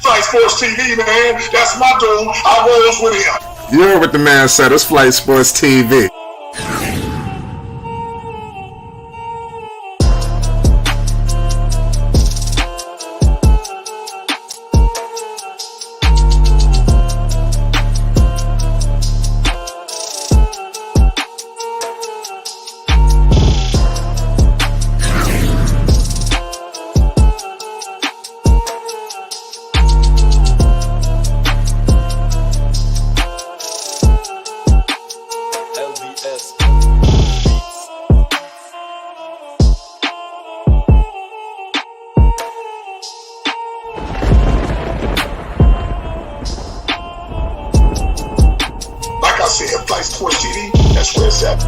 Flight Sports TV, man. That's my dude. I rolls with him. You heard what the man said. It's Flight Sports TV. Flight Sports TV, that's where it's at.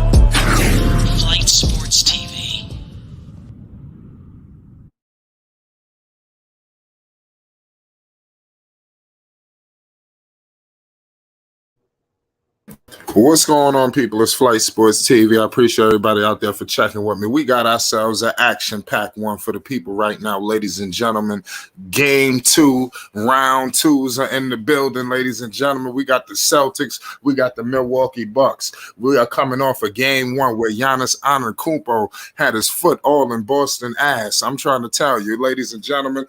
Flight Sports TV. What's going on, people? It's Flight Sports TV. I appreciate everybody out there for checking with me. We got ourselves an action-packed one for the people right now, ladies and gentlemen. Game 2, round 2s are in the building, ladies and gentlemen. We got the Celtics. We got the Milwaukee Bucks. We are coming off of Game 1 where Giannis Antetokounmpo had his foot all in Boston ass. I'm trying to tell you, ladies and gentlemen,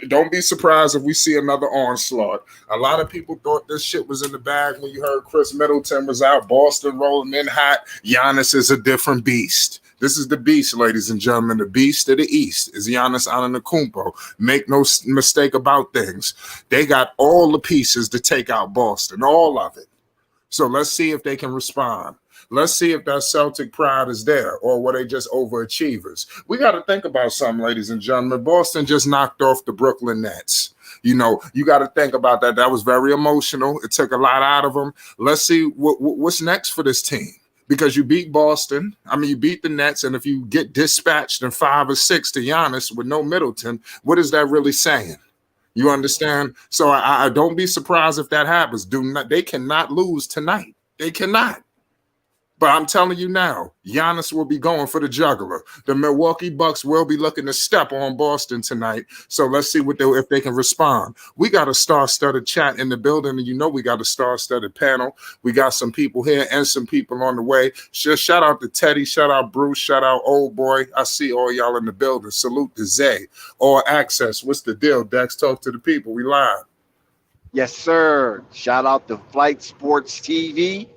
don't be surprised if we see another onslaught. A lot of people thought this shit was in the bag when you heard Chris Middleton was out, Boston rolling in hot. Giannis is a different beast. This is the beast, ladies and gentlemen. The beast of the East is Giannis Antetokounmpo. Make no mistake about things. They got all the pieces to take out Boston, all of it. So let's see if they can respond. Let's see if that Celtic pride is there or were they just overachievers. We got to think about something, ladies and gentlemen. Boston just knocked off the Brooklyn Nets. You know, you got to think about that. That was very emotional. It took a lot out of them. Let's see what's next for this team. Because you beat Boston. I mean, you beat the Nets. And if you get dispatched in 5 or 6 to Giannis with no Middleton, what is that really saying? You understand? So I don't be surprised if that happens. They cannot lose tonight. They cannot. But I'm telling you now, Giannis will be going for the jugular. The Milwaukee Bucks will be looking to step on Boston tonight. So let's see if they can respond. We got a star-studded chat in the building, and you know we got a star-studded panel. We got some people here and some people on the way. Shout out to Teddy, shout out Bruce, shout out Old Boy. I see all y'all in the building. Salute to Zay. All access. What's the deal, Dex? Talk to the people. We live. Yes, sir. Shout out to Flight Sports TV.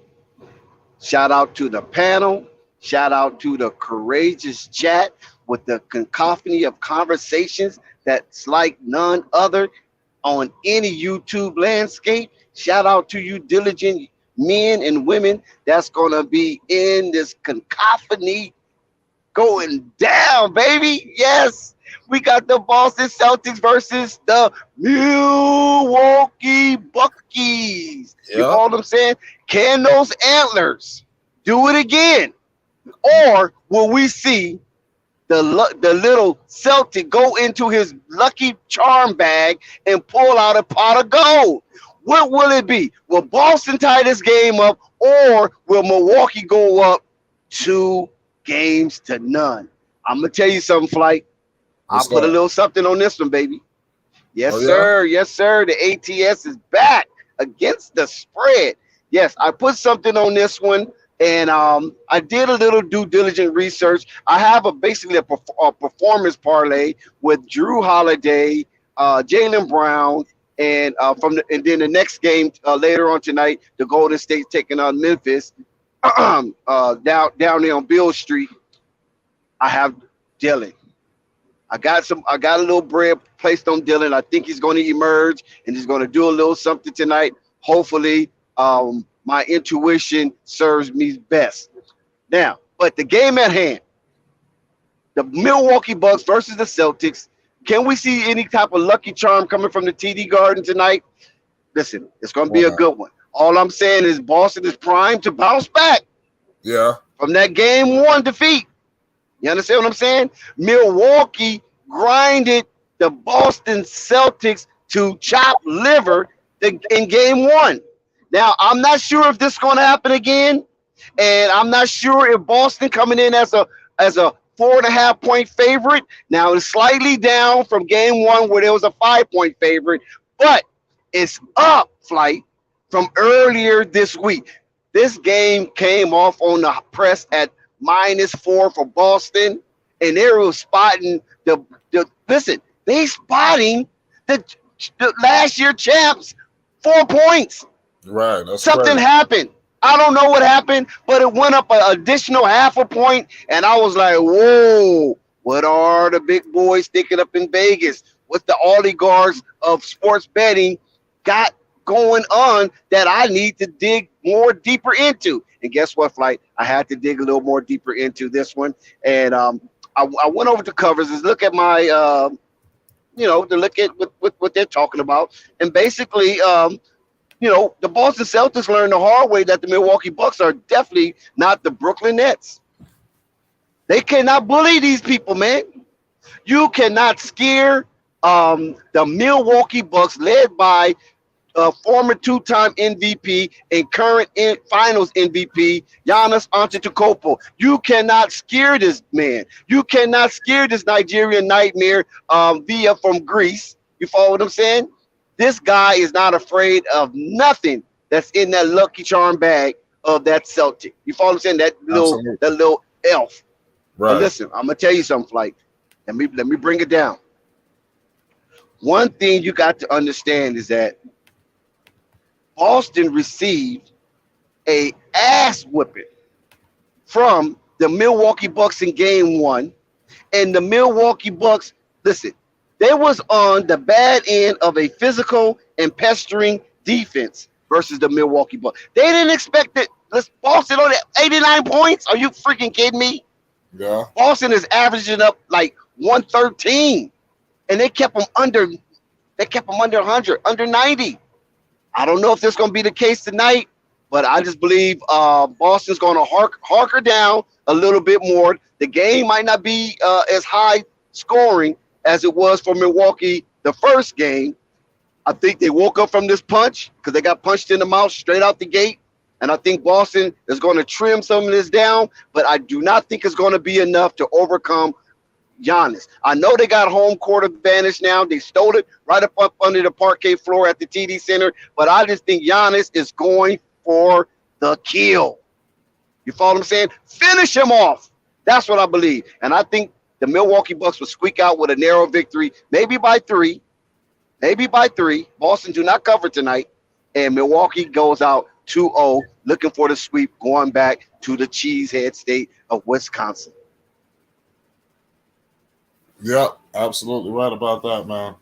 Shout out to the panel. Shout out to the courageous chat with the cacophony of conversations that's like none other on any YouTube landscape. Shout out to you diligent men and women that's going to be in this cacophony going down, baby. Yes, we got the Boston Celtics versus the Milwaukee Bucks. You know what I'm saying? Can those antlers do it again? Or will we see the little Celtic go into his lucky charm bag and pull out a pot of gold? What will it be? Will Boston tie this game up, or will Milwaukee go up 2-0? I'm going to tell you something, Flight. I'll put a little something on this one, baby. Yes, sir. Yes, sir. The ATS is back against the spread. Yes, I put something on this one, and I did a little due diligent research. I have basically a performance parlay with Drew Holiday, Jaylen Brown, and then the next game later on tonight, the Golden State taking on Memphis down there on Beale Street. I have Dylan. I got a little bread placed on Dylan. I think he's going to emerge and he's going to do a little something tonight. Hopefully, my intuition serves me best. Now, but the game at hand, the Milwaukee Bucks versus the Celtics. Can we see any type of lucky charm coming from the TD Garden tonight? Listen, it's going to be a good one. All I'm saying is Boston is primed to bounce back. Yeah. From that game 1 defeat. You understand what I'm saying? Milwaukee grinded the Boston Celtics to chop liver in game 1. Now, I'm not sure if this is going to happen again, and I'm not sure if Boston coming in as a 4.5-point favorite. Now it's slightly down from game one where there was a 5-point favorite, but it's up, Flight, from earlier this week. This game came off on the press at -4 for Boston, and they were spotting they spotting the last year champs 4 points. Right. That's Something crazy. happened. I don't know what happened, but it went up an additional 0.5 point, and I was like, whoa, what are the big boys thinking up in Vegas? What the oligarchs of sports betting got going on that I need to dig more deeper into? And guess what, Flight? I had to dig a little more deeper into this one. And I went over to covers and look at my, to look at what they're talking about. And basically, the Boston Celtics learned the hard way that the Milwaukee Bucks are definitely not the Brooklyn Nets. They cannot bully these people, man. You cannot scare the Milwaukee Bucks, led by former two-time MVP and current Finals MVP Giannis Antetokounmpo. You cannot scare this man. You cannot scare this Nigerian nightmare via from Greece. You follow what I'm saying? This guy is not afraid of nothing that's in that Lucky Charm bag of that Celtic. You follow what I'm saying? That little elf. Right. But listen, I'm gonna tell you something, Flight. Let me bring it down. One thing you got to understand is that Boston received a ass whipping from the Milwaukee Bucks in game one, and the Milwaukee Bucks, listen, they was on the bad end of a physical and pestering defense versus the Milwaukee Bucks. They didn't expect it. Boston on 89 points. Are you freaking kidding me? Yeah. Boston is averaging up like 113, and they kept them under 100, under 90. I don't know if this is going to be the case tonight, but I just believe Boston's going to harker down a little bit more. The game might not be as high scoring as it was for Milwaukee the first game. I think they woke up from this punch because they got punched in the mouth straight out the gate. And I think Boston is going to trim some of this down, but I do not think it's going to be enough to overcome Giannis. I know they got home court advantage now. They stole it right up under the parquet floor at the TD Center, but I just think Giannis is going for the kill. You follow what I'm saying? Finish him off. That's what I believe. And I think the Milwaukee Bucks will squeak out with a narrow victory, maybe by three. Boston do not cover tonight, and Milwaukee goes out 2-0, looking for the sweep, going back to the cheesehead state of Wisconsin. Yep, absolutely right about that, man.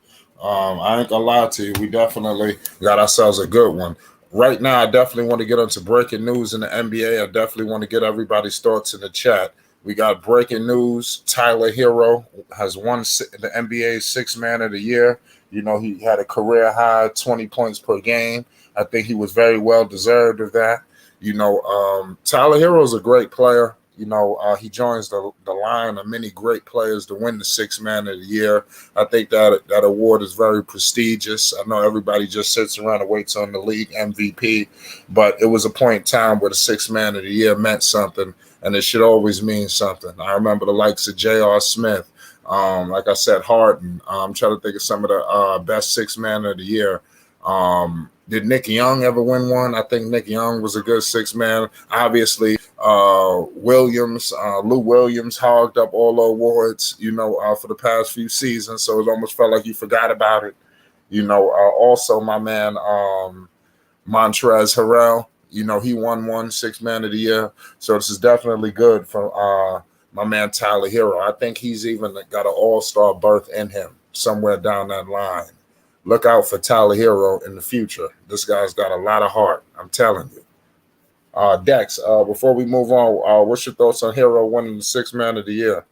I ain't gonna lie to you. We definitely got ourselves a good one. Right now, I definitely want to get into breaking news in the NBA. I definitely want to get everybody's thoughts in the chat. We got breaking news. Tyler Hero has won the NBA's Sixth Man of the Year. You know, he had a career high 20 points per game. I think he was very well deserved of that. You know, Tyler Hero is a great player. You know, he joins the line of many great players to win the Sixth Man of the Year. I think that award is very prestigious. I know everybody just sits around and waits on the league MVP, but it was a point in time where the Sixth Man of the Year meant something, and it should always mean something. I remember the likes of J.R. Smith, like I said, Harden. I'm trying to think of some of the best Sixth Man of the Year. Did Nick Young ever win one? I think Nick Young was a good sixth man. Obviously, Lou Williams hogged up all the awards, you know, for the past few seasons. So it almost felt like you forgot about it. You know, also my man Montrezl Harrell, you know, he won one Sixth Man of the Year. So this is definitely good for my man Tyler Hero. I think he's even got an all-star berth in him somewhere down that line. Look out for Tyler Hero in the future. This guy's got a lot of heart. I'm telling you. Dex, before we move on, what's your thoughts on Hero winning the Sixth Man of the Year?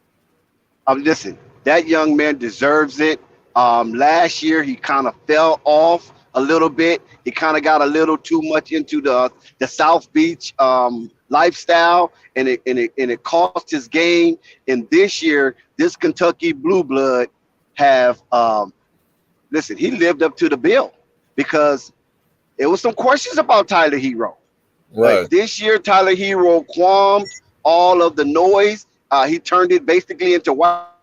Listen, that young man deserves it. Last year, he kind of fell off a little bit. He kind of got a little too much into the South Beach lifestyle, and it cost his game. And this year, this Kentucky Blue Blood have listen, he lived up to the bill because there was some questions about Tyler Hero. Right. Like this year, Tyler Hero calmed all of the noise He turned it basically into what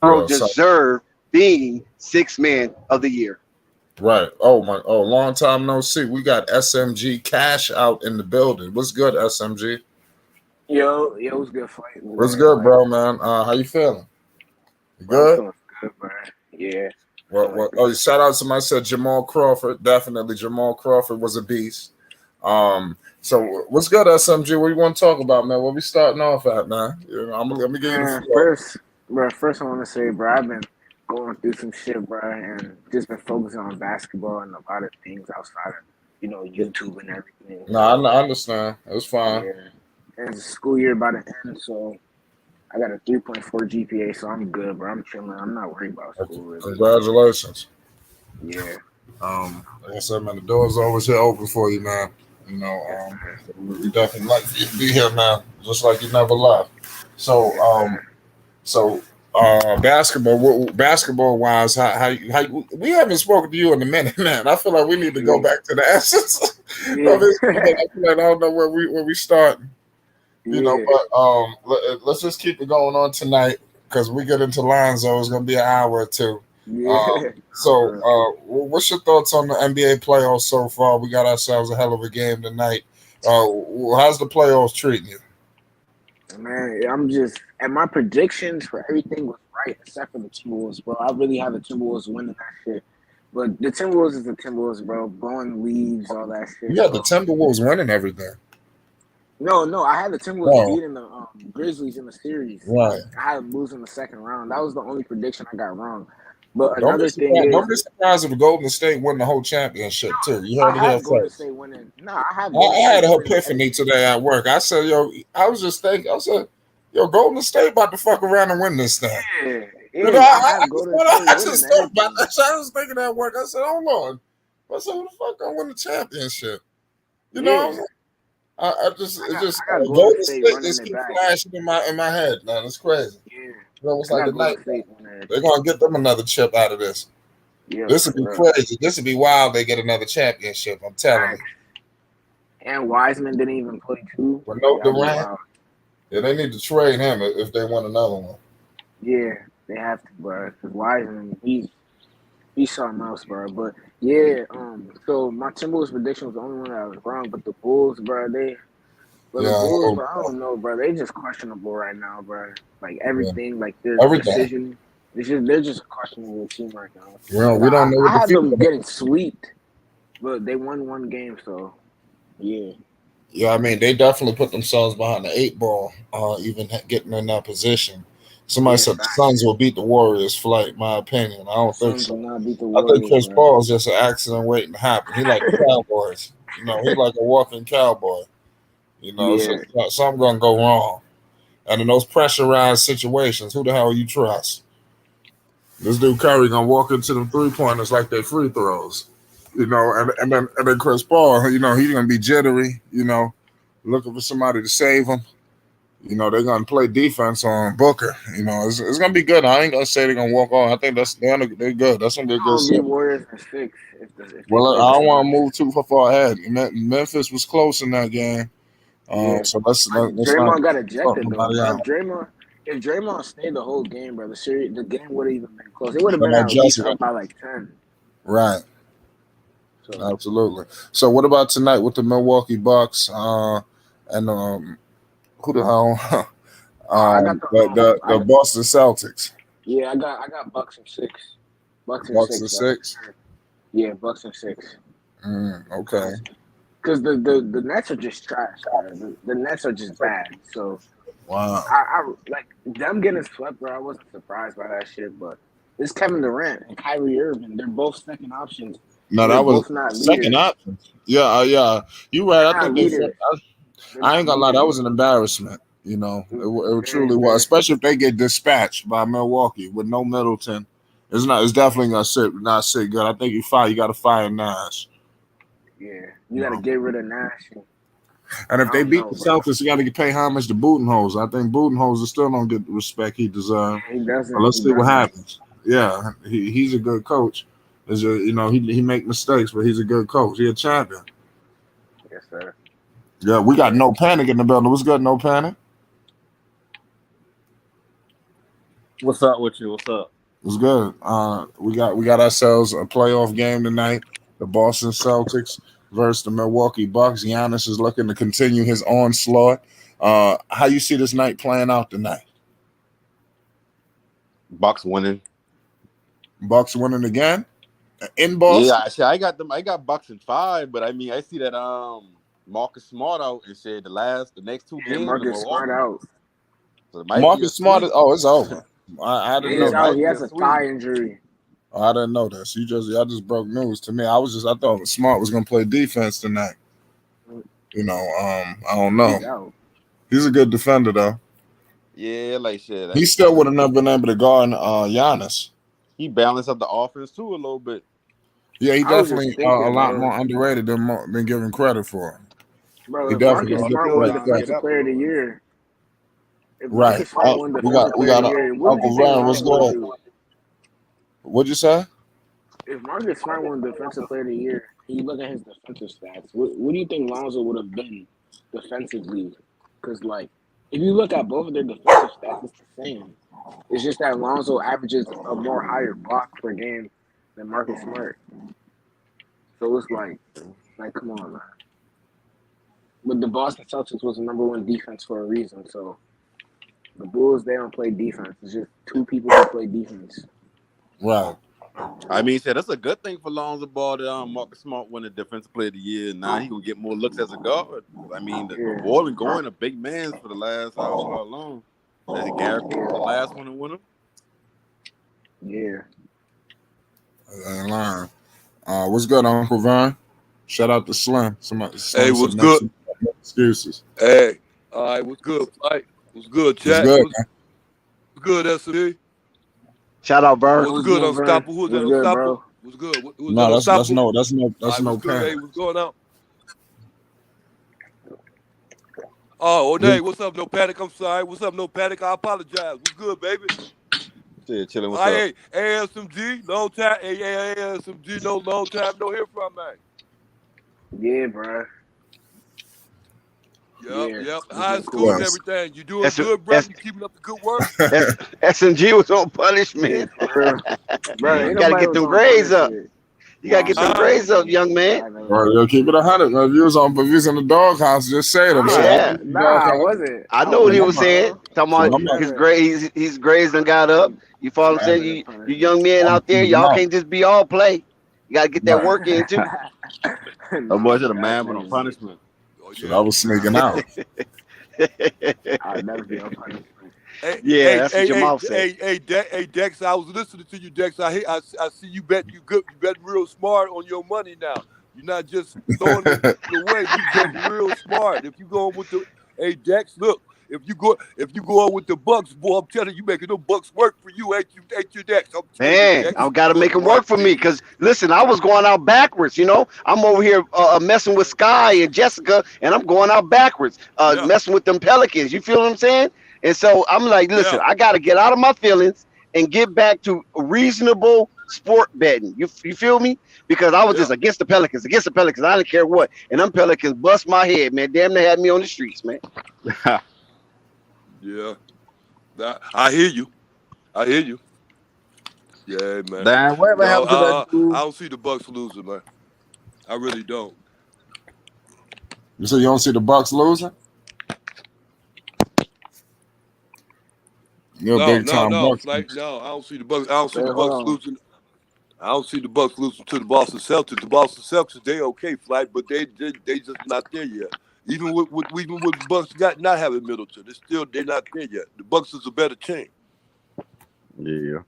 Yeah, so, deserved being sixth man of the year. right. Oh my. Oh, long time no see. We got SMG Cash out in the building. What's good, SMG? Yo, it was good fight. What's good, bro, man? How you feeling? You Bro, I'm good? feeling good, bro. Yeah. What? Oh, shout out to somebody said Jamal Crawford. Definitely, Jamal Crawford was a beast. So what's good, SMG? What do you want to talk about, man? What we starting off at, man? You know, let me get you the floor. First I want to say, bro, I've been going through some shit, bro, and just been focusing on basketball and a lot of things outside of, YouTube and everything. No, I understand. It's fine. Yeah. And it's a school year about to end, so I got a 3.4 GPA, so I'm good, bro. I'm chilling. I'm not worried about school. Really. Congratulations. Yeah. Like I said, man, the door's always here open for you, man. You know, we definitely like for you to be here, man, just like you never left. So, basketball wise, how we haven't spoken to you in a minute, man. I feel like we need to go back to the essence. Yeah. I don't know where we starting. You know, but let's just keep it going on tonight because we get into Lonzo. It's gonna be an hour or two. Yeah. What's your thoughts on the NBA playoffs so far? We got ourselves a hell of a game tonight. How's the playoffs treating you? Man, and my predictions for everything was right except for the Timberwolves, bro. I really have the Timberwolves winning that shit. But the Timberwolves is the Timberwolves, bro. Blowing leaves, all that shit. Yeah, the Timberwolves winning everything. No, I had the Timberwolves beating the Grizzlies in the series. Right. I had them losing the second round. That was the only prediction I got wrong. But another thing is, don't be surprised if Golden State win the whole championship too. You heard it here Golden first. State winning. No, I have. I had an epiphany today at work. I said, I was just thinking. I said, Golden State about to fuck around and win this thing. Yeah. I was thinking at work. I said, hold on. I said, who the fuck gonna win the championship? You know. Golden State just keep flashing in my head, man. It's crazy. Yeah. It's like the night. They're gonna get them another chip out of this. Yeah, this would be crazy. This would be wild. They get another championship. I'm telling you. And Wiseman didn't even play too. With no Durant. Yeah, they need to trade him if they want another one. Yeah, they have to, bro. Because Wiseman, he's something else, bro. But yeah, so my Timberwolves prediction was the only one that was wrong. But the Bulls, bro, the Bulls, bro, I don't know, bro. They just questionable right now, bro. Like everything, like their decision. They're just a questionable team right now. Well, we don't know. I had them getting swept, but they won one game, so yeah. Yeah, I mean, they definitely put themselves behind the 8 ball, even getting in that position. Somebody said the Suns will beat the Warriors. Flight, my opinion. I don't think so. I think Chris Paul is just an accident waiting to happen. He like the Cowboys. You know, he's like a walking cowboy. You know, something gonna go wrong. And in those pressurized situations, who the hell you trust? This dude Curry gonna walk into them 3-pointers like they free throws. You know, and then Chris Paul, you know, he's gonna be jittery, you know, looking for somebody to save him. You know, they're gonna play defense on Booker. You know, it's gonna be good. I ain't gonna say they're gonna walk on. I think they're good. That's gonna be a good set. Warriors are 6. Well, I don't want to move too far ahead. Memphis was close in that game. So let's Draymond got ejected though. If Draymond stayed the whole game, bro, the game would have even been close. It would have been at least up by like 10. Right. So. Absolutely. So what about tonight with the Milwaukee Bucks and who the hell? The Boston Celtics. Yeah, I got Bucks and 6. Bucks and 6. Yeah, Bucks and 6. Okay. Because the Nets are just trash. The Nets are just bad. So wow. I like them getting swept, bro. I wasn't surprised by that shit. But it's Kevin Durant and Kyrie Irving. They're both second options. No, that was second option. Yeah. You're right. I think I ain't gonna lie. That was an embarrassment. You know, it truly was. Especially if they get dispatched by Milwaukee with no Middleton. It's definitely gonna not sit good. I think you got to fire Nash. Yeah, you got to get rid of Nash. And if they beat the Celtics, you got to pay homage to Budenholzer. I think Budenholzer still don't get the respect he deserves. He doesn't. But let's see what happens. Yeah, he's a good coach. You know, he make mistakes, but he's a good coach. He's a champion. Yes, sir. Yeah, we got No Panic in the building. What's good, No Panic? What's up with you? What's up? What's good? We got ourselves a playoff game tonight. The Boston Celtics versus the Milwaukee Bucks. Giannis is looking to continue his onslaught. How you see this night playing out tonight? Bucks winning. Bucks winning again in Boston. Yeah, actually, I got them. I got Bucks in 5, but I mean, I see that Marcus Smart out and said the next 2 games. Marcus Smart out. So it might be a Marcus Smart. sweep. It's over. I didn't know He's that. out. He has a thigh injury. I didn't know that. So y'all just broke news to me. I thought Smart was gonna play defense tonight. You know, I don't know. He's a good defender though. Yeah, like shit. He still would have never been able to guard Giannis. He balanced up the offense too a little bit. Yeah, he I was definitely just thinking, a lot man. more underrated than given credit for. Bro, He if definitely Marcus got Smart good won right. Defensive Player of the Year, if Right. Marcus Smart won We Defensive got Player of the Year, what Uncle do you think Ryan. What's Lonzo would good? do? What'd you say? If Marcus Smart won Defensive Player of the Year, and you look at his defensive stats, what do you think Lonzo would have been defensively? Because, like, if you look at both of their defensive stats, it's the same. It's just that Lonzo averages a more higher block per game than Marcus Smart. So it's like, come on, man. But the Boston Celtics was the #1 defense for a reason. So the Bulls, they don't play defense. It's just 2 people who play defense. Right. I mean, shit, that's a good thing for Lonzo Ball that Marcus Smart won the Defensive Player of the Year. Now he gonna get more looks as a guard. I mean, the ball been going a big man for the last how long? Is it Garrett Cole, the last one to win him? Yeah. I ain't lying. What's good, Uncle Vine? Shout out to Slim. Hey, what's good? Excuses. Hey, all right, what's good, Mike? What's good, chat? What's good, What's good, SD? Shout out, Bird. What's good, Unstoppable? Who's that, Unstoppable? What's good? Who's No, that, that's Unstoppable? no What's good? pen. Hey, what's going on? Oh, O'Day, what's up? No panic. I'm sorry. What's up? No panic. I apologize. What's good, baby? Yeah, chilling. What's Hey, up? ASMG, long time. Hey, ASMG, no long time, no hear from, man. Yeah, bro. Yep. High school and everything. You doing good, bro? You keeping up the good work? SMG was on punishment. Bro, you gotta get them grades up. You gotta get them grades up, young man. Bro, yo, keep it 100, man. If you was in the doghouse, just say them. Yeah. I wasn't. I know what he was saying. Talking about his grades, his grades done got up. You follow what I'm saying? You young men out there, y'all can't just be all play. You gotta get that work in too. That boy should have man went on punishment. I was sneaking out. I'll never be on punishment. That's what your mouth said. Hey, Dex, I was listening to you, Dex. I see you bet real smart on your money now. You're not just throwing it away. You bet real smart. If you go with the Dex, look. If you go on with the Bucks, boy, I'm telling you, making them Bucks work for you, ain't you, Dex? Man, I've got to make them work for me because listen, I was going out backwards. You know, I'm over here messing with Sky and Jessica, and I'm going out backwards, messing with them Pelicans. You feel what I'm saying? And so I'm like, listen, I got to get out of my feelings and get back to reasonable sport betting. You feel me? Because I was just against the Pelicans. I didn't care what, and them Pelicans bust my head, man. Damn, they had me on the streets, man. Yeah, I hear you. Yeah, man. Damn, whatever happened to that dude? I don't see the Bucks losing, man. I really don't. You say you don't see the Bucks losing? You're a big time Bucks. I don't see the Bucks. I don't see the Bucks losing. I don't see the Bucks losing to the Boston Celtics. The Boston Celtics, they okay, Flight, but they just not there yet. Even with the Bucks not having Middleton, they're not there yet. The Bucks is a better team. Yeah.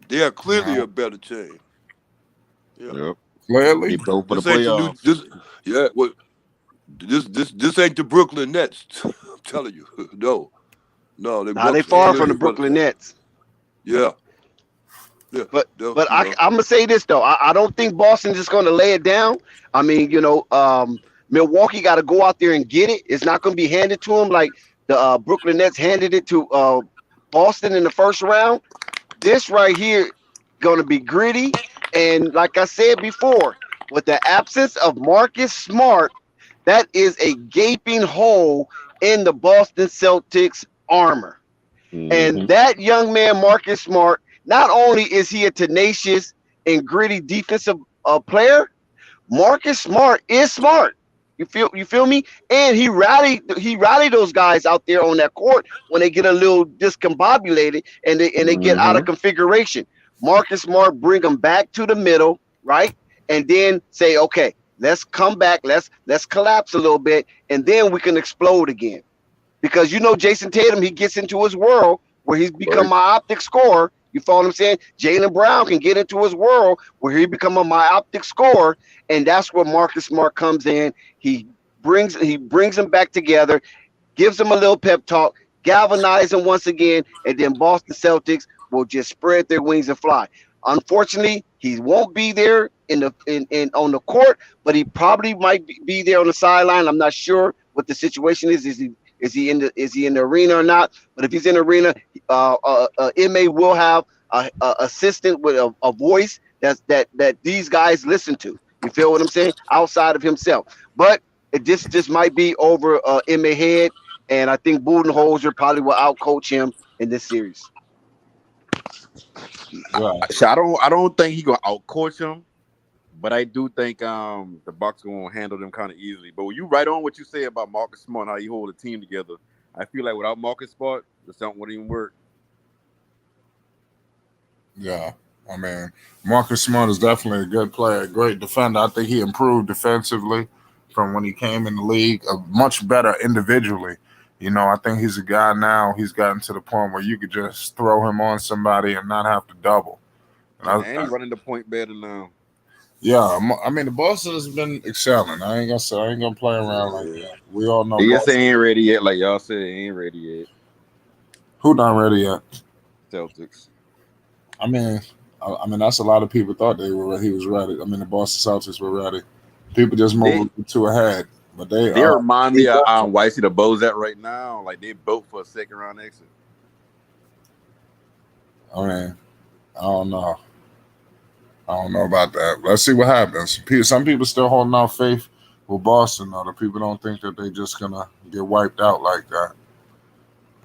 They are clearly a better team. Yeah. Yep. Clearly. For the playoffs. This ain't the Brooklyn Nets. I'm telling you. No. They far from the Brooklyn Nets. Yeah. But I'm gonna say this though. I don't think Boston's just gonna lay it down. I mean, Milwaukee got to go out there and get it. It's not going to be handed to them like the Brooklyn Nets handed it to Boston in the first round. This right here going to be gritty. And like I said before, with the absence of Marcus Smart, That is a gaping hole in the Boston Celtics armor. And that young man, Marcus Smart, not only is he a tenacious and gritty defensive player, Marcus Smart is smart. You feel me? And he rallied those guys out there on that court when they get a little discombobulated and they get out of configuration. Marcus Smart bring them back to the middle, right? And then say, okay, let's come back, let's collapse a little bit, and then we can explode again. Because Jason Tatum, he gets into his world where he's become myopic scorer. You follow what I'm saying? Jaylen Brown can get into his world where he become a myopic scorer, and that's where Marcus Smart comes in. He brings them back together, gives them a little pep talk, galvanize them once again, and then Boston Celtics will just spread their wings and fly. Unfortunately, he won't be there on the court, but he probably might be there on the sideline. I'm not sure what the situation is. Is he in the arena or not? But if he's in the arena, MA will have a assistant with a voice that these guys listen to. You feel what I'm saying? Outside of himself, but this might be over MA head, and I think Budenholzer probably will outcoach him in this series. So I don't think he gonna outcoach him, but I do think the Bucks gonna handle them kind of easily. But when you right on what you say about Marcus Smart and how you hold the team together, I feel like without Marcus Smart, the something wouldn't even work. Yeah, I mean, Marcus Smart is definitely a good player, a great defender. I think he improved defensively from when he came in the league, much better individually. I think he's a guy now. He's gotten to the point where you could just throw him on somebody and not have to double. And he's running the point better now. Yeah, I mean the Boston has been excelling. I ain't gonna play around like that. We all know. Yes, they ain't ready yet. Like y'all said, they ain't ready yet. Who not ready yet? Celtics. I mean that's a lot of people thought he was ready. I mean the Boston Celtics were ready. People just moved too ahead, but they remind me of Whitey the Bozat right now. Like they built for a second round exit. I mean, I don't know about that. Let's see what happens. Some people still holding out faith with Boston, though. The people don't think that they just gonna get wiped out like that.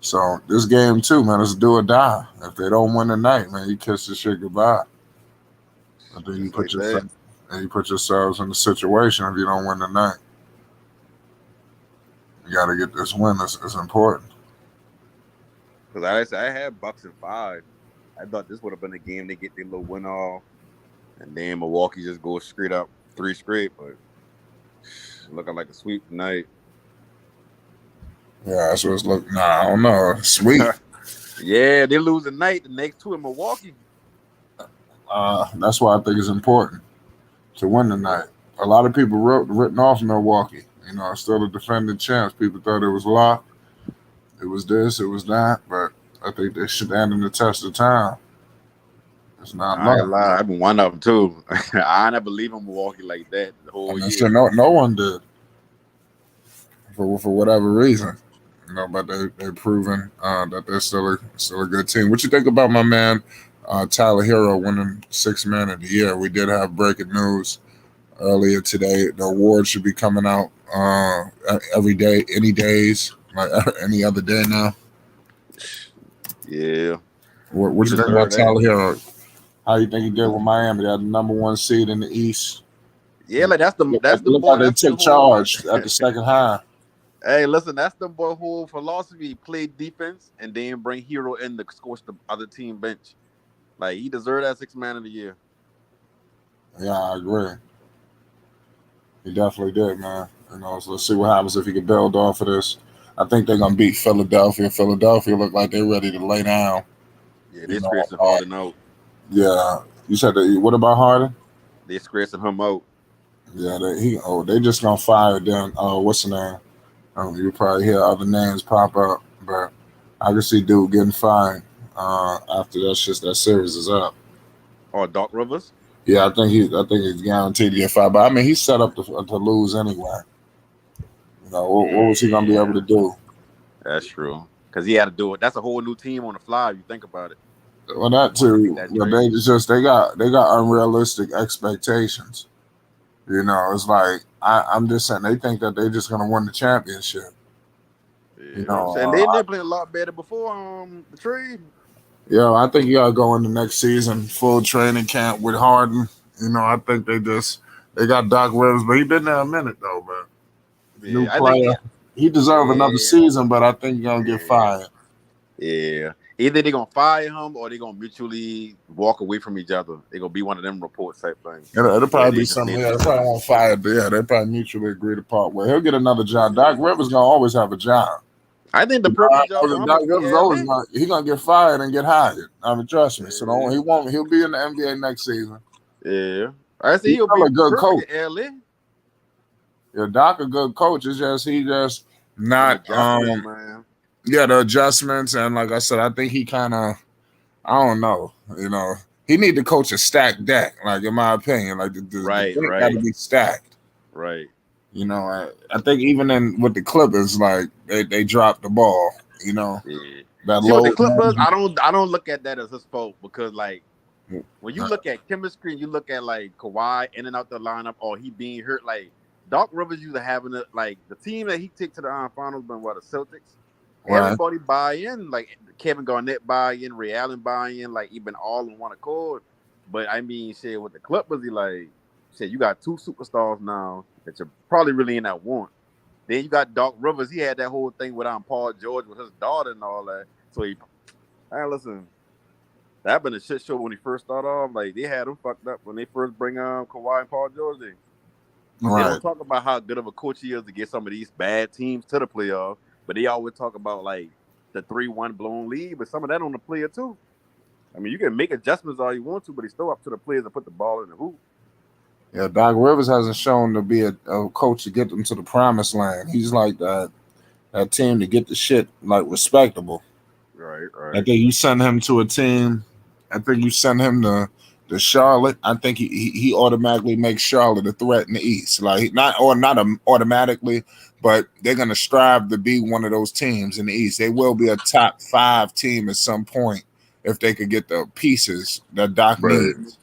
So this game too, man, it's do or die. If they don't win tonight, man, you kiss this shit goodbye. I think you put yourselves in the situation if you don't win tonight. You got to get this win. It's important. Because I had Bucks in 5. I thought this would have been a game they get their little win off. And then Milwaukee just goes straight up 3 straight, but looking like a sweep tonight. Yeah, that's what it's looking. Nah, I don't know. Sweep. Yeah, they lose tonight. The next 2 in Milwaukee. That's why I think it's important to win tonight. A lot of people written off Milwaukee. It's still a defending champs. People thought it was locked. It was this, it was that, but I think they should stand in the test of time. It's not I ain't lie. I've been one of them too. I never believe in Milwaukee like that the whole year. Sure no one did. For whatever reason. But they're proven that they're still a good team. What you think about my man Tyler Hero winning 6th Man of the Year? We did have breaking news earlier today. The award should be coming out every day, any days, like any other day now. Yeah. What you think about Tyler Hero? How you think he did with Miami? They had the number 1 seed in the East. Yeah, like that's the boy. They took charge at the second half. Hey, listen, that's the boy who philosophy played defense and then bring Hero in to scorch the other team bench. Like he deserved that 6th Man of the Year. Yeah, I agree. He definitely did, man. So let's see what happens if he can build off of this. I think they're gonna beat Philadelphia. Philadelphia look like they're ready to lay down. Yeah, they're scratching Harden out. Yeah, you said that. What about Harden? They're scratching him out. Yeah, they just gonna fire them. What's the name? You probably hear other names pop up, but I can see dude getting fined after that series is up. Or Doc Rivers? Yeah, I think he's guaranteed to get fired. But I mean, he's set up to lose anyway. What was he gonna be able to do? That's true. Because he had to do it. That's a whole new team on the fly. If you think about it. Well, that too. But they got unrealistic expectations. You know, it's like I'm just saying they think that they're just gonna win the championship. Yeah, You know, and they're playing a lot better before the trade. yeah, I think you gotta go in the next season full training camp with Harden. You know, I think they got Doc Rivers, but he been there a minute though, but new Yeah, I think player. He deserve another season, but I think he's gonna get fired. Yeah. Either they're gonna fire him or they're gonna mutually walk away from each other. They're gonna be one of them reports type things. It'll probably be something. Yeah, they probably won't fire, but yeah, they probably mutually agree to part way. He'll get another job. Doc Rivers gonna always have a job. I think the perfect job for him Doc is Rivers always gonna get fired and get hired. I mean, trust me. So he won't. He'll be in the NBA next season. Yeah, I see he'll be a good coach. In LA. Yeah, Doc a good coach. It's just he just not yeah, the adjustments and like I said, I think he kind of I don't know. You know, he need to coach a stacked deck. Like in my opinion, like the deck got to be stacked. Right. You know, I think even with the Clippers, like they dropped the ball. You know, that see, with the Clippers, I don't look at that as his fault because like when you look at chemistry and you look at like Kawhi in and out the lineup or he being hurt, like Doc Rivers used to having it like the team that he took to the finals been the Celtics. Right. Everybody buy in, like Kevin Garnett buy in, Ray Allen buy in, like even all in one accord. But I mean, shit, with the Clippers, he like shit, you got two superstars now that you're probably really in that want. Then you got Doc Rivers. He had that whole thing with Paul George with his daughter and all that. So listen, that been a shit show when he first started off. Like they had him fucked up when they first bring Kawhi and Paul George in. Right. They don't talk about how good of a coach he is to get some of these bad teams to the playoffs, but they always talk about like the 3-1 blown lead, but some of that on the player too. I mean, you can make adjustments all you want to, but it's still up to the players to put the ball in the hoop. Yeah, Doc Rivers hasn't shown to be a coach to get them to the promised land. He's like that team to get the shit like respectable. Right. I think you send him to a team. I think you send him to Charlotte. I think he automatically makes Charlotte a threat in the East. Like not automatically, but they're gonna strive to be one of those teams in the East. They will be a top 5 team at some point if they could get the pieces that Doc needs.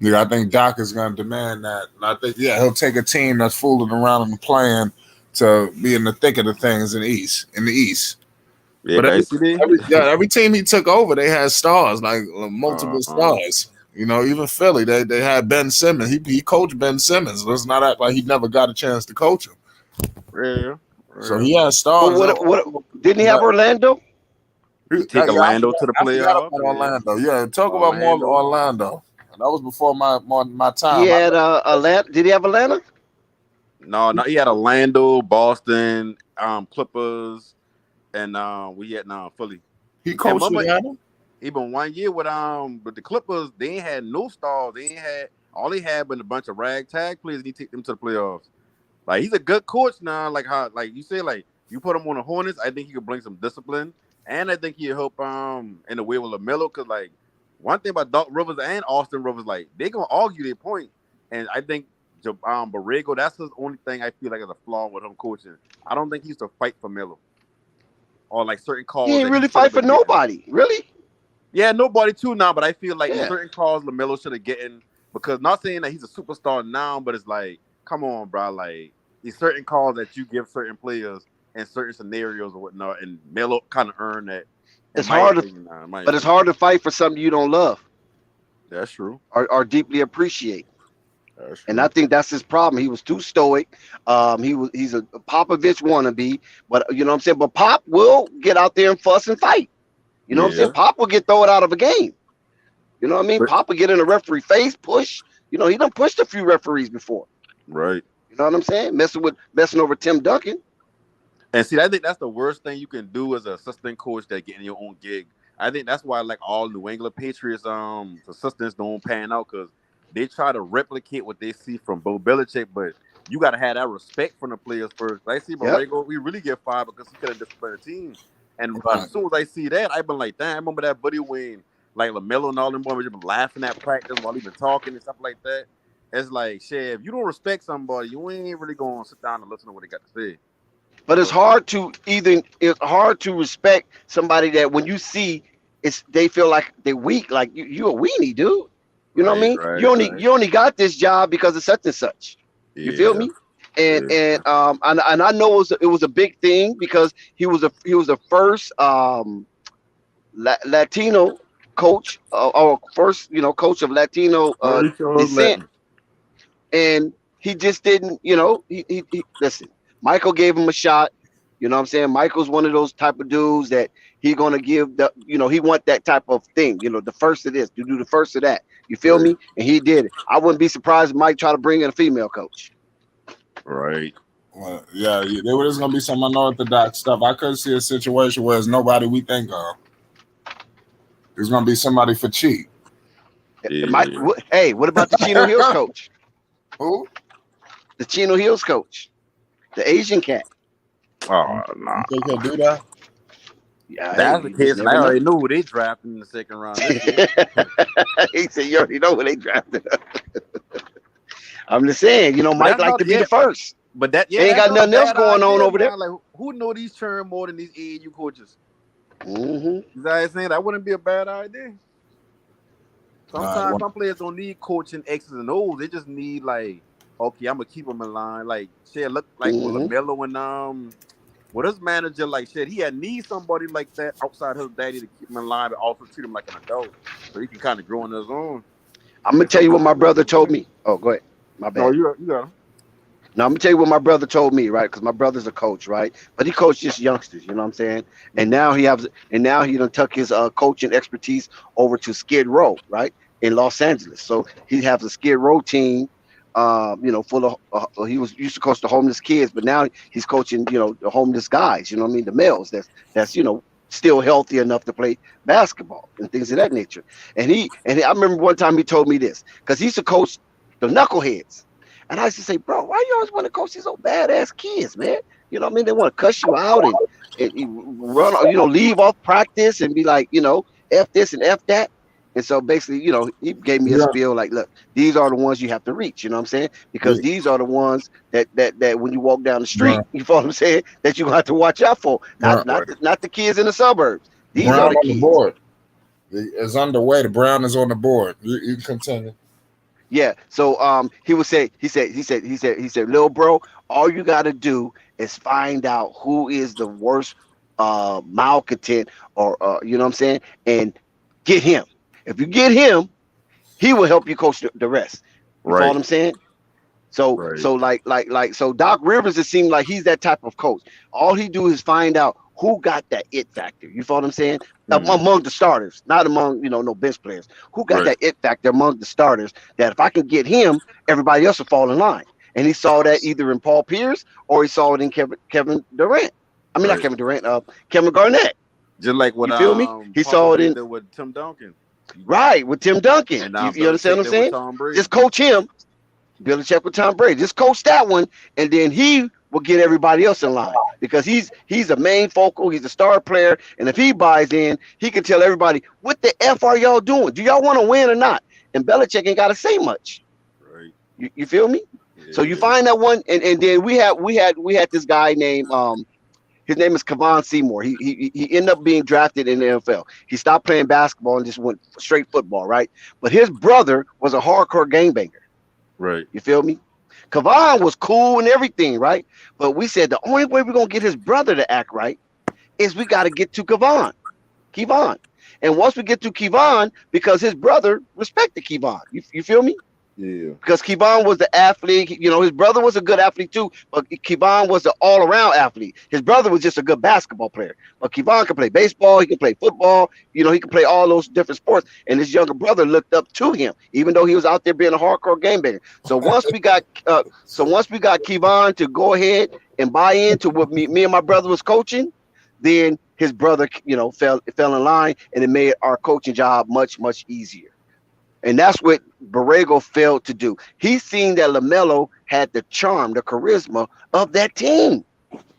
Yeah, I think Doc is going to demand that. And I think, he'll take a team that's fooling around and playing to be in the thick of the things in the East. Yeah, but every team he took over, they had stars, like multiple stars. You know, even Philly, they had Ben Simmons. He coached Ben Simmons. Let's not act like he never got a chance to coach him. Yeah. So he had stars. What didn't he have Orlando? Take Orlando to the playoffs. Orlando, talk about more of Orlando. That was before my time. He had Atlanta. Did he have Atlanta? No, he had Orlando, Boston, Clippers, and we had Philly. He coached Atlanta. Even 1 year with the Clippers, they ain't had no stars. All they had been a bunch of ragtag players, and he took them to the playoffs. Like he's a good coach now. Like how you say, like you put him on the Hornets, I think he could bring some discipline, and I think he'll help in the way with LaMelo because like. One thing about Doc Rivers and Austin Rivers, like they're gonna argue their point, and I think Borrego, that's the only thing I feel like is a flaw with him coaching. I don't think he used to fight for Melo or like certain calls. He ain't really fight for nobody, really. Yeah, nobody too now, but I feel like certain calls LaMelo should have gotten because not saying that he's a superstar now, but it's like, come on, bro, like these certain calls that you give certain players in certain scenarios or whatnot, and Melo kind of earned that. It's hard but it's hard to fight for something you don't love. That's true. Or deeply appreciate. That's true. And I think that's his problem. He was too stoic. He's a Popovich wannabe, but you know what I'm saying? But Pop will get out there and fuss and fight. You know what I'm saying? Pop will get thrown out of a game. You know what I mean? Pop will get in a referee face, push. You know, he done pushed a few referees before. Right. You know what I'm saying? Messing over Tim Duncan. And see, I think that's the worst thing you can do as an assistant coach that getting your own gig. I think that's why like all New England Patriots assistants don't pan out because they try to replicate what they see from Bill Belichick, but you got to have that respect from the players first. I see Borrego, we really get fired because he could have disciplined the team. And as soon as I see that, I've been like, damn, I remember that buddy when like LaMelo and all them boys just been laughing at practice while he been talking and stuff like that. It's like, shit, if you don't respect somebody, you ain't really going to sit down and listen to what they got to say. But it's hard to respect somebody that when you see they feel like they're weak, like you a weenie, dude. You know what I mean? You only got this job because of such and such. You feel Yeah. me? And I know it was a big thing because he was the first Latino coach or first coach of Latino Oh, he sure is descent, Latin. and he just didn't. He listen. Michael gave him a shot. You know what I'm saying? Michael's one of those type of dudes that he gonna give he want that type of thing. The first of this, to do the first of that. You feel Right. me? And he did it. I wouldn't be surprised if Mike try to bring in a female coach. Right. Well, yeah, there was gonna be some unorthodox stuff. I could see a situation where it's nobody we think of. There's gonna be somebody for cheap. Yeah. Hey, what about the Chino Hills coach? Who? The Chino Hills coach, the Asian cat. Oh, nah. You think he'll do that? Yeah, That's the case, and I already knew who they drafted in the second round. He said, "You already know who they drafted." I'm just saying, Mike that's like not- to be yeah, the first. But that Ain't got that's not nothing a else bad going on idea, over there. man. Like, who know these churn more than these AAU coaches? Mm-hmm. You know what I'm saying? That wouldn't be a bad idea. Sometimes some players don't need coaching X's and O's. They just need like, okay, I'm gonna keep them in line. Like, shit, look like with LaMelo and with his manager, like shit, he had need somebody like that outside his daddy to keep him in line, but also treat him like an adult, so he can kind of grow on his own. I'm gonna tell you what my brother told me. Oh, go ahead. My bad. No, you got him. Now I'm gonna tell you what my brother told me, right? Because my brother's a coach, right? But he coached just youngsters, you know what I'm saying? And now he done took his coaching expertise over to Skid Row, right, in Los Angeles. So he has a Skid Row team, full of he used to coach the homeless kids, but now he's coaching, the homeless guys, you know what I mean, the males that's still healthy enough to play basketball and things of that nature. And I remember one time he told me this because he used to coach the knuckleheads. And I used to say, bro, why you always want to coach these old badass kids, man? You know what I mean? They want to cuss you out and run, leave off practice and be like, F this and F that. And so basically, he gave me a spiel like, look, these are the ones you have to reach, you know what I'm saying? Because these are the ones that when you walk down the street, you know what I'm saying, that you're going to have to watch out for. Not the kids in the suburbs. These Brown are the on kids. the board. It's underway. The Brown is on the board. You can continue. Yeah. So he said, little bro, all you gotta do is find out who is the worst malcontent or you know what I'm saying, and get him. If you get him, he will help you coach the rest. You know what I'm saying? So so Doc Rivers, it seemed like he's that type of coach. All he do is find out who got that it factor. You follow what I'm saying? Among the starters, not among no bench players. Who got that it factor among the starters? That if I can get him, everybody else will fall in line. And he saw that either in Paul Pierce or he saw it in Kevin Durant. I mean, not Kevin Durant, Kevin Garnett. Just like what you feel me? He saw it in with Tim Duncan. Right with Tim Duncan. You understand what I'm saying? Just coach him. Build a check with Tom Brady. Just coach that one, and then he will get everybody else in line because he's a main focal. He's a star player, and if he buys in, he can tell everybody, "What the F are y'all doing? Do y'all want to win or not?" And Belichick ain't got to say much. Right. You feel me? Yeah. So you find that one, and then we had this guy named his name is Kevon Seymour. He ended up being drafted in the NFL. He stopped playing basketball and just went straight football, right? But his brother was a hardcore gangbanger. Right. You feel me? Kevon was cool and everything, right? But we said the only way we're going to get his brother to act right is we got to get to Kevon. And once we get to Kevon, because his brother respected Kevon. You feel me? Yeah. Because Kevon was the athlete. His brother was a good athlete too, but Kevon was an all-around athlete. His brother was just a good basketball player. But Kevon can play baseball. He can play football. He can play all those different sports. And his younger brother looked up to him, even though he was out there being a hardcore game banger. So once we got Kevon to go ahead and buy into what me and my brother was coaching, then his brother, fell in line, and it made our coaching job much, much easier. And that's what Borrego failed to do. He seen that LaMelo had the charm, the charisma of that team.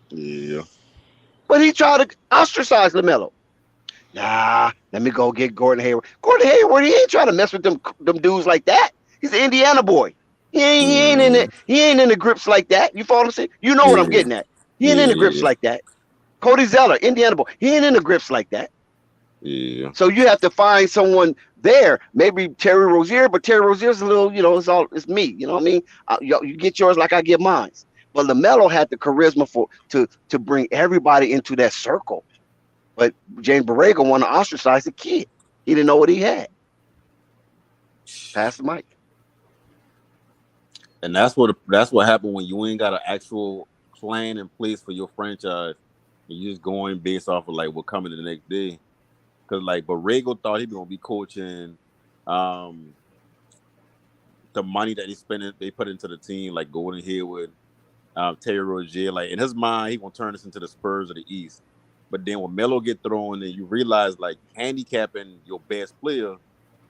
Yeah. But he tried to ostracize LaMelo. Nah, let me go get Gordon Hayward. Gordon Hayward, he ain't trying to mess with them dudes like that. He's an Indiana boy. He ain't in the grips like that. You follow what I'm saying? You know what I'm getting at. He ain't in the grips like that. Cody Zeller, Indiana boy. He ain't in the grips like that. Yeah. So you have to find someone there. Maybe Terry Rozier, but Terry Rozier's a little, it's me. You know what I mean? You get yours like I get mine. But LaMelo had the charisma to bring everybody into that circle. But James Borrego wanted to ostracize the kid. He didn't know what he had. Pass the mic. And that's what happened when you ain't got an actual plan in place for your franchise. And you just going based off of like what coming the next day. Because like Borrego thought he was gonna be coaching the money that they put into the team, like Gordon Hayward, Terry Rozier. Like in his mind, he gonna turn this into the Spurs of the East. But then when Melo get thrown in, you realize like handicapping your best player,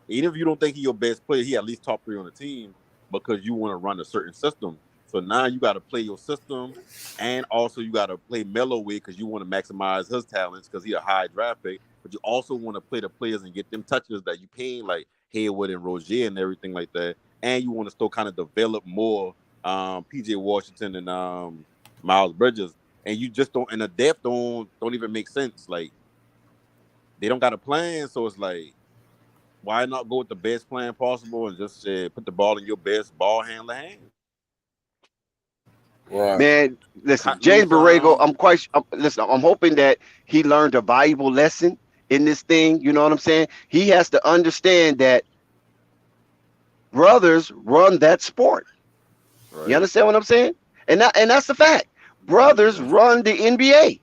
even if you don't think he's your best player, he at least top 3 on the team because you want to run a certain system. So now you got to play your system, and also you got to play Melo with because you want to maximize his talents because he's a high draft pick. But you also want to play the players and get them touches that you paying like Hayward and Rozier and everything like that. And you want to still kind of develop more PJ Washington and Miles Bridges. And you just don't, and the depth don't even make sense. Like they don't got a plan, so it's like, why not go with the best plan possible and just put the ball in your best ball handler hand? Right. Man, listen, James Borrego, I'm hoping that he learned a valuable lesson in this thing. You know what I'm saying? He has to understand that brothers run that sport. Right. You understand what I'm saying? And that's the fact. Brothers run the NBA.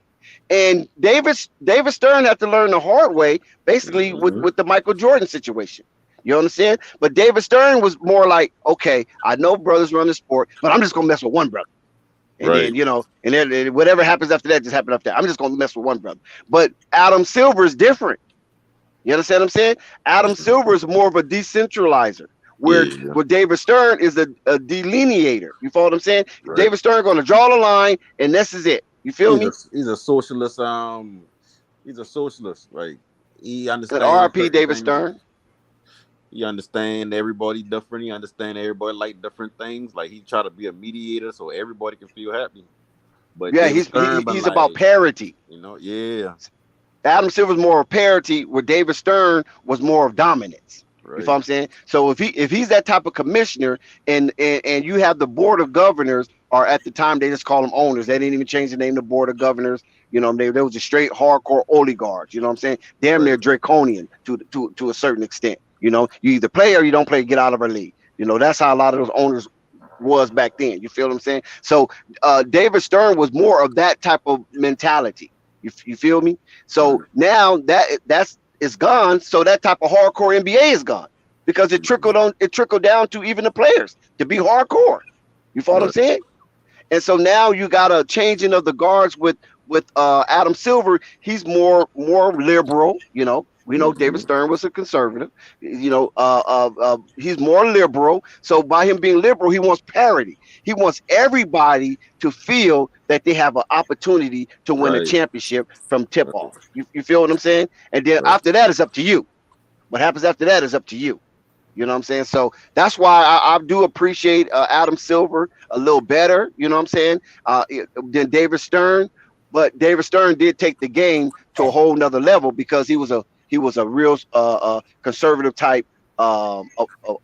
And David Stern had to learn the hard way, basically with the Michael Jordan situation. You understand? But David Stern was more like, okay, I know brothers run the sport, but I'm just gonna mess with one brother. And then, then whatever happens after that, just happen after that. I'm just gonna mess with one brother. But Adam Silver is different. You understand what I'm saying? Adam Silver is more of a decentralizer. Where David Stern is a delineator. You follow what I'm saying? Right. David Stern going to draw the line, and this is it. You feel me? He's a socialist. He's a socialist. Like he understands. RP David Stern. He understand everybody different. He understand everybody like different things. Like he try to be a mediator so everybody can feel happy. But yeah, he's about parity. You know, yeah. Adam Silver's more of parity, where David Stern was more of dominance. Right. You know what I'm saying? So if he's that type of commissioner, and you have the board of governors, or at the time they just call them owners. They didn't even change the name to board of governors. You know, they was a straight hardcore oligarchs. You know what I'm saying? Damn near draconian to a certain extent. You know, you either play or you don't play. Get out of our league. You know, that's how a lot of those owners was back then. You feel what I'm saying? So David Stern was more of that type of mentality. You feel me? So now that's is gone, so that type of hardcore NBA is gone because it trickled down to even the players to be hardcore. You follow what I'm saying? And so now you got a changing of the guards with Adam Silver. He's more liberal. You know, we know David Stern was a conservative. You know, he's more liberal. So by him being liberal, he wants parity. He wants everybody to feel that they have an opportunity to win a championship from tip-off. You feel what I'm saying? And then after that, it's up to you. What happens after that is up to you. You know what I'm saying? So that's why I do appreciate Adam Silver a little better, you know what I'm saying, than David Stern. But David Stern did take the game to a whole nother level because he was a real conservative type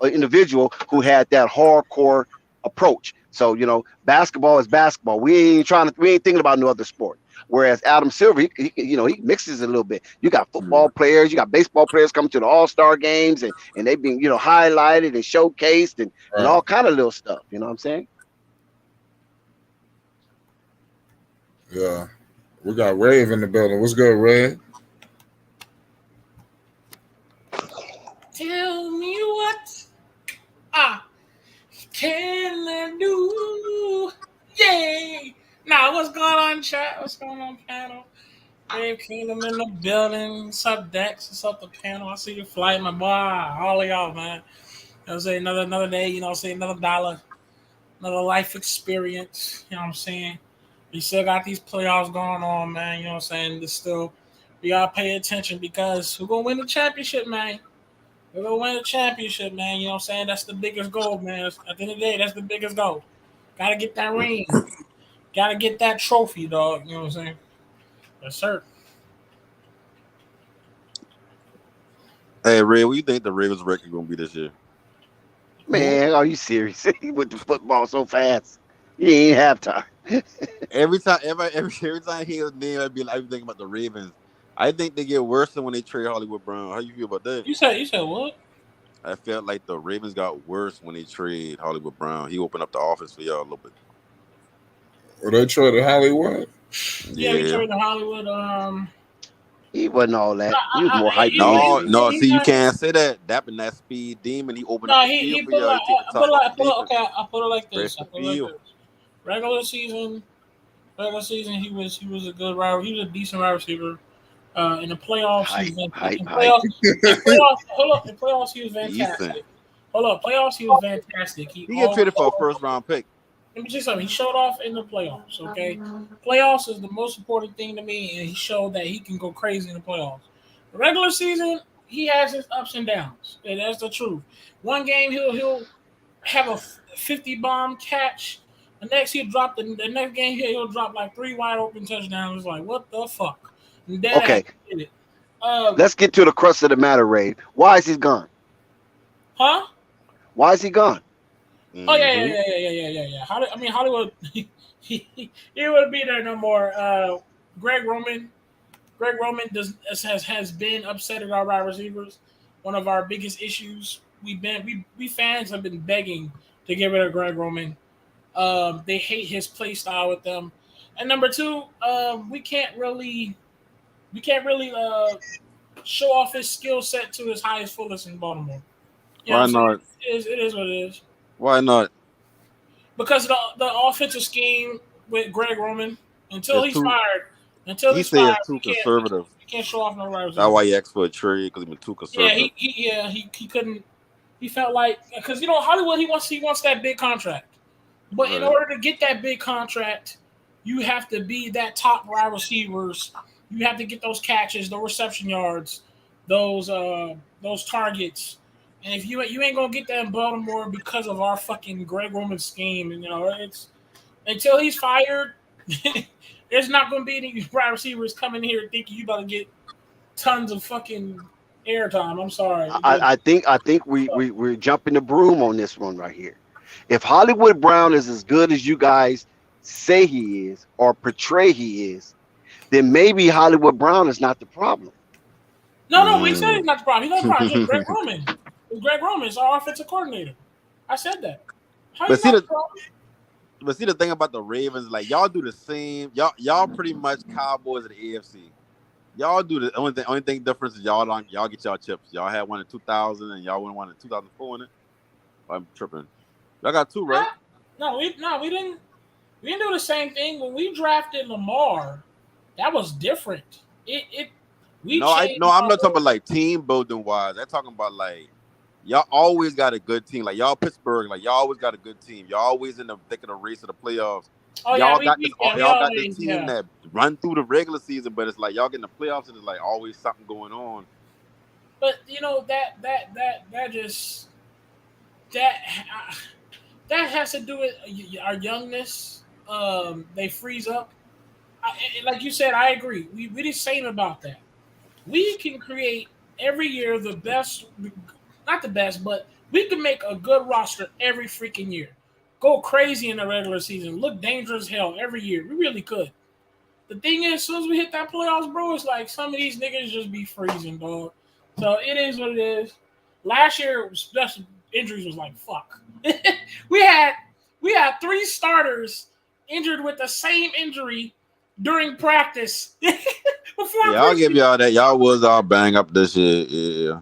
individual who had that hardcore approach. So, you know, basketball is basketball. We ain't thinking about no other sport. Whereas Adam Silver, he mixes it a little bit. You got football players, you got baseball players coming to the All-Star games, and they've been, highlighted and showcased and all kind of little stuff. You know what I'm saying? Yeah. We got Rave in the building. What's good, Rave? Tell me what can I do? Yay! Now, what's going on, chat? What's going on, panel? Dave Kingdom in the building. What's up, Dex? What's up, the panel? I see you flight, my boy. All of y'all, man. I say another day, say another dollar, another life experience. You know what I'm saying? We still got these playoffs going on, man. You know what I'm saying? There's still, we gotta pay attention because we're gonna win the championship, man. We're gonna win the championship, man. You know what I'm saying? That's the biggest goal, man. At the end of the day, that's the biggest goal. Gotta get that ring. Gotta get that trophy, dog. You know what I'm saying? Yes, sir. Hey, Ray, what do you think the Ravens record gonna be this year? Man, are you serious? With the football so fast, you ain't have time. Every time I hear his name, I be thinking about the Ravens. I think they get worse than when they trade Hollywood Brown. How you feel about that? You said what? I felt like the Ravens got worse when they trade Hollywood Brown. He opened up the office for y'all a little bit. Well, they traded Hollywood. Yeah, he Yeah. traded Hollywood. He wasn't all that. He was more hype than No, anything. no. He's See, you not. can't say that. Dapping that speed demon. He opened up No, the field he for put y'all. like He take the I put top off like the defense. I put it like this. Stretch I the put it like field. this. Regular season, he was a good wide. He was a decent wide receiver. In the playoffs, he was Hype. in playoffs, he was Decent. fantastic. Hold up, playoffs, he was fantastic. He get traded for a first round pick. Let me tell you something. He showed off in the playoffs. Okay, playoffs is the most important thing to me, and he showed that he can go crazy in the playoffs. The regular season, he has his ups and downs, and that's the truth. One game he'll have a 50 bomb catch. The next he'll drop the next game he'll drop like 3 wide open touchdowns. It's like what the fuck? And that Okay, did it. let's get to the crux of the matter, Ray. Why is he gone? Huh? Why is he gone? Oh yeah. Hollywood. He wouldn't be there no more. Greg Roman has been upset at our wide receivers. One of our biggest issues. We fans have been begging to get rid of Greg Roman. They hate his play style with them. And number two, we can't really show off his skill set to his highest fullest in Baltimore. You know Why what I'm saying? not? It is what it is. Why not? Because the offensive scheme with Greg Roman, until It's he's too. fired, He said it's too conservative. we can't show off no wide That's receiver. why he asked for a trade because he been too Yeah, conservative. he couldn't. He felt like because Hollywood he wants that big contract, but in Right. order to get that big contract, you have to be that top wide receivers. You have to get those catches, those reception yards, those targets. And if you ain't gonna get that in Baltimore because of our fucking Greg Roman scheme, and it's until he's fired, there's not gonna be any wide receivers coming here thinking you about to get tons of fucking airtime. I'm sorry. I think we're jumping the broom on this one right here. If Hollywood Brown is as good as you guys say he is or portray he is, then maybe Hollywood Brown is not the problem. No, we said he's not the problem. He's not the problem. It's Greg Roman. Greg Roman is our offensive coordinator. I said that. How But you not the problem? see the thing about the Ravens, like y'all do the same. Y'all pretty much Cowboys of the AFC. Y'all do the only thing difference is y'all get y'all chips. Y'all had one in 2000 and y'all won one in 2004 in it. I'm tripping. Y'all got 2, right? No, we didn't. We didn't do the same thing when we drafted Lamar. That was different. I'm not talking about like team building wise. I'm talking about like y'all always got a good team. Like y'all Pittsburgh, like y'all always got a good team. Y'all always in the thick of the race of the playoffs. Oh, y'all yeah, got this team that run through the regular season, but it's like y'all get in the playoffs and it's like always something going on. But that has to do with our youngness. They freeze up. Like you said, I agree. We the same about that. We can create every year the best, not the best, but we can make a good roster every freaking year. Go crazy in the regular season. Look dangerous as hell every year. We really could. The thing is, as soon as we hit that playoffs, bro, it's like some of these niggas just be freezing, dog. So it is what it is. Last year, special injuries was like fuck. we had 3 starters injured with the same injury during practice. I'll give y'all that. Y'all was all bang up this year. Yeah.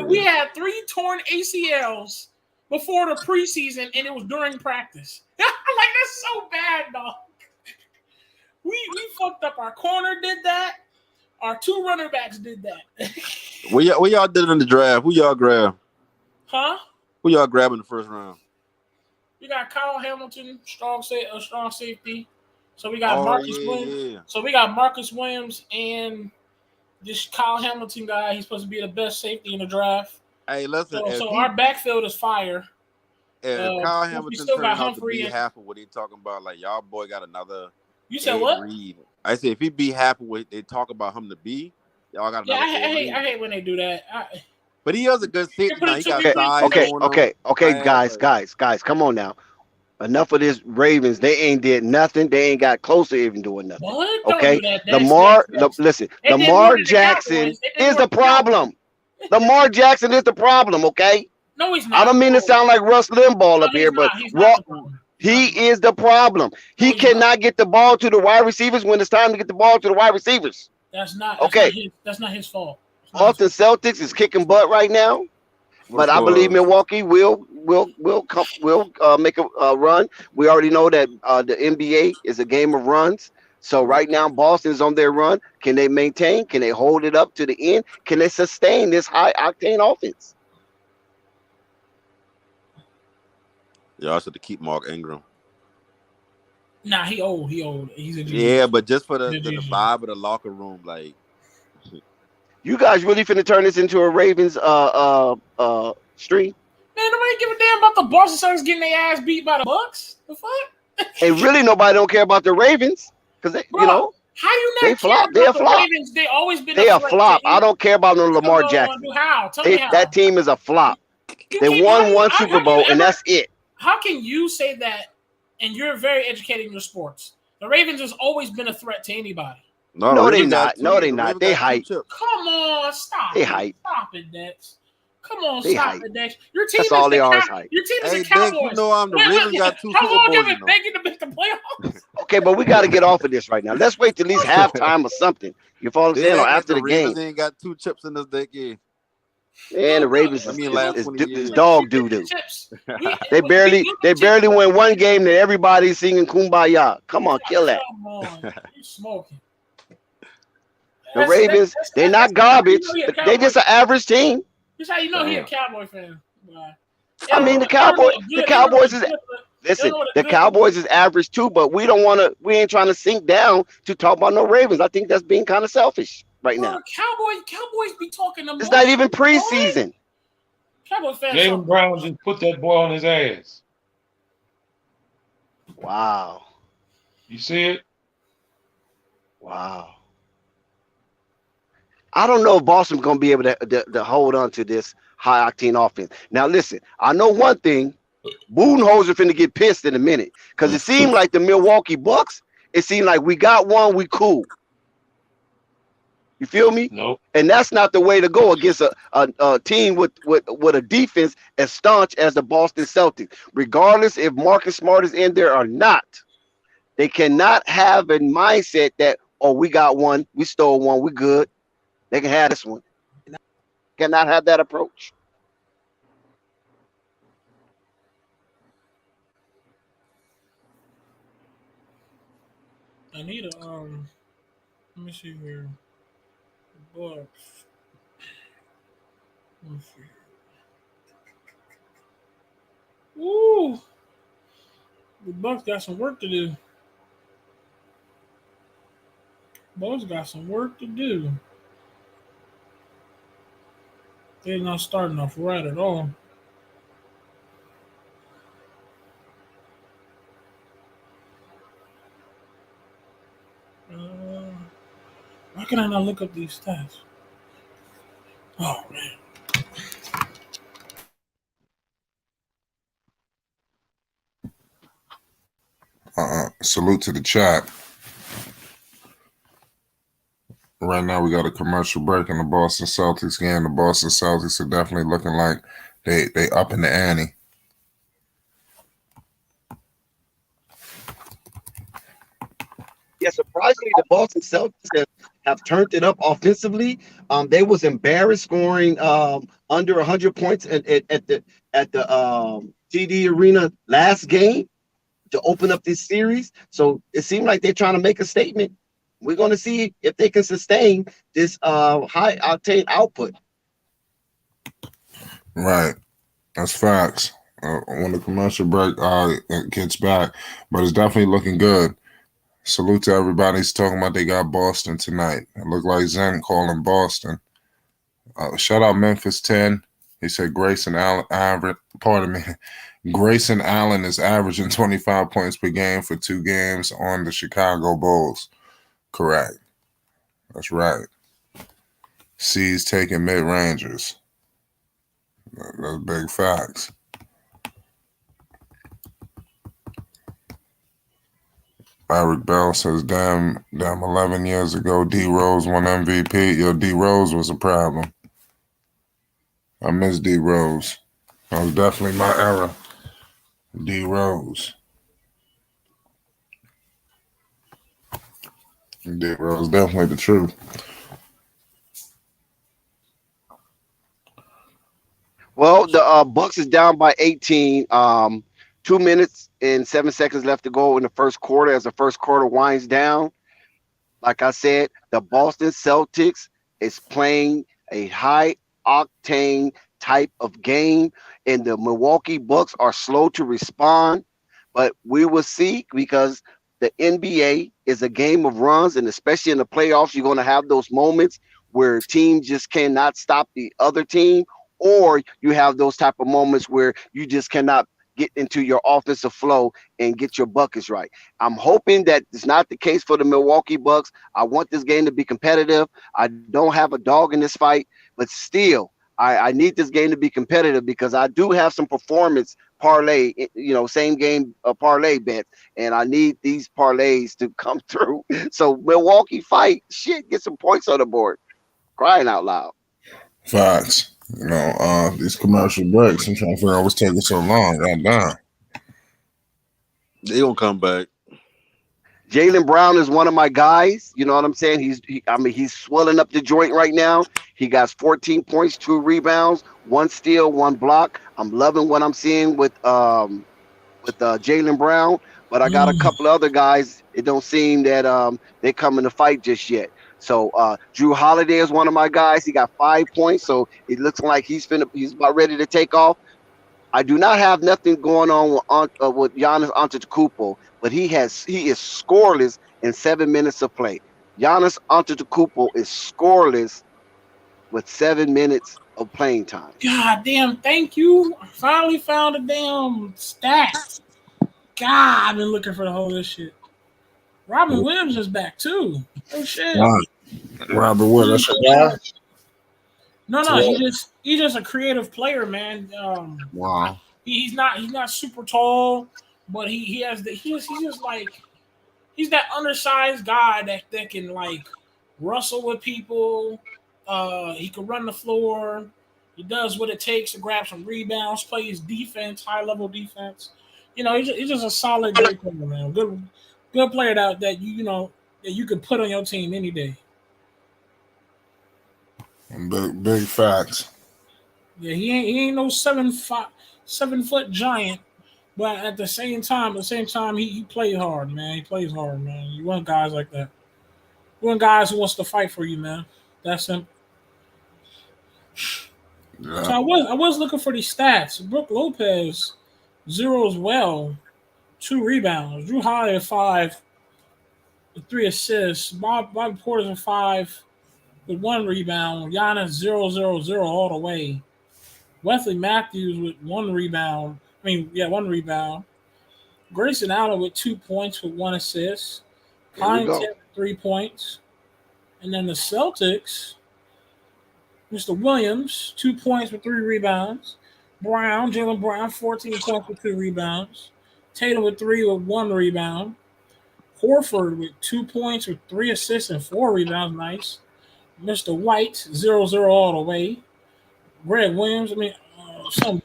We had 3 torn ACLs before the preseason, and it was during practice. Like that's so bad, dog. We fucked up. Our corner did that. Our 2 running backs did that. What y'all did in the draft? Who y'all grab? Huh? Who y'all grab in the first round? We got Kyle Hamilton, strong safety. So we got Marcus Williams. Yeah. So we got Marcus Williams and this Kyle Hamilton guy. He's supposed to be the best safety in the draft. Hey, listen. So our backfield is fire. If Kyle Hamilton turns out to be half of what he talking about, like y'all boy got another. You said what? Reed. I said if he be half of what they talk about him to be, Y'all got Yeah, another 4 I rings. hate when they do that. But he has a good seat put now. it He to got me. size Okay, on okay, him. okay, Man, guys, come on now. Enough of this Ravens. They ain't did nothing. They ain't got close to even doing nothing. What? Don't Okay, do that. Listen, They did more Lamar than the Jackson Cowboys. They did is more the than the Cowboys. problem. Lamar Jackson is the problem. Okay, No, he's not. I don't mean to sound like Russ Limbaugh up here, but He's not the problem. he is the problem. He cannot get the ball to the wide receivers when it's time to get the ball to the wide receivers. That's not his fault. Boston Celtics is kicking butt right now, but I believe Milwaukee will make a run. We already know that the NBA is a game of runs. So right now, Boston's on their run. Can they maintain? Can they hold it up to the end? Can they sustain this high octane offense? Y'all should keep Mark Ingram. Nah, he old. He's a yeah, but just for the vibe of the locker room, like. You guys really finna turn this into a Ravens stream? Man, nobody give a damn about the Boston Celtics getting their ass beat by the Bucks. The fuck? And really, nobody don't care about the Ravens because you know how you they flop. They a flop. Ravens, they always been. They a flop. I don't care about no Lamar Jackson. How? Tell me how. That team is a flop. They won one Super Bowl and that's it. How can you say that? And you're very educated in your sports. The Ravens has always been a threat to anybody. No, they not. No, they not. They hype. Come on, stop. They hype. Stop it, Dex. Come on, they stop hype. it, Dex. Your team That's all they are is hype. Your team is Hey, the Cowboys. Dex, you know I'm the Ravens got 2 Super Bowls. How long have it taken to make the playoffs? Okay, but we got to get off of this right now. Let's wait till at least halftime or something. You follow what I'm saying? Or after the game. Ravens ain't got 2 chips in this decade. And the Ravens is dog doo-doo. They barely win one game that everybody's singing Kumbaya. Come on, kill that. Come on, you smoking. The Ravens, they're not garbage. They just an average team. That's how you know he's a Cowboy fan. I mean, the Cowboys is listen. The Cowboys is average too, but we ain't trying to sink down to talk about no Ravens. I think that's being kind of selfish right now. Cowboys be talking. It's not even preseason. Cowboy fans. Jalen Brown just put that boy on his ass. Wow. You see it? Wow. I don't know if Boston's going to be able to hold on to this high-octane offense. Now, listen, I know one thing. Budenholzer finna get pissed in a minute because it seemed like the Milwaukee Bucks, it seemed like we got one, we cool. You feel me? Nope. And that's not the way to go against a team with a defense as staunch as the Boston Celtics. Regardless if Marcus Smart is in there or not, they cannot have a mindset that, oh, we got one, we stole one, we good. They can have this one. Cannot have that approach. I need a let me see here. The Bucks. Let me see. Woo! The Bucks got some work to do. Bucks got some work to do. They're not starting off right at all. Why can I not look up these stats? Oh, man. Salute to the chat. Right now, we got a commercial break in the Boston Celtics game. The Boston Celtics are definitely looking like they up in the ante. Yeah, surprisingly, the Boston Celtics have turned it up offensively. They was embarrassed scoring under 100 points at the TD Arena last game to open up this series. So it seemed like they're trying to make a statement. We're going to see if they can sustain this high octane output. Right, that's facts. When the commercial break gets back, but it's definitely looking good. Salute to everybody who's talking about they got Boston tonight. It looked like Zen calling Boston. Shout out Memphis 10. He said Grayson Allen Grayson Allen is averaging 25 points per game for 2 games on the Chicago Bulls. Correct. That's right. C's taking mid-rangers. That's big facts. Eric Bell says, damn, 11 years ago, D Rose won MVP. Yo, D Rose was a problem. I miss D Rose. That was definitely my era. D Rose. D Rose, definitely the truth. Well, the Bucks is down by 18. 2 minutes and 7 seconds left to go in the first quarter as the first quarter winds down. Like I said, the Boston Celtics is playing a high octane type of game, and the Milwaukee Bucks are slow to respond. But we will see, because the NBA is a game of runs, and especially in the playoffs, you're going to have those moments where teams just cannot stop the other team, or you have those type of moments where you just cannot get into your offensive flow and get your buckets right. I'm hoping that it's not the case for the Milwaukee Bucks. I want this game to be competitive. I don't have a dog in this fight, but still, I need this game to be competitive, because I do have some performance parlay, same game parlay bets, and I need these parlays to come through. So Milwaukee fight, shit, get some points on the board. Crying out loud. Facts. These commercial breaks, I'm trying to figure out what's taking so long. Goddamn. They gonna come back. Jaylen Brown is one of my guys. You know what I'm saying? He's swelling up the joint right now. He got 14 points, 2 rebounds, 1 steal, 1 block. I'm loving what I'm seeing with Jaylen Brown. But I got a couple of other guys. It don't seem that they come in the fight just yet. So Drew Holiday is one of my guys. He got 5 points, so it looks like he's about ready to take off. I do not have nothing going on with Giannis Antetokounmpo, but he is scoreless in 7 minutes of play. Giannis Antetokounmpo is scoreless with 7 minutes of playing time. God damn, thank you. I finally found a damn stat. God, I've been looking for the whole this shit. Robin Williams is back too. Oh shit. Wow. Robert Williams. No, he's just a creative player, man. Wow. He's not super tall, but he's that undersized guy that can like wrestle with people. He can run the floor. He does what it takes to grab some rebounds, play his defense, high level defense. He's just a solid great player, man. Good player that you can put on your team any day. Big facts. Yeah, he ain't no 7-foot giant, but at the same time, he plays hard, man. He plays hard, man. You want guys like that. You want guys who wants to fight for you, man. That's simple. Yeah. So I was looking for these stats. Brook Lopez, 0 as well, 2 rebounds. Drew Holiday 5 with 3 assists. Bobby Porter's a 5 with 1 rebound. Giannis 0-0-0 all the way. Wesley Matthews with 1 rebound. 1 rebound. Grayson Allen with 2 points with 1 assist. Connaughton with 3 points. And then the Celtics, Mr. Williams, 2 points with 3 rebounds. Jaylen Brown, 14 points with 2 rebounds. Tatum with 3 with 1 rebound. Horford with 2 points with 3 assists and 4 rebounds. Nice. Mr. White, 0-0 all the way. Greg Williams, something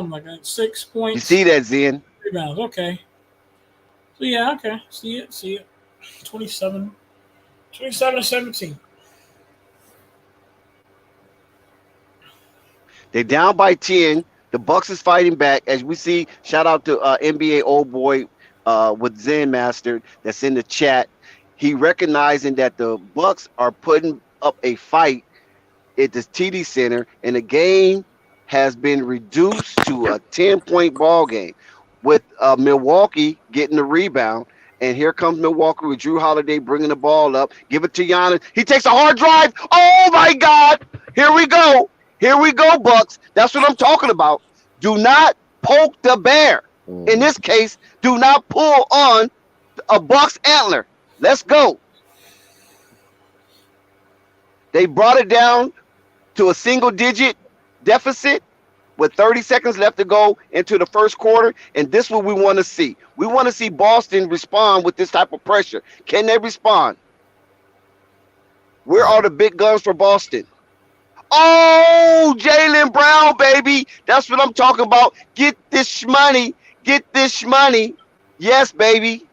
like that. 6 points. You see that, Zen? Rebounds, okay. So, yeah, okay. See it. 27-17. They're down by 10. The Bucks is fighting back. As we see, shout out to NBA old boy with Zen Master that's in the chat. He recognizing that the Bucks are putting up a fight at the TD Center, and the game has been reduced to a 10-point ball game with Milwaukee getting the rebound. And here comes Milwaukee with Drew Holiday bringing the ball up. Give it to Giannis. He takes a hard drive. Oh, my God. Here we go. Bucks. That's what I'm talking about. Do not poke the bear. In this case, do not pull on a Bucks antler. Let's go. They brought it down to a single-digit deficit with 30 seconds left to go into the first quarter, and this is what we want to see. We want to see Boston respond with this type of pressure. Can they respond? Where are the big guns for Boston? Oh, Jaylen Brown, baby. That's what I'm talking about. Get this money. Get this money. Yes, baby.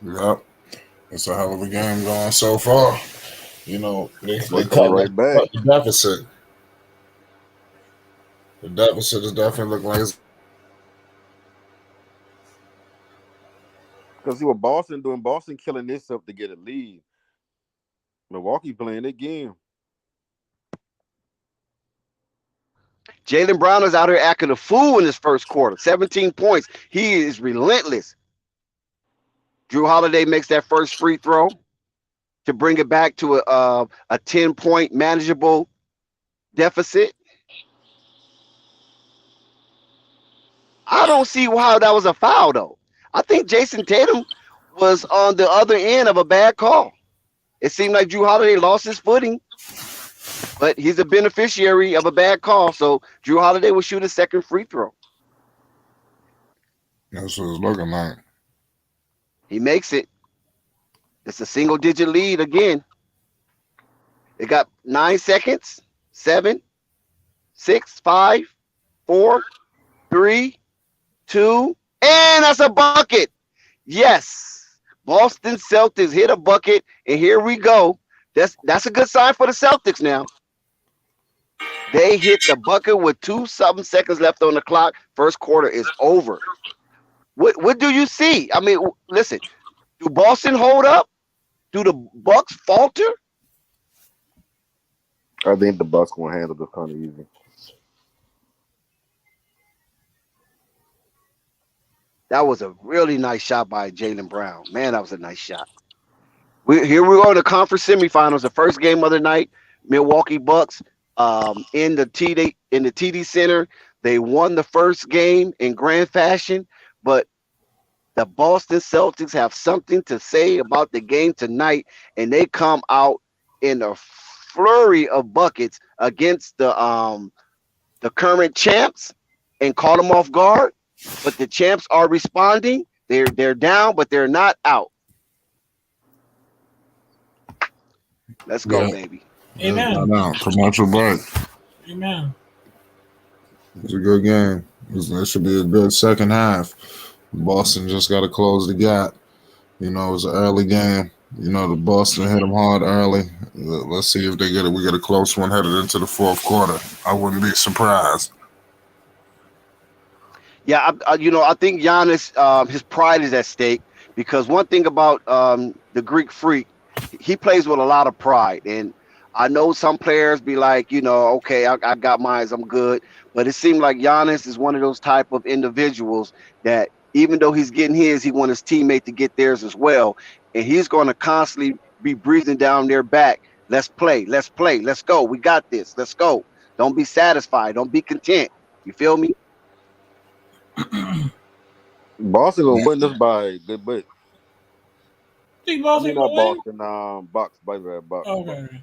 Yep. It's a hell of a game going so far. You know, they Coming cut right back. the deficit. The deficit is definitely looking like it's Because see what Boston doing. Boston killing themselves to get a lead. Milwaukee playing their game. Jaylen Brown is out here acting a fool in his first quarter. 17 points. He is relentless. Drew Holiday makes that first free throw to bring it back to a 10-point manageable deficit. I don't see how that was a foul, though. I think Jason Tatum was on the other end of a bad call. It seemed like Drew Holiday lost his footing, but he's a beneficiary of a bad call. So Drew Holiday will shoot a second free throw. that's what it's looking like. He makes it. It's a single-digit lead again. They got 9 seconds. 7, 6, 5, 4, 3, 2, and that's a bucket. Yes. Boston Celtics hit a bucket, and here we go. That's a good sign for the Celtics now. They hit the bucket with 2-something seconds left on the clock. First quarter is over. What do you see? I mean, listen, do Boston hold up? Do the Bucks falter? I think the Bucks gonna handle this kind of easy. That was a really nice shot by Jaylen Brown. Man, that was a nice shot. Here we go in the conference semifinals. The first game of the night, Milwaukee Bucks in the TD Center. They won the first game in grand fashion, but the Boston Celtics have something to say about the game tonight, and they come out in a flurry of buckets against the current champs and caught them off guard. But the champs are responding. They're down, but they're not out. Let's go, baby. Amen. Promote your break. Amen. It's a good game. It should be a good second half. Boston just got to close the gap. You know, it was an early game. You know, the Boston hit them hard early. Let's see if they get it. We get a close one headed into the fourth quarter. I wouldn't be surprised. Yeah, I think Giannis, his pride is at stake because one thing about the Greek Freak, he plays with a lot of pride. And I know some players be like, okay, I got mine, I'm good. But it seemed like Giannis is one of those type of individuals that even though he's getting his, he wants his teammate to get theirs as well. And he's going to constantly be breathing down their back. Let's play. Let's go. We got this. Let's go. Don't be satisfied. Don't be content. You feel me? Boston gonna win this by a good bit. Think Boston not gonna win? Boston, Bucks, by the way, Bucks. Okay.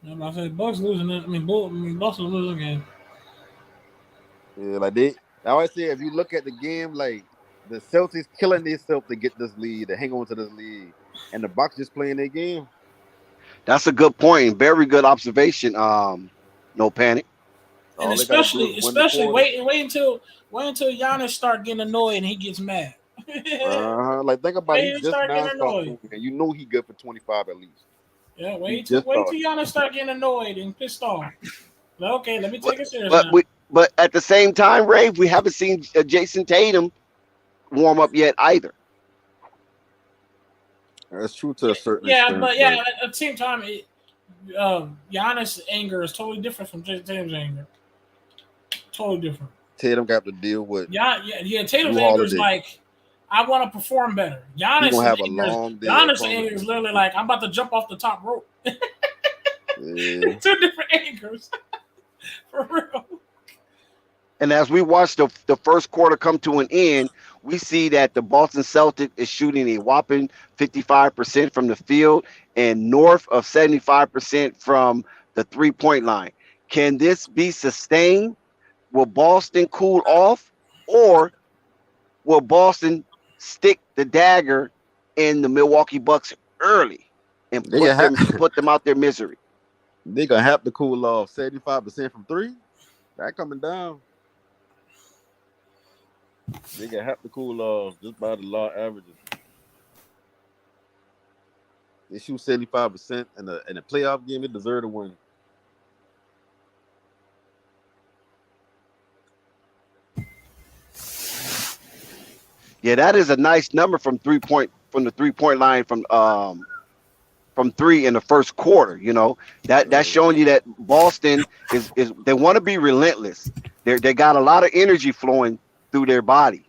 I'm about to say Bucks losing it. Boston losing the game. Yeah, like I always say, if you look at the game, like the Celtics killing themselves to get this lead, to hang on to this lead, and the Bucks just playing their game. That's a good point. Very good observation. No panic. And especially wait until Giannis start getting annoyed and he gets mad. Like think about it, he just now started, and you know he good for 25 at least. Yeah, wait till Giannis start getting annoyed and pissed off. Okay, let me take it serious. But at the same time, Ray, we haven't seen Jason Tatum warm up yet either. That's true to a certain extent. But at the same time, Giannis' anger is totally different from Jason Tatum's anger. Totally different. Tatum got to deal with. Tatum's anger is like, I want to perform better. Giannis' anger is literally like, I'm about to jump off the top rope. Two different angers. For real. And as we watch the first quarter come to an end, we see that the Boston Celtics is shooting a whopping 55% from the field and north of 75% from the three-point line. Can this be sustained? Will Boston cool off, or will Boston stick the dagger in the Milwaukee Bucks early and put them out their misery? They gonna have to cool off 75% from three. That coming down. They gonna have to cool off just by the law averages. They shoot 75% in a playoff game. They deserve to win. Yeah, that is a nice number from the 3-point line from three in the first quarter. You know, that's showing you that Boston is they want to be relentless. They got a lot of energy flowing through their body.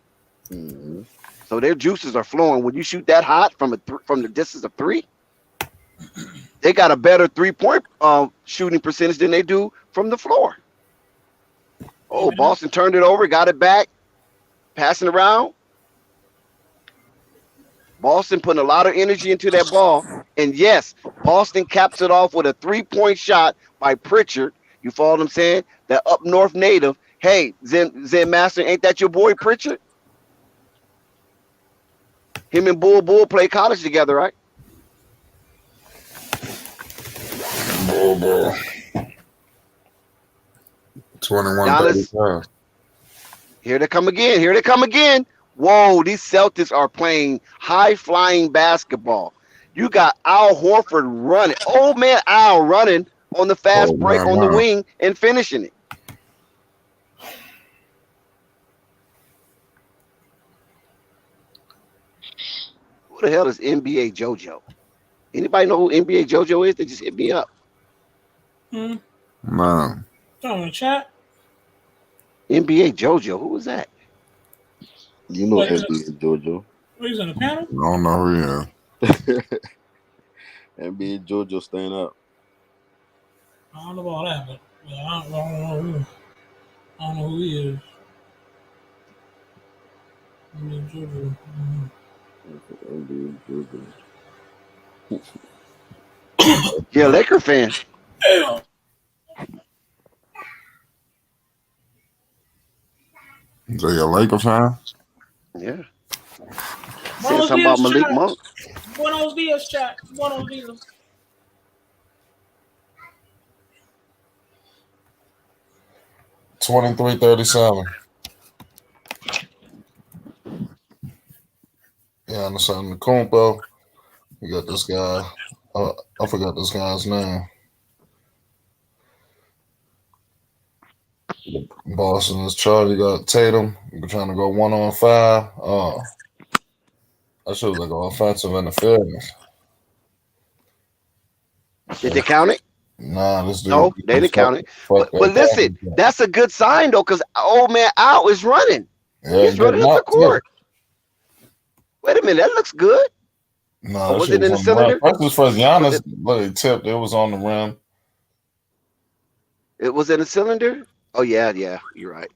Mm-hmm. So their juices are flowing. When you shoot that hot from the distance of three, they got a better 3-point shooting percentage than they do from the floor. Oh, Boston turned it over, got it back, passing around. Boston putting a lot of energy into that ball. And yes, Boston caps it off with a 3-point shot by Pritchard. You follow what I'm saying? That up north native. Hey, Zen Master, ain't that your boy Pritchard? Him and Bull play college together, right? Bull. 21-35. Here they come again. Whoa, these Celtics are playing high-flying basketball. You got Al Horford running. Old man Al running on the fast break on the wing and finishing it. Who the hell is NBA JoJo? Anybody know who NBA JoJo is? They just hit me up. Man. On the chat. NBA JoJo, who was that? You know NBA JoJo. He's in the panel? I don't know who he is. NBA JoJo stand up. I don't know about that, but I don't know who he is. NBA JoJo. Yeah, Laker fan. Damn. Is he a Laker fan? Yeah. Said something about Malik Monk. Buenos dias, chat. Buenos dias. $23.37. Yeah, I'm the Kumpo. We got this guy. I forgot this guy's name. Boston is Charlie. Got Tatum. We're trying to go 1-on-5. Oh, I should have like offensive interference. Did they count it? Nah, this dude. No, they didn't count it. But listen, that's a good sign though, because old man Al is running. Yeah, he's running up the court. Wait a minute, that looks good. No, was it in the cylinder? First Giannis, but it tipped. It was on the rim. It was in a cylinder. Oh yeah, you're right.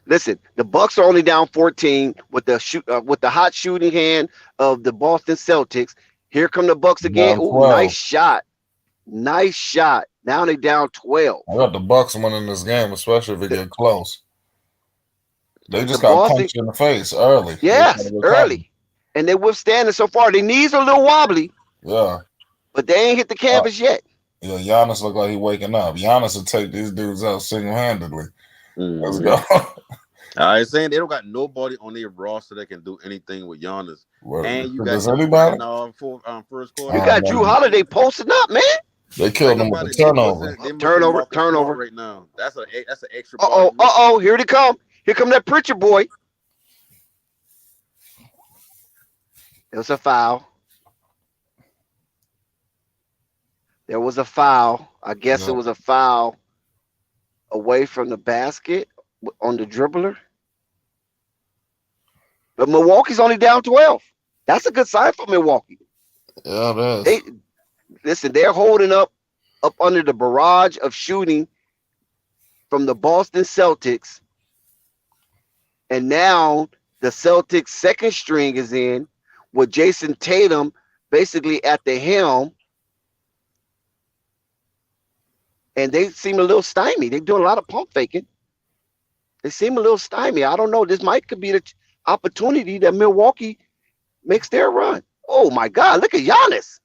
Listen, the Bucks are only down 14 with the hot shooting hand of the Boston Celtics. Here come the Bucks again. Ooh, nice shot. Now they down 12. I got the Bucks winning this game, especially if it get close. They just got punched in the face early. Yes, early. And they're withstanding so far. Their knees are a little wobbly. Yeah. But they ain't hit the canvas yet. Yeah, Giannis look like he waking up. Giannis will take these dudes out single-handedly. Let's go. I was saying they don't got nobody on their roster that can do anything with Giannis. Well, and you does got anybody? First quarter. You got Drew Holiday posting up, man. They killed him with the turnover. Turnover right now. That's an extra. Here they come. Here come that Pritchard boy. It was a foul. There was a foul. I guess it was a foul away from the basket on the dribbler. But Milwaukee's only down 12. That's a good sign for Milwaukee. Yeah, it is. They're holding up under the barrage of shooting from the Boston Celtics. And now the Celtics second string is in with Jason Tatum basically at the helm. And they seem a little stymied. They're doing a lot of pump faking. They seem a little stymied. I don't know. This could be the opportunity that Milwaukee makes their run. Oh my God! Look at Giannis.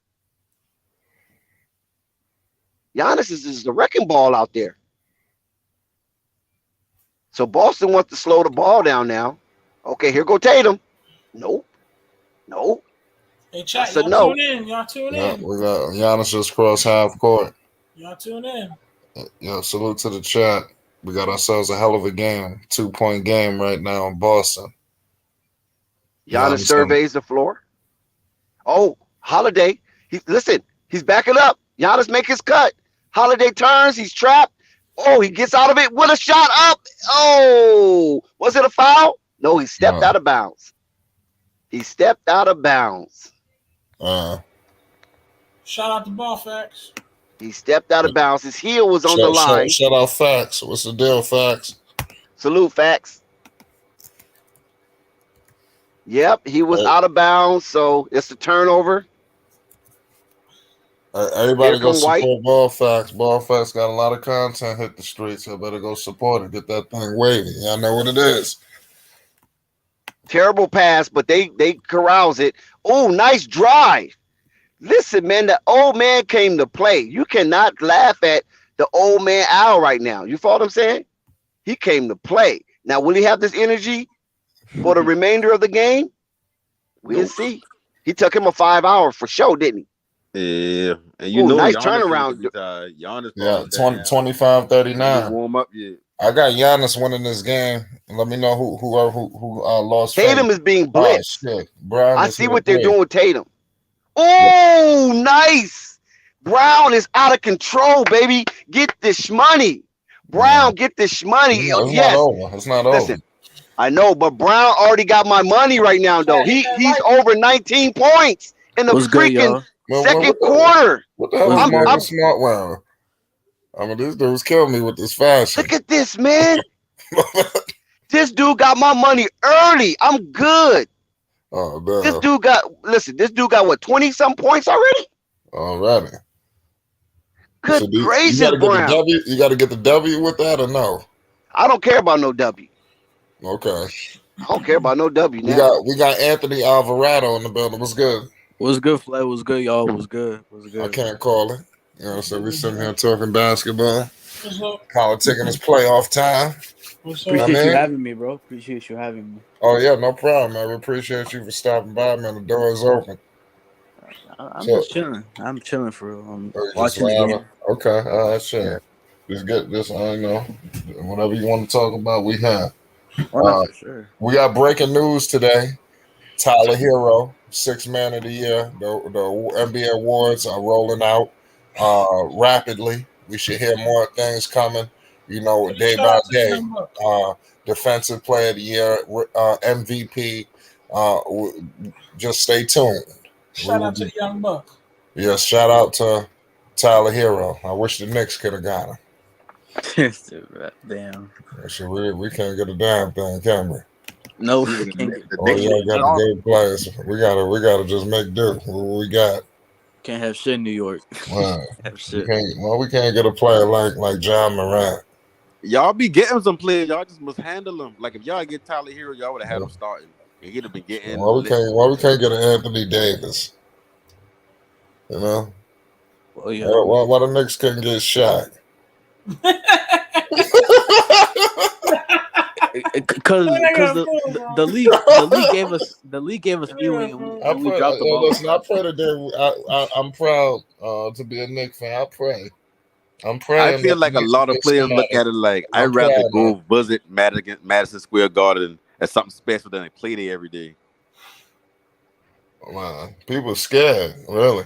Giannis is the wrecking ball out there. So Boston wants to slow the ball down now. Okay, here go Tatum. Nope. Hey, chat, said y'all no. tune in. Y'all tune Yeah, in. we got Giannis just cross half court. Y'all tune in. Yeah, salute to the chat. We got ourselves a hell of a game. 2-point game right now in Boston. Giannis surveys the floor. Oh, Holiday. He's backing up. Giannis make his cut. Holiday turns. He's trapped. Oh, he gets out of it with a shot up. Oh, was it a foul? No, he stepped out of bounds. Shout out to Ball Facts. He stepped out of bounds. His heel was on the line. Shout out Facts. What's the deal, Facts? Salute, Facts. Yep, he was out of bounds, so it's a turnover. Everybody go support Ball Facts. Ball Facts got a lot of content hit the streets, so better go support it. Get that thing wavy. Y'all know what it is. Terrible pass, but they corrals it. Oh, nice drive. Listen, man, the old man came to play. You cannot laugh at the old man Al right now. You follow what I'm saying? He came to play. Now, will he have this energy for the remainder of the game? We'll see. He took him a 5 hour for sure, didn't he? Yeah, and you know, nice Giannis turnaround. Giannis, 25-39. Warm up yet? I got Giannis winning this game. Let me know who lost. Tatum is being blitzed. Oh, shit. Brown I see what they're doing with Tatum. Oh, nice. Brown is out of control, baby. Get this money. Brown, get this money. It's yes. not over. It's not Listen, over. I know, but Brown already got my money right now, though. He's over 19 points in the freaking second quarter. What the hell is Marcus Smart wearing? I mean, this dude's killing me with this fashion. Look at this, man. This dude got my money early. I'm good. Oh, damn. This dude got what, 20-some points already? Alrighty. Good gracious, Brown. You got to get the W with that or no? I don't care about no W. Okay. I don't care about no W now. We got Anthony Alvarado in the building. What's good? What's good, Flay? What's good, y'all? What's good? I can't call it. You know, so we sitting here talking basketball. Politicking is playoff time. Appreciate you having me, bro. Appreciate you having me. Oh, yeah, no problem. I appreciate you for stopping by, man. The door is open. I'm just chilling. I'm chilling for real. I'm watching the game. Okay, all right, sure. Just get this, I know. Whatever you want to talk about, we have. For sure. We got breaking news today. Tyler Hero, 6th Man of the Year. The NBA awards are rolling out rapidly. We should hear more things coming, you know, day by day. Defensive Player of the Year, MVP. Just stay tuned. Shout out to the Young Buck. Yes, shout out to Tyler Hero. I wish the Knicks could have got him. Damn. We can't get a damn thing, can we? No, we can't get got good players. We gotta just make do. What we got? Can't have shit in New York. Right. Have shit. We can't get a player like John Morant. Y'all be getting some players. Y'all just must handle them. Like if y'all get Tyler Hero, y'all would have had him starting. He'd have been getting. Why we can't get an Anthony Davis? You know? Well, yeah. Why the Knicks couldn't get shot? Because the league gave us Ewing and we dropped the ball. Listen, I pray today. I'm proud to be a Knicks fan. I pray. I'm praying. I feel like a lot of players look at it like I'd rather go visit Madison Square Garden as something special than they play there every day. Wow, people are scared, really.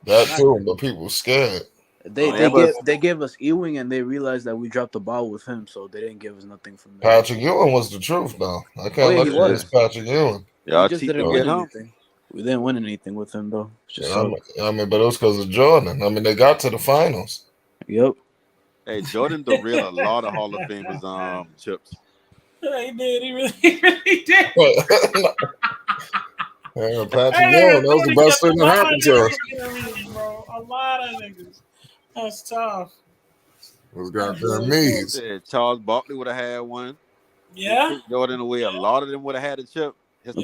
That too, but people are scared. They gave us Ewing and they realized that we dropped the ball with him, so they didn't give us nothing from there. Patrick Ewing was the truth, though. I can't let you miss Patrick Ewing. We just didn't win anything. We didn't win anything with him, though. I mean, but it was because of Jordan. I mean, they got to the finals. Yep. Hey, Jordan derailed a lot of Hall of Famers chips. Yeah, he did. He really did. Yeah, Patrick Ewing, that was the best thing that happened to us. Bro. A lot of niggas. That's tough. Those goddamn knees. Yeah, Charles Barkley would have had one. Yeah. Jordan away. A lot of them would have had a chip.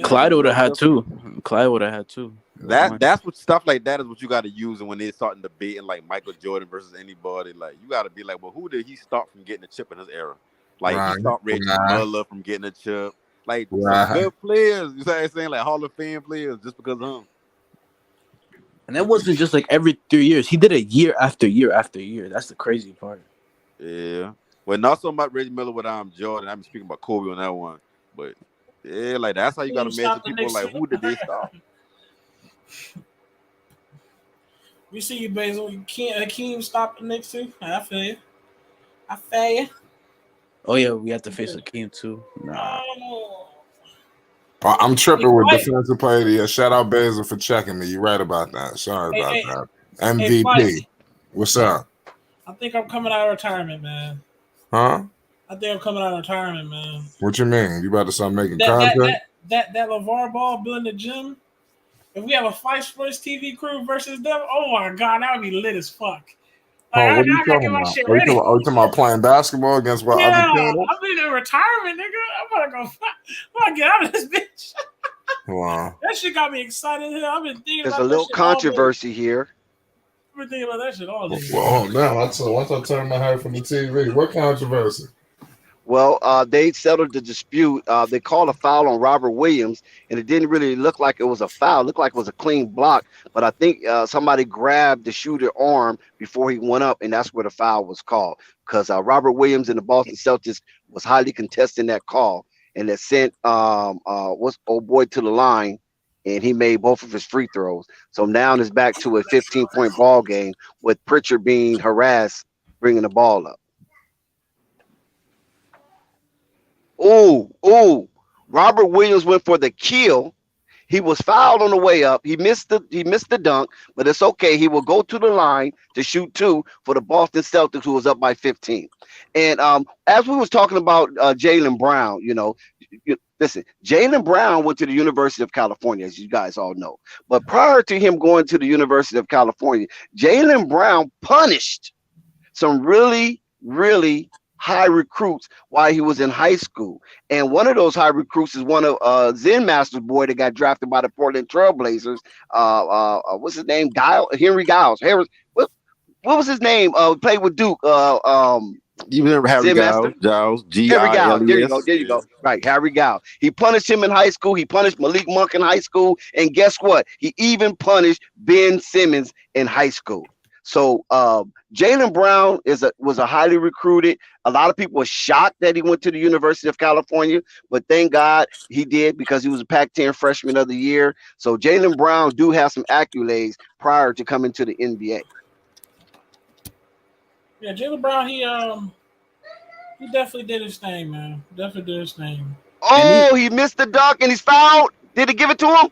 Clyde would have had two. Clyde would have had two. That's what stuff like that is what you got to use when they're starting debating like Michael Jordan versus anybody. Like you got to be like, well, who did he stop from getting a chip in his era? Like he stopped Reggie Miller from getting a chip. Like some good players, you know what I'm saying? Like Hall of Fame players, just because of him. And that wasn't just like every 3 years. He did it year after year after year. That's the crazy part. Yeah. Well, not so much Reggie Miller with Jordan. I'm speaking about Kobe on that one. But yeah, like that's how you got to measure people. Like who did they stop? We see you, Basil. Hakeem stopped the Knicks too. I feel you. Oh yeah, we have to face Hakeem too. Nah. I'm tripping with defensive player of the year. Shout out Basil for checking me. You're right about that. Sorry about that. MVP. What's up? I think I'm coming out of retirement, man. Huh? I think I'm coming out of retirement, man. What you mean? You about to start making content? That LeVar Ball building the gym. If we have a Fight Sports TV crew versus them, oh my god, that would be lit as fuck. Like, what are you talking about? Are you talking about playing basketball against what other channels? I've been in retirement, nigga. I'm gonna get out of this bitch. Wow. That shit got me excited. I've been thinking There's about a little controversy here. I've been thinking about that shit all day. Well, now once I turn my head from the TV, what controversy? Well, they settled the dispute. They called a foul on Robert Williams, and it didn't really look like it was a foul. It looked like it was a clean block, but I think somebody grabbed the shooter's arm before he went up, and that's where the foul was called. Because Robert Williams and the Boston Celtics was highly contesting that call, and it sent what's old boy to the line, and he made both of his free throws. So now it's back to a 15-point ball game with Pritchard being harassed, bringing the ball up. Oh! Robert Williams went for the kill. He was fouled on the way up. He missed the dunk, but it's okay. He will go to the line to shoot two for the Boston Celtics, who was up by 15. And as we was talking about Jaylen Brown, listen, Jaylen Brown went to the University of California, as you guys all know. But prior to him going to the University of California, Jaylen Brown punished some really, really high recruits while he was in high school. And one of those high recruits is one of Zen Master's boy that got drafted by the Portland Trailblazers. What's his name? Henry Giles. What was his name? Played with Duke. You remember Harry Giles? Harry Giles. There you go. Right, Harry Giles. He punished him in high school. He punished Malik Monk in high school. And guess what? He even punished Ben Simmons in high school. So Jaylen Brown was a highly recruited. A lot of people were shocked that he went to the University of California, but thank God he did, because he was a Pac-10 Freshman of the Year. So Jaylen Brown do have some accolades prior to coming to the NBA. Yeah, Jaylen Brown, he definitely did his thing, man. Definitely did his thing. Oh, he missed the dunk and he's fouled. Did they give it to him?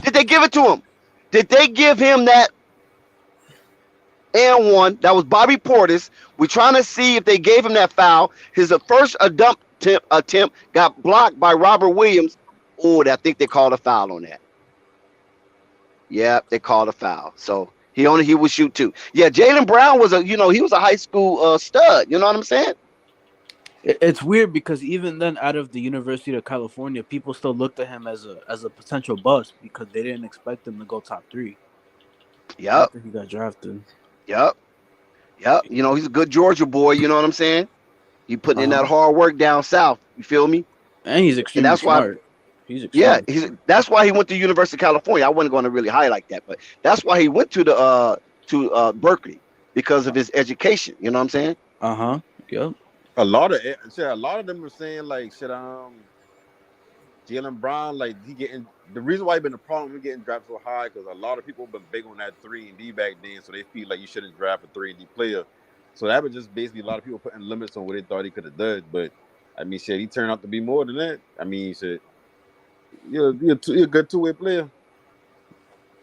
Did they give it to him? Did they give him that? And one that was Bobby Portis. We're trying to see if they gave him that foul. His first attempt got blocked by Robert Williams. Oh, I think they called a foul on that. Yeah, they called a foul. So he would shoot two. Yeah, Jaylen Brown was he was a high school stud. You know what I'm saying? It's weird because even then, out of the University of California, people still looked at him as a potential bust because they didn't expect him to go top 3. Yep. After he got drafted. Yep. He's a good Georgia boy. You know what I'm saying? He putting in that hard work down south. You feel me? And he's extremely smart. That's why he went to University of California. I wasn't going to really highlight that, but that's why he went to Berkeley, because of his education. You know what I'm saying? Yep. A lot of them were saying like Jaylen Brown, like the reason why he been a problem with getting drafted so high, because a lot of people have been big on that 3-and-D back then, so they feel like you shouldn't draft a 3-and-D player. So that was just basically a lot of people putting limits on what they thought he could have done. But I mean, he turned out to be more than that. I mean, you're a good two-way player.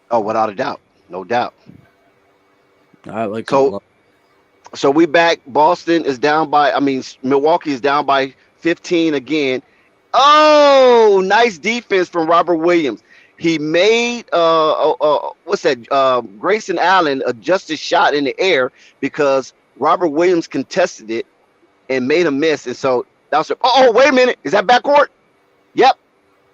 Oh, without a doubt, no doubt. I like so we back. Milwaukee is down by 15 again. Oh, nice defense from Robert Williams. He made Grayson Allen adjust his shot in the air because Robert Williams contested it and made a miss. And so that was wait a minute. Is that backcourt? Yep,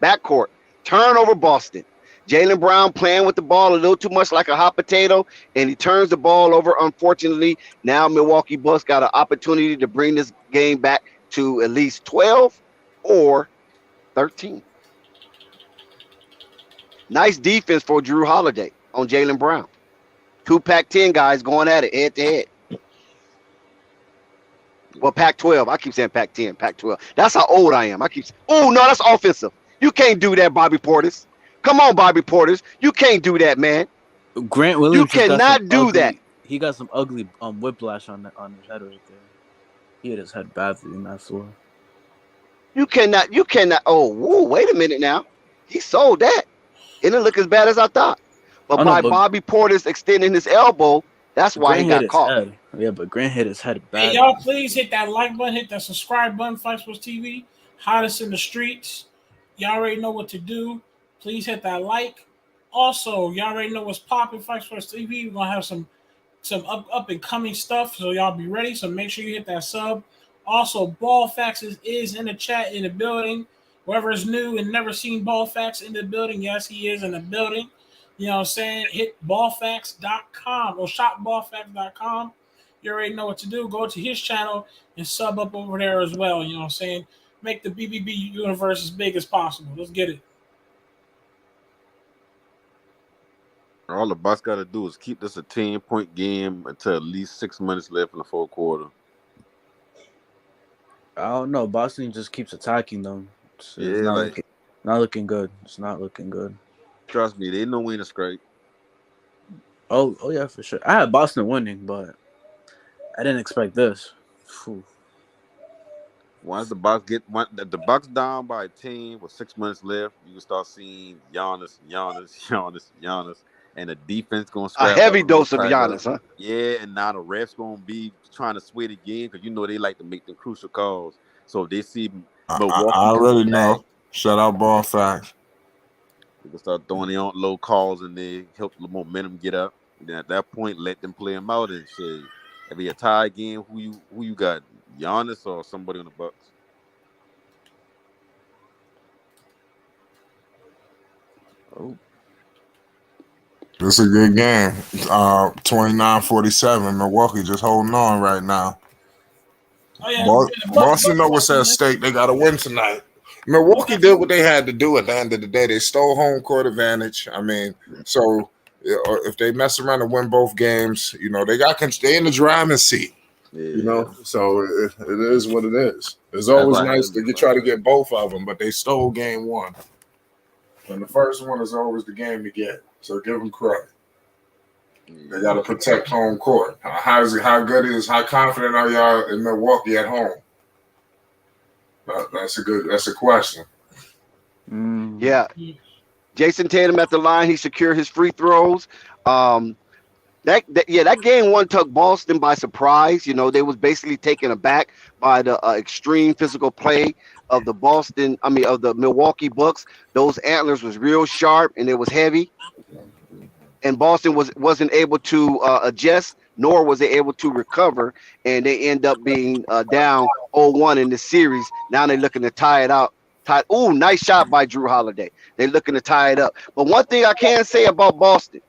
backcourt. Turnover Boston. Jaylen Brown playing with the ball a little too much like a hot potato, and he turns the ball over. Unfortunately, now Milwaukee Bucks got an opportunity to bring this game back to at least 12 or 13. Nice defense for Drew Holiday on Jaylen Brown. 2 Pac-10 guys going at it head to head. Well, Pac-12. I keep saying Pac-10, Pac-12. That's how old I am. Oh, no, that's offensive. You can't do that, Bobby Portis. Come on, Bobby Portis. You can't do that, man. Grant Williams. You cannot do that. He got some ugly whiplash on his head right there. He hit his head badly in that floor. You cannot. Oh, whoa, wait a minute now. He sold that. It didn't look as bad as I thought. But Bobby Portis extending his elbow, that's why he got caught. Head. Yeah, but Grant hit his head bad. Hey, y'all, please hit that like button, hit that subscribe button, Fight Sports TV. Hottest in the streets. Y'all already know what to do. Please hit that like. Also, y'all already know what's popping, Fight Sports TV. We're going to have some up and coming stuff, so y'all be ready. So make sure you hit that sub. Also, Ball Facts is in the chat, in the building. Whoever is new and never seen Ball Facts in the building, yes, he is in the building. You know what I'm saying? Hit ballfacts.com or shopballfacts.com. You already know what to do. Go to his channel and sub up over there as well. You know what I'm saying? Make the BBB universe as big as possible. Let's get it. All the Bucks got to do is keep this a 10-point game until at least 6 minutes left in the fourth quarter. I don't know. Boston just keeps attacking them. It's Yeah, not looking good. It's not looking good. Trust me, they know win a scrape. Oh yeah, for sure. I had Boston winning, but I didn't expect this. Whew. Once the Bucks down by 10 with 6 minutes left, you can start seeing Giannis, and the defense going to scrap. A heavy dose of Giannis, huh? Yeah, and now the refs going to be trying to sway the game because you know they like to make the crucial calls. So if they see Milwaukee, I already know. Shout out Ball Facts. They can start throwing their own low calls and they help the momentum get up. And then at that point, let them play them out and shit. If it's a tie game, who you got? Giannis or somebody on the Bucks? Oh. This is a good game. 29-47. Milwaukee just holding on right now. Oh, yeah. Boston know what's at stake. They got to win tonight. Milwaukee did what they had to do at the end of the day. They stole home court advantage. I mean, so if they mess around and win both games, you know, they in the driving seat. Yeah. You know, so it is what it is. It's always nice to try to get both of them, but they stole game one. And the first one is always the game to get. So give them credit. They got to protect home court. How confident are y'all in Milwaukee at home? That's a question. Yeah. Jason Tatum at the line. He secured his free throws. That game one took Boston by surprise. You know, they was basically taken aback by the extreme physical play of the Milwaukee Bucks. Those antlers was real sharp and it was heavy. And Boston wasn't able to adjust, nor was they able to recover, and they end up being down 0-1 in the series. Now they're looking to tie it out. Oh, nice shot by Drew Holiday. They're looking to tie it up. But one thing I can say about Boston,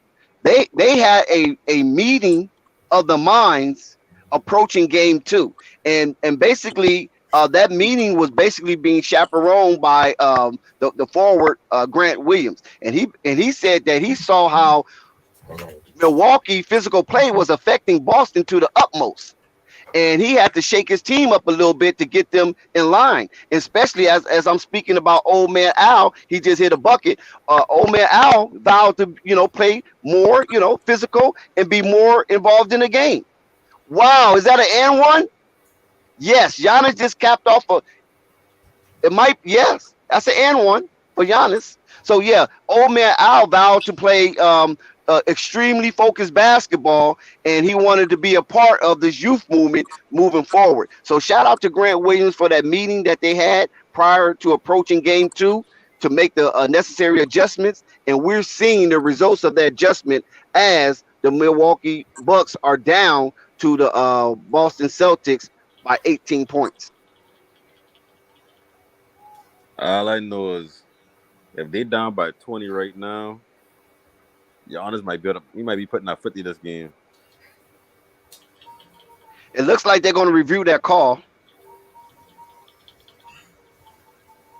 they had a meeting of the minds approaching game two. And basically that meeting was basically being chaperoned by the forward Grant Williams. And he said that he saw how Milwaukee physical play was affecting Boston to the utmost. And he had to shake his team up a little bit to get them in line, especially as I'm speaking about old man Al. He just hit a bucket. Old man Al vowed to, play more, physical and be more involved in the game. Wow, is that an and one? Yes, Giannis just capped off that's an and one for Giannis. So yeah, old man Al vowed to play extremely focused basketball, and he wanted to be a part of this youth movement moving forward. So shout out to Grant Williams for that meeting that they had prior to approaching Game 2 to make the necessary adjustments, and we're seeing the results of that adjustment as the Milwaukee Bucks are down to the Boston Celtics by 18 points. All I know is if they down by 20 right now, Giannis might be he might be putting out 50 this game. It looks like they're going to review that call.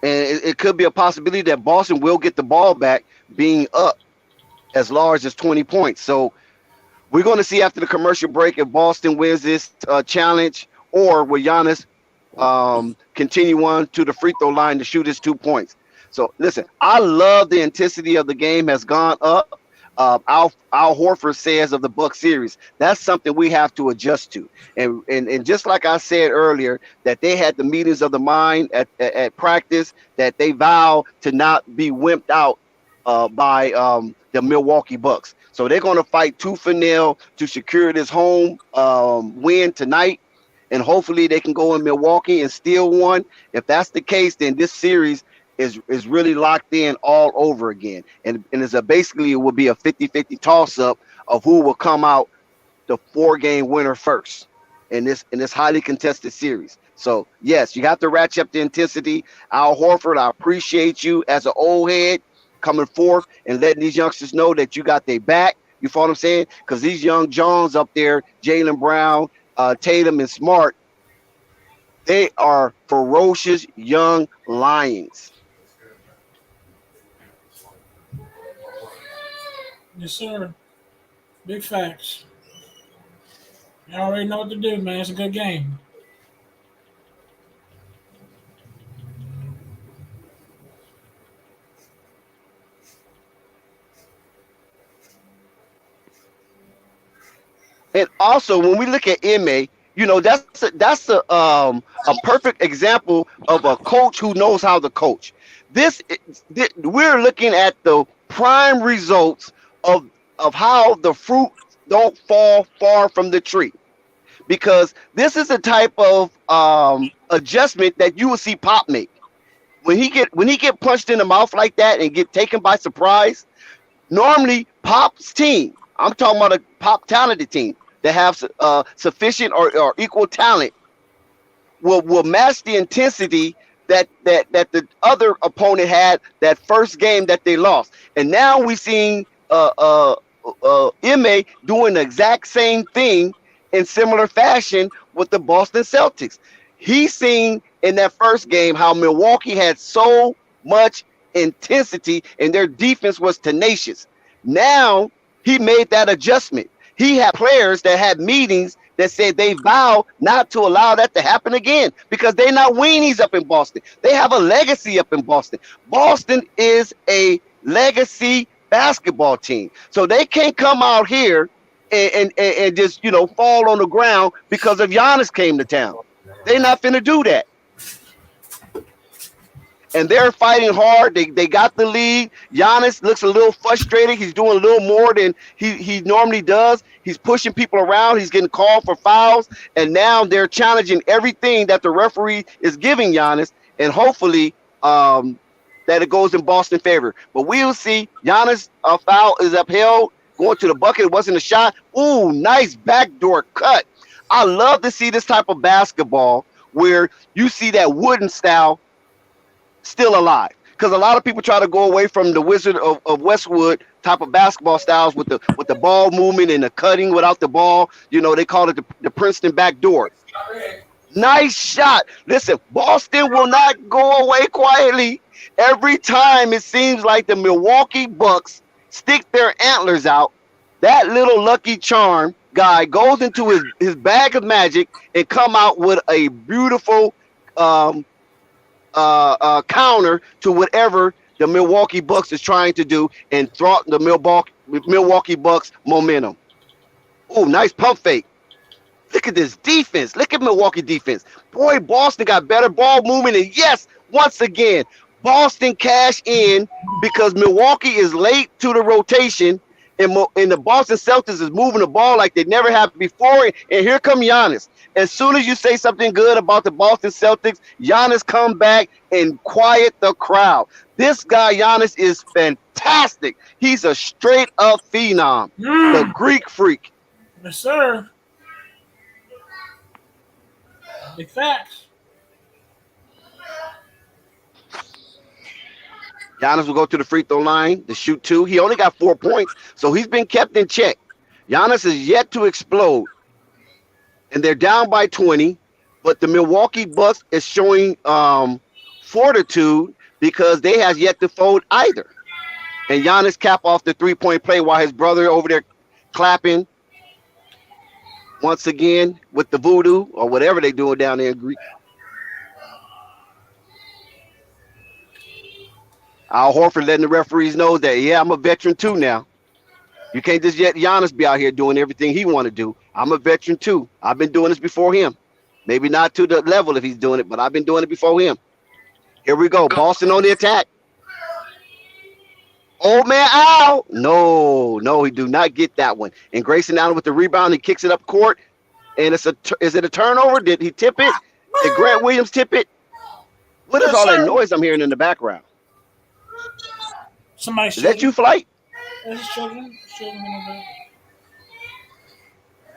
And it could be a possibility that Boston will get the ball back being up as large as 20 points. So we're going to see after the commercial break if Boston wins this challenge, or will Giannis continue on to the free throw line to shoot his 2 points. So listen, I love the intensity of the game has gone up. Al Horford says of the Bucks series, that's something we have to adjust to. And just like I said earlier, that they had the meetings of the mind at practice, that they vow to not be wimped out by the Milwaukee Bucks. So they're going to fight tooth and nail to secure this home win tonight. And hopefully they can go in Milwaukee and steal one. If that's the case, then this series is really locked in all over again. And basically it will be a 50-50 toss-up of who will come out the 4-game winner first in this highly contested series. So, yes, you have to ratchet up the intensity. Al Horford, I appreciate you as an old head coming forth and letting these youngsters know that you got their back. You follow what I'm saying? Because these young Johns up there, Jaylen Brown, Tatum, and Smart, they are ferocious young lions. Yes, sir. Big facts. You already know what to do, man. It's a good game. And also, when we look at MA, you know, that's a perfect example of a coach who knows how to coach. We're looking at the prime results of how the fruit don't fall far from the tree, because this is the type of adjustment that you will see Pop make when he get punched in the mouth like that and get taken by surprise. Normally, Pop's team, I'm talking about a Pop talented team that have sufficient or equal talent, will match the intensity that the other opponent had that first game that they lost. And now we've seen MA doing the exact same thing in similar fashion with the Boston Celtics. He's seen in that first game how Milwaukee had so much intensity and their defense was tenacious. Now he made that adjustment. He had players that had meetings that said they vow not to allow that to happen again, because they're not weenies up in Boston. They have a legacy up in Boston. Boston is a legacy basketball team. So they can't come out here and just, you know, fall on the ground because of Giannis came to town. They're not finna do that. And they're fighting hard. They got the lead. Giannis looks a little frustrated. He's doing a little more than he normally does. He's pushing people around. He's getting called for fouls. And now they're challenging everything that the referee is giving Giannis. And hopefully that it goes in Boston's favor. But we'll see. Giannis' foul is upheld. Going to the bucket. It wasn't a shot. Ooh, nice backdoor cut. I love to see this type of basketball where you see that wooden style still alive, because a lot of people try to go away from the Wizard of Westwood type of basketball styles with the ball movement and the cutting without the ball. You know, they call it the Princeton backdoor. Nice shot. Listen, Boston will not go away quietly. Every time it seems like the Milwaukee Bucks stick their antlers out, that little Lucky Charm guy goes into his bag of magic and come out with a beautiful counter to whatever the Milwaukee Bucks is trying to do and thwart the Milwaukee Bucks momentum. Oh, nice pump fake. Look at this defense. Look at Milwaukee defense. Boy, Boston got better ball movement. And yes, once again, Boston cashed in because Milwaukee is late to the rotation. And the Boston Celtics is moving the ball like they never have before. And here come Giannis. As soon as you say something good about the Boston Celtics, Giannis come back and quiet the crowd. This guy, Giannis, is fantastic. He's a straight up phenom. The Greek freak. Yes, sir. Big facts. Giannis will go to the free throw line to shoot 2. He only got 4 points, so he's been kept in check. Giannis is yet to explode, and they're down by 20, but the Milwaukee Bucks is showing fortitude because they has yet to fold either. And Giannis cap off the 3-point play while his brother over there clapping once again with the voodoo or whatever they doing down there in Greek. Al Horford letting the referees know that, yeah, I'm a veteran too now. You can't just let Giannis be out here doing everything he want to do. I'm a veteran too. I've been doing this before him. Maybe not to the level if he's doing it, but I've been doing it before him. Here we go. Boston on the attack. Old man Al. No, he do not get that one. And Grayson Allen with the rebound. He kicks it up court. And is it a turnover? Did he tip it? Did Grant Williams tip it? What is all that noise I'm hearing in the background? Somebody's Is that you, Flight? His children.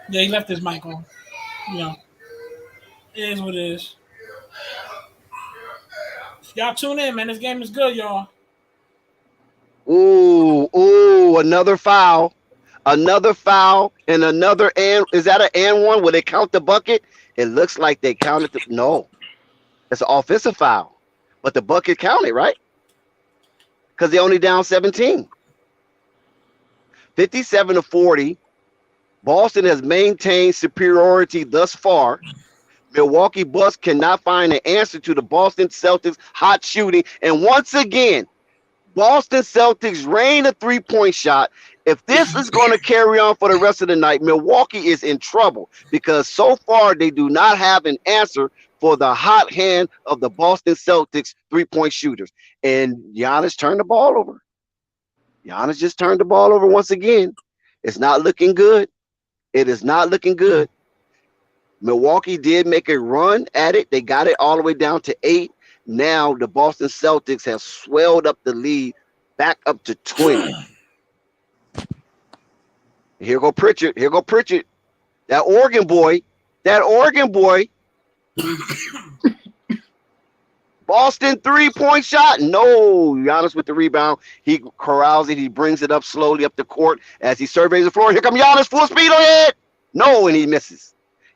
Yeah, he left his mic on. You know, it is what it is. Y'all tune in, man. This game is good, y'all. Ooh, another foul. Another foul and another and is that an and one? Will they count the bucket? It looks like they counted no. It's an offensive foul. But the bucket counted, right? Because they only down 17. 57-40. Boston has maintained superiority thus far. Milwaukee Bucks cannot find an answer to the Boston Celtics hot shooting. And once again, Boston Celtics rain a 3-point shot. If this is going to carry on for the rest of the night, Milwaukee is in trouble because so far they do not have an answer for the hot hand of the Boston Celtics 3-point shooters. And Giannis turned the ball over. Giannis just turned the ball over once again. It's not looking good. It is not looking good. Milwaukee did make a run at it. They got it all the way down to 8. Now the Boston Celtics have swelled up the lead back up to 20. Here go Pritchard. Here go Pritchard. That Oregon boy. Boston 3-point shot. No. Giannis with the rebound. He corrals it. He brings it up slowly up the court as he surveys the floor. Here comes Giannis full speed on it. No, and he misses.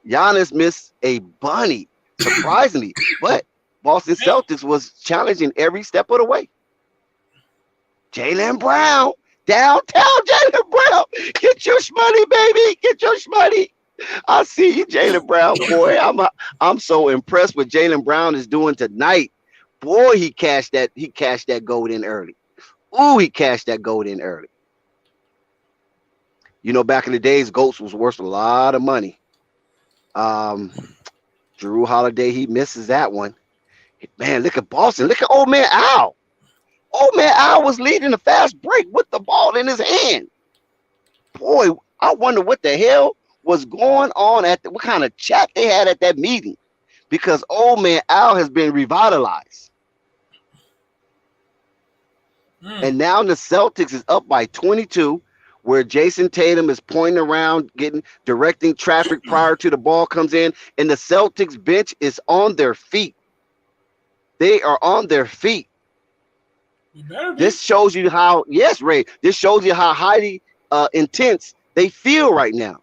Giannis missed a bunny, surprisingly. But Boston Celtics was challenging every step of the way. Jaylen Brown. Downtown Jaylen Brown. Get your shmoney, baby. Get your shmoney. I see you, Jaylen Brown, boy. I'm so impressed with Jaylen Brown is doing tonight. Boy, he cashed that gold in early. Ooh, he cashed that gold in early. You know, back in the days, Goats was worth a lot of money. Drew Holiday, he misses that one. Man, look at Boston. Look at old man Al. Old man Al was leading a fast break with the ball in his hand. Boy, I wonder what the hell was going on what kind of chat they had at that meeting, because old man Al has been revitalized. And now the Celtics is up by 22, where Jason Tatum is pointing around, directing traffic prior to the ball comes in, and the Celtics bench is on their feet. They are on their feet. This shows you how, yes, Ray, this shows you how highly intense they feel right now.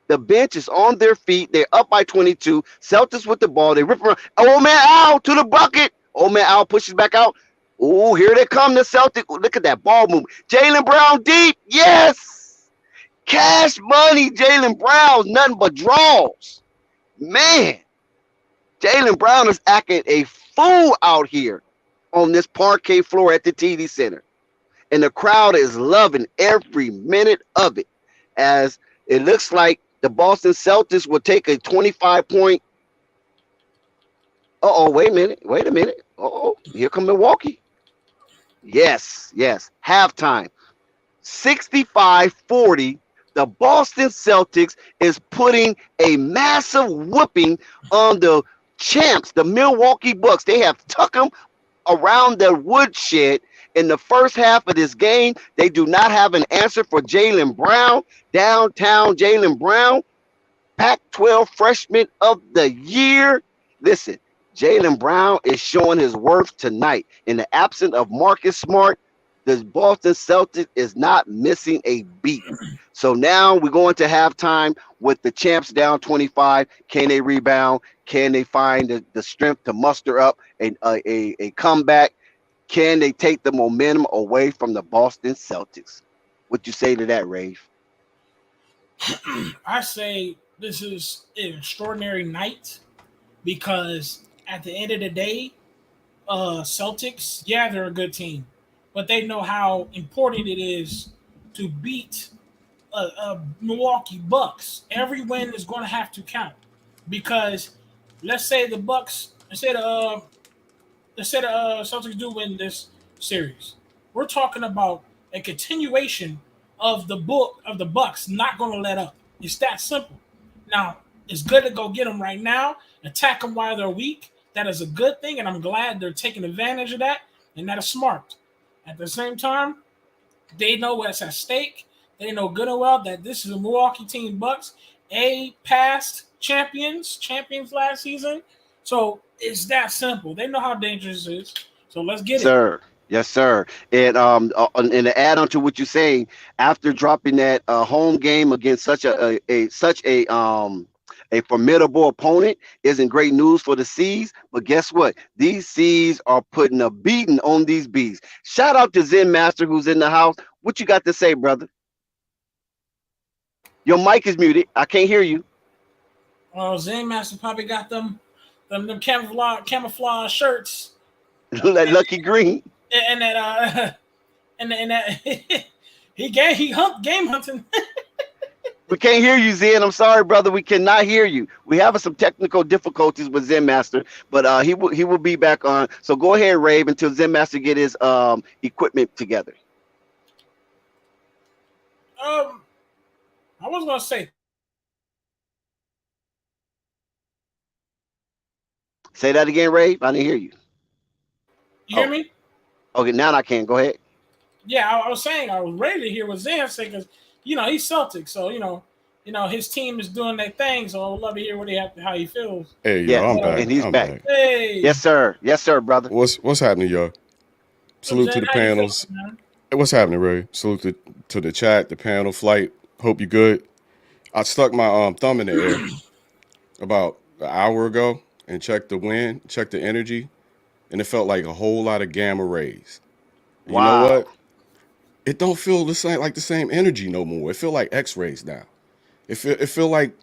The bench is on their feet. They're up by 22. Celtics with the ball. They rip around. Old man Al to the bucket. Old man Al pushes back out. Oh, here they come, the Celtics. Look at that ball move. Jaylen Brown deep. Yes. Cash money, Jaylen Brown. Nothing but draws. Man, Jaylen Brown is acting a fool out here on this parquet floor at the TD Center. And the crowd is loving every minute of it, as it looks like the Boston Celtics will take a 25-point. Wait a minute. Here come Milwaukee. Yes. Halftime. 65-40. The Boston Celtics is putting a massive whooping on the champs, the Milwaukee Bucks. They have tucked them around the woodshed in the first half of this game. They do not have an answer for Jaylen Brown. Downtown Jaylen Brown, Pac-12 Freshman of the Year. Listen, Jaylen Brown is showing his worth tonight. In the absence of Marcus Smart, the Boston Celtics is not missing a beat. So now we're going to halftime with the champs down 25. Can they rebound? Can they find the strength to muster up a comeback? Can they take the momentum away from the Boston Celtics? What you say to that, Rave? I say this is an extraordinary night because at the end of the day, Celtics, yeah, they're a good team, but they know how important it is to beat Milwaukee Bucks. Every win is going to have to count because let's say the Bucks, let's say the Celtics do win this series. We're talking about a continuation of the Bucks not going to let up. It's that simple. Now, it's good to go get them right now, attack them while they're weak. That is a good thing, and I'm glad they're taking advantage of that, and that is smart. At the same time, they know what's at stake. They know good and well that this is a Milwaukee team, Bucks, past champions last season. So it's that simple. They know how dangerous it is. So let's get it. Yes, sir. And to add on to what you're saying, after dropping that home game against such a formidable opponent, isn't great news for the C's. But guess what? These C's are putting a beating on these B's. Shout out to Zen Master who's in the house. What you got to say, brother? Your mic is muted. I can't hear you. Oh, Zen Master probably got them camouflage shirts. That lucky green. And that he game hunting. We can't hear you, Zen. I'm sorry, brother. We cannot hear you. We have some technical difficulties with Zen Master, but he will be back on. So go ahead, Rave, until Zen Master get his equipment together. I was gonna say. Say that again, Rave. I didn't hear you. You hear me? Okay, now I can. Go ahead. Yeah, I was saying I was ready to hear what Zen said because he's Celtic, so his team is doing their thing. So I would love to hear how he feels. Hey, yo, I'm back. And he's back. Hey, yes, sir, brother. What's happening, y'all? Salute to the panels. Hey, what's happening, Ray? Salute to the chat, the panel, Flight. Hope you're good. I stuck my thumb in the air about an hour ago and checked the wind, checked the energy, and it felt like a whole lot of gamma rays. You know what? It don't feel the same energy no more. It feel like X-rays now. It feel like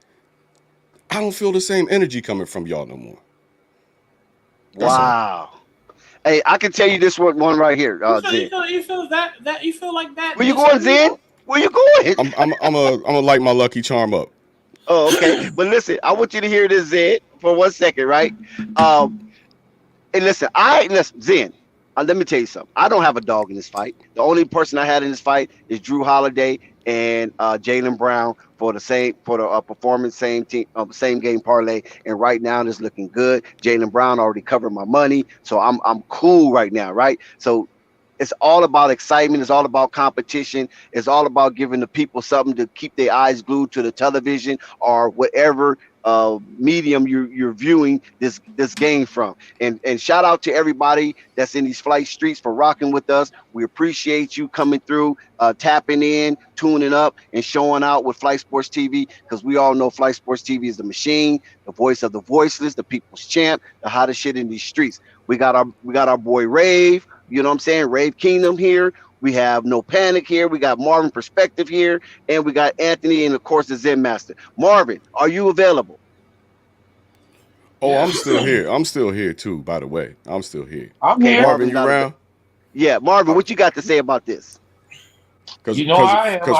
I don't feel the same energy coming from y'all no more. Wow. Hey, I can tell you this one right here. You feel like that? Where you going, Zen? Where you going? I'm gonna light my lucky charm up. Oh, okay. But listen, I want you to hear this, Zen, for 1 second, right? Hey, listen, Zen. Let me tell you something. I don't have a dog in this fight. The only person I had in this fight is Drew Holiday and Jaylen Brown for the performance same game parlay. And right now it's looking good. Jaylen Brown already covered my money, so I'm cool right now, right? So it's all about excitement. It's all about competition. It's all about giving the people something to keep their eyes glued to the television or whatever medium you're viewing this game from. And shout out to everybody that's in these flight streets for rocking with us. We appreciate you coming through, tapping in, tuning up, and showing out with Flight Sports TV, because we all know Flight Sports TV is the machine, the voice of the voiceless, the people's champ, the hottest shit in these streets. We got our boy Rave, you know what I'm saying? Rave Kingdom here. We have No Panic here. We got Marvin Perspective here. And we got Anthony and, of course, the Zen Master. Marvin, are you available? Oh, I'm still here. I'm still here, too, by the way. I'm still here. I'm here. Marvin, you around? Yeah, Marvin, what you got to say about this? Because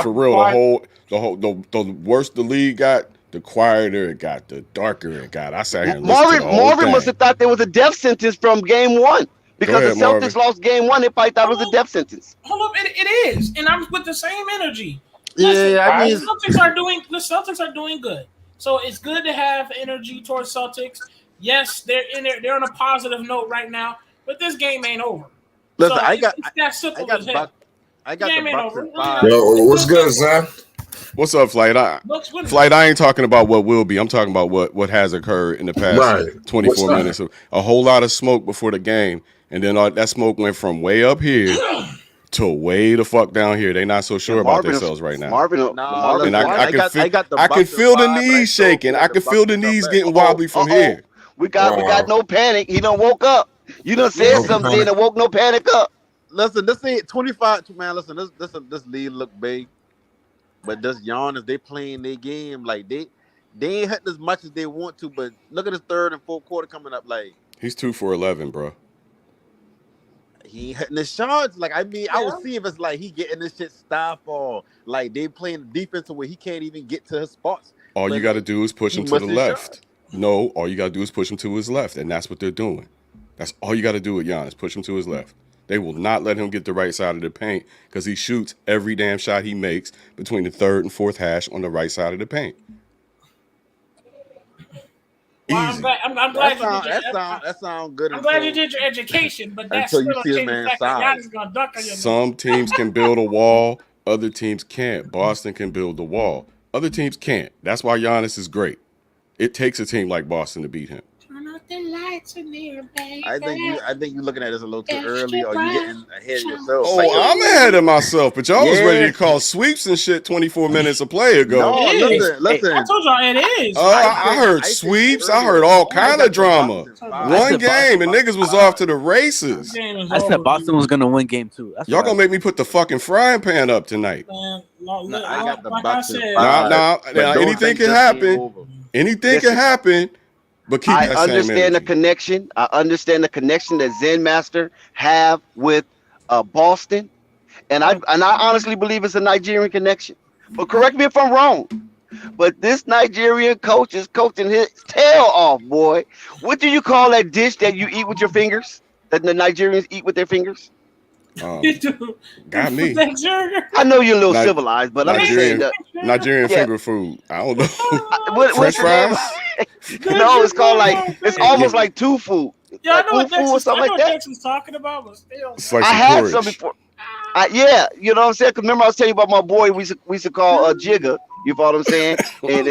for real, the worse the league got, the quieter it got, the darker it got. I sat here and listened to the whole Marvin thing. must have thought there was a death sentence from game one. Because the ahead, Celtics Marvin. lost game 1, they probably thought it was a death sentence. Hold up, it is, and I'm with the same energy. Listen, Yeah, I mean, the Celtics are doing good. So it's good to have energy towards Celtics. Yes, they're on a positive note right now, but this game ain't over. listen, So I got it's that simple as hell. I got Game the ain't Bucks over. in 5. Yo, what's good, Zan? What's up, Flight? Bucks winning. Flight, I ain't talking about what will be. I'm talking about what has occurred in the past Right. 24 What's minutes. A whole lot of smoke before the game, and then all that smoke went from way up here to way the fuck down here. They not so sure about themselves right now. Listen, And I got the can Bucks in feel the 5, but I knees still shaking. feel I the can Bucks feel the will come knees back. getting wobbly from here. We got no panic. He done woke up. You done said No something, panic. then woke no panic up. Listen, this ain't 25. Man, listen, this lead look big, but this Giannis, they playing their game like they ain't hitting as much as they want to. But look at his third and fourth quarter coming up. Like He's 2 for 11, bro. he ain't hitting the shots. Like I mean, I would see if it's like he getting this shit stopped or like they playing the defense where he can't even get to his spots. All you got to do is push he him to the missing left. shots. No, all you got to do is push him to his left, and that's what they're doing. That's all you got to do with Giannis. Push him to his left. They will not let him get the right side of the paint because he shoots every damn shot he makes between the third and fourth hash on the right side of the paint. Well, Easy. I'm glad That sound good. I'm glad you did your education, but that's until you still see a change the man's fact that size. Giannis is gonna dunk on your Some teams can build a wall, other teams can't. Boston can build the wall. Other teams can't. That's why Giannis is great. It takes a team like Boston to beat him. Turn out the lights in there, baby. I think you looking at this a little too early, or you getting ahead of yourself. Oh, Like, I'm ahead of myself, but y'all was ready Yeah. to call sweeps and shit 24 minutes a play ago. No, It is. listen. I told y'all it is. I heard sweeps. I heard all kind of drama. One said game and niggas was off to the races. I said Boston was gonna win game 2. That's Y'all what I gonna make me put the fucking frying pan up tonight. Man, I got the like Bucks I in said, 5. Now, But don't anything think can this happen. game over. Anything can happen, but keep I that same understand the energy. connection. I understand the connection that Zen Master have with Boston, and I honestly believe it's a Nigerian connection. But correct me if I'm wrong. But this Nigerian coach is coaching his tail off, boy. What do you call that dish that you eat with your fingers? That the Nigerians eat with their fingers? Got me. I know you're a little civilized, but I'm just saying that Nigerian finger food. I don't know. what's French the name? fries? No, it's called like it's almost like tofu. Yeah, I know what Ufu or something like that. Dex was talking about, but still. It's like I some had porridge. some before. Yeah, you know what I'm saying? Cause remember I was telling you about my boy we used to call Jigga. You follow what I'm saying? And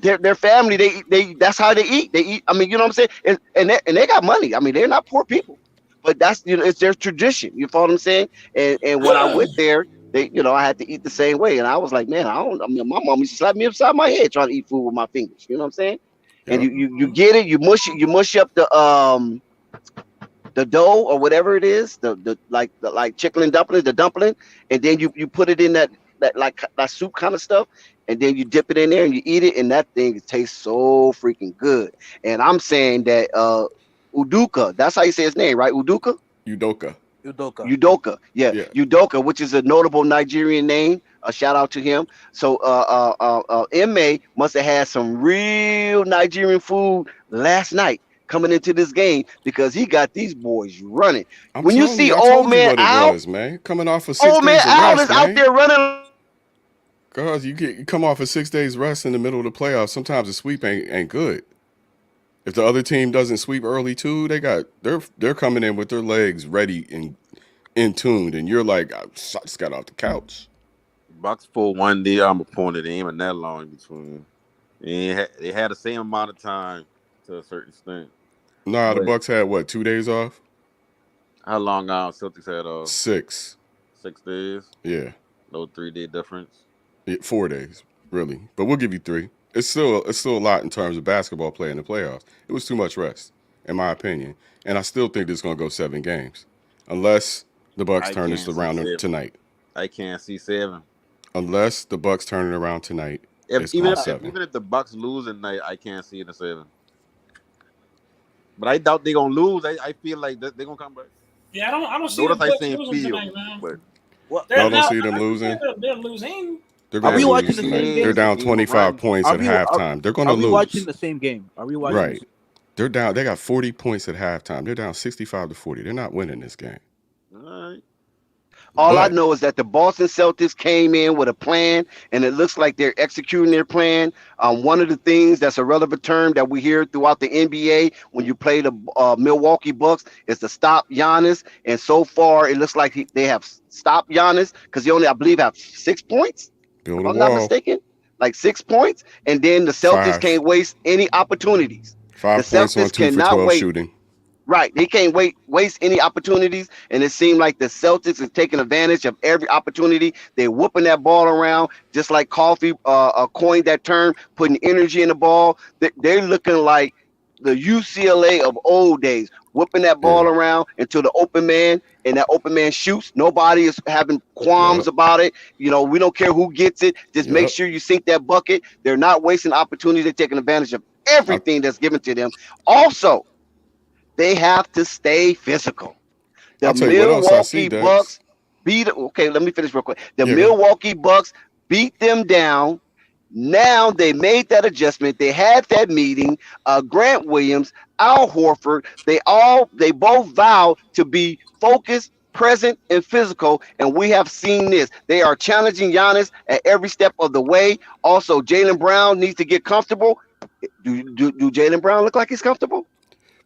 then their family they that's how they eat. They eat. I mean, you know what I'm saying? And they got money. I mean, they're not poor people, but that's it's their tradition. You follow what I'm saying? And when I went there, I had to eat the same way. And I was like, man, I mean, my mom used to slap me upside my head trying to eat food with my fingers. You know what I'm saying? And you get it. You mush up the dough or whatever it is, the chicken dumplings, the dumpling, and then you put it in that soup kind of stuff, and then you dip it in there and you eat it, and that thing tastes so freaking good. And I'm saying that Udoka, that's how you say his name, right? Udoka, yeah. Udoka, which is a notable Nigerian name. A shout out to him. So Ma must have had some real Nigerian food last night coming into this game because he got these boys running. When you see old man Al, coming off of 6 old man days of Al rest, is out there running. Cause you come off of 6 days rest in the middle of the playoffs. Sometimes the sweep ain't good. If the other team doesn't sweep early too, they're coming in with their legs ready and in tuned, and you're like, I just got off the couch. Bucks for one day. I'm opponent. They ain't even that long in between. They had the same amount of time to a certain extent. Nah, the Bucks had what, 2 days off? How long Celtics had off? 6. 6 days. Yeah. No 3-day difference. 4 days, really. But we'll give you 3. It's still a lot in terms of basketball play in the playoffs. It was too much rest, in my opinion. And I still think it's gonna go 7 games. Unless the Bucks turn this around tonight. I can't see 7. Unless the Bucks turn it around tonight. Even if the Bucks lose tonight, I can't see it in 7. But I doubt they're gonna lose. I feel like they're gonna come back. Yeah, I don't see Notice the I Bucks saying losing feel, tonight, man. but y'all don't see them losing? They're losing. They're going to lose tonight. They're down 25 points at halftime. They're going to lose. Are we watching the same game? Are we watching? Right. They're down. They got 40 points at halftime. They're down 65-40. They're not winning this game. All right. All I But know is that the Boston Celtics came in with a plan, and it looks like they're executing their plan. One of the things that's a relevant term that we hear throughout the NBA when you play the Milwaukee Bucks is to stop Giannis. And so far, it looks like they have stopped Giannis because he only, I believe, have 6 points, build if a I'm not wall. mistaken. Like 6 points. And then the Celtics 5. can't waste any opportunities. 5 The points on Celtics 2 for cannot 12 wait. shooting. Right. They can't waste any opportunities. And it seemed like the Celtics is taking advantage of every opportunity. They're whooping that ball around, just like Coffee coined that term, putting energy in the ball. They're looking like the UCLA of old days, whipping that ball around into the open man, and that open man shoots. Nobody is having qualms about it. You know, we don't care who gets it. Just make sure you sink that bucket. They're not wasting opportunities. They're taking advantage of everything that's given to them. Also, they have to stay physical. The I'll tell you what else I see, Milwaukee Dex. Bucks okay, let me finish real quick. The Yeah, Milwaukee Bucks beat them down. Now they made that adjustment. They had that meeting. Grant Williams, Al Horford, they both vowed to be focused, present, and physical. And we have seen this. They are challenging Giannis at every step of the way. Also, Jaylen Brown needs to get comfortable. Do Jaylen Brown look like he's comfortable?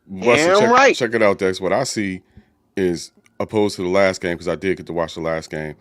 Buster, Damn right. check it out, Dex. What I see is, opposed to the last game, because I did get to watch the last game,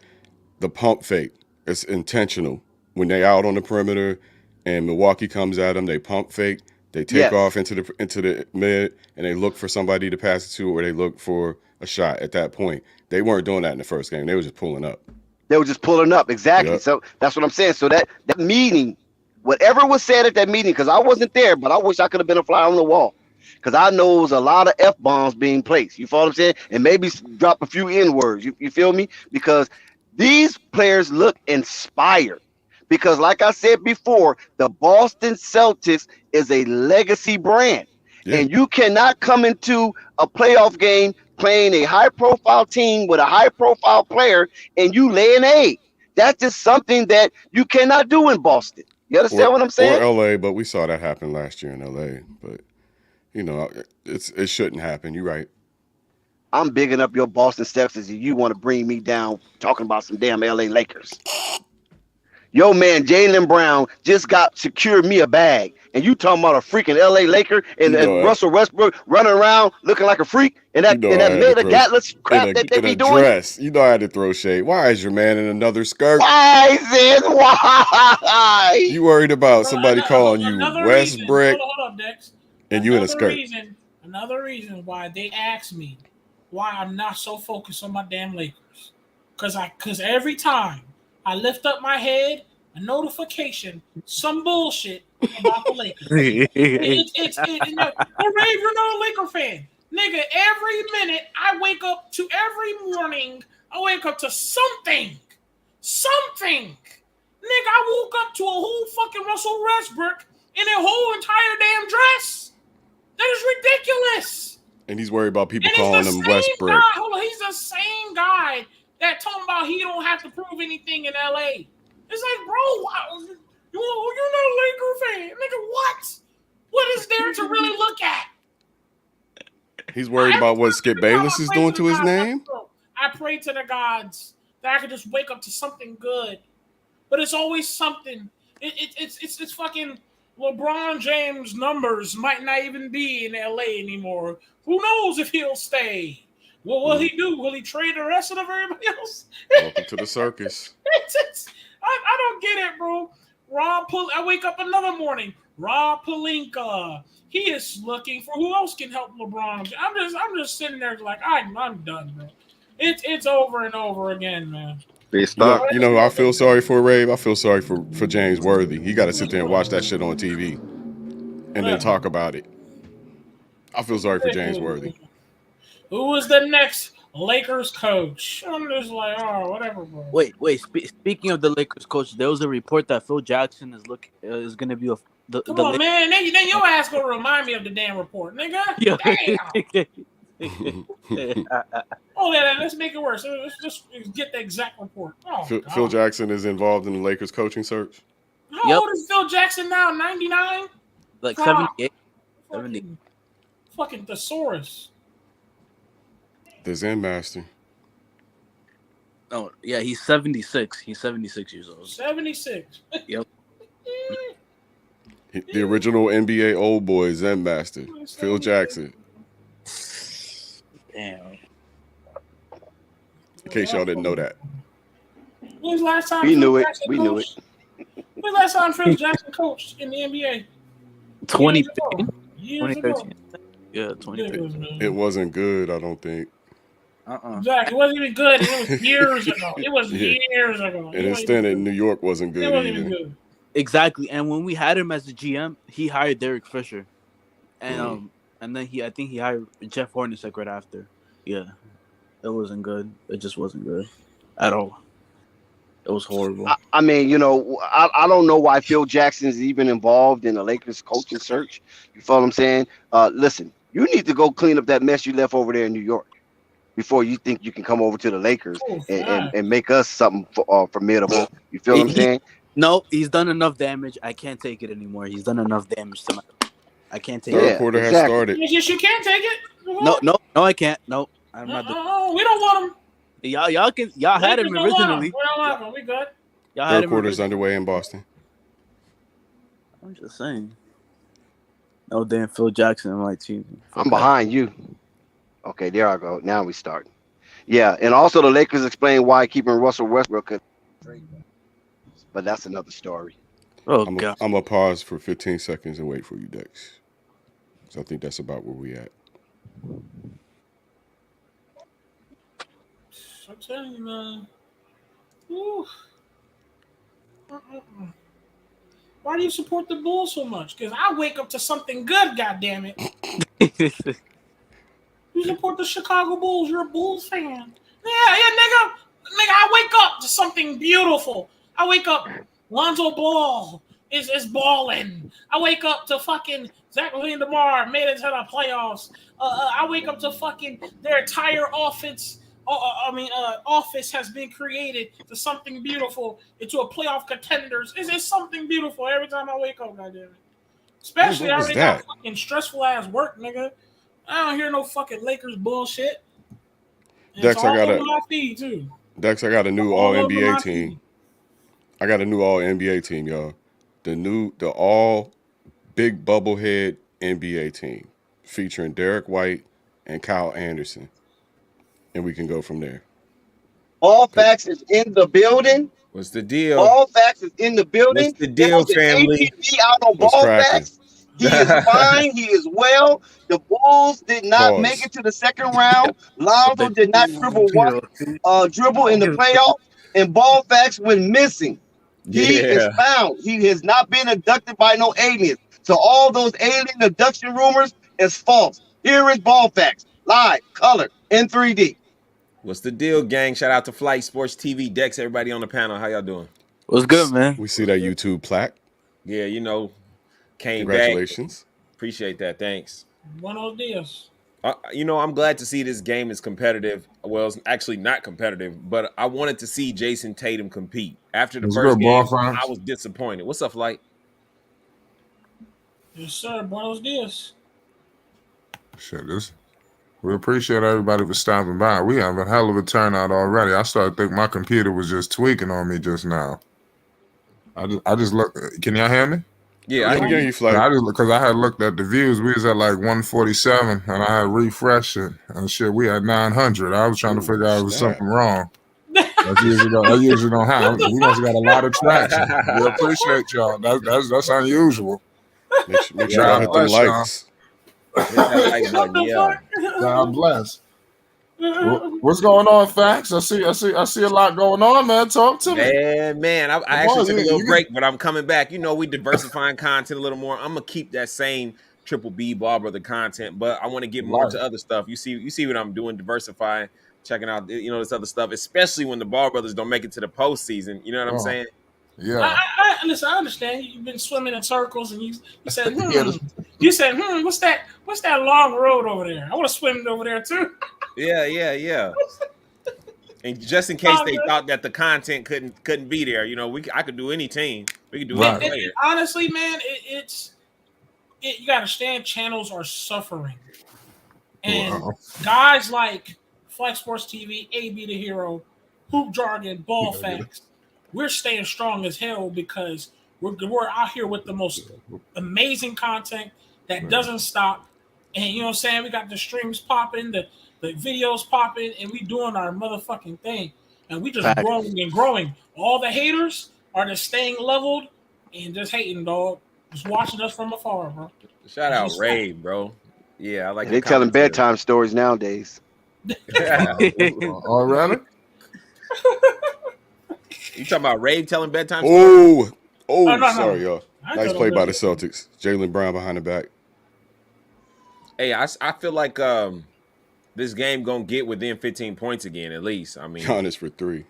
the pump fake. It's intentional. When they out on the perimeter and Milwaukee comes at them, they pump fake. They take off into the mid, and they look for somebody to pass it to, or they look for a shot at that point. They weren't doing that in the first game. They were just pulling up. They were just pulling up. Exactly. Yep. So that's what I'm saying. So that meeting, whatever was said at that meeting, because I wasn't there, but I wish I could have been a fly on the wall. Because I know it was a lot of F-bombs being placed. You follow what I'm saying? And maybe drop a few N-words. You feel me? Because these players look inspired. Because like I said before, the Boston Celtics is a legacy brand. Yeah. And you cannot come into a playoff game playing a high-profile team with a high-profile player and you lay an egg. That's just something that you cannot do in Boston. You understand what I'm saying? Or LA, but we saw that happen last year in LA. But you know, it shouldn't happen. You're right. I'm bigging up your Boston Celtics, and you want to bring me down talking about some damn LA Lakers. Yo, man, Jaylen Brown just secured me a bag, and you talking about a freaking LA Laker and Russell Westbrook running around looking like a freak, and that made Gatlas crap that they be doing. Dress. You know I had to throw shade. Why is your man in another skirt? Why is it? Why? You worried about somebody calling you Westbrook? Hold up, Dex. And you in a skirt. Another reason why they asked me why I'm not so focused on my damn Lakers. Because every time I lift up my head, a notification, some bullshit about the Lakers. You're not a Laker fan. Nigga, every minute every morning, I wake up to something. Something. Nigga, I woke up to a whole fucking Russell Westbrook in a whole entire damn dress. That is ridiculous. And he's worried about people calling him Westbrook. He's the same guy that talking about he don't have to prove anything in LA. It's like, bro, you're not a Laker fan. Nigga, what? What is there to really look at? He's worried about what Skip Bayless is doing to his name. I pray to the gods that I could just wake up to something good. But it's always something. It's fucking LeBron James numbers might not even be in LA anymore. Who knows if he'll stay? What will he do? Will he trade the rest of everybody else? Welcome to the circus. I don't get it, bro. I wake up another morning. Rob Pelinka. He is looking for who else can help LeBron. I'm just sitting there like I'm done, man. It's over and over again, man. You know, I feel sorry for Ray. I feel sorry for James Worthy. He got to sit there and watch that shit on TV and then talk about it. I feel sorry for James Worthy. Who was the next Lakers coach? I'm just like, oh, whatever, bro. Wait. Speaking of the Lakers coach, there was a report that Phil Jackson is going to be Come on, man. Then your ass gonna remind me of the damn report, nigga. Yeah. Damn. Let's make it worse. Let's just get the exact report. Oh, Phil Jackson is involved in the Lakers coaching search. How old is Phil Jackson now? 99? Like 78. 70. Fucking thesaurus. The Zen Master. Oh yeah, he's 76. He's 76 years old. 76. Yep. The original NBA old boy Zen Master, Phil Jackson. Damn. In case y'all didn't know that. When was the last time We Phil knew it. Jackson We knew coached? When was the last time Phil Jackson coached in the NBA? 2015. Years ago. 2013. Yeah, 2013. It wasn't good, I don't think. Exactly. It wasn't even good. It was years ago. It was years ago. And his stint in New York wasn't good It wasn't either. even good. Exactly. And when we had him as the GM, he hired Derek Fisher. And and then I think he hired Jeff Hornacek right after. Yeah. It wasn't good. It just wasn't good at all. It was horrible. I mean, you know, I don't know why Phil Jackson is even involved in the Lakers coaching search. You feel what I'm saying? Listen, you need to go clean up that mess you left over there in New York before you think you can come over to the Lakers and make us something formidable. You feel what I'm saying? No, he's done enough damage. I can't take it anymore. He's done enough damage to I can't take Third it. quarter has started. Yes, you can't take it. No, I can't. No, I'm not. We don't want him. Y'all had him originally. We don't want him. We good. Y'all had Third him quarter is originally. underway in Boston. I'm just saying. No damn Phil Jackson in my team. I'm behind you. Okay, there I go. Now we start. Yeah, and also the Lakers explain why keeping Russell Westbrook could trade, but that's another story. Oh I'm God. gonna pause for 15 seconds and wait for you, Dex. So I think that's about where we at. I'm telling you, man. Woo. Why do you support the Bulls so much? Because I wake up to something good, goddammit. You support the Chicago Bulls. You're a Bulls fan. Yeah, nigga. Nigga, I wake up to something beautiful. I wake up, Lonzo Ball is balling. I wake up to fucking Zach LaVine DeMar made it to the playoffs. I wake up to fucking their entire offense. Office has been created to something beautiful, into a playoff contenders. It's something beautiful every time I wake up, goddammit. Especially I already got fucking stressful ass work, nigga. I don't hear no fucking Lakers bullshit. And Dex, it's all over my feed too. Dex, I got a new All NBA team. I got a new All NBA team, y'all. The all big bubblehead NBA team featuring Derek White and Kyle Anderson. And we can go from there. All facts is in the building. What's the deal? All facts is in the building. What's the deal, family? APB out on Ball Facts. He is fine. He is well. The Bulls did not make it to the second round. Lonzo did not dribble in the playoff, and Ball Facts went missing. He is found. He has not been abducted by no aliens. So all those alien abduction rumors is false. Here is Ball Facts, live, color, in 3D. What's the deal, gang? Shout out to Flight Sports TV, Dex, everybody on the panel. How y'all doing? What's good, man? We see that YouTube plaque. Yeah, you know, came Congratulations. back. Appreciate that. Thanks. Buenos dias. You know, I'm glad to see this game is competitive. Well, it's actually not competitive, but I wanted to see Jason Tatum compete. After the first game, I was disappointed. What's up, Flight? Yes, sir. Buenos dias. Shit, we appreciate everybody for stopping by. We have a hell of a turnout already. I started thinking my computer was just tweaking on me just now. I just looked. Can y'all hear me? Yeah, I can hear you, Flight. Because I had looked at the views. We was at like 147, and I had refreshed it, and shit, we had 900. I was trying to figure out if there was something wrong. That usually don't happen. We must got a lot of traction. We appreciate y'all. That's unusual. Make sure y'all hit them likes. God bless. What's going on, Facts? I see a lot going on, man. Talk to me. Man, I actually took a little break, but I'm coming back. You know, we diversifying content a little more. I'm gonna keep that same Triple B Ball Brother content, but I want to get more to other stuff. You see what I'm doing, diversifying, checking out, you know, this other stuff, especially when the Ball Brothers don't make it to the postseason. You know what I'm saying? Yeah. Listen, I understand you've been swimming in circles, and you said, you said, what's that long road over there? I want to swim over there too. Yeah. And just in case they thought that the content couldn't be there, you know, I could do any team. We could do any player. Honestly, man, you gotta understand, channels are suffering. And guys like Flex Sports TV, AB the Hero, Hoop Jargon, Ball Facts, we're staying strong as hell because we're out here with the most amazing content that doesn't stop. And you know what I'm saying? We got the streams popping, the videos popping, and we doing our motherfucking thing. And we just growing and growing. All the haters are just staying leveled and just hating, dog. Just watching us from afar, bro. Shout out Ray, bro. Yeah, I like. They're telling bedtime stories nowadays. Already? You talking about Ray telling bedtime stories? Sorry, y'all. Nice play by the Celtics. Jaylen Brown behind the back. Hey, I feel like this game gonna get within 15 points again, at least. I mean, Giannis for 3.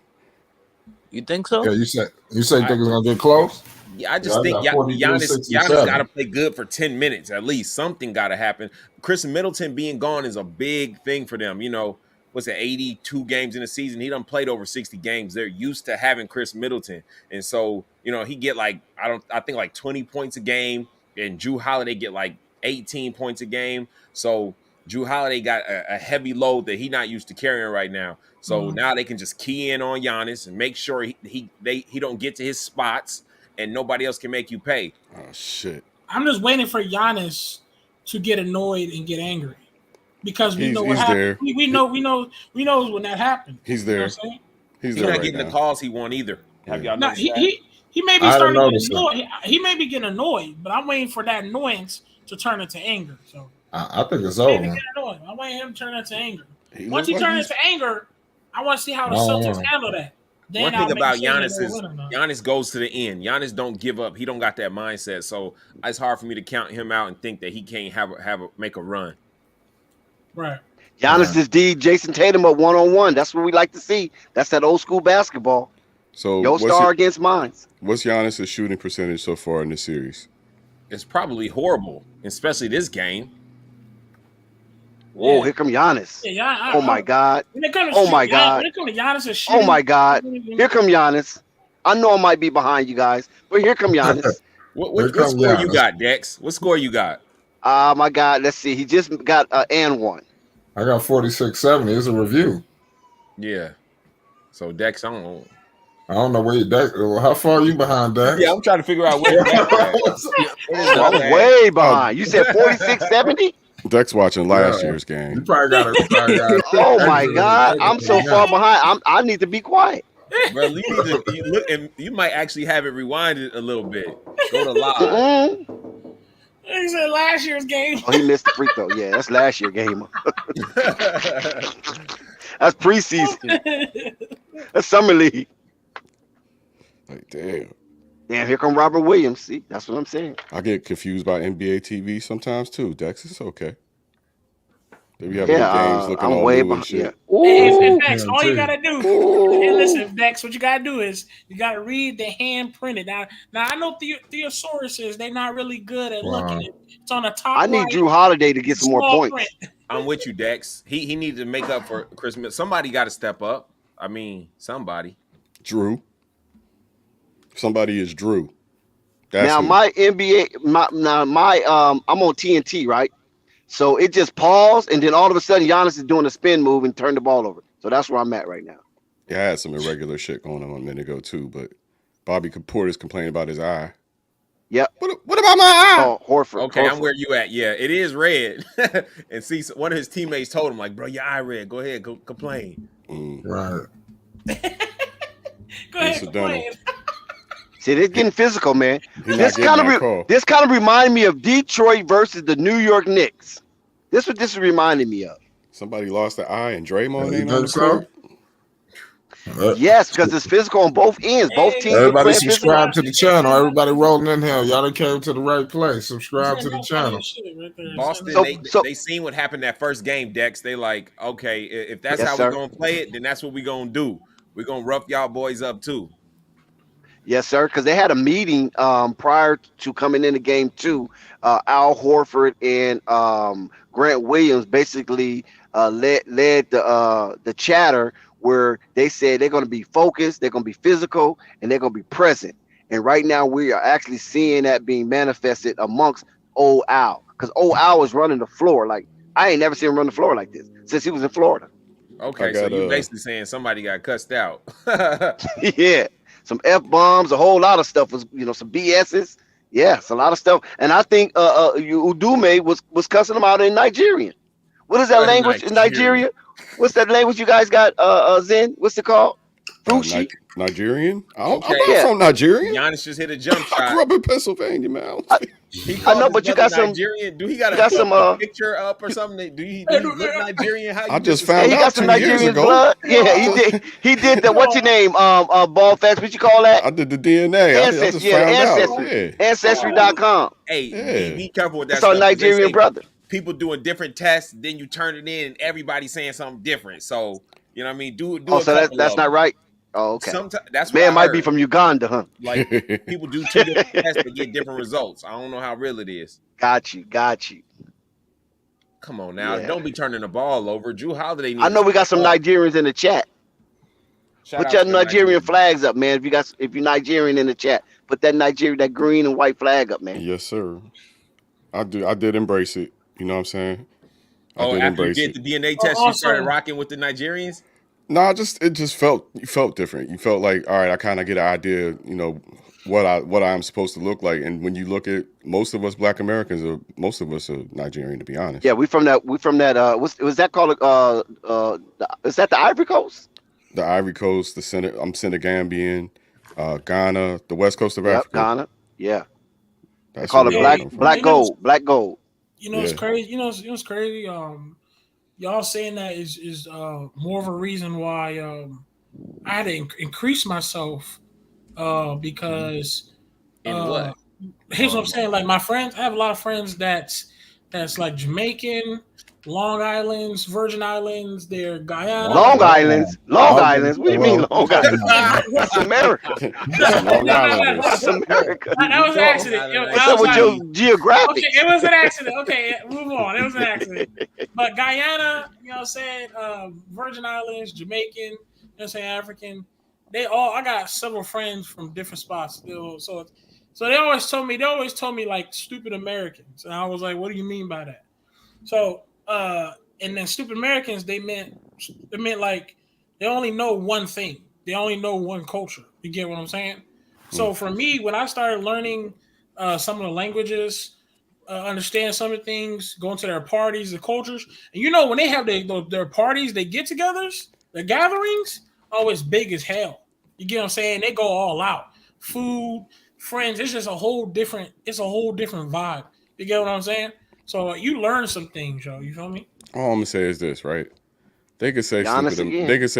You think so? Yeah, you think it's gonna get close? Yeah, I just think Giannis got to play good for 10 minutes at least. Something got to happen. Chris Middleton being gone is a big thing for them. You know, what's it, 82 games in a season? He done played over 60 games. They're used to having Chris Middleton, and so you know he get like I think like 20 points a game, and Jrue Holiday get like 18 points a game. So Jrue Holiday got a heavy load that he's not used to carrying right now. So now they can just key in on Giannis and make sure he don't get to his spots. And nobody else can make you pay. Oh shit! I'm just waiting for Giannis to get annoyed and get angry because we know what happens. We know when that happens. He's there. You know what I'm saying? He's not getting the calls he want either. Have y'all noticed that? He may be starting to get annoyed. He may be getting annoyed, but I'm waiting for that annoyance to turn into anger. So I think it's over. I'm waiting for him to turn into anger. Once he turns into anger, I want to see how the Celtics handle that. One thing about Giannis is Giannis goes to the end. Giannis don't give up. He don't got that mindset. So it's hard for me to count him out and think that he can't make a run. Right. Giannis is Jason Tatum at 1-on-1. That's what we like to see. That's that old school basketball. So your star against mine. What's Giannis' shooting percentage so far in this series? It's probably horrible, especially this game. Whoa, here come Giannis. Yeah, oh my God. Oh my God. When it comes to Giannis and shooting, oh my God. Here come Giannis. I know I might be behind you guys, but here come Giannis. What score you got, Dex? What score you got? My God, let's see. He just got and one. I got 46-70. It's a review. Yeah. So Dex, I don't know where you Dex. How far are you behind, Dex? Yeah, I'm trying to figure out where I'm way behind. You said 46-70? Dex watching last year's game. You probably got it. Oh my God, I'm so far behind. I need to be quiet. Bro, you need to look, and you might actually have it rewinded a little bit. Go to live. He said last year's game. Oh, he missed the free throw. Yeah, that's last year's game. That's preseason. That's summer league. Like, damn. Damn, here come Robert Williams. See, that's what I'm saying. I get confused by NBA TV sometimes too. Dex, it's okay. They be having games looking all new and shit. Hey, Dex, all you gotta do. Hey, listen, Dex, what you gotta do is you gotta read the hand printed. Now I know Theosauruses, they're not really good at looking. It's on the top. I need Jrue Holiday to get some more points. Print. I'm with you, Dex. He needs to make up for Christmas. Somebody got to step up. I mean, somebody. Jrue. Somebody is Jrue. Now my NBA, I'm on TNT, right? So it just paused, and then all of a sudden Giannis is doing a spin move and turned the ball over. So that's where I'm at right now. Yeah, I had some irregular shit going on a minute ago too, but Bobby Porter's complaining about his eye. Yep. What about my eye? Oh, Horford. Okay, Horford. I'm where you at. Yeah, it is red. And see, one of his teammates told him, like, bro, your eye red. Go ahead, go complain. Right. Go ahead, complain. See, it's getting physical, man. This kind of reminded me of Detroit versus the New York Knicks. This what this is reminding me of. Somebody lost the eye and Draymond ain't on the court. Yes, because it's physical on both ends. Both teams. Everybody subscribe to the channel. Everybody rolling in here. Y'all done came to the right place. Subscribe to the channel. Boston, they seen what happened that first game, Dex. They like, okay, if that's how we're going to play it, then that's what we're going to do. We're going to rough y'all boys up too. Yes, sir, because they had a meeting prior to coming into game 2. Al Horford and Grant Williams basically led the chatter where they said they're going to be focused, they're going to be physical, and they're going to be present. And right now we are actually seeing that being manifested amongst old Al, because old Al was running the floor. Like I ain't never seen him run the floor like this since he was in Florida. Okay, so you basically saying somebody got cussed out. Yeah, some F-bombs, a whole lot of stuff was, some BS's. Yeah, it's a lot of stuff. And I think Udume was cussing him out in Nigerian. What is that language in Nigeria? What's that language you guys got, Zen? What's it called? Fruchi? Nigerian? I'm Okay. not from Nigeria. Giannis just hit a jump shot. I grew up in Pennsylvania, man. I know, but you got some Nigerian. Do he got a picture up or something? Do he look Nigerian? How I just found out he got some 2 years Nigerian ago. blood. Yeah, he did. He did the what's your name? Ball fest. What you call that? I did the DNA. Ancestry. Ancestry.com. Hey, be careful with that. That's our Nigerian brother. People doing different tests, then you turn it in, and everybody saying something different. So you know what I mean? Do so that's not right. Oh, okay. Sometimes that's man might be from Uganda, huh? Like people do 2 different tests to get different results. I don't know how real it is. Got you. Come on now, don't be turning the ball over. Drew Holiday. I know we got some Nigerians in the chat. Put your Nigerian flags up, man. If you're Nigerian in the chat, put that green and white flag up, man. Yes, sir. I did embrace it. You know what I'm saying? After you did the DNA test, you started rocking with the Nigerians? No, it felt different. You felt like, all right, I kind of get an idea, what I'm supposed to look like. And when you look at most of us Black Americans, most of us are Nigerian, to be honest. Yeah, we from that. Was that called? Is that the Ivory Coast? The Ivory Coast, I'm Senegambian, Ghana, the West Coast of Africa. Ghana. Yeah. They call it black gold. Black gold. It's crazy. It's crazy. Y'all saying that is more of a reason why I had to increase myself because what? Here's what I'm saying. Like my friends, I have a lot of friends that's like Jamaican, Long Islands, Virgin Islands, they're Guyana. Long Islands. What do you mean Long Islands? That's America. Long Island. That's America. That was an accident. What's with your geographics? Okay, it was an accident. Okay, move on. It was an accident. But Guyana, you know what I'm saying? Virgin Islands, Jamaican, you know what I'm saying, African. I got several friends from different spots. So they always told me like stupid Americans. And I was like, what do you mean by that? So and then stupid Americans, they meant like they only know one thing. They only know one culture. You get what I'm saying? So for me, when I started learning some of the languages, understand some of the things, going to their parties, the cultures, and when they have their parties, they get-togethers, their gatherings, always big as hell. You get what I'm saying? They go all out. Food, friends, it's just a whole different vibe. You get what I'm saying? So you learn some things, yo. You feel me? All I'm gonna say is this, right? They could say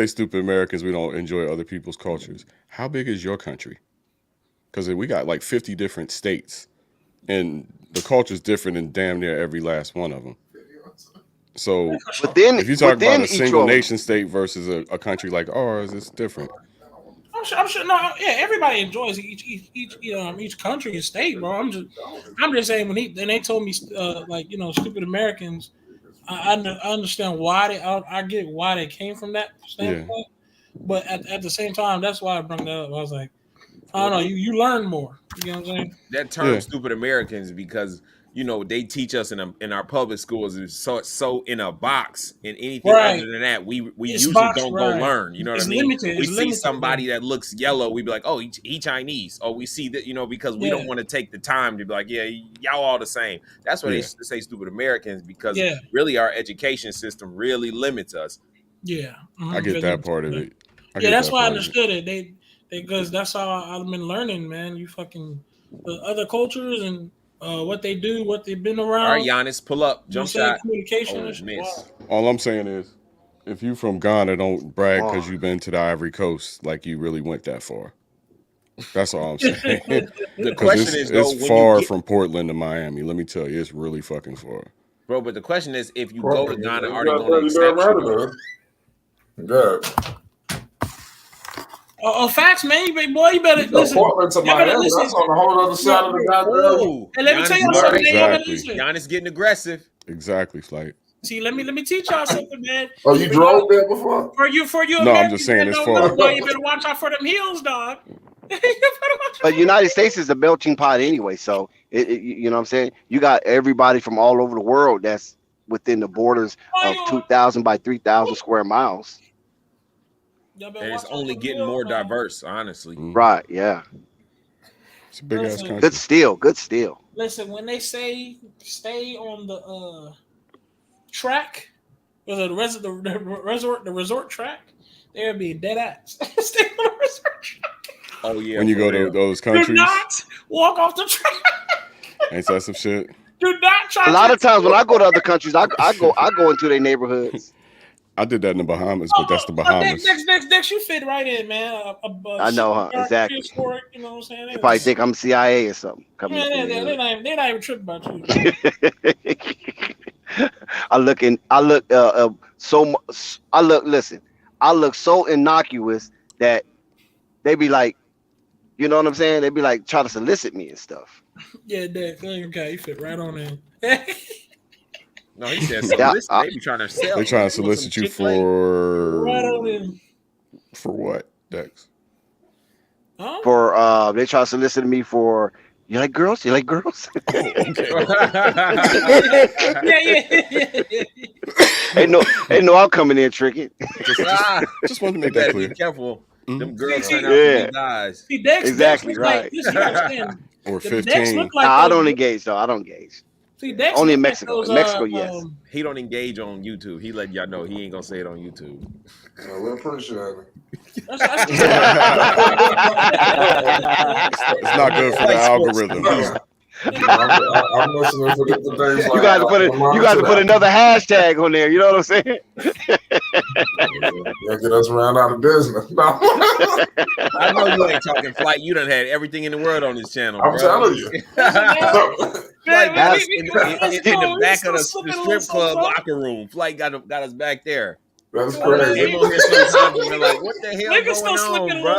stupid Americans, we don't enjoy other people's cultures. How big is your country? Because we got like 50 different states, and the culture's different in damn near every last one of them. So if you talk about a single nation state versus a country like ours, it's different. I'm sure. No, yeah, everybody enjoys each country and state, bro. I'm just saying when they told me stupid Americans, I understand why I get why they came from that standpoint, but at the same time, that's why I brought that up. I was like, I don't know, you learn more. You know what I'm saying? That term, stupid Americans, because they teach us in our public schools is so in a box, and anything other than that, we usually don't go learn. You know what I mean? Limited. We see somebody that looks yellow, we be like, oh, he Chinese. Or we see that, because we don't want to take the time to be like, yeah, y'all all the same. That's why they say stupid Americans, because really our education system really limits us. Yeah. I get that part of it. That's why I understood it. Because that's how I've been learning, man. You fucking the other cultures and what they do, what they've been around. All right, Giannis, pull up, jump shot. Communication. All I'm saying is, if you from Ghana, don't brag because you've been to the Ivory Coast like you really went that far. That's all I'm saying. The question is, it's far from Portland to Miami. Let me tell you, it's really fucking far. Bro, but the question is, if you go to Ghana, are they going to accept you? Good. Facts, man. Boy, you better listen. Portland to Miami, that's on the whole other side of the goddamn. And let me tell you something. Exactly. Giannis getting aggressive. Exactly, Flight. See, let me teach y'all something, man. Oh, you drove there before? For you. No, I'm just saying it's far. Boy, you better watch out for them heels, dog. But United States is a melting pot anyway, so you know what I'm saying? You got everybody from all over the world that's within the borders of 2,000 by 3,000 square miles. And it's only getting more diverse, honestly. Right? Yeah. It's a big ass country. Good steal. Good steal. Listen, when they say stay on the track, the resort track, they'll be dead ass. Stay on the resort track. Oh yeah. When you go to those countries, do not walk off the track. Ain't that some shit? Do not try. A lot of times when I go to other countries, I go into their neighborhoods. I did that in the Bahamas, but that's the Bahamas. Next, you fit right in, man. I know, huh? Exactly. You know what I'm saying? They probably think I'm CIA or something. Man, they're not even tripping about you. Listen, I look so innocuous that they be like, you know what I'm saying? They be like trying to solicit me and stuff. Yeah, Dad, okay, you fit right on in. No, he said solicit. They be trying to sell. They trying to solicit you for right on in. For what, Dex? Huh? For they try to solicit me for. You like girls? You like girls? Oh, okay. yeah. Ain't no I'm coming in tricking. Just wanted to make that clear. Be careful. Mm-hmm. Them girls turn out to be guys. See, Dex, exactly Dex right. Or 15. I don't engage though. I don't engage. See, Dex only in Mexico. In Mexico, yes. He don't engage on YouTube. He let y'all know he ain't gonna say it on YouTube. We appreciate it. It's not good for the algorithm. I'm listening for the things like you got to put another hashtag on there. You know what I'm saying? Yeah, get us around out of business. No. I know you ain't talking Flight. You done had everything in the world on this channel. I'm telling you. Flight got us in the back of the strip club locker room. Flight got us back there. That's crazy. Came on here sometimes and been like, what the hell going on, bro?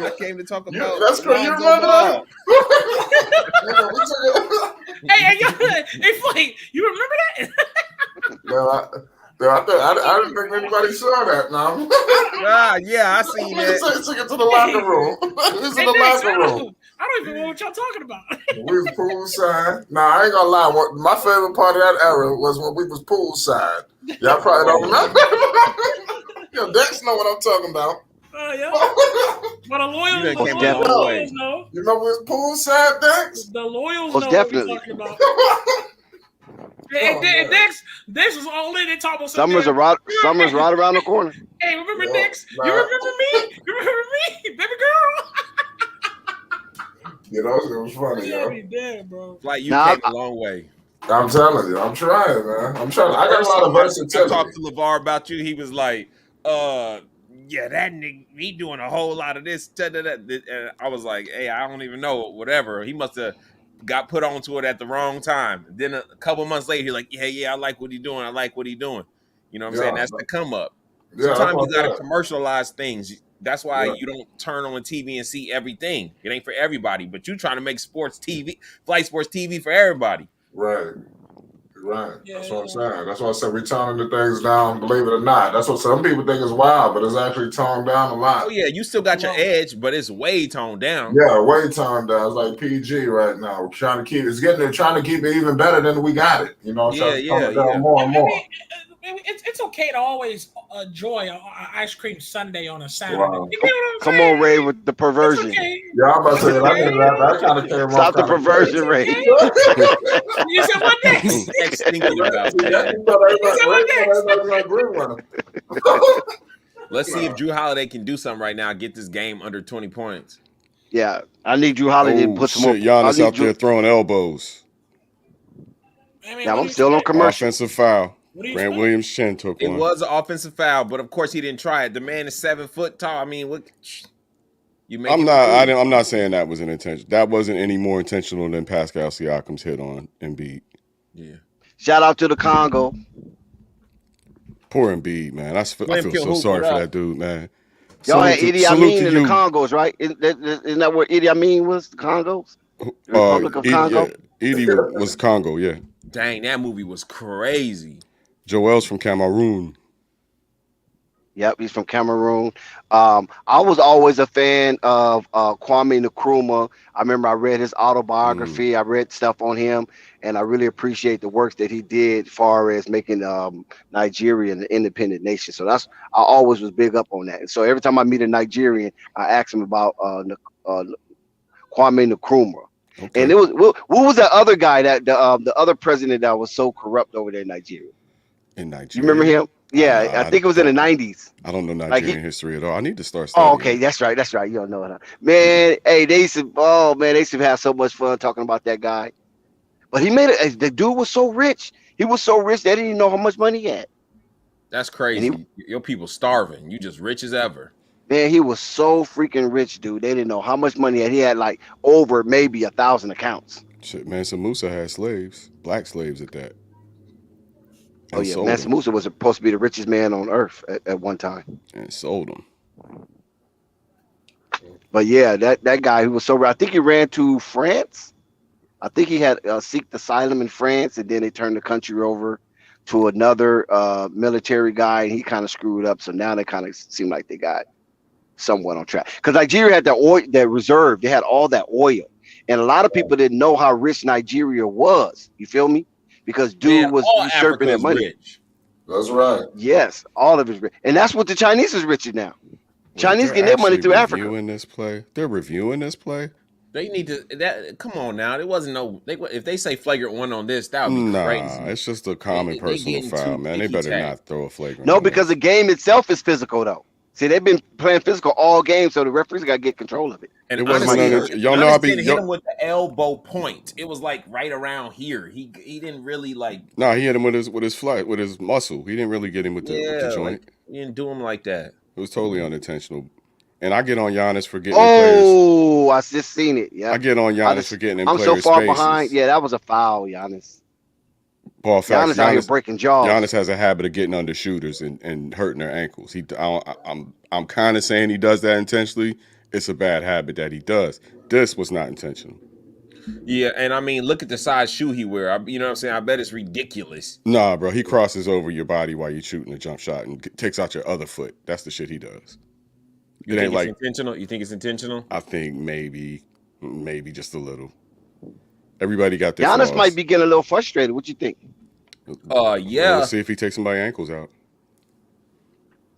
I came to talk about. That's crazy. You remember that? Hey, Flight, you remember that? No, I didn't think anybody saw that. No. Yeah, I seen that. Took it to the locker room. It's in the locker room. I don't even know what y'all talking about. We was poolside. Nah, I ain't gonna lie. My favorite part of that era was when we was poolside. Y'all probably don't remember. Yo, Dex know what I'm talking about. Yeah. But the loyals know. You know we was poolside, Dex? The loyals know definitely. what we're talking about. Dex was all in. They talk about Summer's right around the corner. Hey, remember Dex? You remember me? You remember me, baby girl? You know, it was funny, yo. Dead, bro. Like you came a long way. I'm telling you, I'm trying, man. I got a lot of versatility. I talked to LeVar about you. He was like, yeah, that nigga, he doing a whole lot of this. And I was like, hey, I don't even know, whatever. He must have got put onto it at the wrong time. Then a couple months later, he's like, yeah, I like what he's doing. I like what he's doing. You know what I'm saying? That's the come up. Sometimes you got to commercialize things. That's why you don't turn on TV and see everything. It ain't for everybody. But you trying to make sports TV, Flight Sports TV for everybody. Right. That's what I'm saying. That's why I said we toning the things down, believe it or not. That's what some people think is wild, but it's actually toned down a lot. Oh, yeah. You still got your edge, but it's way toned down. Yeah, way toned down. It's like PG right now. We're trying to keep it even better than we got it. You know, trying to tone it down more and more. It's okay to always enjoy an ice cream sundae on a Saturday. Wow. You know what I'm Come saying? on, Ray, with the perversion. Okay. Yeah, I'm about to say that kind of came off. Stop the perversion, Ray. You said what next? Let's see if Drew Holiday can do something right now. Get this game under 20 points. Yeah, I need Drew Holiday to put some more. Giannis out there throwing elbows. Yeah, I'm still on commercial. Offensive foul. Grant Williams' chin took one. It was an offensive foul, but of course he didn't try it. The man is 7 foot tall. I mean, what? I'm not saying that was an intention. That wasn't any more intentional than Pascal Siakam's hit on Embiid. Yeah. Shout out to the Congo. Poor Embiid, man. I feel so sorry for that dude, man. Y'all had Idi Amin in the Congos, right? Isn't that where Idi Amin was? The Congos? The Republic of Congo? Yeah. Idi was Congo, yeah. Dang, that movie was crazy. Joel's from Cameroon. Yep, he's from Cameroon. I was always a fan of Kwame Nkrumah. I remember I read his autobiography. I read stuff on him, and I really appreciate the work that he did as far as making Nigeria an independent nation. So I always was big up on that. And so every time I meet a Nigerian, I ask him about Kwame Nkrumah. Okay. And it was what was that other guy that the other president that was so corrupt over there in Nigeria? In Nigeria, You remember him? Yeah, I think it was in the 90s. I don't know Like Nigerian history at all. I need to start studying. Oh, okay, that's right. You don't know it, huh? Man. Hey, they used to have so much fun talking about that guy. But he made it. The dude was so rich. He was so rich they didn't even know how much money he had. That's crazy. Your people starving. You just rich as ever. Man, he was so freaking rich, dude. They didn't know how much money he had. He had like over maybe 1,000 accounts. Shit, Mansa Musa had slaves, black slaves at that. Oh yeah, Mansa Musa was supposed to be the richest man on earth at one time. And sold them. But yeah, that guy who was so, I think he ran to France. I think he had seeked asylum in France, and then they turned the country over to another military guy, and he kind of screwed up. So now they kind of seem like they got somewhat on track. Because Nigeria had that oil, that reserve. They had all that oil, and a lot of people didn't know how rich Nigeria was. You feel me? Because dude was usurping that money. Rich. That's right. Yes, all of it's rich, and that's what the Chinese is richer now. Chinese getting their money through Africa. They're reviewing this play. They need to. Come on now. There wasn't no. If they say flagrant one on this, that would be crazy. It's just a common personal foul, man. They better not throw a flagrant. No, because the game itself is physical, though. See, they've been playing physical all game, so the referees got to get control of it. And it wasn't. Y'all know I be hit him with the elbow point. It was like right around here. He didn't really like. No, he hit him with his muscle. He didn't really get him with the joint. Like, he didn't do him like that. It was totally unintentional. And I get on Giannis for getting players. I just seen it. Yeah, I get on Giannis for getting in players' I'm so far spaces. behind. Yeah, that was a foul, Giannis. Ball facts. Giannis out here breaking jaws. Giannis has a habit of getting under shooters and hurting their ankles. I'm kind of saying he does that intentionally. It's a bad habit that he does. This was not intentional. Yeah, and I mean, look at the size shoe he wear. You know what I'm saying? I bet it's ridiculous. Nah, bro. He crosses over your body while you're shooting a jump shot and takes out your other foot. That's the shit he does. You think it's intentional? You think it's intentional? I think maybe just a little. Everybody got their Giannis flaws. might be getting a little frustrated. What you think? Yeah. Let's see if he takes somebody's ankles out.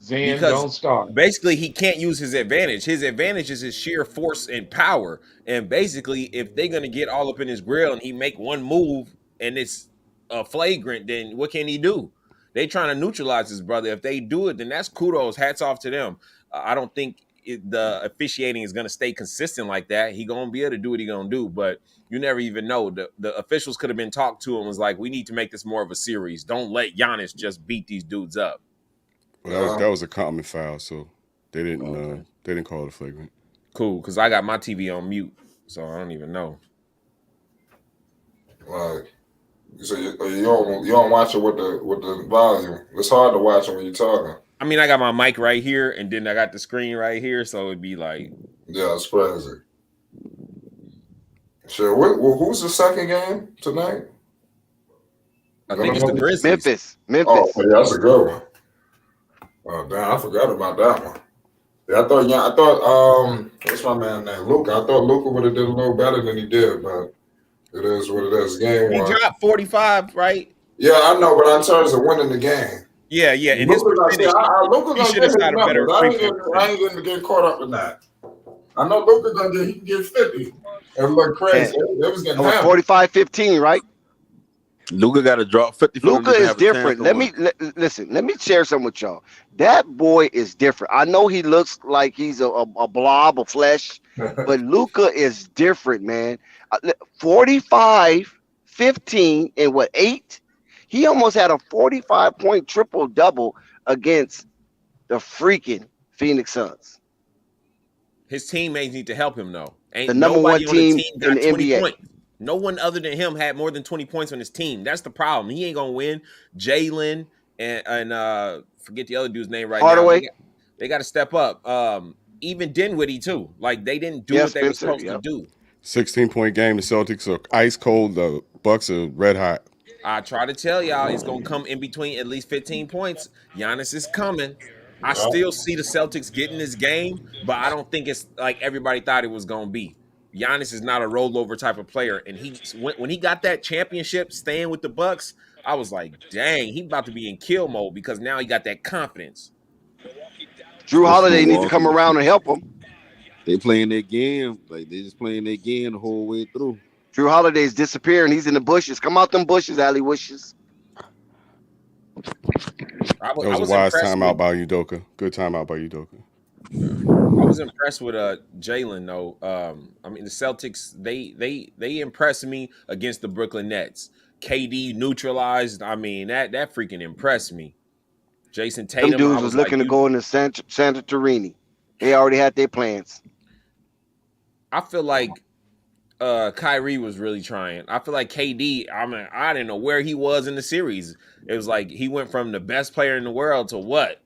Zen, don't start. Basically, he can't use his advantage. His advantage is his sheer force and power. And basically, if they're gonna get all up in his grill and he make one move and it's flagrant, then what can he do? They trying to neutralize his brother. If they do it, then that's kudos. Hats off to them. I don't think the officiating is going to stay consistent like that. He going to be able to do what he going to do, but you never even know. The officials could have been talked to and was like, we need to make this more of a series. Don't let Giannis just beat these dudes up. Well, that was a common foul, so they didn't call it a flagrant. Cool, because I got my TV on mute, so I don't even know. Right. So you don't watch it with the volume. It's hard to watch it when you're talking. I mean, I got my mic right here, and then I got the screen right here, so it'd be like... Yeah, it's crazy. Sure. Who's the second game tonight? I think it's the Grizzlies. Memphis. Oh, yeah, that's a good one. Oh, damn, I forgot about that one. Yeah, I thought, what's my man name? Luka. I thought Luka would have did a little better than he did, but it is what it is. Game he one. He dropped 45, right? Yeah, I know, but in terms of winning the game. Yeah. And his percentage, he should have had a better I ain't going to get caught up in that. I know Luka's he can get 50. It looked crazy. It was getting 45-15, right? Luka got to drop 50. Luka is different. Let me share something with y'all. That boy is different. I know he looks like he's a blob of flesh, but Luka is different, man. 45, 15, and 8? He almost had a 45-point triple-double against the freaking Phoenix Suns. His teammates need to help him, though. Ain't the number one team in the NBA. Points. No one other than him had more than 20 points on his team. That's the problem. He ain't going to win. Jalen and forget the other dude's name right Hardaway. now. They got to step up. Even Dinwiddie, too. Like, they didn't do what they were supposed to do. 16-point game. The Celtics are ice cold. The Bucks are red hot. I try to tell y'all it's going to come in between at least 15 points. Giannis is coming. I still see the Celtics getting this game, but I don't think it's like everybody thought it was going to be. Giannis is not a rollover type of player, and when he got that championship, staying with the Bucks, I was like, dang, he about to be in kill mode because now he got that confidence. Drew It's Holiday needs to Milwaukee. come around and help him. They playing their game. Like they just playing their game the whole way through. Drew Holiday's disappearing. He's in the bushes. Come out them bushes, Alley Wishes. That was a wise timeout by Udoka. Good timeout by Udoka. I was impressed with Jalen though. I mean the Celtics they impressed me against the Brooklyn Nets. KD neutralized. I mean that freaking impressed me. Jason Tatum. Them dudes was looking to go into Santa Torini. They already had their plans. I feel like Kyrie was really trying. I feel like KD, I mean, I didn't know where he was in the series. It was like he went from the best player in the world to what?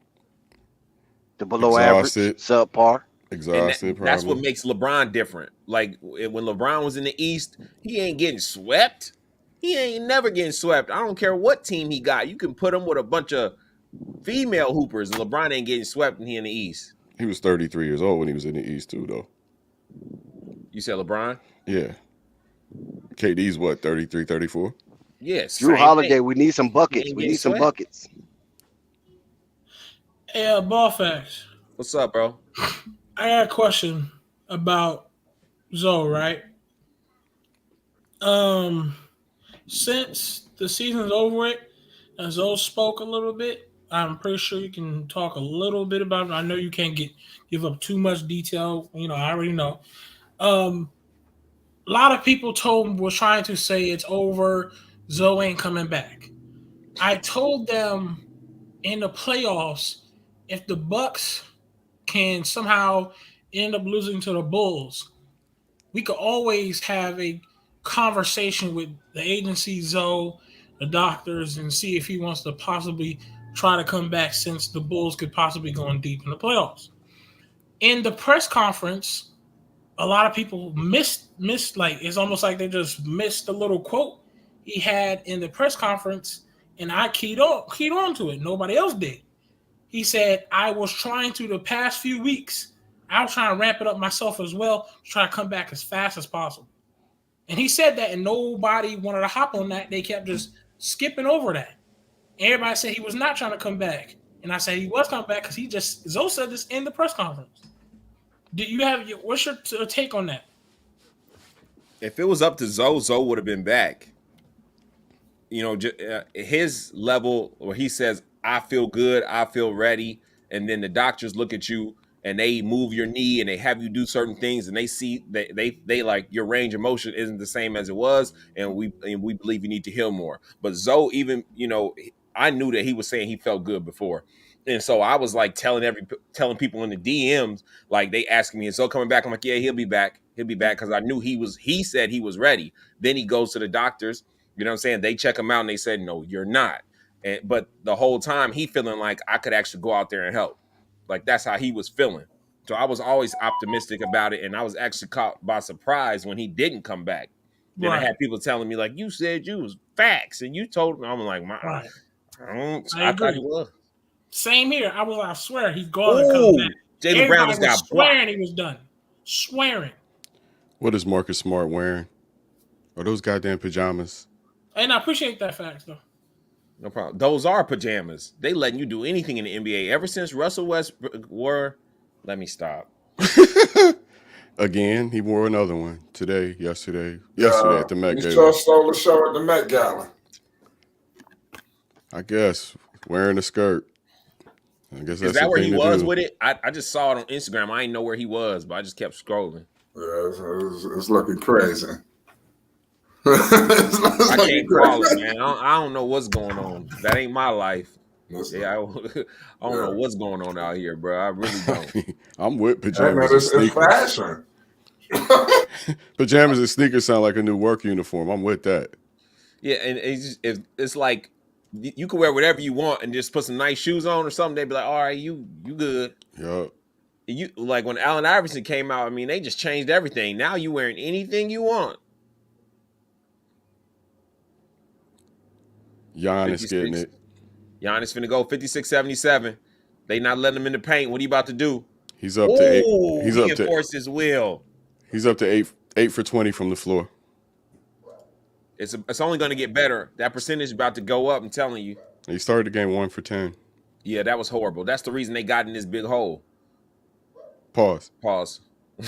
The below average, subpar. Exhausted. That's what makes LeBron different. Like when LeBron was in the East, he ain't getting swept. He ain't never getting swept. I don't care what team he got. You can put him with a bunch of female hoopers, and LeBron ain't getting swept when he in the East. He was 33 years old when he was in the East too, though. You said LeBron? Yeah. KD's what, 33, 34? Yes. Drew Holiday, we need some buckets. We need some buckets. Hey, Ball Facts. What's up, bro? I got a question about Zoe, right? Since the season's over with, and Zoe spoke a little bit, I'm pretty sure you can talk a little bit about it. I know you can't give up too much detail. You know, I already know. A lot of people was trying to say it's over. Zoe ain't coming back. I told them in the playoffs, if the Bucks can somehow end up losing to the Bulls, we could always have a conversation with the agency, Zoe, the doctors, and see if he wants to possibly try to come back since the Bulls could possibly go in deep in the playoffs. In the press conference, a lot of people missed like it's almost like they just missed the little quote he had in the press conference, and I keyed on to it. Nobody else did. He said, I was trying to the past few weeks, I was trying to ramp it up myself as well, to try to come back as fast as possible. And he said that, and nobody wanted to hop on that. They kept just skipping over that. Everybody said he was not trying to come back. And I said he was coming back because Zoe said this in the press conference. What's your take on that? If it was up to Zoe would have been back. You know, his level where he says, I feel good, I feel ready. And then the doctors look at you and they move your knee and they have you do certain things and they see that they like your range of motion isn't the same as it was. And we believe you need to heal more. But Zoe, even, you know, I knew that he was saying he felt good before. And so I was like telling people in the DMs, like they asking me, is Zoe coming back? I'm like, yeah, he'll be back. He'll be back because I knew he said he was ready. Then he goes to the doctors. You know what I'm saying? They check him out and they said, no, you're not. But the whole time he feeling like I could actually go out there and help. Like that's how he was feeling. So I was always optimistic about it. And I was actually caught by surprise when he didn't come back. Then I had people telling me like, you said you was facts and you told me. I'm like, I thought he was. Same here. I swear he's going to come back. Jaylen Brown just got swearing he was done. Swearing. What is Marcus Smart wearing? Are those goddamn pajamas? And I appreciate that fact, though. No problem. Those are pajamas. They letting you do anything in the NBA. Ever since Russell Westbrook wore, let me stop. Again, he wore another one today, yesterday at the Met Gala. He just stole the show at the Met Gala. I guess wearing a skirt. I guess that's Is that where he was do. with it? I just saw it on Instagram. I didn't know where he was, but I just kept scrolling. Yeah, it's looking crazy. I can't call it, man. I don't know what's going on. That ain't my life. Yeah, I don't know what's going on out here, bro. I really don't. I'm with pajamas and sneakers. It's fashion. Pajamas and sneakers sound like a new work uniform. I'm with that. Yeah, and it's like you can wear whatever you want and just put some nice shoes on or something. They'd be like, all right, you good. Yeah. You like when Allen Iverson came out, I mean, they just changed everything. Now you wearing anything you want. Giannis getting it. Giannis finna go 56-77. They not letting him in the paint. What are you about to do? He's up to 8. He enforced his will. He's up to 8 for 20 from the floor. It's only going to get better. That percentage is about to go up. I'm telling you. He started the game 1 for 10. Yeah, that was horrible. That's the reason they got in this big hole. Pause. And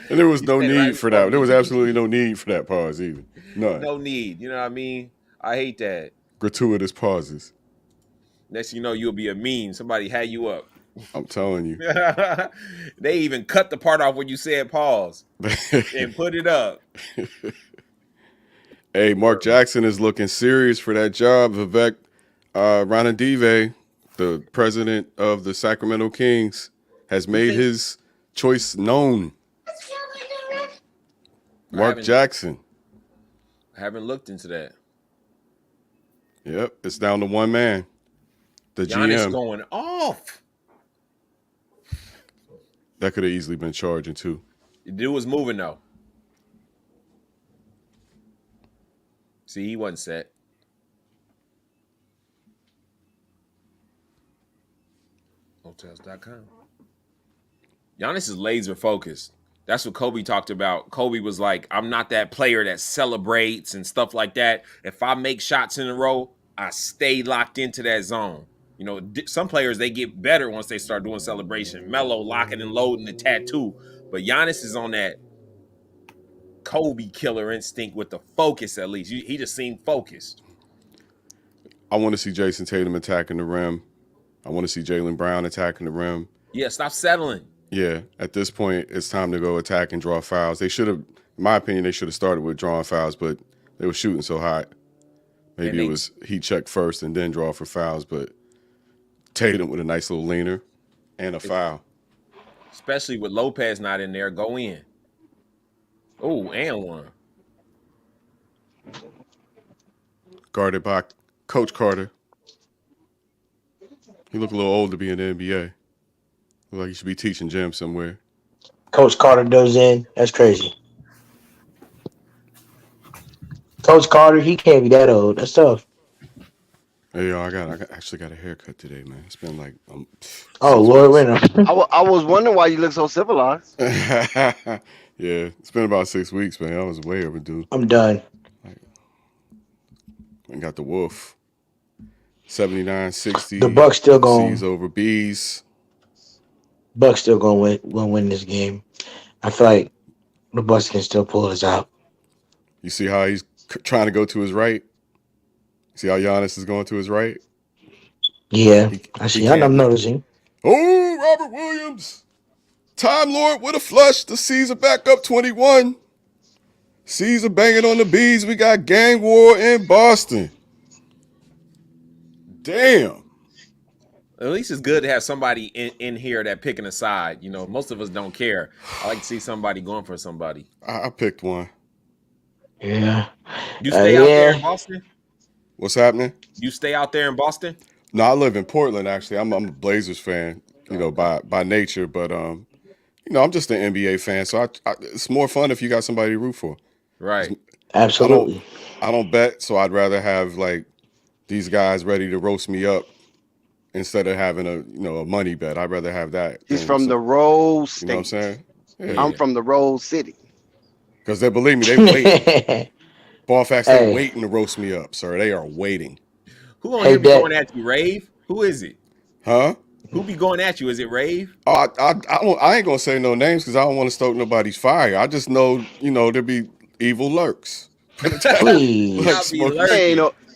there was no need for that. There was absolutely no need for that pause either. None. No need. You know what I mean? I hate that. Gratuitous pauses. Next thing you know, you'll be a meme. Somebody had you up. I'm telling you. They even cut the part off when you said pause and put it up. Hey, Mark Jackson is looking serious for that job. Vivek Ranadive, the president of the Sacramento Kings, has made his choice known. Mark Jackson. I haven't looked into that. Yep, it's down to one man. The Giannis GM going off. That could have easily been charging too. The dude was moving though. See, he wasn't set. Hotels.com. Giannis is laser focused. That's what Kobe talked about. Kobe was like, I'm not that player that celebrates and stuff like that. If I make shots in a row, I stay locked into that zone. You know, some players, they get better once they start doing celebration. Melo locking and loading the tattoo. But Giannis is on that Kobe killer instinct with the focus, at least. He just seemed focused. I want to see Jason Tatum attacking the rim. I want to see Jaylen Brown attacking the rim. Yeah, stop settling. Yeah, at this point, it's time to go attack and draw fouls. They should have, in my opinion, they should have started with drawing fouls, but they were shooting so hot. Maybe it was heat check first and then draw for fouls, but Tatum with a nice little leaner and a foul. Especially with Lopez not in there, go in. Oh, and one. Guarded by Coach Carter. He looked a little old to be in the NBA. Look like he should be teaching gym somewhere. Coach Carter does in. That's crazy. Coach Carter, he can't be that old. That's tough. Hey, yo, I actually got a haircut today, man. It's been like oh Lord, wait I was wondering why you look so civilized. Yeah, it's been about 6 weeks, man. I was way overdue. I'm done. And got the wolf. 79-60. The Bucks still going. C's over B's. Bucks still going to win this game. I feel like the Bucks can still pull this out. You see how he's trying to go to his right? See how Giannis is going to his right? Yeah, I see. I'm noticing. Oh, Robert Williams. Time Lord with a flush. The C's are back up 21. C's are banging on the B's. We got gang war in Boston. Damn. At least it's good to have somebody in here that picking a side. You know, most of us don't care. I like to see somebody going for somebody. I picked one. Yeah. You stay out there in Boston? What's happening? You stay out there in Boston? No, I live in Portland, actually. I'm a Blazers fan, you know, by nature. But, you know, I'm just an NBA fan. So it's more fun if you got somebody to root for. Right. Absolutely. I don't bet, so I'd rather have, like, these guys ready to roast me up instead of having a money bet. I'd rather have that. He's from the Rose State. You know what I'm saying? Yeah. I'm from the Rose City. Because they believe me, they wait. Ball facts, they waiting to roast me up, sir. They are waiting. Who on here be going at you, Rave? Who is it? Huh? Who be going at you? Is it Rave? Oh, I ain't gonna say no names because I don't want to stoke nobody's fire. I just know, you know, there be evil lurks. Please.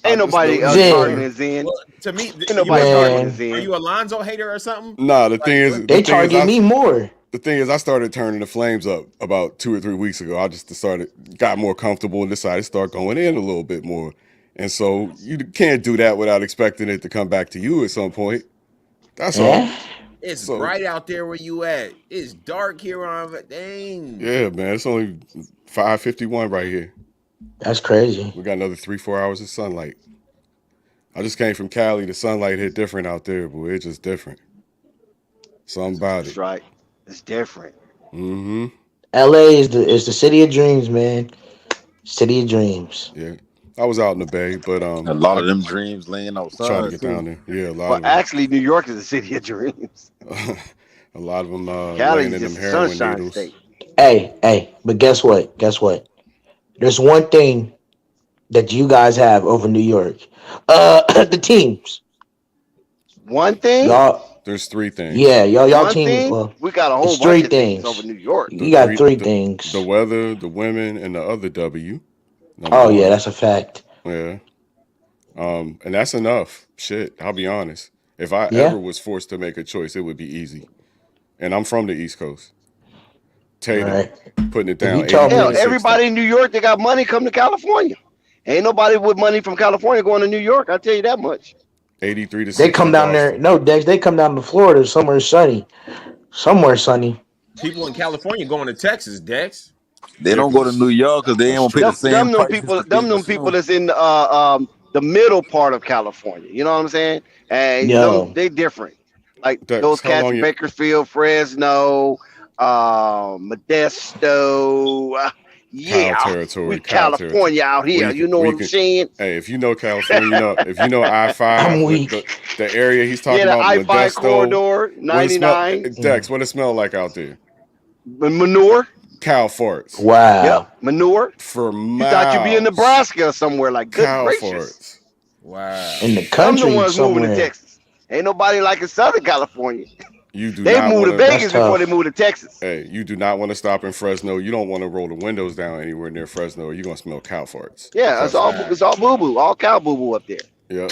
Ain't nobody targeting Zen. Well, to me, ain't nobody targeting Zen. Are you a Lonzo hater or something? Nah, the thing is, they target me more. The thing is, I started turning the flames up about 2 or 3 weeks ago. I just got more comfortable and decided to start going in a little bit more. And so you can't do that without expecting it to come back to you at some point. That's all. It's bright out there where you at. It's dark here on dang. Yeah, man. It's only 5:51 right here. That's crazy. We got another 3-4 hours of sunlight. I just came from Cali. The sunlight hit different out there, boy. It's just different. Something about it. That's right. It's different. Mm-hmm. LA is the city of dreams, man. City of dreams. Yeah. I was out in the Bay, but A lot I of them dreams laying trying to outside get too. down there. Yeah, a lot Well, of them. actually, New York is a city of dreams. A lot of them laying Cali's in them just a heroin sunshine needles. state. Hey, but guess what? Guess what? There's one thing that you guys have over New York. The teams. One thing, Y'all, There's three things. yeah, y'all one teams. thing. Well, We got a it's whole three bunch of things over things. New York. The You got three three the things. weather, the women, and the other W. Number Oh yeah, one. that's a fact. Yeah. And that's enough. Shit, I'll be honest. If I Yeah, ever was forced to make a choice, it would be easy. And I'm from the East Coast. Tatum, right. putting it If you down told 83 Hell, to me, 60. everybody in New York that got money come to California. Ain't nobody with money from California going to New York. I'll tell you that much. 83 to they 60 come down there. Boston. No, Dex, they come down to Florida, somewhere sunny. Somewhere sunny. People in California going to Texas, Dex. They don't go to Memphis. New York because they ain't That's gonna pay the true. same Them prices people, to be in the them people snow. that's in the middle part of California. You know what I'm saying? And them Yo, they different. Like those Dex, how cats, long you Bakersfield, Fresno, Modesto. We Kyle territory. California out here. You know Where what you I'm can saying? hey, if you know California, if you know I'm I-5, weak. the area he's Yeah, talking the about, I-5 Modesto, corridor, what it smell 99, Dex, what it smell like out there? manure. Cow farts. Yep, Wow. manure. For You thought you'd be in miles. Nebraska or somewhere. Like, good Cow gracious. farts. Wow. In the Them the country ones moving to somewhere. Texas. Ain't nobody like in Southern California. You do They not moved want to to That's Vegas before they tough. moved to Texas. Hey, you do not want to stop in Fresno. You don't want to roll the windows down anywhere near Fresno, or you're gonna smell cow farts. Yeah, Trust me. it's all boo boo, all cow boo boo up there. Yep,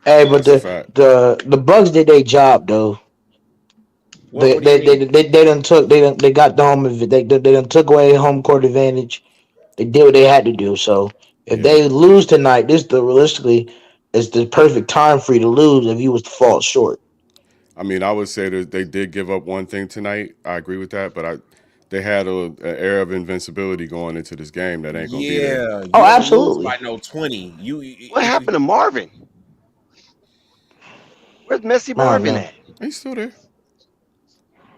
Hey, but that's a fact. the Bucks did their job though. What do you mean? They got the home they done took away home court advantage. They did what they had to do. So if Yeah, they lose tonight, realistically is the perfect time for you to lose if you was to fall short. I mean, I would say that they did give up one thing tonight. I agree with that, but they had an air of invincibility going into this game that ain't gonna be there. Yeah, you Oh, don't lose by absolutely. no 20. What happened to Marvin? Where's Messy I don't Marvin know. at? He's still there.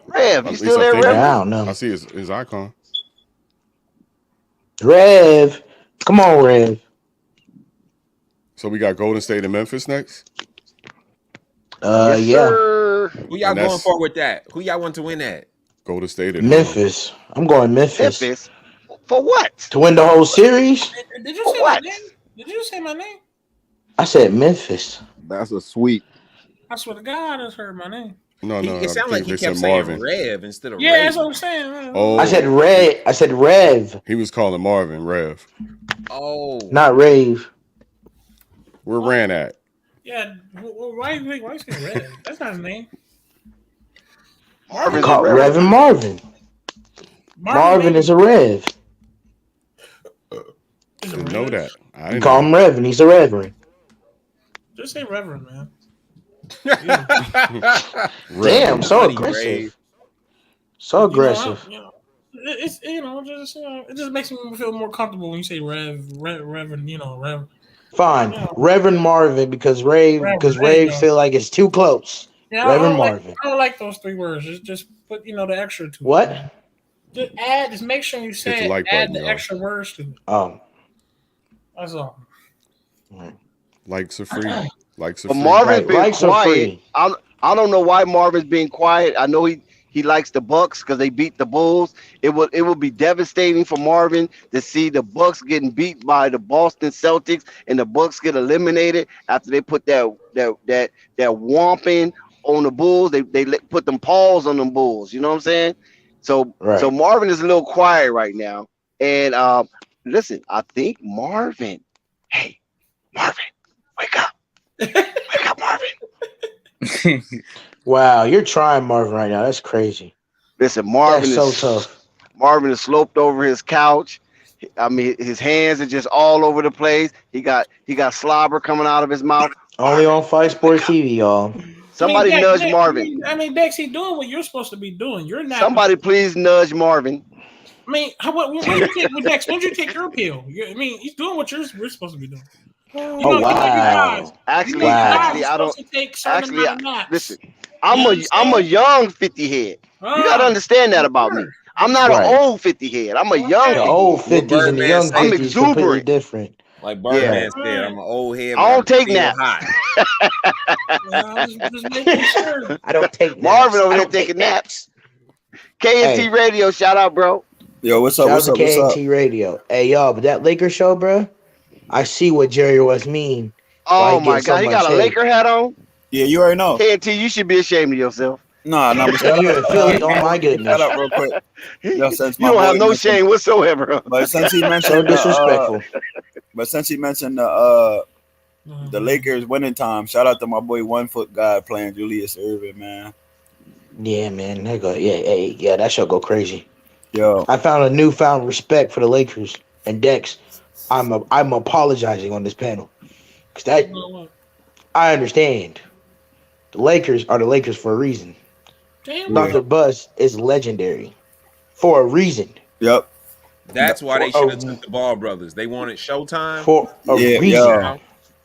Rev, At you least still I there, think he Rev? I is. don't know. I see his icon. Rev, come on, Rev. So we got Golden State and Memphis next, Yes, Yeah, sir. Who y'all and going that's for with that? Who y'all want to win that? Golden State at home. Memphis. I'm going Memphis Memphis. For what? to win the whole series. Did you For say what? my name? Did you say my name? I said Memphis. That's a sweep. I swear to God, I just heard my name. No, It I sounded like think he they said kept saying Marvin. Rev instead of Yeah, Ray. that's what I'm saying. Oh, I said Red. I said Rev, he was calling Marvin Rev. Oh, not Rave. Where What? Ran at? Yeah, why you say Red? That's not his name. Marvin's a Call Rev. Rev and Marvin. Marvin is a Rev. Didn't know that. I You didn't call know him that. Reverend. He's a Reverend. Just say Reverend, man. Damn, so Funny, aggressive. Ray. So aggressive. It's it just makes me feel more comfortable when you say Reverend, Rev. Fine, You know, Reverend Marvin because Rave Reverend. There you go. feel like it's too close. Yeah, Reverend Marvin. I don't like those three words. Just put the extra to it. What? Just make sure you Hit say the it, like add button, the y'all. extra words to it. Oh, That's all. Likes are free. Likes are But free. Marvin's Right, been likes are quiet. free. I don't know why Marvin's being quiet. I know he likes the Bucks because they beat the Bulls. It would be devastating for Marvin to see the Bucks getting beat by the Boston Celtics and the Bucks get eliminated after they put that whomping on the Bulls. They put them paws on them Bulls. You know what I'm saying? So Right. Marvin is a little quiet right now. And listen, I think Marvin. Hey, Marvin, wake up. Wake up, Marvin. Wow, you're trying Marvin right now. That's crazy. Listen, Marvin That's is so tough. Marvin is sloped over his couch. I mean, his hands are just all over the place. He got slobber coming out of his mouth. Only on Fight Sports TV, y'all. Somebody nudge Marvin. Dex, he's doing what you're supposed to be doing. You're not. Somebody please nudge Marvin. I mean, Dex, when did you take your pill? He's doing what we're supposed to be doing. Oh wow. Actually, I don't. Take certain amount of naps. Listen, I'm a young 50 head. You gotta understand that about me. I'm not Right. an old 50 head. I'm a young The old 50s and the young I'm 50s completely exuberant. different. Like Birdman said, I'm an old head, but I I'm don't take still naps. hot. Just making sure. I don't take naps. Marvin over I there don't take taking naps. KNT Radio, shout out, bro. Yo, what's up? Shout What's out up? to What's up? KNT Radio. Hey, y'all, but that Lakers show, bro, I see what Jerry was mean. Oh my God, he got a Laker hat on. Yeah, you already know. KNT, you should be ashamed of yourself. Nah, but And you in Philly? Oh my goodness! Shut up real quick. Yo, since You don't have no shame whatsoever. But since he So mentioned disrespectful. the Lakers winning time, shout out to my boy 1 Foot God playing Julius Erving, man. Yeah, man. They go. Yeah. That show go crazy. Yo, I found a newfound respect for the Lakers and Dex. I'm apologizing on this panel because that I understand. The Lakers are the Lakers for a reason. Damn. Dr. Buzz is legendary for a reason. Yep. That's why they should have took the Ball brothers. They wanted Showtime For a reason. Yeah.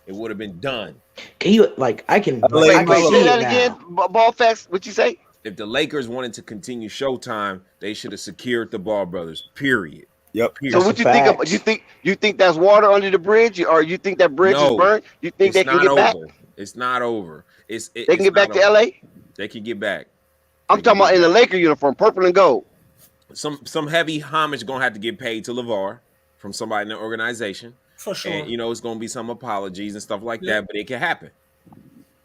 It would have been done. Can you I can Wait, I can say see that it again? now. Ball facts, what you say? If the Lakers wanted to continue Showtime, they should have secured the Ball brothers. Period. Yep. Period. So what you think of, you think that's water under the bridge, or you think that bridge is burnt? You think they can get back? It's not over. They can get back to LA? They can get back. I'm talking about in the Laker uniform, purple and gold. Some heavy homage gonna have to get paid to LeVar from somebody in the organization. For sure. And it's gonna be some apologies and stuff like that, but it can happen.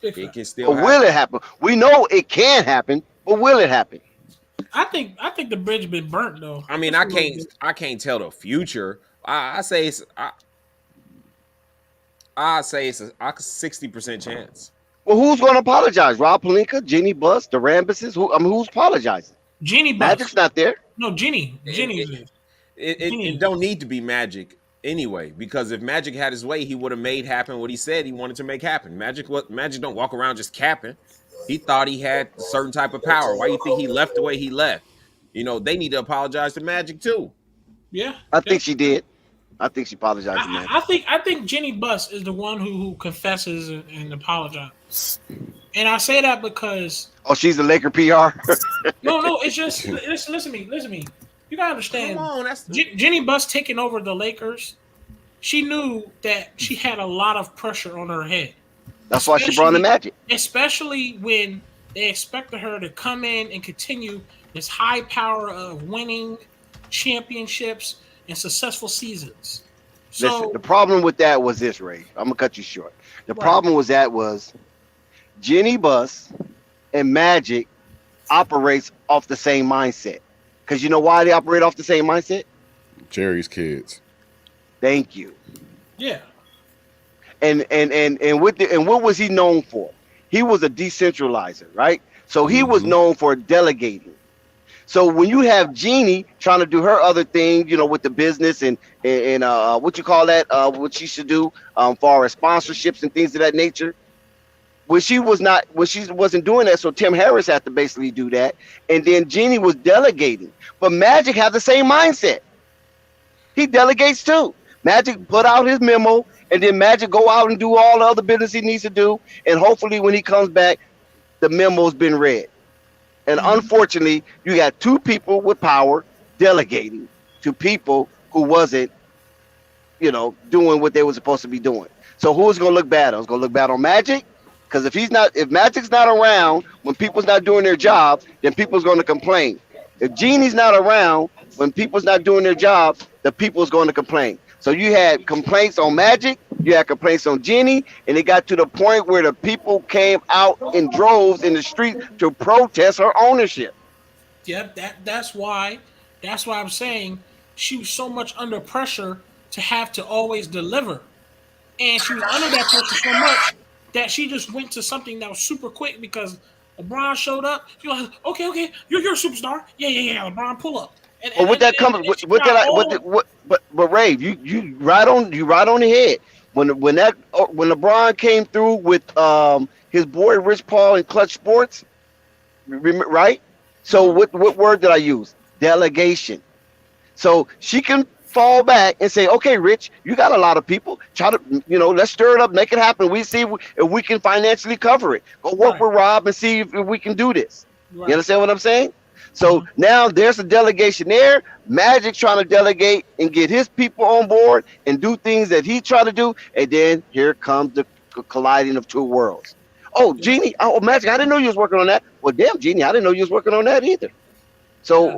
It can still But happen. will it happen? We know it can happen, but will it happen? I think the bridge been burnt though. I mean, I can't tell the future. I say it's a 60% chance. Well, who's going to apologize? Rob Pelinka, Jeannie Buss, the Rambuses? Who's apologizing? Jeannie Buss. Magic's not there. No, Jeannie. It don't need to be Magic anyway, because if Magic had his way, he would have made happen what he said he wanted to make happen. Magic don't walk around just capping. He thought he had a certain type of power. Why do you think he left the way he left? They need to apologize to Magic too. Yeah, I think she did. I think she apologized to Magic. I think Jeannie Buss is the one who confesses and apologizes. And I say that because she's the Laker PR. no, it's just listen to me. You gotta understand. Come on, Jeannie Buss taking over the Lakers. She knew that she had a lot of pressure on her head. That's why she brought in Magic. Especially when they expected her to come in and continue this high power of winning championships and successful seasons. So Listen, the problem with that was this, Ray. I'm gonna cut you short. The problem was Jeannie Buss and Magic operates off the same mindset. Because you know why they operate off the same mindset? Jerry's kids. Thank you. Yeah. And what was he known for? He was a decentralizer, right? So he was known for delegating. So when you have Jeannie trying to do her other thing, with the business and what you call that, what she should do for our sponsorships and things of that nature, she wasn't doing that. So Tim Harris had to basically do that, and then Jeannie was delegating. But Magic had the same mindset. He delegates too. Magic put out his memo, and then Magic go out and do all the other business he needs to do, and hopefully when he comes back, the memo's been read. And unfortunately, you got two people with power delegating to people who wasn't, doing what they were supposed to be doing. So who's going to look bad on? It's going to look bad on Magic? Because if Magic's not around when people's not doing their job, then people's going to complain. If Jeannie's not around when people's not doing their job, the people's going to complain. So you had complaints on Magic, you had complaints on Jeannie, and it got to the point where the people came out in droves in the street to protest her ownership. Yeah, that's why I'm saying she was so much under pressure to have to always deliver. And she was under that pressure so much that she just went to something that was super quick because LeBron showed up. You're like, okay, you're a superstar. Yeah, LeBron, pull up. But with that comes, but Ray, you right on the head. When LeBron came through with his boy Rich Paul and Clutch Sports, right? So what word did I use? Delegation. So she can fall back and say, okay, Rich, you got a lot of people. Try to, let's stir it up, make it happen. We see if we can financially cover it. Go work with Rob and see if we can do this. Right. You understand what I'm saying? So now there's a delegation there. Magic trying to delegate and get his people on board and do things that he tried to do. And then here comes the colliding of two worlds. Oh, Genie. Oh, Magic, I didn't know you was working on that. Well, damn, Genie, I didn't know you was working on that either. So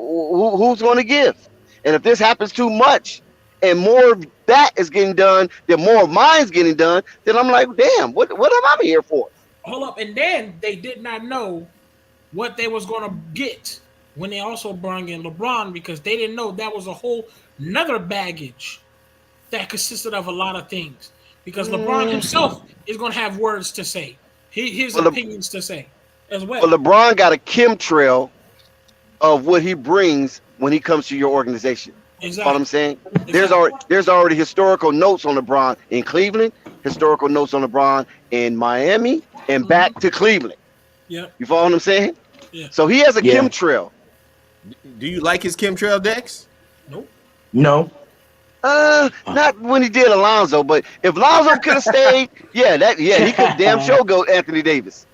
who's going to give? And if this happens too much and more of that is getting done than more of mine's getting done, then I'm like, damn, what am I here for? Hold up. And then they did not know what they was going to get when they also brought in LeBron, because they didn't know that was a whole another baggage that consisted of a lot of things. Because LeBron himself is going to have words to say, his opinions to say as well. But LeBron got a chemtrail of what he brings when he comes to your organization. Exactly. What I'm saying? There's already historical notes on LeBron in Cleveland, historical notes on LeBron in Miami, and back to Cleveland. Yeah. You follow what I'm saying? Yeah. So he has a chemtrail. Do you like his chemtrail, Dex? Nope. No. Not when he did Alonzo, but if Lonzo could have stayed, he could damn sure go Anthony Davis.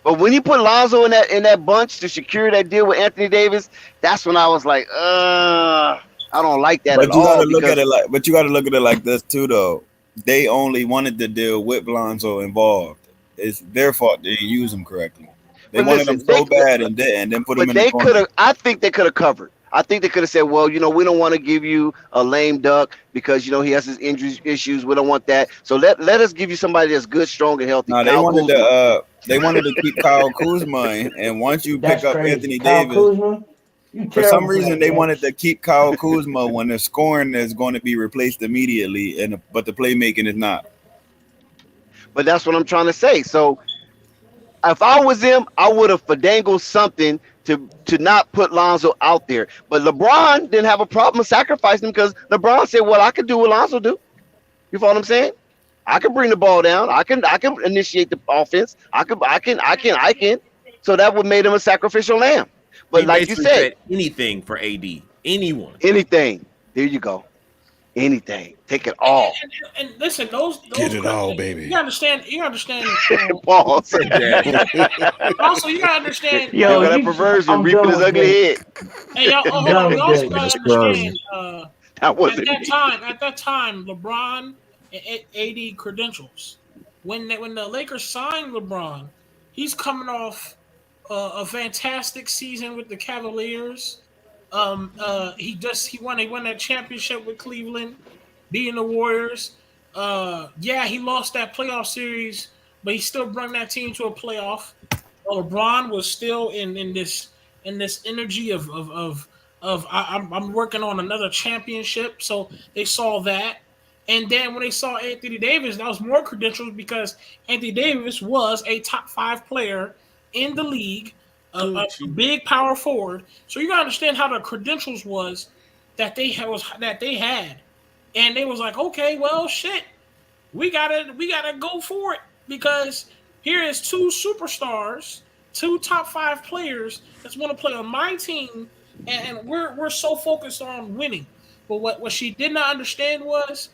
But when he put Lonzo in that bunch to secure that deal with Anthony Davis, that's when I was like, I don't like that but at you all. gotta look at it like, but you got to look at it like this too, though. They only wanted the deal with Lonzo involved. It's their fault they didn't use him correctly. They wanted him so bad and then put him in the corner. I think they could have covered. I think they could have said, well, we don't want to give you a lame duck because, he has his injury issues. We don't want that. So let us give you somebody that's good, strong, and healthy. No, they wanted to keep Kyle Kuzma, and once you pick up Anthony Davis, for some reason they wanted to keep Kyle Kuzma when the scoring is going to be replaced immediately, but the playmaking is not. But that's what I'm trying to say. So if I was them, I would have finagled something to not put Lonzo out there. But LeBron didn't have a problem sacrificing him because LeBron said, well, I can do what Lonzo do. You follow what I'm saying? I can bring the ball down. I can initiate the offense. I can. So that would make him a sacrificial lamb. But He like you basically said, anything for AD. Anyone. anything. There you go. Anything. Take it all. And listen, those Get it all, baby. You understand. Pause. Also, you gotta understand. Yo, that perversion reaping his ugly head. Hey, y'all, hold on. We also gotta understand. At that time, LeBron and AD credentials. When the Lakers signed LeBron, he's coming off a fantastic season with the Cavaliers. He won that championship with Cleveland, beating the Warriors. He lost that playoff series, but he still brought that team to a playoff. LeBron was still in this energy of I'm working on another championship. So they saw that. And then when they saw Anthony Davis, that was more credentials because Anthony Davis was a top 5 player in the league, a big power forward. So you gotta understand how the credentials was that they had. And they was like, okay, well, shit, we gotta go for it because here is 2 superstars, 2 top 5 players that's want to play on my team, and we're so focused on winning. But what she did not understand was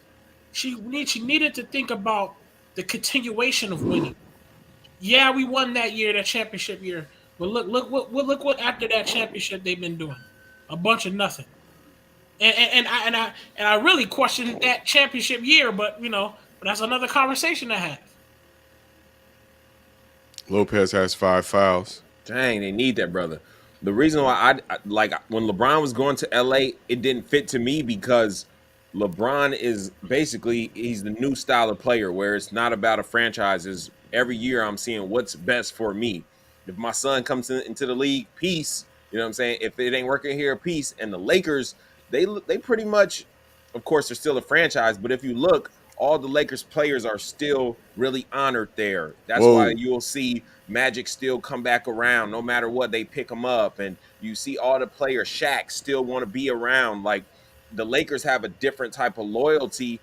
she needed to think about the continuation of winning. Yeah, we won that year, that championship year. But look what after that championship they've been doing. A bunch of nothing. And I really questioned that championship year, but that's another conversation to have. Lopez has 5 fouls. Dang, they need that, brother. The reason why I like when LeBron was going to LA, it didn't fit to me because LeBron is basically he's the new style of player where it's not about a franchise. Is every year I'm seeing what's best for me. If my son comes into the league, peace. You know what I'm saying? If it ain't working here, peace. And the Lakers, they pretty much, of course, they're still a franchise. But if you look, all the Lakers players are still really honored there. That's why you'll see Magic still come back around. No matter what, they pick them up. And you see all the players, Shaq, still want to be around. Like, the Lakers have a different type of loyalty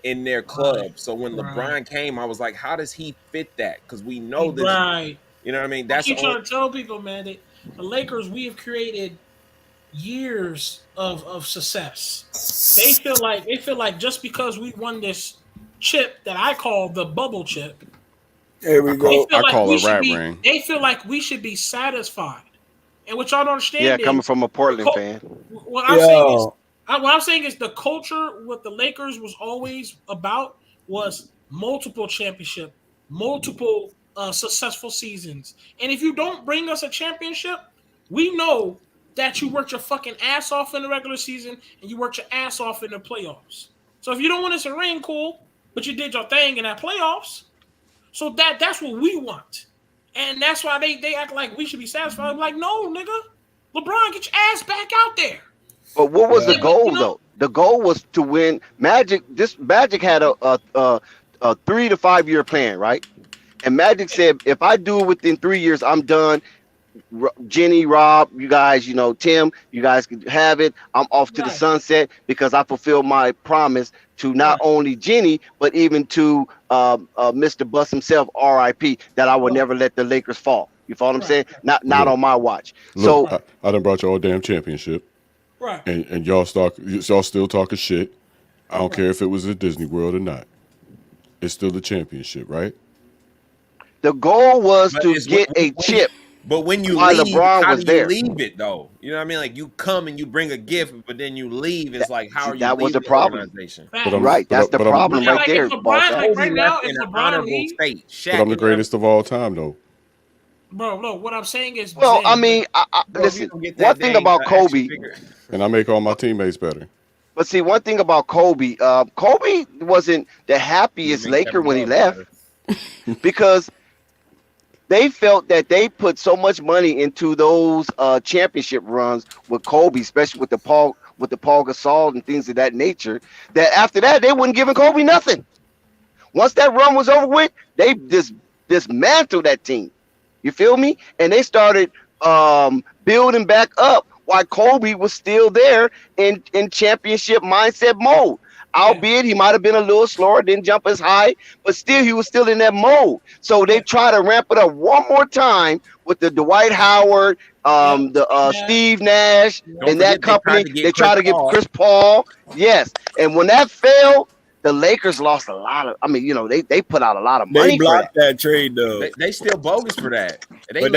in their club. So when LeBron came, I was like, how does he fit that? Because we know this. Right. You know what I mean? That's I keep trying to tell people, man, that the Lakers, we have created years of success. They feel like just because we won this chip that I call the bubble chip. There we go. I call it rat ring. They feel like we should be satisfied. And what y'all don't understand Yeah, is coming from a Portland fan. what I'm saying is the culture what the Lakers was always about was multiple championship, multiple successful seasons. And if you don't bring us a championship, we know that you worked your fucking ass off in the regular season and you worked your ass off in the playoffs. So if you don't want us a ring, cool, but you did your thing in that playoffs. So that's what we want. And that's why they act like we should be satisfied. I'm like, no, nigga. LeBron, get your ass back out there. But what was the goal though? The goal was to win. Magic had a 3 to 5 year plan, right? And Magic said, if I do it within 3 years, I'm done. Jenny, Rob, you guys, Tim, you guys can have it. I'm off to the sunset because I fulfilled my promise to not only Jenny, but even to Mr. Bus himself, R.I.P., that I would never let the Lakers fall. You follow what I'm saying? Not on my watch. Look, I done brought you all damn championship. Right. And y'all still talking shit. I don't care if it was at Disney World or not. It's still the championship, right? The goal was to get a chip. But when you while leave, LeBron how was do you there. leave it though? You know what I mean? Like you come and you bring a gift, but then you leave. It's like how are you? That was leaving the problem. Organization? That's the problem right there. Like right now, if in an LeBron honorable leave, state. But I'm the greatest of all time, though. Bro, look, what I'm saying is, well, I mean, listen. One thing about Kobe, and I make all my teammates better. But see, one thing about Kobe, Kobe wasn't the happiest Laker when he left because they felt that they put so much money into those championship runs with Kobe, especially with the Paul Gasol and things of that nature, that after that they wouldn't give Kobe nothing. Once that run was over with, they dismantled that team. You feel me? And they started building back up while Kobe was still there in championship mindset mode. Albeit he might have been a little slower, didn't jump as high, but still he was still in that mode. So they try to ramp it up one more time with the Dwight Howard, Steve Nash, and that company. They try to get Chris Paul. Yes. And when that failed, the Lakers lost a lot of. I mean, they put out a lot of money. They blocked that trade though. They still bogus for that. What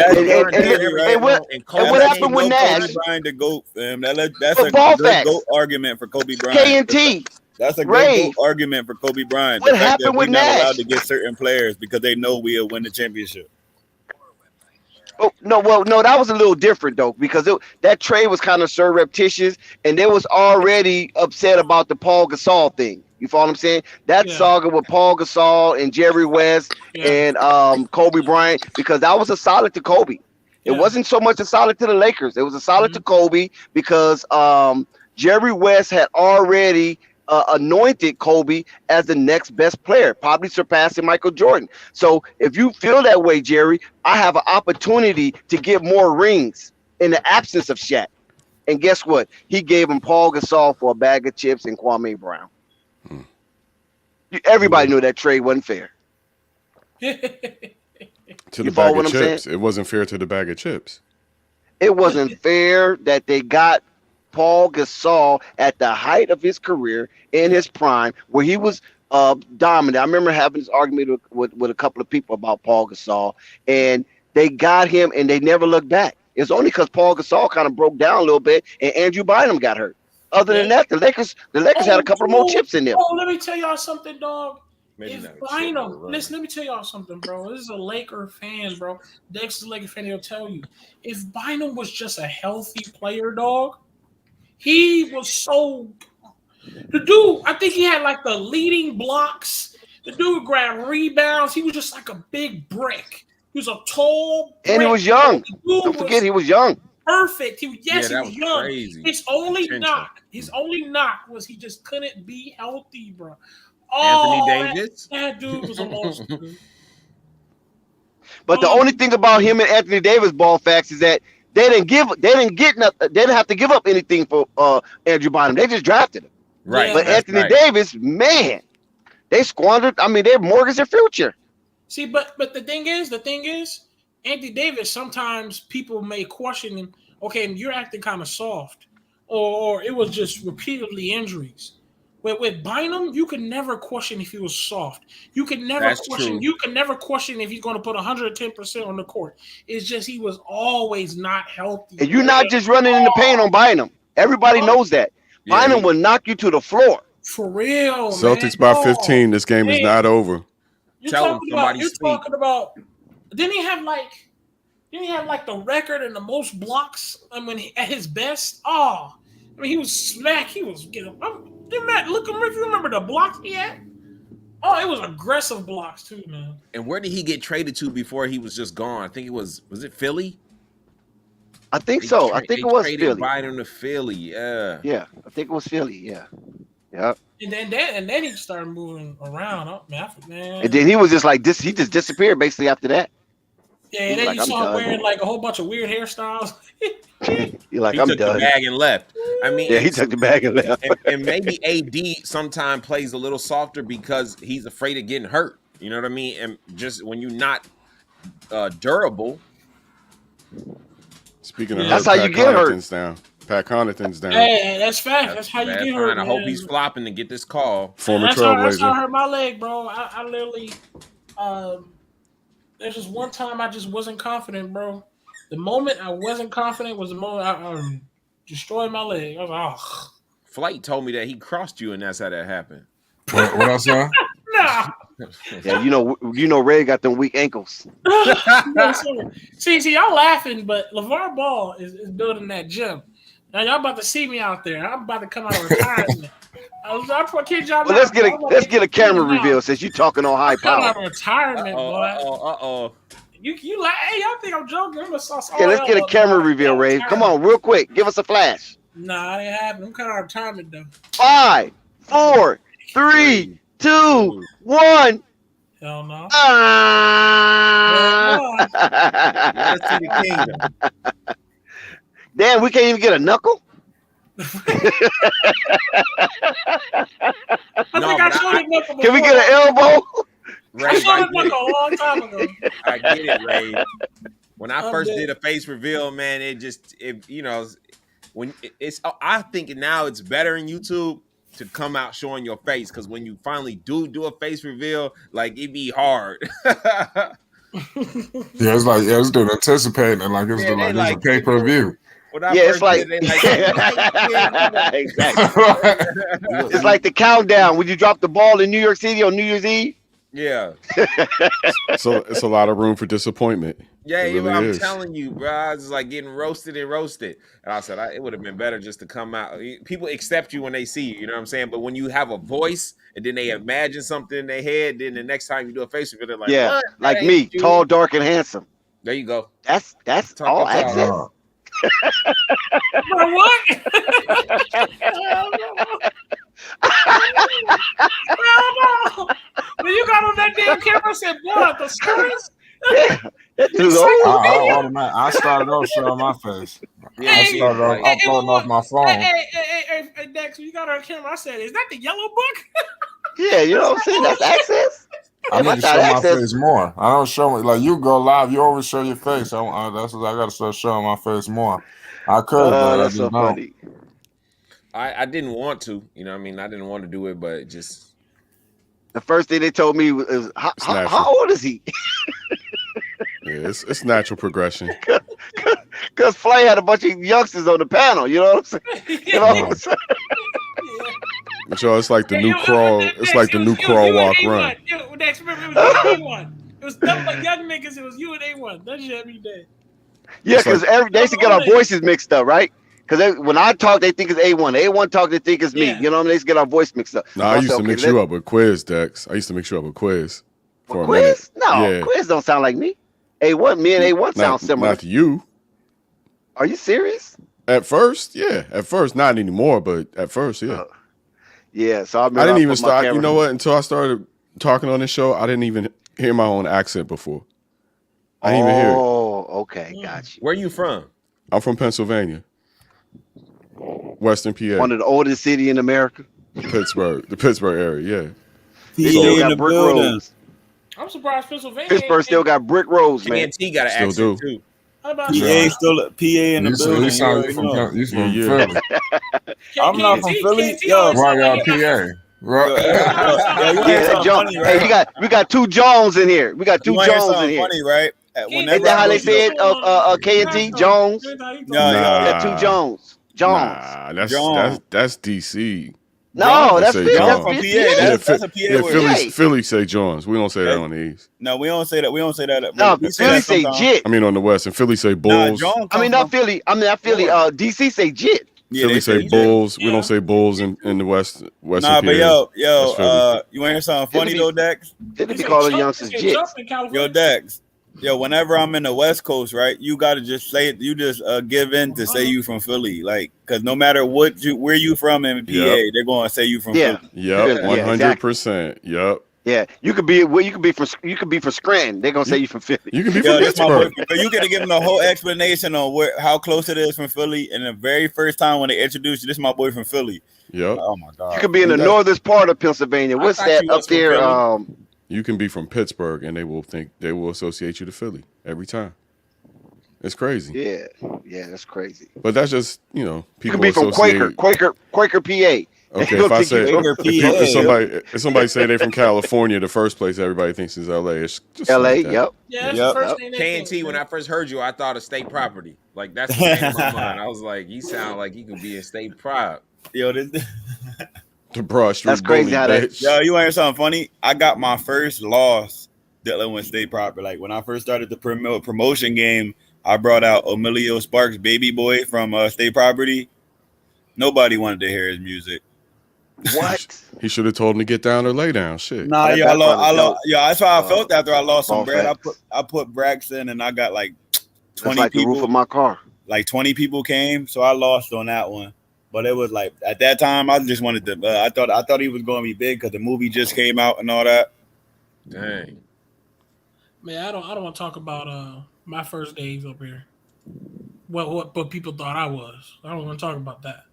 happened with Nash? Kobe Bryant to GOAT, fam. That's a good GOAT argument for Kobe Bryant. K&T. That's a good GOAT argument for Kobe Bryant. What happened with Nash? Not allowed to get certain players because they know we'll win the championship. Oh no, that was a little different though because that trade was kind of surreptitious, and they was already upset about the Paul Gasol thing. You follow what I'm saying? That saga with Paul Gasol and Jerry West and Kobe Bryant, because that was a solid to Kobe. It wasn't so much a solid to the Lakers. It was a solid to Kobe because Jerry West had already anointed Kobe as the next best player, probably surpassing Michael Jordan. So if you feel that way, Jerry, I have an opportunity to get more rings in the absence of Shaq. And guess what? He gave him Paul Gasol for a bag of chips and Kwame Brown. Everybody knew that trade wasn't fair. To the bag of chips. It wasn't fair to the bag of chips. It wasn't fair that they got Paul Gasol at the height of his career in his prime, where he was dominant. I remember having this argument with a couple of people about Paul Gasol, and they got him, and they never looked back. It's only because Paul Gasol kind of broke down a little bit, and Andrew Bynum got hurt. Other than that, the Lakers had a couple more chips in them. Oh, let me tell y'all something, dog. If Bynum, listen, let me tell y'all something, bro. This is a Laker fan, bro. Dex is a Laker fan. He'll tell you, if Bynum was just a healthy player, dog, he was so. The dude, I think he had like the leading blocks. The dude grabbed rebounds. He was just like a big brick. He was a tall brick. And he was young. Don't forget, he was young. Perfect. He was young. Crazy. His only knock was he just couldn't be healthy, bro. Anthony Davis. That dude was a monster. But the only thing about him and Anthony Davis, ball facts, is that they didn't have to give up anything for Andrew Bynum. They just drafted him. Right. But Anthony Davis, man, they squandered. I mean, they mortgaged their future. See, but the thing is, Anthony Davis, sometimes people may question him, okay, you're acting kind of soft, or it was just repeatedly injuries. With Bynum, you could never question if he was soft. You could never That's question. true. You could never question if he's going to put 110% on the court. It's just he was always not healthy. And you're not just running in the paint on Bynum. Everybody knows that. Yeah, Bynum will knock you to the floor. For real, Celtics man. by 15. This game is not over. You're talking about. Didn't he have like the record and the most blocks? I mean, at his best. Oh, I mean, he was smack. He was getting. Look, if you remember the blocks he had. Oh, it was aggressive blocks too, man. And where did he get traded to before he was just gone? I think it was it Philly? I think so. I think it was Philly. Bynum to Philly, yeah. Yeah, I think it was Philly. Yeah. Yep. And then he started moving around. Oh, man. And then he was just like this. He just disappeared basically after that. Yeah, and then you saw him wearing like a whole bunch of weird hairstyles. He took the bag and left. I mean, yeah, he took the bag and left. and maybe AD sometimes plays a little softer because he's afraid of getting hurt. You know what I mean? And just when you're not durable. Speaking of that's hurt, how you get hurt. Down. Pat Connaughton's down. Hey, that's fact. That's how you get hurt. I hope he's flopping to get this call. Former Trailblazer. That's how I hurt my leg, bro. I literally. There's just one time I just wasn't confident, bro. The moment I wasn't confident was the moment I destroyed my leg. I was like, oh. Flight told me that he crossed you, and that's how that happened. What else, sir? Nah. Yeah, you know, Ray got them weak ankles. see, y'all laughing, but LeVar Ball is building that gym. Now y'all about to see me out there. I'm about to come out of retirement. Let's get a camera reveal since you're talking on high power. Out of retirement, boy. You like? Hey, y'all think I'm joking? Yeah, let's get a camera reveal, Ray. Come on, real quick. Give us a flash. Nah, it ain't happening. I'm coming out of retirement though. 5, 4, 3, 2, 1. Hell no. Let's see the kingdom. Damn, we can't even get a knuckle. Can we get an elbow? Ray, I showed a knuckle a long time ago. I get it, Ray. When I first did a face reveal, man, I think now it's better in YouTube to come out showing your face, because when you finally do a face reveal, like it be hard. Yeah, it's like it's doing anticipating, like it's a pay-per-view. It's like exactly. It's like the countdown when you drop the ball in New York City on New Year's Eve. Yeah. So it's a lot of room for disappointment. Yeah, I'm telling you, bro. I was like getting roasted. And I said it would have been better just to come out. People accept you when they see you, you know what I'm saying? But when you have a voice and then they imagine something in their head, then the next time you do a face reveal, they're like, yeah, what? like me, tall, dark, and handsome. There you go. That's all access. Bro, what? When you got on that damn camera and said, "What the stories?" I started off showing my face. I started off uploading off my phone. Hey, Dex, when you got on camera, I said, "Is that the yellow book?" Yeah, you know what I'm saying? That's access. I need to show my face more. I don't show me like you go live. You always show your face. That's what I got to start showing my face more. I could, but I just don't. Funny. I didn't want to, you know what I mean? I didn't want to do it, but just the first thing they told me was, how old is he? Yeah, it's natural progression. Because Flay had a bunch of youngsters on the panel, you know what I'm saying? You know what I'm saying? But yo, it's like the new crawl. It's like the new crawl walk run. Dex, remember, it was A1. It was nothing but young niggas. It was you and A1. That shit every day. Yeah, because they used to get our voices mixed up, right? Because when I talk, they think it's A1. A1 talk, they think it's me. Yeah. You know what I mean? They used to get our voice mixed up. No, I used to mix you up with Quiz, Dex. I used to mix you up with Quiz. For Quiz? No, Quiz don't sound like me. A1, me and A1 sound similar. Not to you. Are you serious? At first, yeah. At first, not anymore, but at first, yeah. Yeah, so I didn't even start. You know what? Until I started talking on this show, I didn't even hear my own accent before. I didn't even hear it. Oh, okay, got you. Where you from? I'm from Pennsylvania, Western PA. One of the oldest city in America. Pittsburgh, the Pittsburgh area, yeah. They still got brick roads. I'm surprised Pennsylvania. Pittsburgh still got brick roads, man. TNT got an accent too. How about PA you? still PA in the You building. from Philly. I'm not from Philly. KT Yo, always Why sound like y'all he got PA? yo, you want to hear that something Jones. funny, Hey, right? we got two Jones in here. We got You two want to hear Jones in something here. funny, right? KT. Ain't Whenever that I how go they to the say it? K and T Jones. no, We got two Jones. Jones. Nah, John. that's DC. No, They that's say Philly. John John. from That's PA. Yeah, That's a PA word. Philly say Johns. We don't say that on the East. No, we don't say that. We don't say that. No, We say Philly that say sometimes. jit. I mean on the West, and Philly say Nah, Bulls. John I mean, comes not Philly. I mean, not Philly. DC say jit. Yeah, Philly they say say Bulls. We don't say Bulls in the West. Western Nah, PA. but That's Philly. you want to hear something funny though, Dex? Philly be calling youngsters jits. Yo, Dex. Yo, whenever I'm in the West Coast, right, you gotta just say it. You just give in to say you from Philly, like, cause no matter where you from in PA, they're gonna say you from Philly. Yep, 100%. Yep. Yeah, you could be from Scranton. They're gonna say you from Philly. You can be Yo, from this my boy. Pittsburgh. But you gotta give them the whole explanation on how close it is from Philly. And the very first time when they introduced you, this is my boy from Philly. Yep. Oh my god. You could be in the northern part of Pennsylvania. What's that up there? You can be from Pittsburgh, and they will associate you to Philly every time. It's crazy. Yeah, that's crazy. But that's just You people could be from associate. Quaker, PA. Okay, if I say if somebody say they from California, the first place everybody thinks is LA. It's just LA, like that. yep. Yeah, that's the first thing they K and think. T. When I first heard you, I thought of state property. Like that's the thing in my mind. I was like, you sound like you could be in state prop. Yo, this. The Broad Street. That's crazy bully, how that. bitch. Yo, you want to hear something funny? I got my first loss dealing with state property. Like when I first started the promotion game, I brought out Emilio Sparks' Baby Boy from State Property. Nobody wanted to hear his music. What? He should have told him to get down or lay down. Shit. Nah, yo, that's how I felt after I lost some ball bread. facts. I put Braxton and I got like 20 That's like people. the roof of my car. Like 20 people came, so I lost on that one. But it was like at that time, I just wanted to. I thought he was going to be big because the movie just came out and all that. Dang. Man, I don't want to talk about my first days up here. What people thought I was. I don't want to talk about that.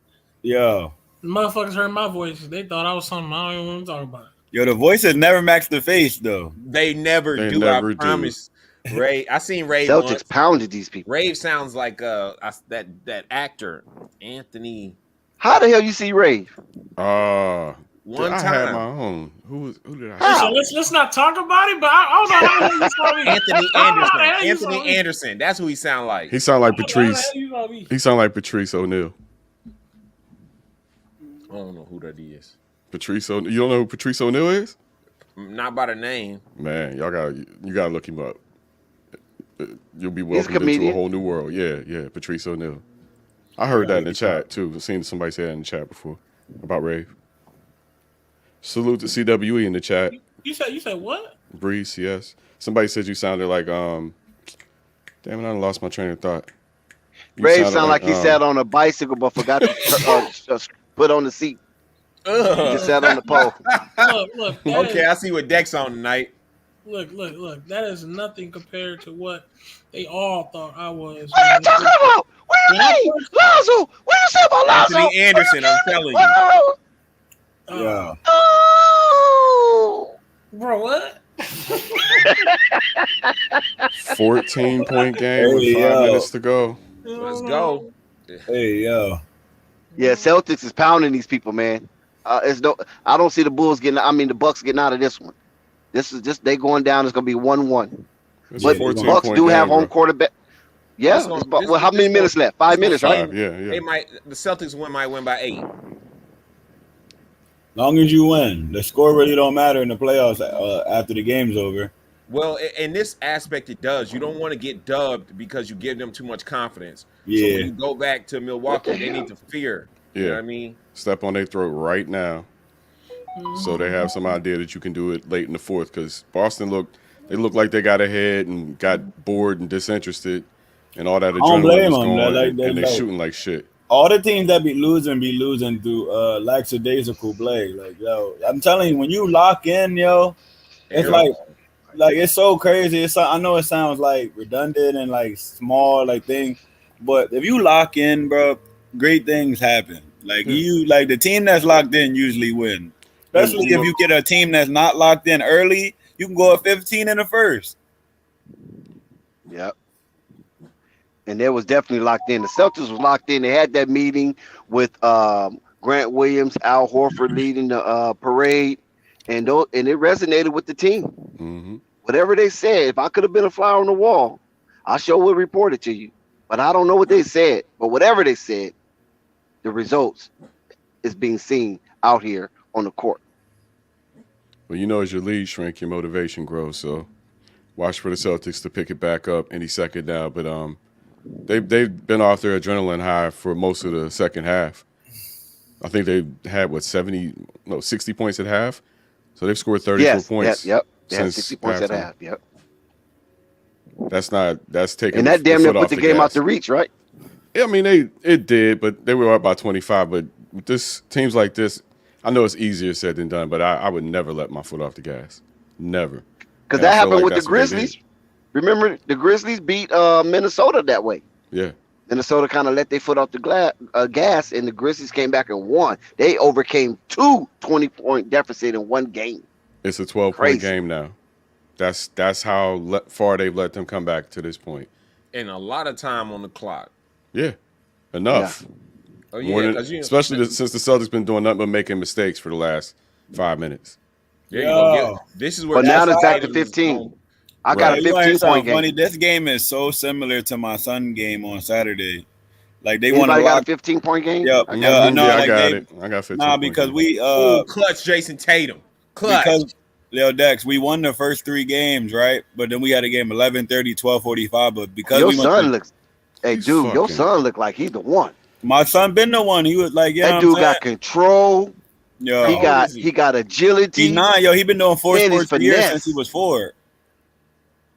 Yo. Motherfuckers heard my voice. They thought I was something I don't even want to talk about. Yo, the voices never match the face though. They never do. I promise. Ray, I seen Ray. Celtics once. pounded these people. Ray sounds like that actor Anthony. How the hell you see Ray? One I time. had my own. Who did I? Listen, let's not talk about it. But I don't know how you saw me. Anthony I don't know how the Anderson. hell you Anthony saw me. Anderson. That's who he sound like. He sound like Patrice. How the hell you saw me? He sound like Patrice O'Neal. I don't know who that is. Patrice O'Neal. You don't know who Patrice O'Neal is? Not by the name. Man, you gotta look him up. You'll be He's a welcomed into a comedian. whole new world. Yeah, Patrice O'Neal. I heard that in the chat too. I've seen somebody say that in the chat before about Rave. Salute to CWE in the chat. You said what? Breeze, yes. Somebody said you sounded like damn it, I lost my train of thought. You Ray sounded sound like he sat on a bicycle but forgot to put on the seat. He just sat on the pole. Look. Okay, I see what Deck's on tonight. Look. That is nothing compared to what they all thought I was. What are you talking about? What do you mean? Lonzo? What do you say about Lonzo? Anthony Anderson, I'm telling you. Yeah. Oh. Bro, what? 14-point game with 5 minutes to go. Let's go. Hey, yo. Yeah, Celtics is pounding these people, man. I don't see the Bucks getting out of this one. This is just they going down. It's gonna be 1-1. But Bucks do have home quarterback. Yeah. How many minutes left? 5 minutes, right? Yeah. The Celtics might win by 8. Long as you win, the score really don't matter in the playoffs after the game's over. Well, in this aspect, it does. You don't want to get dubbed because you give them too much confidence. Yeah. So when you go back to Milwaukee, they need to fear. Yeah. You know what I mean? Step on their throat right now. So they have some idea that you can do it late in the fourth because Boston looked like they got ahead and got bored and disinterested and all that adrenaline was going and they shooting like shit. All the teams that be losing through lackadaisical play. Like, yo, I'm telling you, when you lock in, yo, it's like it's so crazy. I know it sounds like redundant and like small like thing, but if you lock in, bro, great things happen. Like the team that's locked in usually win. Especially if you get a team that's not locked in early, you can go up 15 in the first. Yep. And they was definitely locked in. The Celtics was locked in. They had that meeting with Grant Williams, Al Horford leading the parade, and it resonated with the team. Mm-hmm. Whatever they said, if I could have been a fly on the wall, I sure would report it to you. But I don't know what they said. But whatever they said, the results is being seen out here on the court. Well, as your lead shrink, your motivation grows. So watch for the Celtics to pick it back up any second now. But they've been off their adrenaline high for most of the second half. I think they had 60 points at half. So they've scored 34 points. Yep. Since 60 points at halftime. half. Yep. That's taking. And that damn near put the game out the reach, right? Yeah, I mean it did, but they were up by 25. But this teams like this, I know it's easier said than done, but I would never let my foot off the gas. Never. Because that happened with the Grizzlies. Remember, the Grizzlies beat Minnesota that way. Yeah. Minnesota kind of let their foot off the gas, and the Grizzlies came back and won. They overcame 2 20-point deficit in one game. It's a 12-point game now. That's how far they've let them come back to this point. And a lot of time on the clock. Yeah, enough. Yeah. Oh yeah, especially since the Celtics been doing nothing but making mistakes for the last 5 minutes. There you go. This is where. But now it's back to 15. I got a 15-point game. Funny. This game is so similar to my son game on Saturday. Like they want to got a 15-point game. Yep. I got it. I got 15. Nah, because we clutch Jason Tatum. Clutch. Because Leo Dex, we won the first 3 games, right? But then we had a game 11-30, 12-45. But because your son looks, your son looked like he's the one. My son been the one. He was like, that dude got control. Yo, he got agility. He's 9. Yo, he been doing 4 sports a year since he was 4.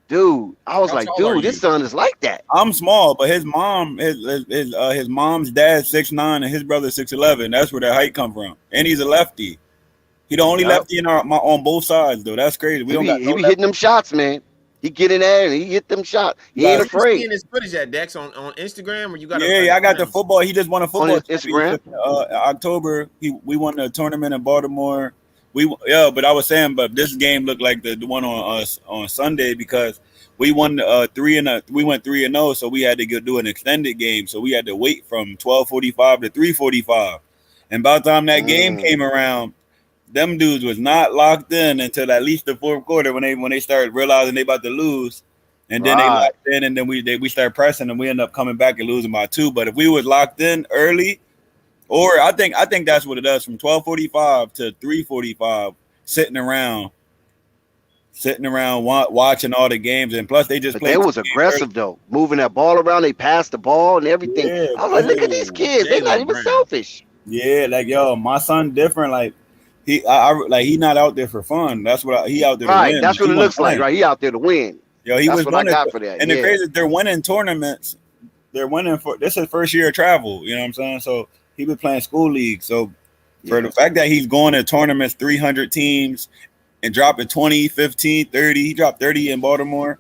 Dude, I was like, dude, this son is like that. I'm small, but his mom, his mom's dad 6'9" and his brother 6'11". That's where that height come from. And he's a lefty. He the only lefty on both sides, though. That's crazy. He be hitting them shots, man. He get in there and he hit them shots. He ain't afraid. You his footage at Dex on Instagram, or you got? Yeah, I got the football. He just won a football on Instagram. October, we won the tournament in Baltimore. But I was saying, but this game looked like the one on Sunday because we won 3-0. We went 3-0, so we had to do an extended game. So we had to wait from 12:45 to 3:45, and by the time that game came around, them dudes was not locked in until at least the fourth quarter when they started realizing they about to lose, and then they locked in, and then we started pressing, and we ended up coming back and losing by 2. But if we was locked in early, or I think that's what it does from 12:45 to 3:45, sitting around watching all the games, and plus they just played. They was aggressive though, moving that ball around. They passed the ball and everything. Yeah, I was like, look at these kids. They not even selfish. Yeah, like my son different. Like he not out there for fun. That's what he out there to win. That's what it looks like, right? He out there to win. Yo, he was what I got for that. And the crazy, they're winning tournaments. They're winning this is his first year of travel. You know what I'm saying? So he been playing school league. So for the fact that he's going to tournaments, 300 teams, and dropping 20, 15, 30, he dropped 30 in Baltimore.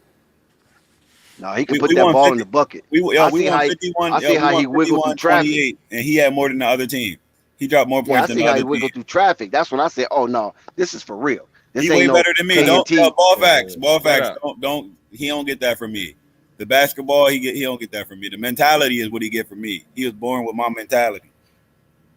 No, he can put that ball in the bucket. We won 51. I see how he wiggled through traffic, and he had more than the other team. He dropped more points than the other team. I see how he wiggled through traffic. That's when I said, "Oh no, this is for real." This he way better than me. Ball facts. He don't get that from me. The basketball, he don't get that from me. The mentality is what he get from me. He was born with my mentality.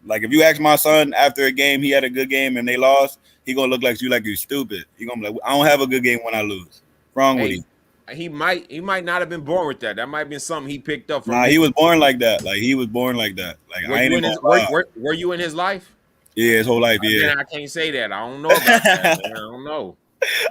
Like if you ask my son after a game, he had a good game and they lost, he gonna look like you're stupid. He gonna be like, I don't have a good game when I lose. Wrong with him. He might not have been born with that. That might have been something he picked up from. Nah, he was born like that. Like he was born like that. Like were you in his life? Yeah, his whole life. Yeah, I can't say that. I don't know about that. Man. I don't know.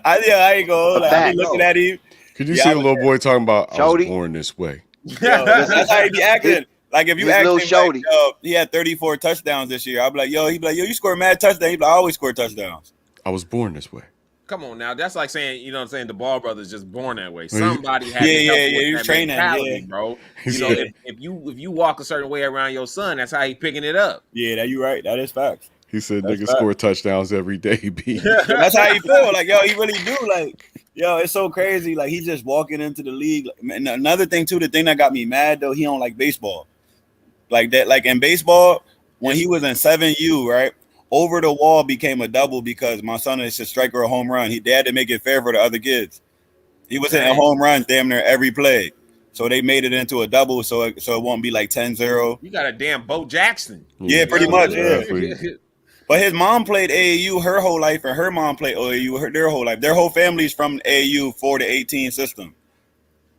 I ain't gonna like, I be looking at him. Could you see a little boy talking about I was born this way? Yo, that's how he be acting. Like if you ask him, like, he had 34 touchdowns this year. I'd be like, he'd be like, you scored mad touchdowns. He'd be like, I always score touchdowns. I was born this way. Come on now, that's like saying, you know what I'm saying, the Ball brothers just born that way. Somebody had to help with that mentality, bro. You know, if you walk a certain way around your son, that's how he picking it up. Yeah, you right. That is facts. He said niggas score touchdowns every day, B. That's how he feel. Like, he really do. Like, it's so crazy. Like, he's just walking into the league. And another thing, too, the thing that got me mad, though, he don't like baseball. Like that, like in baseball, when he was in 7U, right? Over the wall became a double because my son is a striker a home run. They had to make it fair for the other kids. He was hitting home runs damn near every play. So they made it into a double, so it won't be like 10-0. You got a damn Bo Jackson. Yeah, pretty much. Yeah. But his mom played AAU her whole life, and her mom played OAU their whole life. Their whole family's from AAU 4-18 system.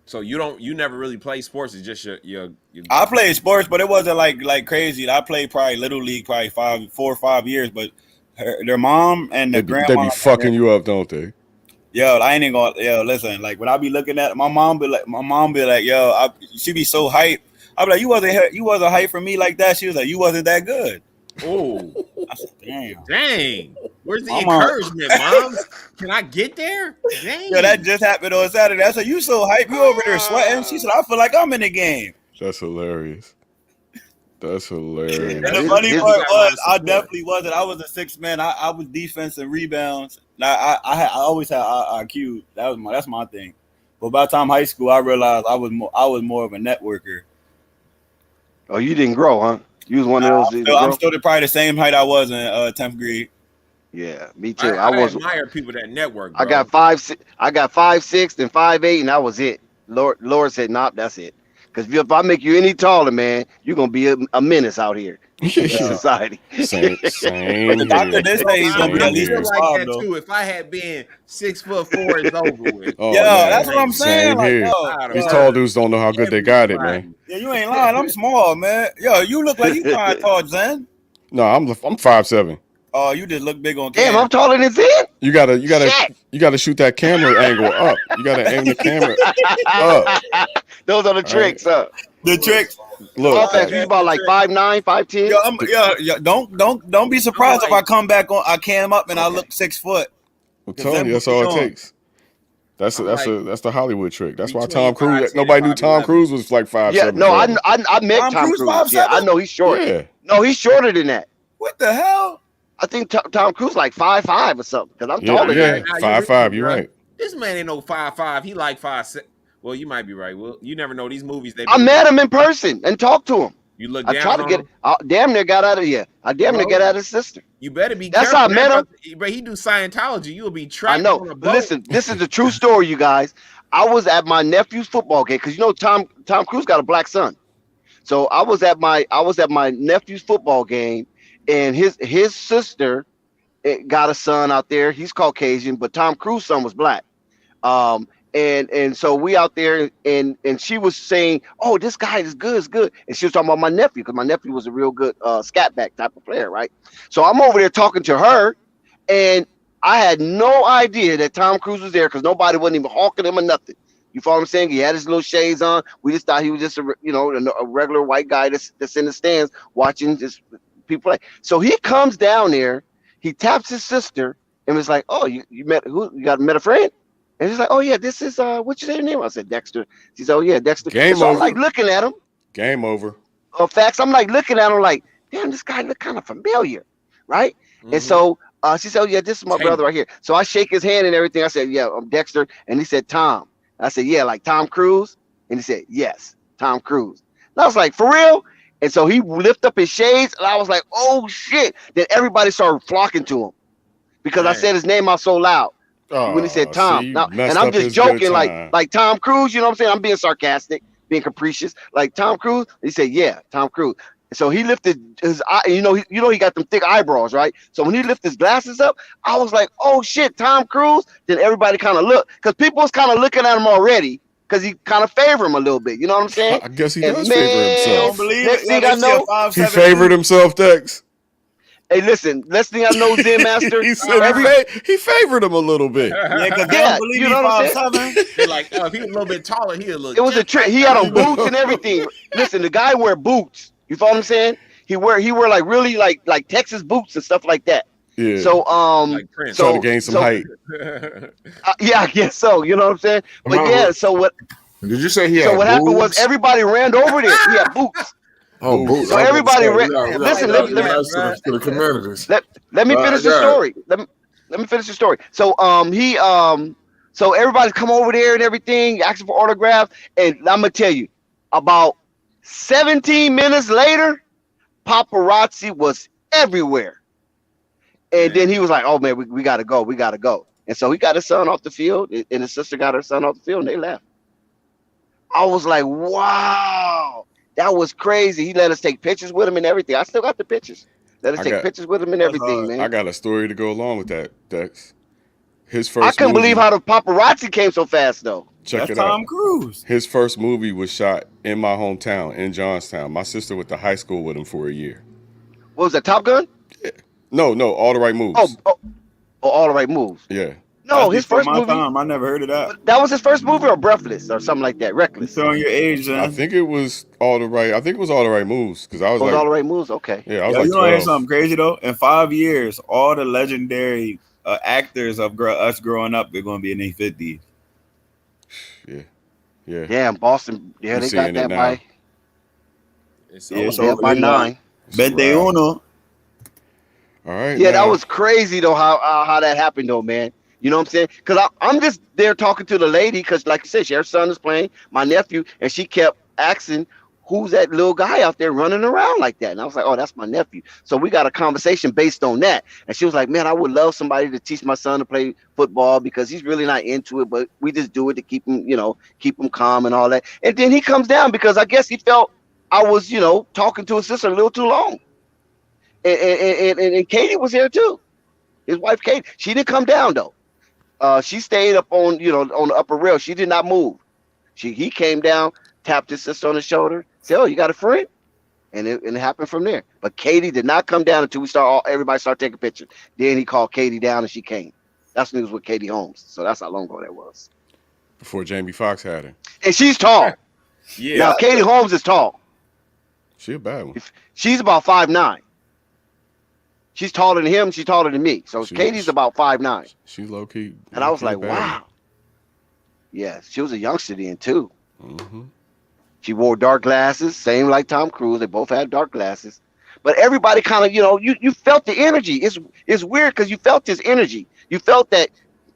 So you never really play sports. It's just your I played sports, but it wasn't like crazy. I played probably little league, probably 4 or 5 years. But their mom and the grandma, they be fucking you up, don't they? Yo, I ain't even gonna. Yo, listen. Like when I be looking at my mom, be like, yo, she be so hype. I be like, you wasn't hype for me like that. She was like, you wasn't that good. Oh, damn. Where's the encouragement, Mom? Can I get there? Dang. Yo, that just happened on Saturday. I said, you so hype, you over there sweating. She said, I feel like I'm in the game. That's hilarious. That's hilarious. And the funny part was, I definitely wasn't. I was a sixth man. I was defense and rebounds. I always had IQ. That's my thing. But by the time high school, I realized I was more of a networker. Oh, you didn't grow, huh? You was one of those. I'm still probably the same height I was in 10th grade. Yeah, me too. I admire people that network. Bro. I got 5'6", and 5'8", and that was it. Lord said, "Nah, that's it." Because if I make you any taller, man, you're gonna be a menace out here in society. Same. But the doctor did say he's gonna be at least like that too. If I had been 6'4", it's over with. Oh, yeah, that's what I'm saying. Same here. These tall dudes don't know how good they got it, man. Yeah, you ain't lying. I'm small, man. Yo, you look like you kind of tall, Zen. No, I'm 5'7". Oh, you just look big on camera. Damn, I'm taller than Zen. You gotta shoot that camera angle up. You gotta aim the camera up. Those are the tricks, huh? The tricks. Look, you about like 5'9", 5'10". Yo, don't be surprised if I come back on. I cam up and I look 6 foot. I'm telling you, that's all it takes. That's the Hollywood trick. That's why Tom Cruise. Nobody knew Tom Cruise was like 5'7". Yeah, no, I met Tom Cruise. 5'7"? Yeah, I know he's short. Yeah. No, he's shorter than that. What the hell? I think Tom Cruise like 5'5" or something. Because I'm taller than that. 5'5". You're right. This man ain't no 5'5". He like 5'6". Well, you might be right. Well, you never know these movies. I met him in person and talked to him. You look. I tried to get. Damn near got out of here. I damn near got out of his sister. You better be. That's careful. how I met him. But he do Scientology. You'll be trapped. I know. On a boat. Listen, this is a true story, you guys. I was at my nephew's football game because Tom Cruise got a black son. So I was at my nephew's football game, and his sister got a son out there. He's Caucasian, but Tom Cruise's son was black. And so we out there, and she was saying, "Oh, this guy is good." And she was talking about my nephew because my nephew was a real good scat back type of player, right? So I'm over there talking to her, and I had no idea that Tom Cruise was there because nobody wasn't even honking him or nothing. You follow what I'm saying? He had his little shades on. We just thought he was just a regular white guy that's in the stands watching just people play. So he comes down there, he taps his sister, and was like, "Oh, you met who? You met a friend?" And he's like, "Oh yeah, this is what's your name?" I said, "Dexter." She said, "Oh yeah, Dexter." Game so over. I'm like looking at him. Game over. Facts. I'm like looking at him like, damn, this guy look kind of familiar, right? Mm-hmm. And so she said, "Oh yeah, this is my brother right here." So I shake his hand and everything. I said, "Yeah, I'm Dexter." And he said, "Tom." I said, "Yeah, like Tom Cruise." And he said, "Yes, Tom Cruise." And I was like, "For real?" And so he lifted up his shades, and I was like, "Oh shit!" Then everybody started flocking to him because I said his name out so loud. When he said Tom, and I'm just joking, like Tom Cruise, you know what I'm saying? I'm being sarcastic, being capricious, like Tom Cruise. He said, "Yeah, Tom Cruise." So he lifted his eye, he got them thick eyebrows, right? So when he lifted his glasses up, I was like, "Oh shit, Tom Cruise!" Then everybody kind of looked, because people was kind of looking at him already, because he kind of favored him a little bit. You know what I'm saying? I guess he does favor himself. Next thing I know, he favored himself, Dex. Hey, listen. Next thing I know, Zen Master. He said he favored him a little bit. Yeah, because they don't believe you know what I'm 5'7". They're like, if he was a little bit taller, he'd look. It was a trick. He had on boots and everything. Listen, the guy wear boots. You follow what I'm saying? He wear like really like Texas boots and stuff like that. Yeah. So like Prince. Trying to gain some height. Yeah, I guess so. You know what I'm saying? But yeah. So what? Did you say he had? So what happened was everybody ran over there. He had boots. Oh, boots. So everybody ran. Listen, let me finish the story. Let me finish the story. So so everybody come over there and everything, asking for autographs, and I'm gonna tell you, about 17 minutes later, paparazzi was everywhere. And then he was like, "Oh man, we gotta go, And so he got his son off the field, and his sister got her son off the field, and they left. I was like, wow, that was crazy. He let us take pictures with him and everything. I still got the pictures. Let us take pictures with him and everything, man. I got a story to go along with that, Dex. His I first couldn't believe movie. how the paparazzi came so fast, though. Check That's it out. Tom Cruise. His first movie was shot in my hometown, in Johnstown. My sister went to high school with him for a year. What was that, Top Gun? Yeah. No, All the Right Moves. Oh, All the Right Moves. Yeah. No, That's his before first my movie. time. I never heard of that. That was his first movie, or Breathless, or something like that. You Reckless. showing your age, man. I think it was All the Right. I think it was All the Right Moves because I was All like, the Right Moves. Okay. Yeah, I was Yo, like you want to hear 12. something crazy though? In 5 years, all the legendary actors of us growing up, they're going to be in their 50s. Yeah. Damn, Boston. Yeah, they got that by. It's It's Yeah, over. by They 9. Vente uno. All right. Yeah, now. that was crazy though. How that happened though, man. You know what I'm saying? Because I'm just there talking to the lady because, like you said, her son is playing, my nephew, and she kept asking, who's that little guy out there running around like that? And I was like, oh, that's my nephew. So we got a conversation based on that. And she was like, man, I would love somebody to teach my son to play football because he's really not into it, but we just do it to keep him, keep him calm and all that. And then he comes down because I guess he felt I was, talking to his sister a little too long. And Katie was here too. His wife, Katie. She didn't come down though. She stayed up on, on the upper rail. She did not move. He came down, tapped his sister on the shoulder, said, "Oh, you got a friend?" And it happened from there. But Katie did not come down until everybody started taking pictures. Then he called Katie down and she came. That's news with Katie Holmes. So that's how long ago that was. Before Jamie Foxx had her. And she's tall. Yeah. Now Katie Holmes is tall. She a bad one. She's about 5'9". She's taller than him. She's taller than me. So Katie's about 5'9". She's low key. And I was like, wow. Yeah, she was a youngster then too. Mm-hmm. She wore dark glasses, same like Tom Cruise. They both had dark glasses. But everybody kind of, you felt the energy. It's weird because you felt this energy. You felt that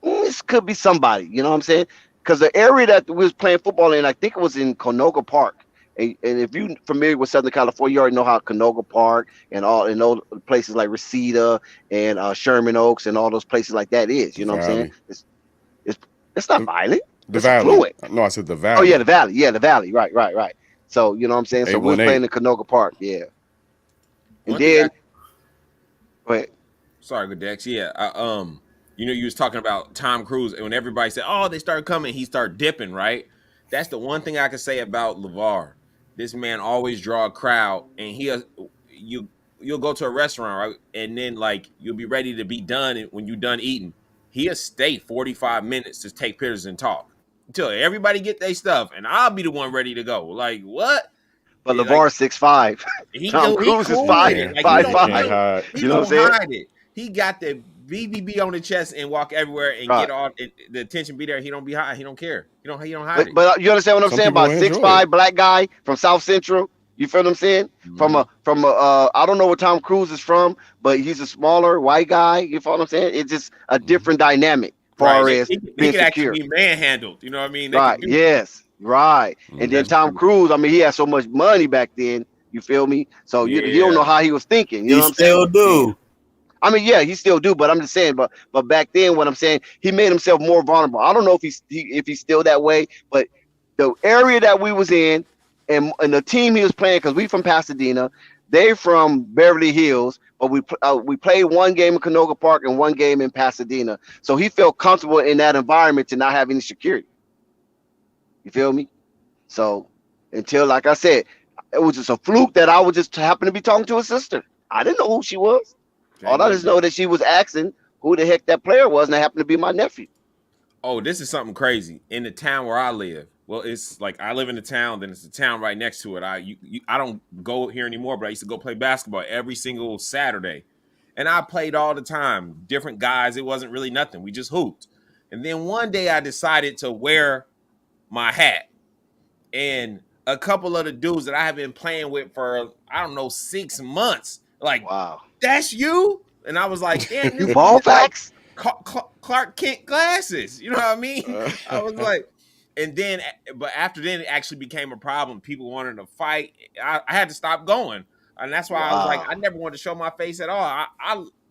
this could be somebody. You know what I'm saying? Because the area that we was playing football in, I think it was in Canoga Park. And if you're familiar with Southern California, you already know how Canoga Park and all places like Reseda and Sherman Oaks and all those places like that is. You know what I'm saying? It's not violent. The Valley. Fluent. No, I said the Valley. Oh yeah, the Valley. Yeah, the Valley. Right. So you know what I'm saying. So we were playing in Canoga Park. Yeah. And then, go ahead. Sorry, Godex. Yeah. You was talking about Tom Cruise, and when everybody said, "Oh, they started coming," he started dipping. Right. That's the one thing I can say about LeVar. This man always draw a crowd, and you'll go to a restaurant, right, and then like you'll be ready to be done, and when you're done eating, he'll stay 45 minutes to take pictures and talk until everybody get their stuff, and I'll be the one ready to go. Like what? But LeVar's 6'5". Tom Cruise is 5'5". He don't hide it. He got the BBB on the chest and walk everywhere and get all the attention. Be there. He don't be high. He don't care. He don't hide it. But you understand what I'm saying about 6'5" black guy from South Central? You feel what I'm saying? Mm-hmm. From a I don't know where Tom Cruise is from, but he's a smaller white guy. You feel what I'm saying? It's just a different dynamic. Far as he being could secure. actually be manhandled. You know what I mean? Right. Yes. Right. And then Tom Cruise, I mean, he had so much money back then. You feel me? So you don't know how he was thinking. You know what I'm saying? Still do. I mean, yeah, he still do, but I'm just saying. But back then, what I'm saying, he made himself more vulnerable. I don't know if he's still that way, but the area that we was in, and the team he was playing, because we from Pasadena, they from Beverly Hills, but we played one game in Canoga Park and one game in Pasadena. So he felt comfortable in that environment to not have any security. You feel me? So until, like I said, it was just a fluke that I would just happen to be talking to his sister. I didn't know who she was. All I just know that she was asking who the heck that player was, and it happened to be my nephew. Oh, this is something crazy. In the town where I live, well, it's like I live in the town, then it's the town right next to it. I don't go here anymore, but I used to go play basketball every single Saturday. And I played all the time, different guys. It wasn't really nothing. We just hooped. And then one day I decided to wear my hat. And a couple of the dudes that I have been playing with for, 6 months, like, wow, that's you? And I was like, damn, you ball facts? Clark Kent glasses. You know what I mean? I was like, but after then, it actually became a problem. People wanted to fight. I had to stop going. And that's why I was like, I never wanted to show my face at all.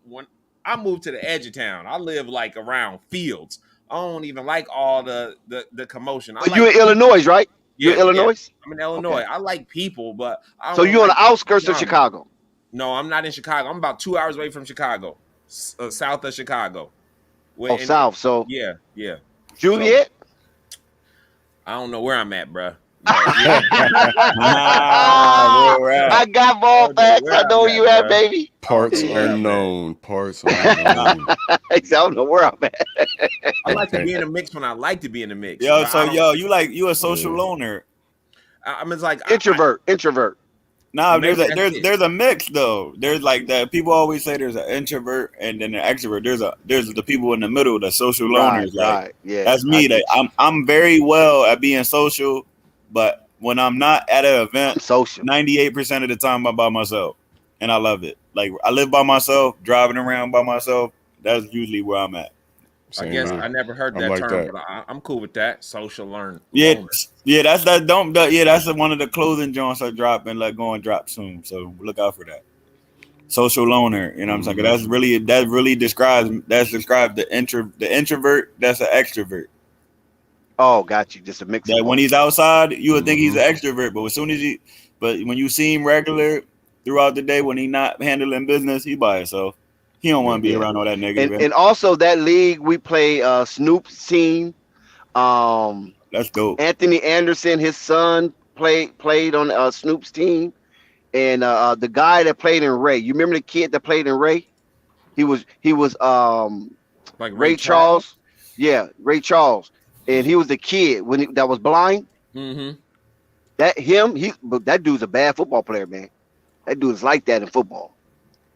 When I moved to the edge of town, I live like around fields. I don't even like all the commotion. You in Illinois, right? You're in Illinois? I'm in Illinois. Okay. I like people, but I don't so you're on like the outskirts of Chicago? No, I'm not in Chicago. I'm about 2 hours away from Chicago, south of Chicago. South. So yeah. Juliet. So, I don't know where I'm at, bro. I got ball facts. I know where you at, baby. Parts unknown. Parts unknown. I don't know where I'm at. I like to be in the mix when I like to be in the mix. You a social loner. I'm just like introvert. Nah, there's a mix though. There's like that. People always say there's an introvert and then an extrovert. There's the people in the middle, the social loners. Right. Yeah. That's me. I'm very well at being social, but when I'm not at an event, social 98% of the time I'm by myself, and I love it. Like I live by myself, driving around by myself. That's usually where I'm at. I guess I never heard that term, but I'm cool with that. Social learn. Yeah, that's that. That's one of the clothing joints I drop and go and drop soon. So look out for that. Social loner, you know what I'm saying? That really describes the introvert. That's an extrovert. Oh, got you. Just a mix. That when he's outside, you would think he's an extrovert, but as soon as when you see him regular throughout the day, when he's not handling business, he by himself. He don't want to be around all that negative. And also that league we play Snoop's team. That's dope. Anthony Anderson, his son played on Snoop's team, and the guy that played in Ray. You remember the kid that played in Ray? He was like Ray Charles. Yeah, Ray Charles, and he was the kid that was blind. Mm-hmm. That dude's a bad football player, man. That dude's like that in football.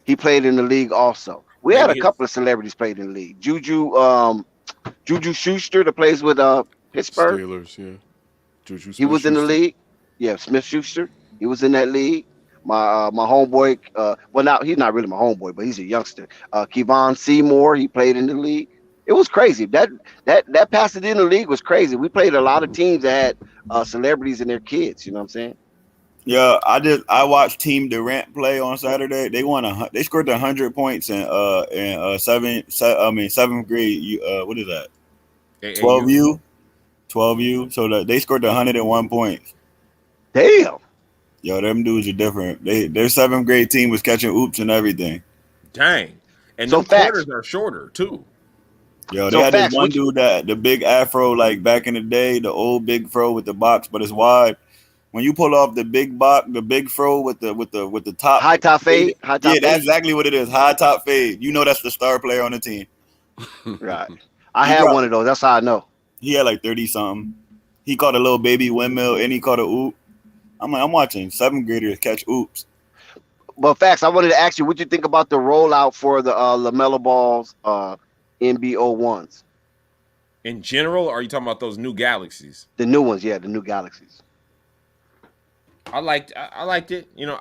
He played in the league also. We had a couple of celebrities played in the league. Juju Schuster that plays with Pittsburgh. Steelers, yeah. Juju he was in the league. Yeah, Smith Schuster. He was in that league. My homeboy, he's not really my homeboy, but he's a youngster. Kevon Seymour, he played in the league. It was crazy. That Pasadena league was crazy. We played a lot of teams that had celebrities and their kids. You know what I'm saying? Yeah, I watched Team Durant play on Saturday. They scored 100 points in seventh grade. What is that? 12U. So they scored 101 points. Damn. Yo, them dudes are different. Their seventh grade team was catching oops and everything. Dang. And the quarters are shorter too. Yo, they had this one dude that the big afro, like back in the day, the old big fro with the box, but it's wide. When you pull off the big fro with the top high top fade, that's exactly what it is. High top fade. You know that's the star player on the team. Right. I had one of those. That's how I know. He had like 30 something. He caught a little baby windmill and he caught a oop. I'm watching seventh graders catch oops. But facts, I wanted to ask you, what you think about the rollout for the LaMelo Ball's NB01s? In general, or are you talking about those new Galaxies? The new ones, yeah, the new Galaxies. I liked it. You know,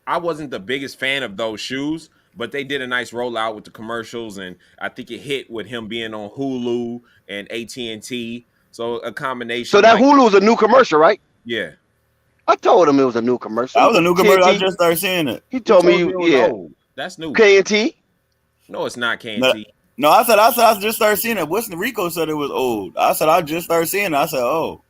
I wasn't the biggest fan of those shoes, but they did a nice rollout with the commercials, and I think it hit with him being on Hulu and AT&T. So a combination. So that Hulu was a new commercial, right? Yeah. I told him it was a new commercial. That was a new commercial. I just started seeing it. He told me, yeah. Old. That's new. K&T? No, it's not K&T. No, I said I just started seeing it. What's Rico said it was old. I said I just started seeing it. I said, oh.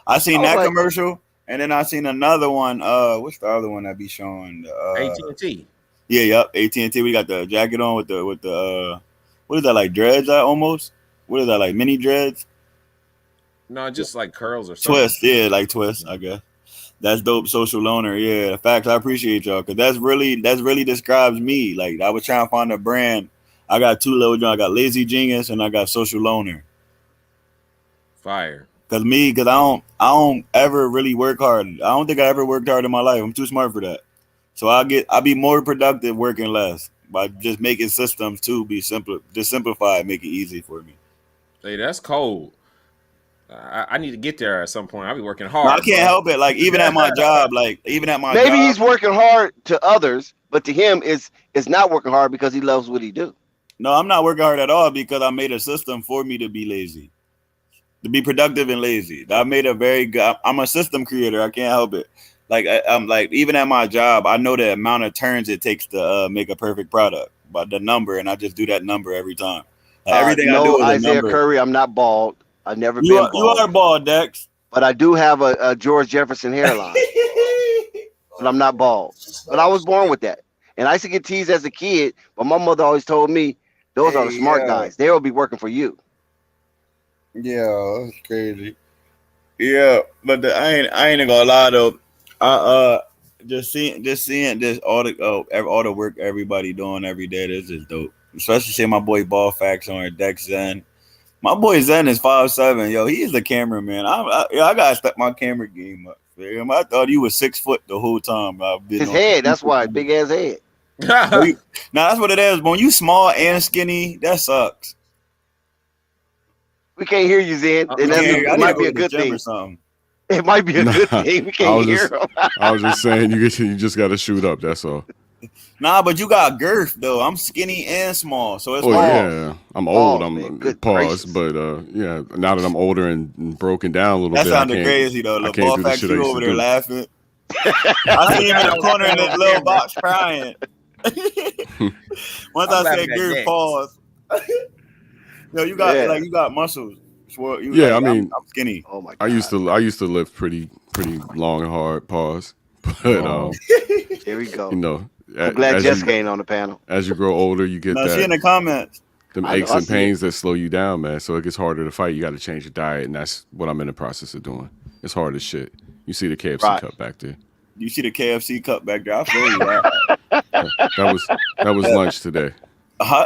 I seen that commercial. And then I seen another one. What's the other one that be showing? AT&T. Yeah, yep. AT&T. We got the jacket on with the what is that, like dreads? Almost. What is that, like mini dreads? No, just like curls or something. Twist, yeah, like twist. I guess that's dope. Social loner, yeah. Facts. I appreciate y'all because that's really describes me. Like I was trying to find a brand. I got two little joints. I got Lazy Genius and I got Social Loner. Fire. Cause I don't ever really work hard. I don't think I ever worked hard in my life. I'm too smart for that. So I be more productive working less by just making systems to be simple, just simplify it, make it easy for me. Hey, that's cold. I need to get there at some point. I'll be working hard. No, I can't help it. Like even at my job, maybe he's working hard to others, but to him is not working hard because he loves what he do. No, I'm not working hard at all because I made a system for me to be lazy. To be productive and lazy. I made a very good. I'm a system creator. I can't help it. Like I'm like even at my job, I know the amount of turns it takes to make a perfect product, but the number, and I just do that number every time. Like, everything I do is Isaiah a number. Curry. I'm not bald. I've never been bald. You are bald, Dex. but I do have a George Jefferson hairline. But I'm not bald. But I was born with that. And I used to get teased as a kid, but my mother always told me, those are the smart guys. They will be working for you. Yeah, that's crazy. Yeah, but I ain't gonna lie though. Just seeing this all the work everybody doing every day. This is dope. Especially seeing my boy Ball Facts on Dex Zen. My boy Zen is 5'7". Yo, he is the cameraman. I gotta step my camera game up. Fam. I thought he was 6 foot the whole time. His head, that's why, big ass head. Nah, that's what it is. When you small and skinny, that sucks. We can't hear you, Zen. And it might be a good thing. Or something. It might be a good thing. We can't hear him. I was just saying, you just got to shoot up. That's all. Nah, but you got girth though. I'm skinny and small, so it's yeah. I'm old. I'm pause, but yeah. Now that I'm older and broken down a little bit, that sounded crazy though. I can't do the shit I used over to there do. laughing. I see him in the corner in this little box crying. Once I said girth, pause. Yo, you got you got muscles. I mean, I'm skinny. Oh my god. I used to lift pretty long and hard. Pause. But here we go. You know, I'm glad Jessica ain't on the panel. As you grow older, you get that. She in the comments. Them aches and pains that slow you down, man. So it gets harder to fight. You got to change your diet, and that's what I'm in the process of doing. It's hard as shit. You see the KFC cup back there. You see the KFC cup back there. I feel you. Right? that was lunch today.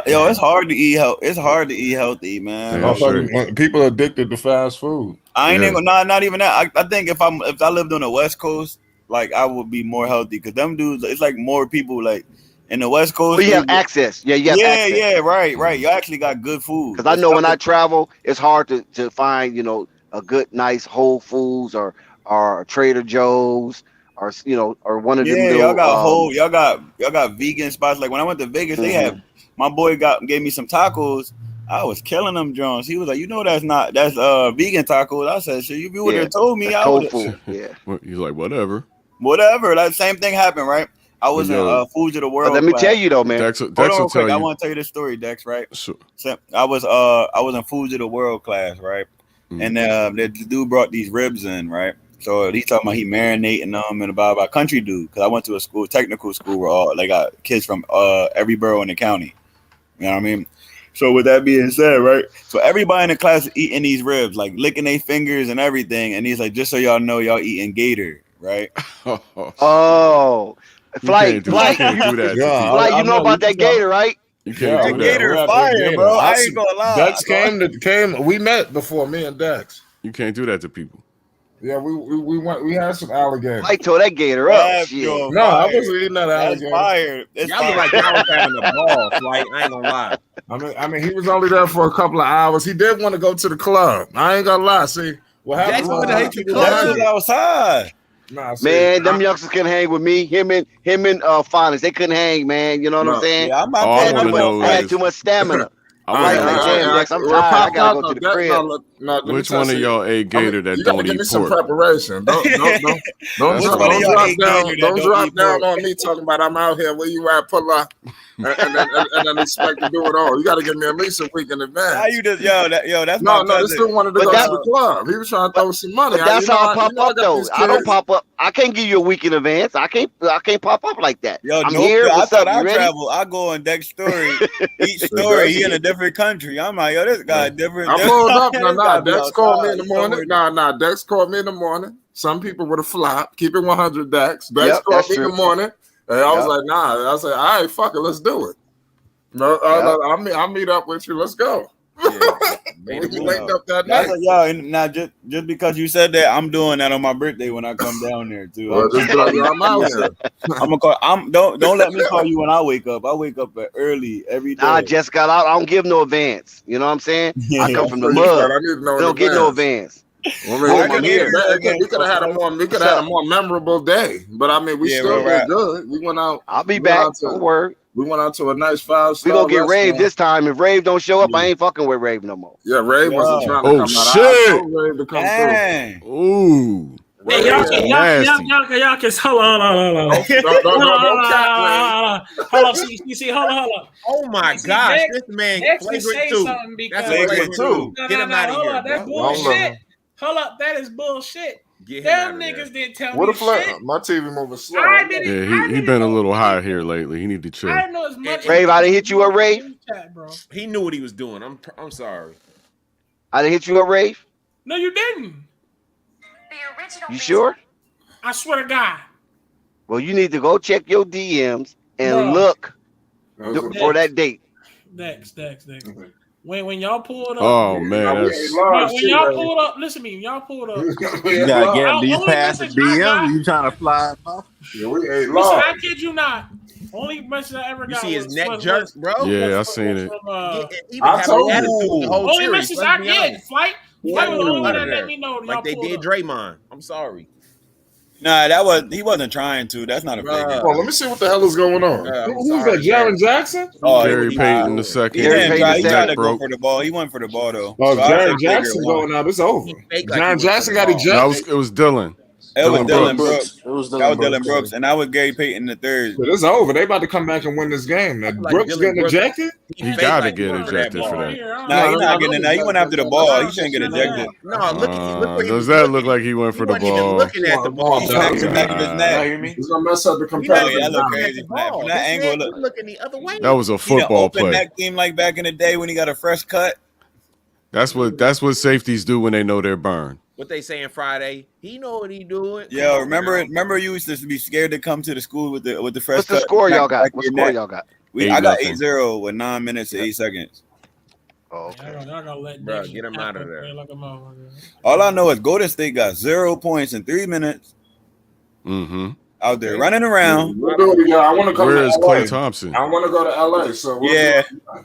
Yo, it's hard to eat It's hard to eat healthy, man. Yeah, people are addicted to fast food. I ain't even not even that. I think if I lived on the West Coast, like I would be more healthy because them dudes, it's like more people like in the West Coast. But you have access. Yeah, you have access. Yeah, right. You actually got good food. Because I know when I travel, it's hard to find, a good, nice Whole Foods or Trader Joe's or or one of them. Yeah, y'all got vegan spots. Like when I went to Vegas, they had my boy gave me some tacos. I was killing them Jones. He was like, that's vegan tacos. I said, shit, you would have told me. I would have. Yeah. He's like, whatever. That same thing happened, right? I was in Foods of the World. Let me tell you though, man. Dex Hold on, quick. I want to tell you this story, Dex. Right? Sure. So I was in Foods of the World class, right? Mm-hmm. And the dude brought these ribs in, right? So he's talking about he marinating them and about country dude. Because I went to a technical school where they got kids from every borough in the county. You know what I mean? So with that being said, right? So everybody in the class is eating these ribs, like licking their fingers and everything. And he's like, just so y'all know, y'all eating gator, right? Flight, you know about that gator, right? You can't do that. Gator is fire, bro. I ain't gonna lie. Dex came. We met before, me and Dex. You can't do that to people. Yeah, we went. We had some alligators. I tore that gator up. No, I wasn't eating that alligator. Fire. Y'all look like y'all was having a ball, Flight. I ain't gonna lie. I mean, he was only there for a couple of hours. He did want to go to the club. I ain't gonna lie. See, what happened? Dex was outside. Man, them youngsters couldn't hang with me. Him and Fonnis, they couldn't hang, man. You know what I'm saying? Yeah, I had too much stamina. I'm tired. I gotta go to the crib. Which one of y'all ate gator that don't eat pork? Give me some preparation. Don't drop down on me talking about I'm out here where you at, pull up, and then expect to do it all. You got to give me at least a week in advance. How you just that's no. This dude wanted to go to the club. He was trying to throw some money. That's how I pop up though. I don't pop up. I can't give you a week in advance. I can't pop up like that. I'm here. What's up? I travel. I go on Dex story. Each story, he in a different country. I'm like, this guy different. I pulled up. No. Dex called me in the morning. Dex called me in the morning. Some people would have flopped. Keep it 100, Dex. Dex called me in the morning. And I was like, nah. I said, all right, fuck it, let's do it. No, I'll meet up with you. Let's go. We linked up that night. Like, now just because you said that, I'm doing that on my birthday when I come down there too. I'm out here. I'm gonna call. Don't let me call you when I wake up. I wake up early every day. I just got out. I don't give no advance. You know what I'm saying? I come from the mud. Don't get no advance. Well, we could have had a more memorable day, but I mean, we still did good. We went out. I'll be back. Don't worry. We went out to a nice 5-star. We gonna get Rave this time. If Rave don't show up, I ain't fucking with Rave no more. Yeah, Rave wasn't trying to come out. I told Rave to come through. Ooh. Hey, y'all can hold on. Hold on. See, hold on. Oh my gosh, this man flagrant too. That's flagrant too. Get him out of here. That's bullshit. Hold up, that is bullshit. Get him out Them of there. niggas didn't tell What me a flag? shit. My TV moving slow. I didn't. Yeah, I he didn't been a know little high anything. here lately. He need to chill. I didn't know as And, much as Rave, I didn't hit you a rave. chat, bro. he knew what he was doing. I'm sorry. I didn't hit you a rave. No, you didn't. You sure? I swear to God, Well, you need to go check your DMs and bro. look for Dex, that date. Dex. When y'all pulled up, Oh man, that's when y'all pulled up, listen to me. When y'all pulled up, You gotta get him these only past the message I got. DM. You trying to fly off? Yeah, we ate Listen, large. I kid you not. Only message I ever You got see his was neck jerk, bro? yeah, I seen it. from He I been having told an attitude you. the whole only series. message Let's I be get. honest. Flight He was had the to get only him one out of that let there. me know y'all Like they pulled did up. Draymond. I'm sorry. Nah, he wasn't trying to. That's not a fake. Well, let me see what the hell is going on. I'm Who's sorry, that? Jaron Jackson? Oh, Gary Payton the he second. didn't Payton try. the He His tried neck to go broke. for the ball. He went for the ball though. Oh, So I say Jaron Flagrant Jackson won. going out. It's over. Fake like he Jaron went for Jackson the got ball. ejected. It was Dylan. It was Dylan Brooks. Brooks. It was That was Dylan Dylan Brooks. Brooks, and that was Gary Payton the third. But it's over. They about to come back and win this game. Now, I feel like Brooks Dylan getting Brooks- ejected? He He faked gotta like he get went for that ejected for ball. that. Nah, he's not getting it. Now he went after the ball. He shouldn't get ejected. No, look what he Does was that looking. look like he went He for the wasn't even ball? looking at the ball. He smacked the back of his Y'all neck. hear me? He's going to mess up the He competitive wasn't Yeah, even that look looking at crazy the from that. ball. From that His angle, head look. was looking the other way. That was a He done football open play. neck team like back in the day when he got a fresh cut. That's what safeties do when they know they're burned. What they saying Friday? He know what he doing. Yeah, Come on, remember you used to be scared to come to the school with the fresh What's the cut. score Smack y'all the got? back of What your score neck. y'all got? I got 8-0. 8-0 with 9 minutes and 8 seconds. Oh, okay. Y'all gotta let Bro, Dex get him out of there. play like a motherfucker. All I know is Golden State got 0 points in 3 minutes Mm-hmm. out there running around. We'll do it, y'all. I want to come Where to is LA. Klay Thompson? I want to go to LA. So we'll Yeah. do it.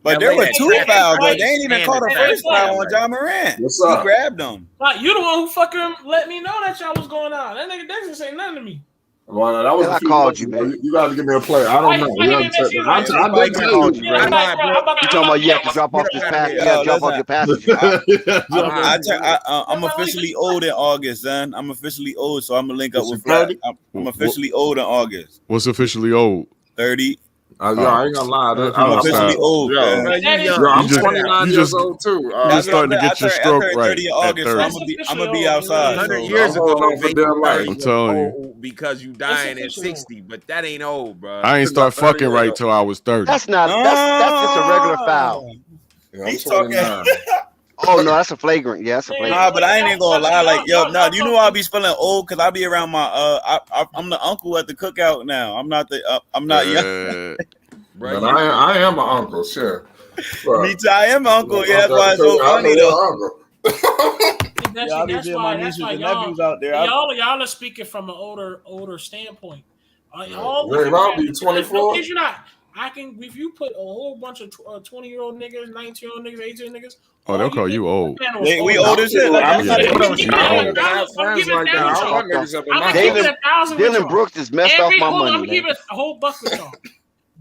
But LA there were that 2 traffic fouls, though. light They ain't even and called the a time. first foul on John Morant. What's He up? grabbed him. Like, you the one who fucking let me know that y'all was going out. That nigga Dex didn't say nothing to me. Well, that was And a I few called months you, ago. man. You got to give me a play. I don't know. Why You he have didn't to mess you check. like I Spike did got tell called you. you, Yeah, right? I'm like, bro, You talking about you have to drop off Get this him out of pass? here. You got to Yo, drop off listen. your passenger. I'm officially old in August, son. I'm officially old, so I'm gonna link up Is with it Flat. 30? I'm officially old in August. What's officially old? 30. Yo, I ain't gonna lie. I'm officially old, Yo, man. Bro, you That is- young. yo, I'm You just- 29 you years just- old too. You That's just what I'm starting to saying. get your I stroke turned right 30 in at August, so 30. I'm gonna be outside. 100 So years I'm holding ago, on for they dear would life. say I'm you telling you. old because you dying at official. 60, but that ain't old, bro. I ain't start fucking right till I was 30. That's not. That's just a regular foul. Yeah, I'm He's talking. 29. Oh no, that's a flagrant. Yeah, that's a flagrant. Nah, but I ain't even gonna lie. Like, yo, nah, you know I'll be feeling old because I be around my I'm the uncle at the cookout now. I'm not the I'm not young. Bro, Man, I am an uncle, sure. Me too. I am uncle. Yeah, that's why it's so funny though. That's, Yeah, I be that's seeing why. my That's nieces why and y'all, nephews out there. y'all are speaking from an older standpoint. All Ray, I'll be 24. No, kid you not. I can if you put a whole bunch of 20-year-old niggas, 19-year-old niggas, 18 niggas. Oh, they'll call you old. We old as shit. Like, I'm I'm giving not it. I don't have friends like that. I don't want niggas up in my Dylan, house. Dylan Brooks just messed off my hold on, money, I'm gonna man. give it a whole buck with y'all.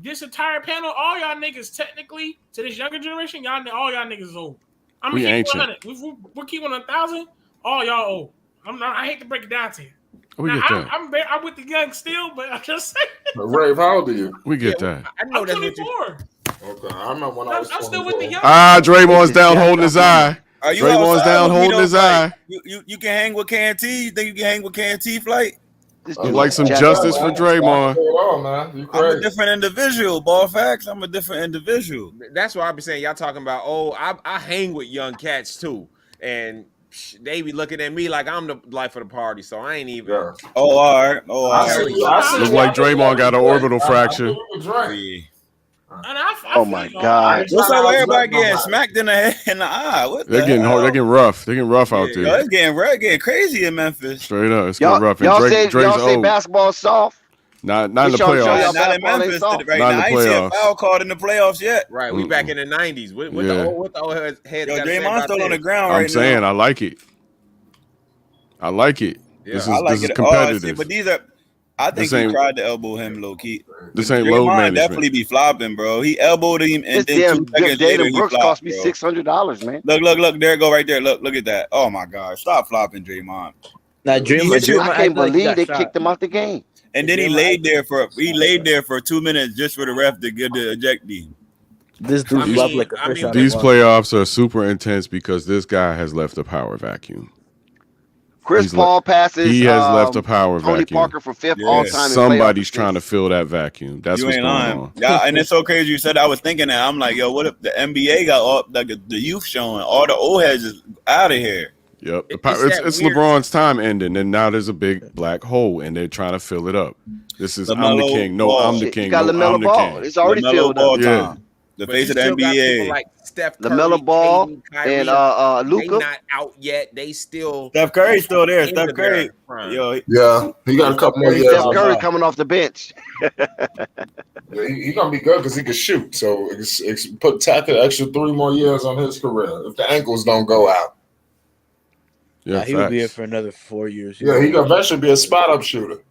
This entire panel, all y'all niggas, technically, to this younger generation, all y'all niggas is old. I'm We gonna keep ancient. 100. We're keeping 1,000. All y'all old. I hate to break it down to you. We Now, get that. I'm with the young still, but I'm just saying. Rave, how old are you? We get that. I know I'm that's 24. Okay, I remember when I was I'm still with the 24. young. Draymond's down holding his eye. Are you Draymond's outside down with me, holding though, his Flight? eye. You can hang with K&T? You think you can hang with K&T, Flight? Would like some justice for Draymond. I'm a different individual, ball facts. I'm a different individual. That's why I be saying y'all talking about. Oh, I hang with young cats too, and they be looking at me like I'm the life of the party. So I ain't even. Yeah. Oh, all right. Oh, all I right. see. Look like Draymond got an orbital fracture. Yeah. Oh my God! What's up with everybody getting smacked in the eye? What They're the getting hell? hard. They're getting rough. They're getting rough out Yo, there. it's getting crazy in Memphis. Straight up, it's getting rough. And Y'all Drake's say old. basketball soft. Not in the They trying to show y'all playoffs. Not in basketball ain't Memphis soft. right Not in now. the I ain't seen a playoffs. foul called in the playoffs yet. Right, we back in the 90s. What Yeah. the old heads Yo, gotta say Draymond's about still on the this? ground I'm right saying now. I like it. I like it. Yeah. This I like is it. competitive. But these are. I think This he ain't- tried to elbow him low key. This ain't load Draymond management. definitely be flopping, bro. He elbowed him, and This then damn 2 seconds later Jalen he Brooks flopped, cost me bro. $600, man. Look, there it go right there. Look at that. Oh my God, stop flopping, Draymond. Nah, I can't believe they kicked him out the game. And then he laid there for 2 minutes just for the ref to get the eject him. This dude slept like a fish out of These water. playoffs are super intense because this guy has left a power vacuum. Chris Paul passes. He has left a power Tony vacuum. Parker for 5th all-time. Somebody's trying to fill that vacuum. That's what's going on. Yeah, and it's so crazy you said that. I was thinking that. I'm like, yo, what if the NBA got all like the youth showing, all the old heads is out of here? Yep, it's LeBron's time ending, and now there's a big black hole, and they're trying to fill it up. This is I'm the king. No, I'm the king. You got no, LaMelo I'm the Ball. king. It's already filled up. Yeah. The But face you of the still got people NBA. like Steph Curry, LaMelo Ball KD, Kyrie, and they Luka. not out yet. They still Steph Curry's still there. in Steph the Curry. prime. Yo, Yeah, he got a couple more years. Steph Curry coming off the bench. He gonna be good because he can shoot. So tack an extra 3 more years on his career if the ankles don't go out. Yeah, he would be here for another 4 years. Yeah, he gonna eventually be a spot up shooter.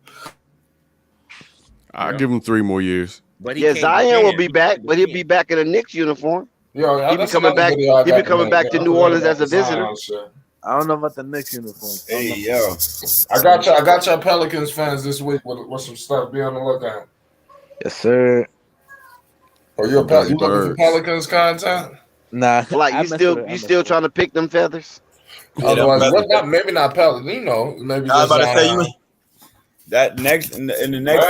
I'll give him 3 more years. But Yeah, Zion will be back, but he'll be back in a Knicks uniform. Yeah, He'll be coming back. He'll be coming back to New Orleans as a visitor. I don't know about the Knicks uniform. Hey, yo. I got your Pelicans fans this week with some stuff. Be on the lookout. Yes, sir. Are you looking for Pelicans content? Nah, Like you still trying to pick them feathers? Otherwise, maybe not Pelicans. You know, maybe. I was about to say you. That next in the next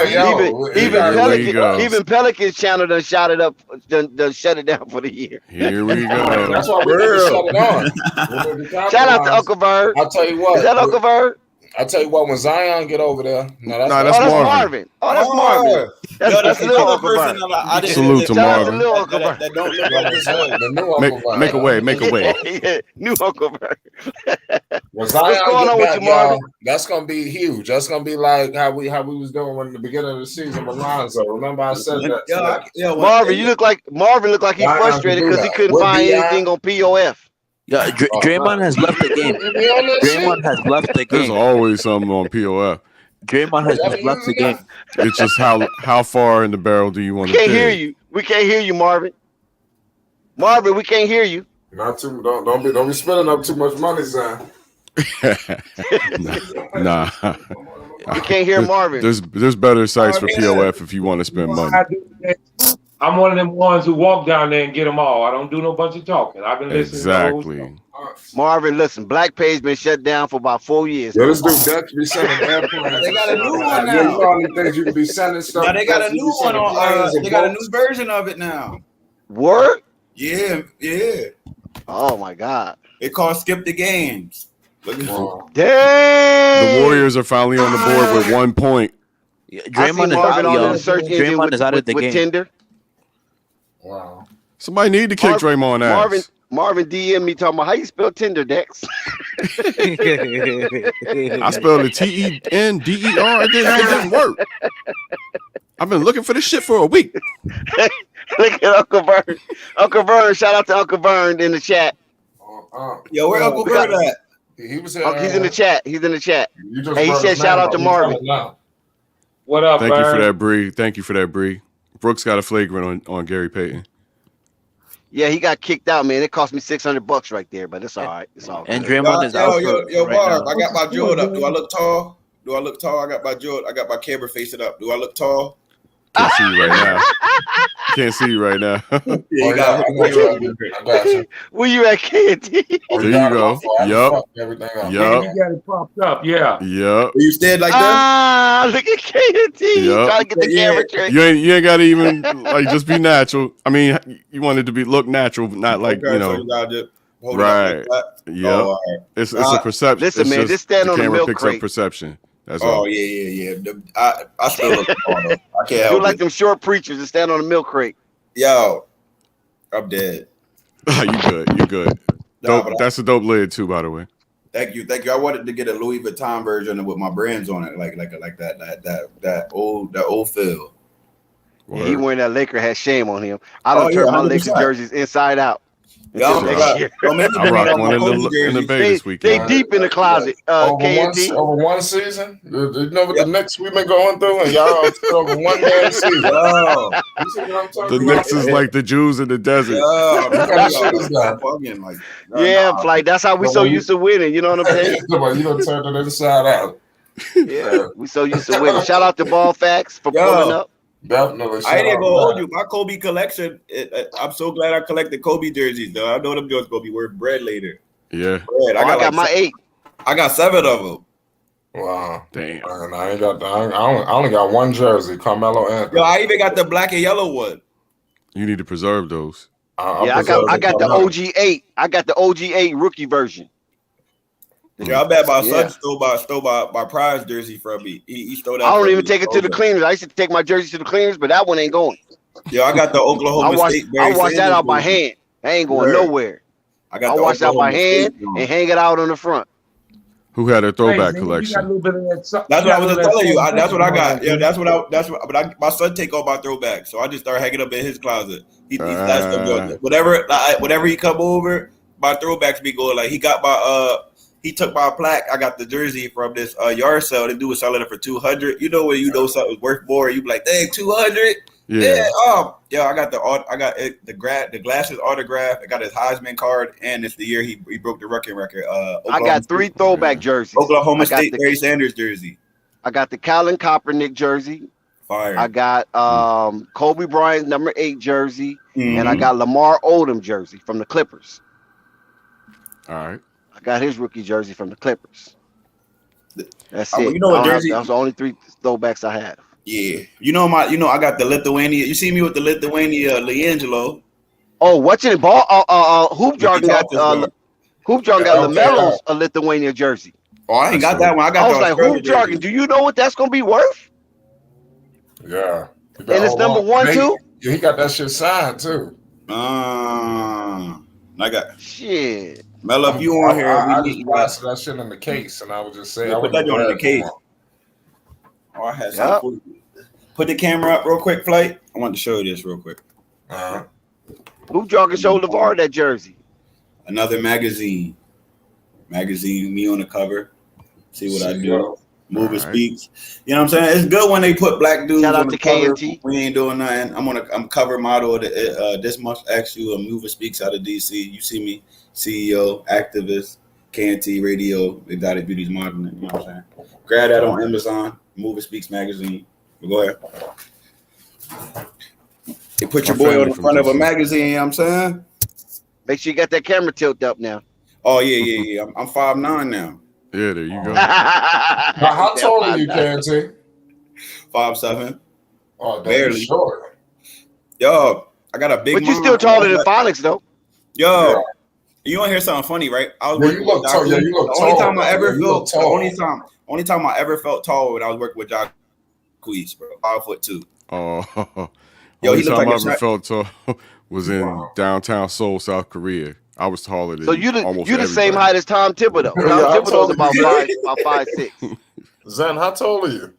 even Pelicans channel done shot it up, done shut it down for the year. Here we go. That's why we need to shut it on. Shout out to Uncle Bird. I'll tell you what. Is that Uncle Bird? I'll tell you what. When Zion get over there, that's Marvin. Oh, that's Marvin. That's little Uncle Bird. Salute to Marvin. that don't look like this. The new Uncle Bird. Make a way. Make a way. Yeah, new Uncle Bird. When Zion What's going on with you, Marvin? That's gonna be huge. That's gonna be like how we was doing when the beginning of the season with Lonzo. Remember I said that. Marvin look like he's frustrated because he couldn't find anything on POF. Yeah, Draymond has left the game. Draymond has left the There's game. always something on POF. Draymond has just left the game. It's just how far in the barrel do you want to Can't hear you. We can't hear you, Marvin. Marvin, we can't hear you. Not too. Don't be spending up too much money, Zion. Nah. We can't hear Marvin. There's better sites for POF if you want to spend money. I'm one of them ones who walk down there and get them all. I don't do no bunch of talking. I've been listening. Exactly. Marvin, listen, Black Page been shut down for about 4 years. Yeah, this dude Dex be sending airplanes. They got a new one now. You all these things you can be sending stuff. Now they got a new one on. They got a new version of it now. Word? Yeah. Oh my God. It called Skip the Games. Wow. Dang! The Warriors are finally on the board with 1 point. Yeah, Draymond is out, on the search engine Draymond is out of the with game. Tinder. Wow. Somebody need to kick Draymond ass. Marvin DM me talking about how you spell Tinder, Dex. I spelled it TENDER. It didn't work. I've been looking for this shit for a week. Look at Uncle Vern. Uncle Vern, shout out to Uncle Vern in the chat. Yo, where Uncle Vern at? He was he's in the chat. He's in the chat. Hey, he said shout out to Marvin. What up, Thank you for Vern? that, Bree. Thank you for that, Bree. Brooks got a flagrant on Gary Payton. Yeah, he got kicked out, man. It cost me $600 right there, but it's all right. It's all And good. Draymond is out. Yo, Barb, I got my jewel up. Do I look tall? I got my jewel. I got my camera facing up. Do I look tall? Can't see you right now. Can't see you right now. Yeah, I got you. Where you at, KD? There you go. Yup. You got it popped up, yeah. Yup. You stand like that? Ah, look at KD. Yup. Trying to get the camera trick. You ain't got to even just be natural. I mean, you want it to look natural, but not like right. Yeah, it's a perception. Listen, man, just stand on the milk picks crate. up perception. That's Oh all. yeah. I still look tall though. I can't You're help like it. them short preachers that stand on the milk crate. Yo, I'm dead. You good. Dope. That's a dope lid too, by the way. Thank you. I wanted to get a Louis Vuitton version with my brands on it, like that old feel. Yeah, he wearing that Laker hat. Shame on him. I don't turn my Laker jerseys inside out. I rock one in the Vegas weekend. They deep in the closet. Over one season, you know what the Knicks we've been going through, and y'all over one damn season. The Knicks is like the Jews in the desert. Like that's how we so used to winning. You know what I'm saying? You don't turn it inside out. Yeah, we so used to winning. Shout out to Ball Facts for pulling up. Definitely. I ain't gonna hold you. My Kobe collection. I'm so glad I collected Kobe jerseys, though. I know them joints gonna be worth bread later. Yeah. Bread. I got my 8. I got 7 of them. Wow. Damn. And I ain't got. I only got one jersey, Carmelo Anthony. Yo, I even got the black and yellow one. You need to preserve those. I got the OG 8. I got the OG 8 rookie version. Yeah, I bet my son stole my prize jersey from me. He stole that. I don't even take it to the cleaners. I used to take my jersey to the cleaners, but that one ain't going. Yeah, I got the Oklahoma State. I wash that out by hand. I ain't going nowhere. I wash that by hand and hang it out on the front. Who had a throwback collection? That's what I was just telling you. That's what I got. Yeah, that's what my son take all my throwbacks. So I just start hanging up in his closet. He whatever he come over, my throwbacks be going. Like he took my plaque. I got the jersey from this yard sale. The dude was selling it for $200. You know when you know something's worth more, you be like, dang, $200. Yeah. I got the glasses autograph. I got his Heisman card, and it's the year he broke the record. I got 3 throwback jerseys. Oklahoma State Barry Sanders jersey. I got the Colin Kaepernick jersey. Fire. I got Kobe Bryant number 8 jersey, and I got Lamar Odom jersey from the Clippers. All right. I got his rookie jersey from the Clippers. That's it. You know what jersey? That was the only 3 throwbacks I have. Yeah, I got the Lithuania. You see me with the Lithuania Liangelo. Oh, what's it? Hoop Jargon got LaMelo's a Lithuania jersey. Oh, I ain't got that one. I was like, Hoop Jargon. Do you know what that's gonna be worth? Yeah, and it's number 1 too. Yeah, he got that shit signed too. I got shit. Melo, if you on here, I just blasted that shit in the case, and I was just saying, put that joint in the case. Oh, I had something. Put the camera up real quick, Flight. I want to show you this real quick. Hoop Jargon showed LeVar that jersey. Another magazine, me on the cover. See what I do. Movie Speaks. You know what I'm saying? It's good when they put black dudes on the cover. We ain't doing nothing. I'm cover model of this month. Actually, a Movie Speaks out of DC. You see me, CEO, activist, KNT Radio, Exotic Beauties Modeling. You know what I'm saying? Grab that on Amazon. Movie Speaks magazine. But go ahead. You put your boy on the front of a magazine. You know what I'm saying? Make sure you got that camera tilt up now. Oh yeah. I'm 5'9" now. Yeah, there you go. How tall are you, KNT? 5'7". Oh, barely short. Yo, I got a big. But you still taller than Phonics, though. Yo, you want to hear something funny, right? I was you look tall. Yeah, you look tall. Only time I ever felt only time I ever felt tall when I was working with Jock Quees, bro. 5'2". Oh, yo, only he looked time like I ever felt tall was in downtown Seoul, South Korea. I was taller than. So you the same everybody. height as Tom Thibodeau. Tom Thibodeau's about 5'6". Zen, how tall are you?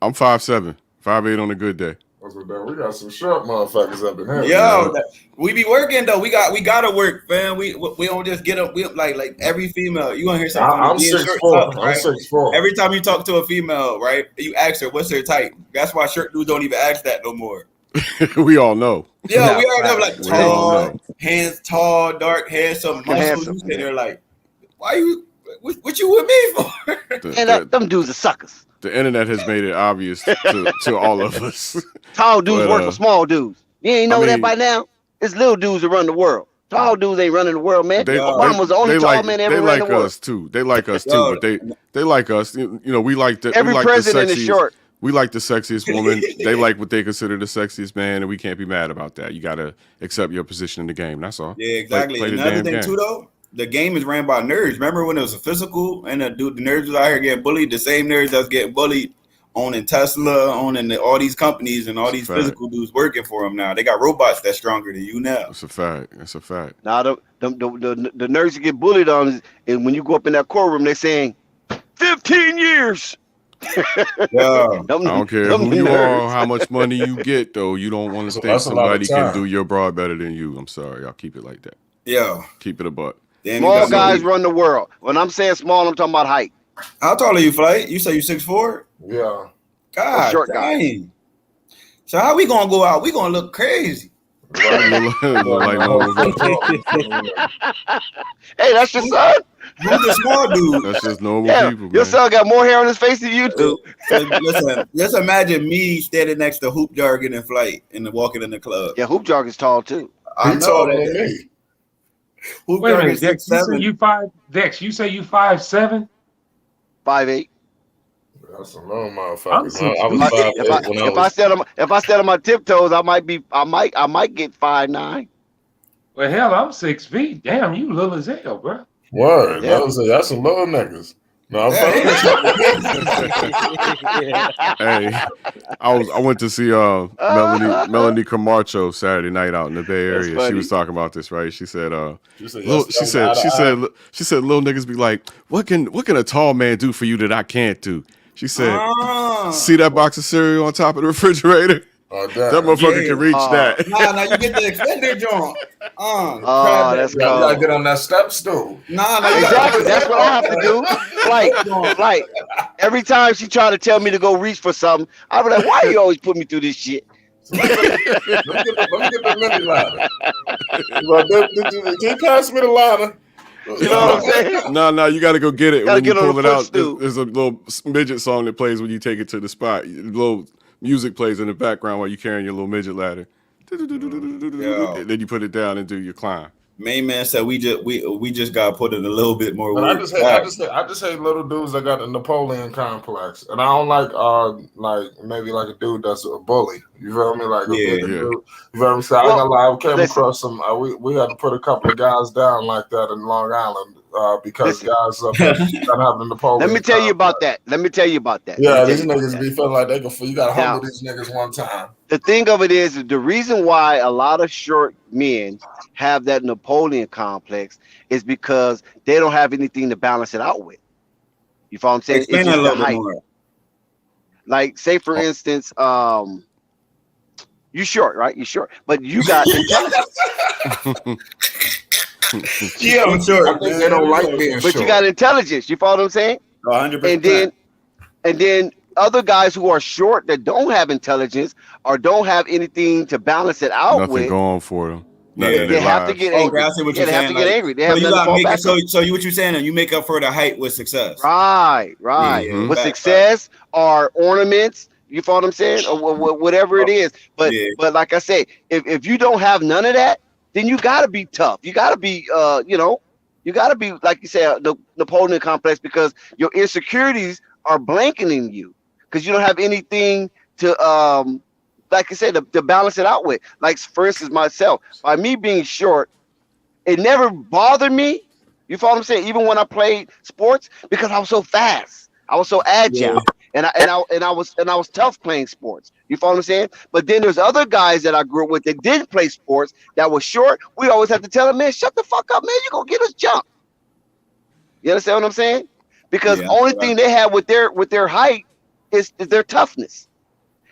I'm 5'7", 5'8" on a good day. We got some short motherfuckers up in here. Yo, we be working though. We gotta work, man. We don't just get up. We like every female. You want to hear something? I'm 6'4". Right? I'm 6'4". Every time you talk to a female, right? You ask her what's her type. That's why shirt dudes don't even ask that no more. We all know. Yeah, we all know. Like tall, hands tall, dark hair, some muscles. You sit there like, why you? What you with me for? Them dudes are suckers. The internet has made it obvious to all of us. Tall dudes work for small dudes. You ain't know that by now? It's little dudes that run the world. Tall dudes ain't running the world, man. Obama's the only tall man ever run the world. They like us too. They like us too, but they like us. You know, we like the every president is short. We like the sexiest woman. They like what they consider the sexiest man, and we can't be mad about that. You got to accept your position in the game. That's all. Yeah, exactly. Play the Another damn thing game. too, though, the game is ran by nerds. Remember when it was a physical and the nerds was out here getting bullied? The same nerds that's getting bullied owning Tesla, owning all these companies, and all these physical dudes working for them now. They got robots that's stronger than you now. That's a fact. That's a fact. Now the nerds that get bullied on, and when you go up in that courtroom, they're saying 15 years. Yeah. I don't care who you are, how much money you get, though. You don't want to think somebody can do your broad better than you. I'm sorry. I'll keep it like that. Yeah. Keep it a buck. Small guys run the world. When I'm saying small, I'm talking about height. How tall are you, Flight? You say you 6'4"? Yeah. God, short dang. So how we gonna go out? We gonna look crazy. Look like normal people. Hey, that's your son. Who's the small dude? That's just normal people, man. Your son got more hair on his face than you do. So listen, just imagine me standing next to Hoop Jargon and Flight and walking in the club. Yeah, Hoop Jargon's tall too. I know taller that. than me. Hoop Wait a minute, Jargon's Dex. You say 6'7". you 5. Dex, you say you 5'7"? 5'8". That's a little I'm motherfucker. 6 I was feet. 5'8" when I was. If I stand on my tiptoes, I might get 5'9". Well, hell, I'm 6 feet. Damn, you little as hell, bro. Word. Yeah. That's some little niggas. No, I'm Hey, I went to see Melanie Camacho Saturday night out in the Bay Area. She was talking about this, right? She said, she said, little niggas be like, what can a tall man do for you that I can't do? She said, see that box of cereal on top of the refrigerator? That motherfucker can reach that. Nah, you get the extended joint. That's cool. You gotta get on that step stool. Exactly. That's what I have to do. Like every time she try to tell me to go reach for something, I be like, why you always put me through this shit? Let me get the mini ladder. Can you pass me the ladder? You know what I'm saying? No, you got to go get it. Gotta When you get on pull the it out, footstool. there's a little midget song that plays when you take it to the spot. Little music plays in the background while you're carrying your little midget ladder. And then you put it down and do your climb. Main man said we just got put in a little bit more But work. I just hate little dudes that got the Napoleon complex, and I don't like maybe like a dude that's a bully. You feel me? Like a bigger dude. You feel me? So I ain't gonna lie, I came across some. We had to put a couple of guys down like that in Long Island because guys up there got having the Napoleon. Let me tell you about that. Yeah, these niggas be feeling like they can. You gotta humble these niggas one time. The thing of it is the reason why a lot of short men have that Napoleon complex is because they don't have anything to balance it out with. You follow what I'm saying? Explain that a little bit more. Like, say for instance, you short, right? You short, but you got intelligence. Yeah, I'm short. I think they don't like being short. But you got intelligence. You follow what I'm saying? 100%. And then other guys who are short that don't have intelligence or don't have anything to balance it out Nothing with. going for them. They have to get angry. I see what you're They have saying. to get angry. They So have you nothing to got fall make back it. on. So you what you're saying? You make up for the height with success. Right. Mhm. With success or ornaments, you follow what I'm saying, or whatever it is. But like I say, if you don't have none of that, then you got to be tough. You got to be, you got to be, like you said, the Napoleon complex, because your insecurities are blanketing you because you don't have anything to, like I said, to balance it out with. Like, for instance, myself, by me being short, it never bothered me. You follow what I'm saying? Even when I played sports, because I was so fast, I was so agile, and I was tough playing sports. You follow what I'm saying? But then there's other guys that I grew up with that didn't play sports that were short. We always have to tell them, man, shut the fuck up, man. You gonna get us jumped. You understand what I'm saying? Because only thing they have with their height is their toughness.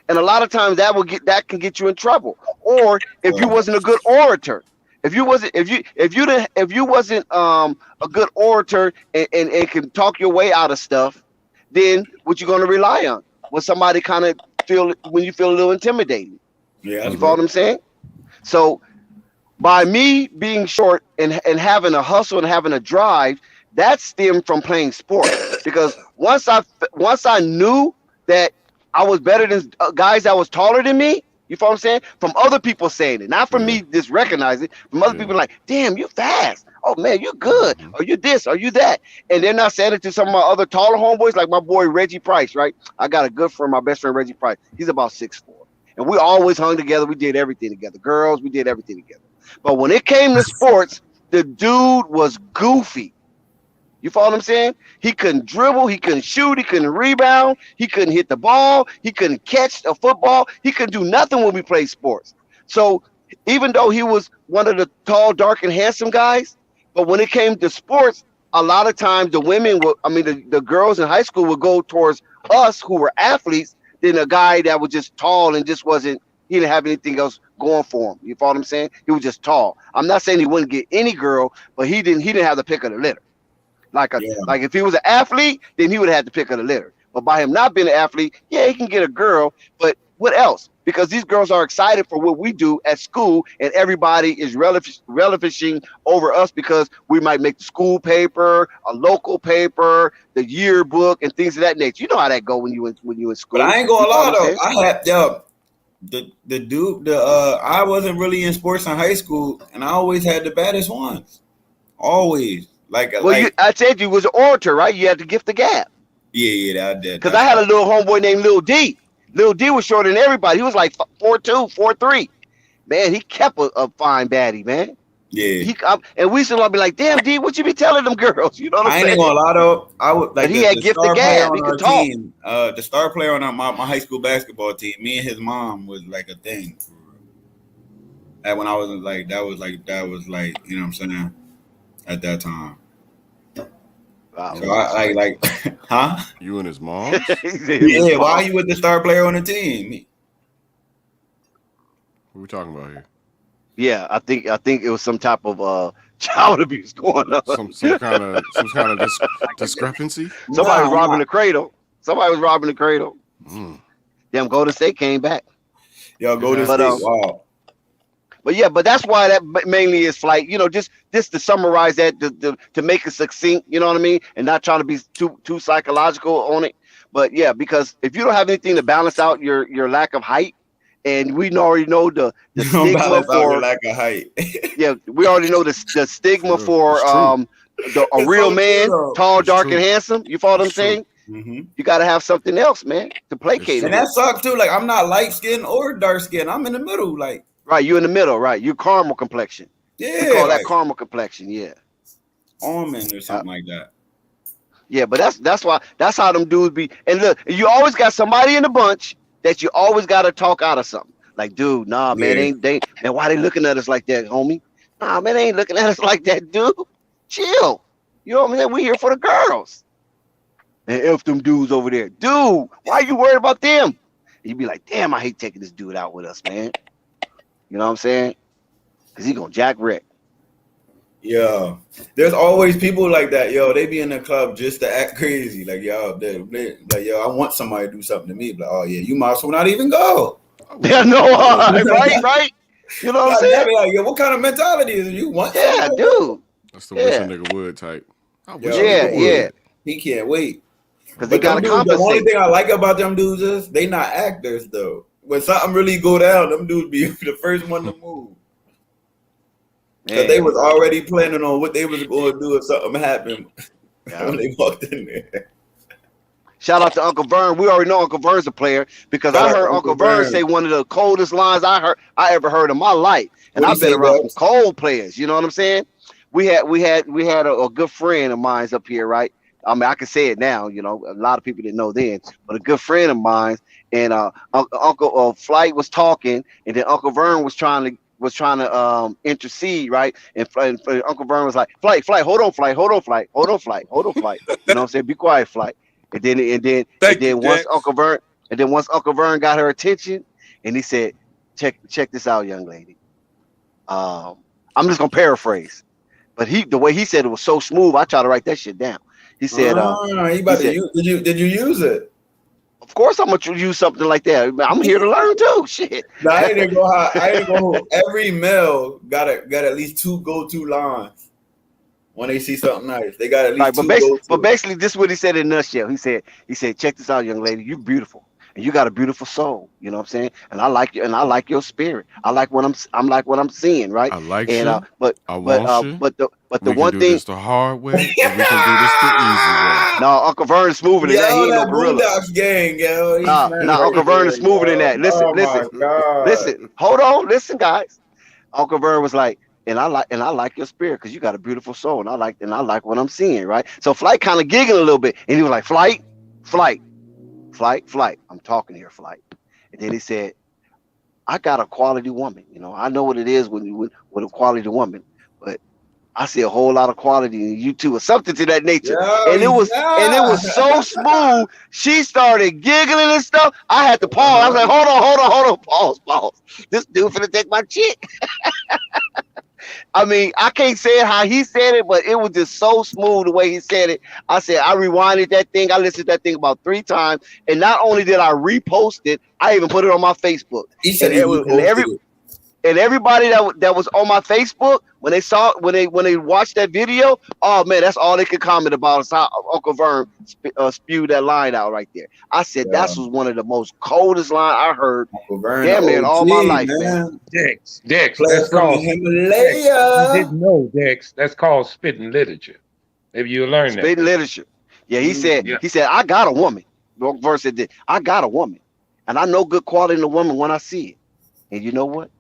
And a lot of times that can get you in trouble. Or if you wasn't a good orator, if you wasn't a good orator and can talk your way out of stuff, then what you gonna rely on? When somebody kind of when you feel a little intimidated. Yeah, you follow what I'm saying? So by me being short and having a hustle and having a drive, that stemmed from playing sports. Because once I knew that I was better than guys that was taller than me, you follow what I'm saying? From other people saying it, not from me just recognizing it. From other people like, damn, you fast. Oh man, you good. Or you this, or you that. And they're not saying it to some of my other taller homeboys, like my boy Reggie Price, right? I got a good friend, my best friend Reggie Price. He's about 6'4". And we always hung together. We did everything together. Girls, we did everything together. But when it came to sports, the dude was goofy. You follow what I'm saying? He couldn't dribble, he couldn't shoot, he couldn't rebound, he couldn't hit the ball, he couldn't catch a football, he couldn't do nothing when we played sports. So even though he was one of the tall, dark, and handsome guys, but when it came to sports, a lot of times the girls in high school would go towards us who were athletes than a guy that was just tall and just he didn't have anything else going for him. You follow what I'm saying? He was just tall. I'm not saying he wouldn't get any girl, but he didn't have the pick of the litter. Like if he was an athlete, then he would have had to pick of the litter. But by him not being an athlete, he can get a girl. But What else? Because these girls are excited for what we do at school, and everybody is relishing over us because we might make the school paper, a local paper, the yearbook, and things of that nature. You know how that go when you in school. But I ain't gonna lie though. I had I wasn't really in sports in high school, and I always had the baddest ones. Always. I said you was an orator, right? You had to gift the gab. Yeah, I did. Because I had a little homeboy named Lil D. Lil D was shorter than everybody. He was like 4'2", 4'3". Man, he kept a fine baddie, man. Yeah. And we used to be like, damn, D, what you be telling them girls? You know what I'm saying? I ain't gonna lie though. I would like. But he had gifted gab. He could talk. Team, the star player on my high school basketball team, me and his mom was like a thing. And when I was like, that was like, you know what I'm saying? At that time. Wow. So I like, huh? You and his mom? Yeah. Why are you with the star player on the team? What are we talking about here? Yeah, I think it was some type of child abuse going on. Some kind of discrepancy. Somebody was robbing the cradle. Damn, Golden State came back. Yo, Golden State. Wow. But yeah, but that's why that mainly is Flight. You know, just to summarize that, to make it succinct. You know what I mean, and not trying to be too psychological on it. But yeah, because if you don't have anything to balance out your lack of height, and we already know the stigma for lack of height. Yeah, we already know the stigma for a real man, tall, dark, and handsome. You follow what I'm saying? Mm-hmm. You got to have something else, man, to placate. And that sucks too. Like I'm not light skinned or dark skinned. I'm in the middle. Like right, you in the middle, right? You caramel complexion. Yeah, we call that caramel complexion. Yeah, almond or something like that. Yeah, but that's how them dudes be. And look, you always got somebody in the bunch that you always got to talk out of something. Like, dude, nah, man, man, why they looking at us like that, homie? Nah, man, they ain't looking at us like that, dude. Chill. You know what I mean? We here for the girls. And F them dudes over there. Dude, why are you worried about them? And you be like, damn, I hate taking this dude out with us, man. You know what I'm saying? Because he gonna jack wreck. Yeah, there's always people like that. Yo, they be in the club just to act crazy. Like, yo, I want somebody to do something to me. Like, oh yeah, you might as well not even go. Yeah, no, right. You know what I'm saying? Like, yo, what kind of mentality is it? You want? Yeah, dude. That's the wish a nigga would type. Yeah. He can't wait. Because they gotta compensate. The only thing I like about them dudes is they not actors though. When something really go down, them dudes be the first one to move. Because they was already planning on what they was going to do if something happened when they walked in there. Shout out to Uncle Vern. We already know Uncle Vern's a player because I heard Uncle Vern say one of the coldest lines I ever heard in my life. And I've been around some cold players. You know what I'm saying? We had a good friend of mine up here, right? I mean, I can say it now. You know, a lot of people didn't know then, but a good friend of mine and Uncle Flight was talking, and then Uncle Vern was trying to intercede, right? And Uncle Vern was like, Flight, hold on, Flight. You know what I'm saying? Be quiet, Flight. And then once Uncle Vern got her attention, and he said, check this out, young lady. I'm just gonna paraphrase, but the way he said it was so smooth, I tried to write that shit down. He said, did you use it? Of course, I'm gonna use something like that. I'm here to learn too. Shit. No, I ain't gonna go. Every male got at least two go-to lines when they see something nice. They got at least two. But basically, this is what he said in a nutshell. He said, check this out, young lady. You're beautiful, and you got a beautiful soul. You know what I'm saying? And I like you, and I like your spirit. I like what I'm seeing. Right? I like and, you. But the one thing, this the hard way, and we can do this the easy way. No, Uncle Vern's smoother than that. He ain't no gorilla. Gang, yo. Nah, Uncle Vern is smoother than that. Listen. Hold on, listen, guys. Uncle Vern was like, and I like your spirit because you got a beautiful soul, and I like what I'm seeing, right? So Flight kind of giggling a little bit, and he was like, Flight. I'm talking here, Flight. And then he said, I got a quality woman. You know, I know what it is with a quality woman, but I see a whole lot of quality in you too, or something to that nature. And it was so smooth. She started giggling and stuff. I had to pause. I was like, hold on, pause. This dude finna take my chick. I mean, I can't say it how he said it, but it was just so smooth the way he said it. I said I rewinded that thing. I listened to that thing about 3 times, and not only did I repost it, I even put it on my Facebook. He said he reposted it. And everybody that was on my Facebook, when they watched that video, oh man, that's all they could comment about is how Uncle Vern spewed that line out right there. I said that was one of the most coldest line I heard damn near in all my life, man. Dex, that's called Himalaya. You didn't know, Dex. That's called spitting literature. Maybe you learned that. Spitting literature. Yeah, he said I got a woman. Uncle Vern said that I got a woman, and I know good quality in a woman when I see it. And you know what?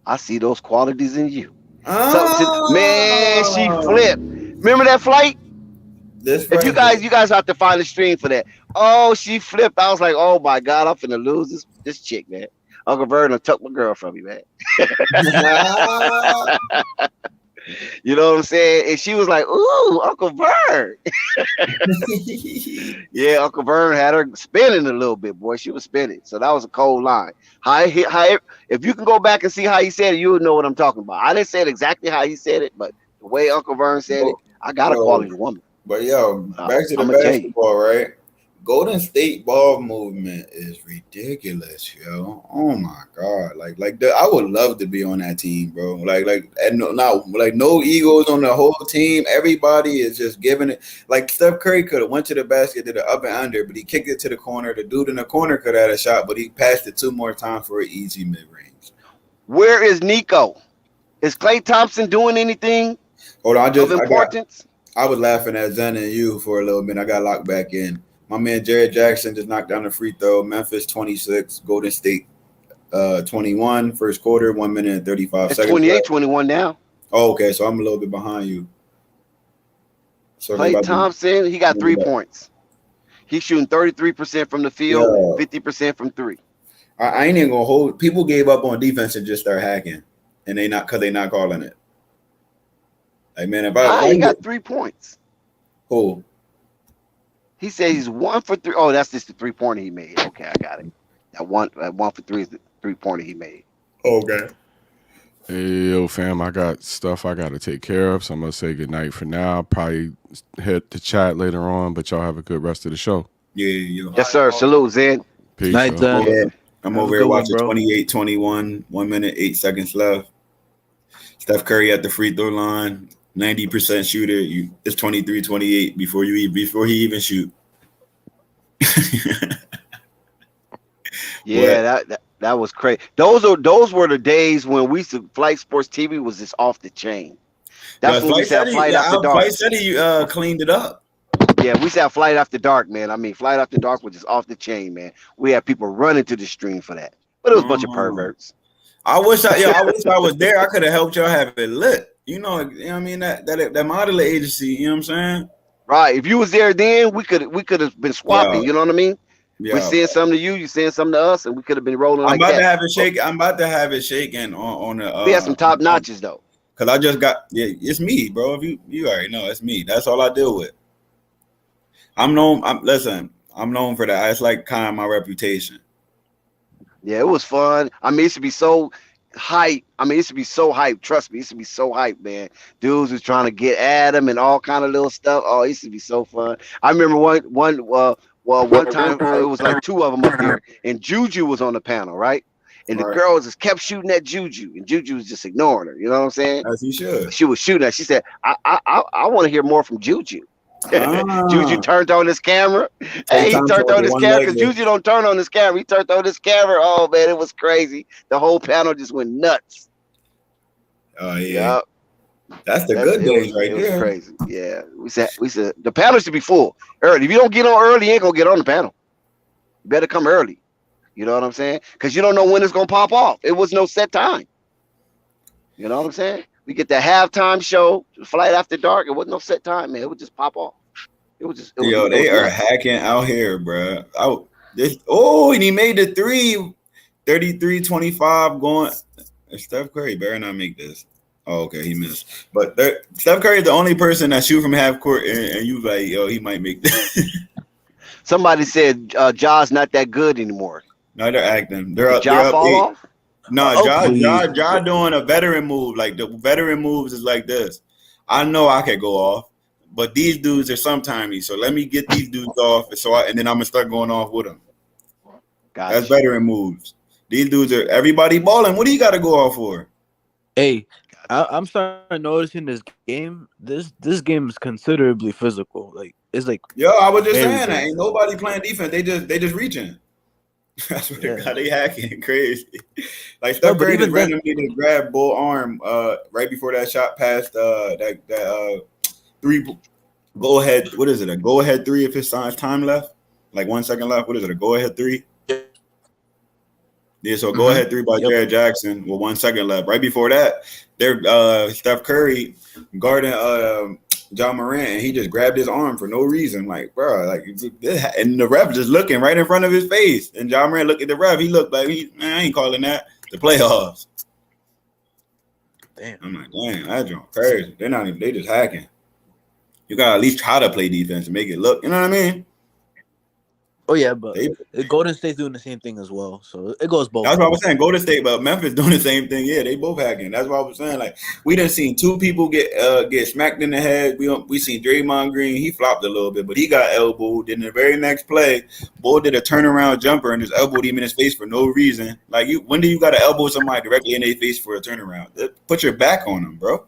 I see those qualities in you. Man, she flipped. Remember that flight? If you guys have to find a stream for that. Oh, she flipped. I was like, oh my God, I'm finna lose this chick, man. Uncle Vern took my girl from me, man. You know what I'm saying? And she was like, ooh, Uncle Vern. Yeah, Uncle Vern had her spinning a little bit, boy. She was spinning. So that was a cold line. If you can go back and see how he said it, you'll know what I'm talking about. I didn't say it exactly how he said it, but the way Uncle Vern said it, I got a quality woman. But yo, back to the basketball, right? Golden State ball movement is ridiculous, yo. Oh my God, I would love to be on that team, bro. No egos on the whole team. Everybody is just giving it. Like Steph Curry could have went to the basket, did an up and under, but he kicked it to the corner. The dude in the corner could have had a shot, but he passed it 2 more times for an easy mid range. Where is Nico? Is Klay Thompson doing anything? Hold on, of importance? I was laughing at Zen and you for a little bit. I got locked back in. My man Jared Jackson just knocked down the free throw. Memphis 26, Golden State 21, first quarter, 1 minute and 35 seconds. 28-21 now. Oh, okay, so I'm a little bit behind you. So Klay Thompson, he got 3 points. He's shooting 33% from the field, 50% from 3. I ain't even gonna hold. People gave up on defense and just start hacking, and they not calling it. Like man, he got 3 points. Who? He said he's 1 for 3. Oh, that's just the 3-pointer he made. Okay, I got it. That 1 for 3 is the 3-pointer he made. Okay. Hey, yo, fam, I got stuff I got to take care of, so I'm going to say goodnight for now. Probably hit the chat later on, but y'all have a good rest of the show. Yeah. Yes, sir. Salute, Zen. Peace. Night, Zen. I'm over here watching 28-21, 1 minute, 8 seconds left. Steph Curry at the free throw line. 90% shooter. It's 23-28 before he even shoot. Yeah, that was crazy. Those were the days when Flight Sports TV was just off the chain. That's when we said Flight After Dark. Flight City cleaned it up. Yeah, we said Flight After Dark, man. I mean, Flight After Dark was just off the chain, man. We had people running to the stream for that, but it was a bunch of perverts. I wish I was there. I could have helped y'all have it lit. You know what I mean? That modeling agency, you know what I'm saying? Right. If you was there then, we could have been swapping, you know what I mean? Yeah, we're saying something to you saying something to us, and we could have been rolling I'm about to have it shaking on the we had some top notches though. Cause I just got it's me, bro. If you already know it's me. That's all I deal with. I'm known for that. It's like kind of my reputation. Yeah, it was fun. I mean, it should be so hype. Trust me, it should be so hype, man. Dudes was trying to get at him and all kind of little stuff. Oh, it should be so fun. I remember one time it was like 2 of them up there, and Juju was on the panel, right? And the girl just kept shooting at Juju, and Juju was just ignoring her. You know what I'm saying? As he should. She was shooting at. She said, "I want to hear more from Juju." Juju turned on his camera. Hey, he turned on his camera because Juju don't turn on his camera. He turned on his camera. Oh man, it was crazy. The whole panel just went nuts. Oh yeah, that's the good days right there. It was crazy. Yeah, we said the panel should be full early. If you don't get on early, you ain't gonna get on the panel. You better come early. You know what I'm saying? Because you don't know when it's gonna pop off. It was no set time. You know what I'm saying? We get the halftime show, Flight After Dark. It wasn't no set time, man. It would just pop off. They are hacking out here, bro. And he made the 3, 33-25 going. Steph Curry better not make this. Oh, okay, he missed. But Steph Curry is the only person that shoot from half court, and you like, yo, he might make this. Somebody said Ja's not that good anymore. No, they're acting. They're up. Ja fall off? No, please. Ja doing a veteran move. Like the veteran moves is like this. I know I could go off, but these dudes are sometimey. So let me get these dudes off, and then I'm gonna start going off with them. Gotcha. That's veteran moves. These dudes are everybody balling. What do you got to go off for? Hey, I'm starting noticing this game. This game is considerably physical. Like it's like. Yo, I was just very, saying that very ain't physical. nobody playing defense. They just reaching. That's what they hacking crazy. Like Steph Curry just randomly just grabbed bull arm right before that shot passed that three go ahead. What is it? A go ahead three if his time left? Like 1 second left. What is it? A go ahead three? Yeah, so go ahead three by Jared Jackson with 1 second left. Right before that, Steph Curry guarding John Morant, and he just grabbed his arm for no reason. Like, bro, like, and the ref just looking right in front of his face. And John Morant looked at the ref. He looked like, I ain't calling that the playoffs. Damn. I'm like, damn, that joint crazy. They just hacking. You gotta at least try to play defense and make it look, you know what I mean? Oh yeah, but Golden State's doing the same thing as well, so it goes both. That's what I was saying. Golden State, but Memphis doing the same thing. Yeah, they both hacking. That's what I was saying. Like we done seen two people get smacked in the head. We seen Draymond Green. He flopped a little bit, but he got elbowed. Then the very next play, Bull did a turnaround jumper and just elbowed him in his face for no reason. Like when do you got to elbow somebody directly in their face for a turnaround? Put your back on them, bro.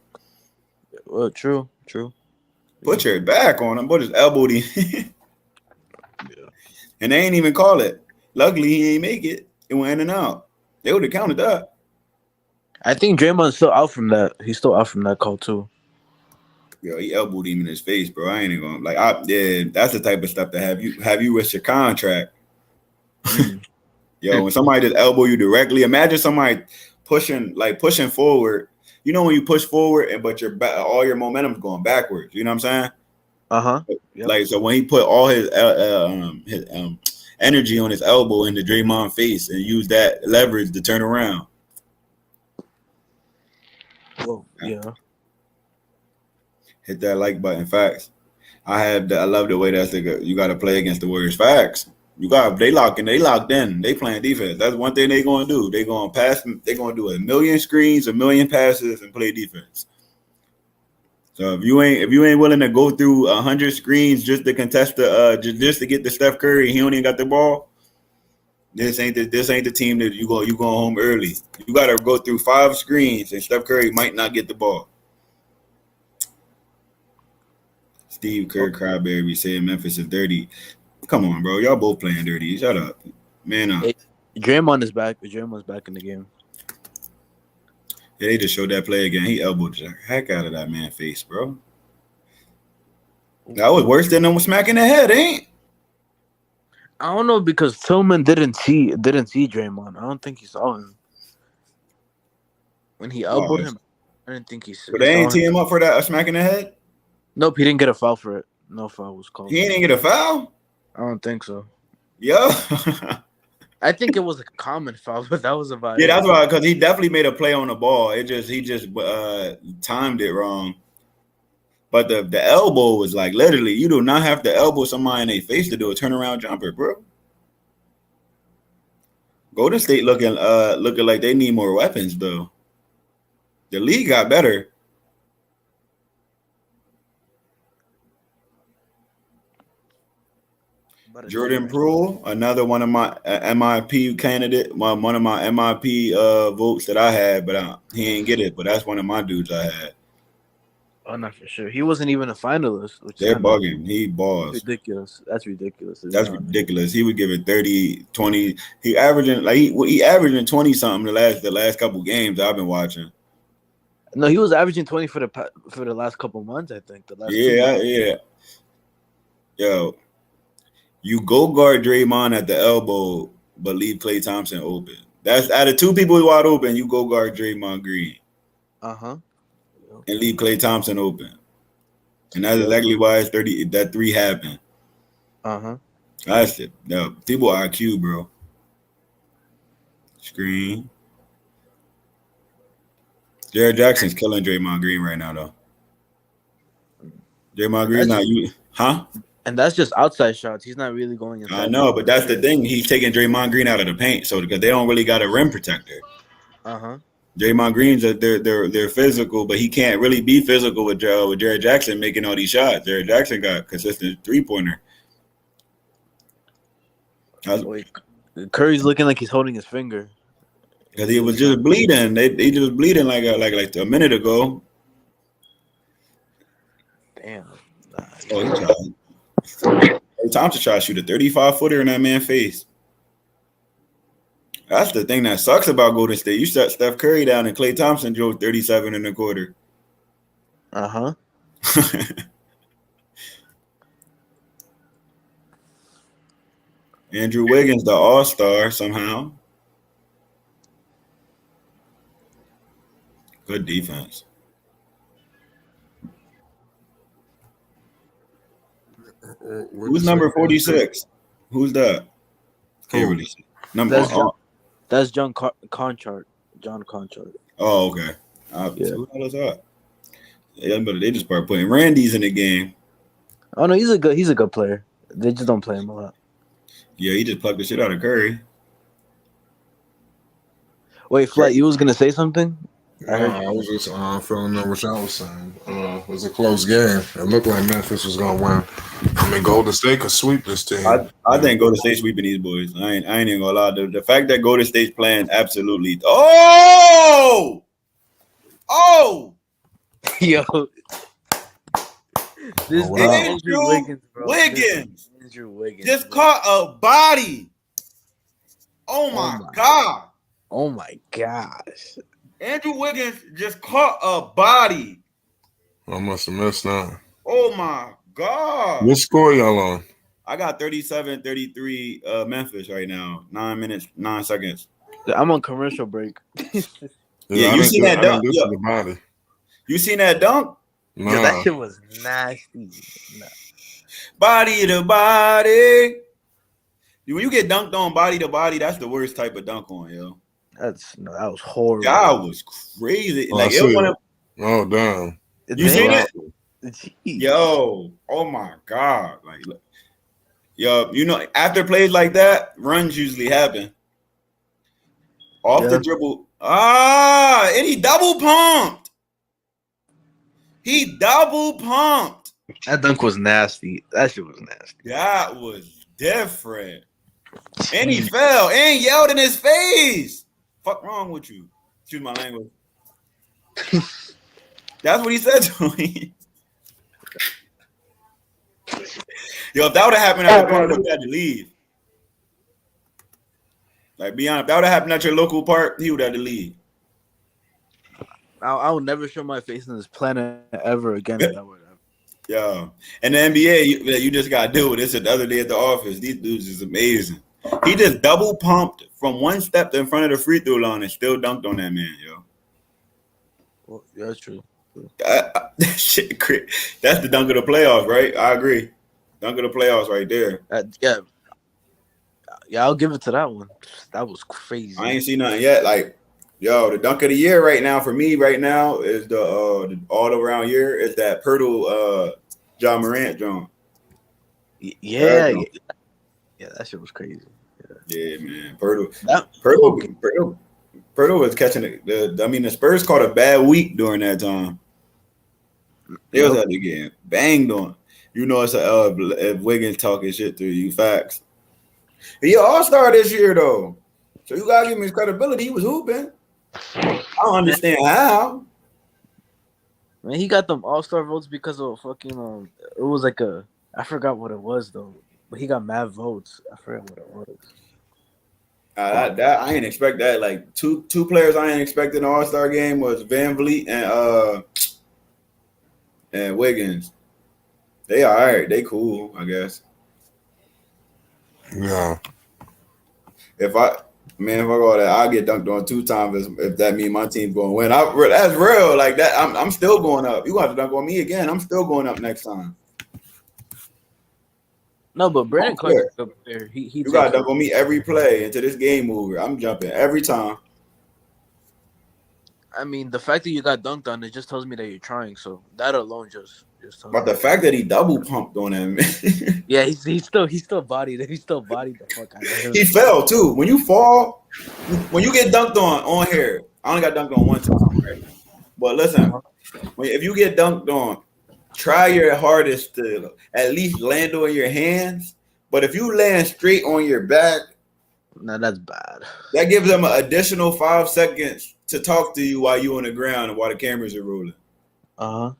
Well, true. Put your back on him, but just elbowed him. And they ain't even call it. Luckily, he ain't make it. It went in and out. They would have counted that. I think Draymond's still out from that. He's still out from that call too. Yo, he elbowed him in his face, bro. I ain't even gonna that's the type of stuff that have you risk your contract. Yo, when somebody just elbow you directly, imagine somebody pushing forward. You know when you push forward, but all your momentum's going backwards. You know what I'm saying? Yep. Like so when he put all his energy on his elbow into Draymond's face and used that leverage to turn around. Well, yeah. Hit that like button. Facts. I love the way you got to play against the Warriors. Facts. They locked in. They playing defense. That's one thing they gonna do. They gonna pass. They gonna do a million screens, a million passes, and play defense. So if you ain't willing to go through 100 screens just to contest just to get the Steph Curry, he don't even got the ball. This ain't the team that you go home early. You got to go through 5 screens, and Steph Curry might not get the ball. Steve Kerr Cryberry saying Memphis is dirty. Come on, bro. Y'all both playing dirty. Shut up. Man up. Hey, Draymond is back. Draymond's back in the game. Yeah, they just showed that play again. He elbowed the heck out of that man's face, bro. That was worse than him smacking the head, ain't? I don't know because Tillman didn't see Draymond. I don't think he saw him when he elbowed him. I didn't think he saw. But they ain't tee him up for that smacking the head. Nope, he didn't get a foul for it. No foul was called. He didn't get a foul. I don't think so. Yo. I think it was a common foul, but that was a violation. Yeah, that's why, because he definitely made a play on the ball. He just timed it wrong. But the elbow was like literally, you do not have to elbow somebody in their face to do a turnaround jumper, bro. Golden State looking like they need more weapons though. The league got better. Jordan Poole, another one of my MIP candidate, one of my MIP votes that I had, but he ain't get it. But that's one of my dudes I had. Oh, not for sure. He wasn't even a finalist. They're bugging. He balls. Ridiculous. That's ridiculous. That's ridiculous. He would give it 30, 20. He averaging he averaging 20 something the last couple games I've been watching. No, he was averaging 20 for the last couple months. I think yeah. Yo. You go guard Draymond at the elbow, but leave Klay Thompson open. That's out of 2 people wide open. You go guard Draymond Green, and leave Klay Thompson open, and that's exactly why it's 30. That 3 happened. That's it. No, people IQ, bro. Screen. Jared Jackson's killing Draymond Green right now, though. Draymond Green, not you, huh? And that's just outside shots. He's not really going inside. I know, but that's the thing. He's taking Draymond Green out of the paint, so because they don't really got a rim protector. Draymond Green's they're physical, but he can't really be physical with Jared Jackson making all these shots. Jared Jackson got consistent 3-pointer. Curry's looking like he's holding his finger. Because he was just bleeding. He just bleeding like a minute ago. Damn. Oh, he tried. Thompson tried to shoot a 35-footer in that man's face. That's the thing that sucks about Golden State. You shut Steph Curry down and Klay Thompson drove 37 in the quarter. Andrew Wiggins, the all-star, somehow. Good defense. Who's number 46? Who's that? Can't really see. That's John Conchart. John Conchart. Oh, okay. Who the hell is that? Yeah, but they just start putting Randy's in the game. Oh no, he's a good player. They just don't play him a lot. Yeah, he just plucked the shit out of Curry. Wait, Flight, you was gonna say something? I was just filling in what y'all was saying. It was a close game. It looked like Memphis was gonna win. I mean, Golden State could sweep this team. I think Golden State sweeping these boys. I ain't even gonna lie. The fact that Golden State's playing absolutely. Yo, this Andrew Wiggins, Andrew Wiggins just caught a body. Oh my god. Oh my gosh. Andrew Wiggins just caught a body. I must have missed that. Oh my god. What score y'all on? I got 37-33 Memphis right now. 9 minutes, 9 seconds. I'm on commercial break. Yeah, you seen that dunk? You seen that dunk? Nah. Yo, that shit was nasty. Body to body. When you get dunked on body to body, that's the worst type of dunk on, yo. That was horrible. That was crazy. Oh, damn. You seen it? Yo, oh my god. Like, yo, you know, after plays like that, runs usually happen. Off the dribble. And he double pumped. That dunk was nasty. That shit was nasty. That was different. And he fell and yelled in his face. Fuck wrong with you? Excuse my language. That's what he said to me. Yo, if that would have happened at the park, he would have to leave. Like, be honest, if that would have happened at your local park, he would have to leave. I will never show my face on this planet ever again. If that would happen. Yeah. And the NBA, you just got to deal with this the other day at the office. These dudes is amazing. He just double pumped from one step in front of the free throw line and still dunked on that man, yo. Well, yeah, that's true. Shit, that's the dunk of the playoffs, right? I agree. Dunk of the playoffs right there. Yeah, I'll give it to that one. That was crazy. I ain't seen nothing yet. Like, yo, the dunk of the year right now for me right now is the all around year is that Pirtle John Morant joint. Yeah, that shit was crazy. Yeah, man. Pirtle was catching it. I mean, the Spurs caught a bad week during that time. They was out there getting banged on. You know, it's if Wiggins talking shit to you, facts. He an all-star this year though, so you gotta give him his credibility. He was hooping. I don't understand how. Man, he got them all-star votes because of fucking it was like I forgot what it was though, but he got mad votes. I forgot what it was. That I ain't expect that. Like two players I ain't expecting an all-star game was Van Vliet and Wiggins. They all right. They cool, I guess. Yeah. If I go there, I'll get dunked on 2 times if that means my team's going to win. That's real. Like that, I'm still going up. You want to dunk on me again? I'm still going up next time. No, but Brandon Clark is a good player. You got to dunk on me every play until this game over. I'm jumping every time. I mean, the fact that you got dunked on, it just tells me that you're trying. So that alone just tells But the fact that he double pumped on him. Yeah, he still bodied it. He still bodied the fuck out of him. He fell too. When you fall, when you get dunked on here, I only got dunked on one time, right? But listen, if you get dunked on, try your hardest to at least land on your hands. But if you land straight on your back, no, that's bad. That gives them an additional 5 seconds to talk to you while you on the ground and while the cameras are rolling. Uh-huh.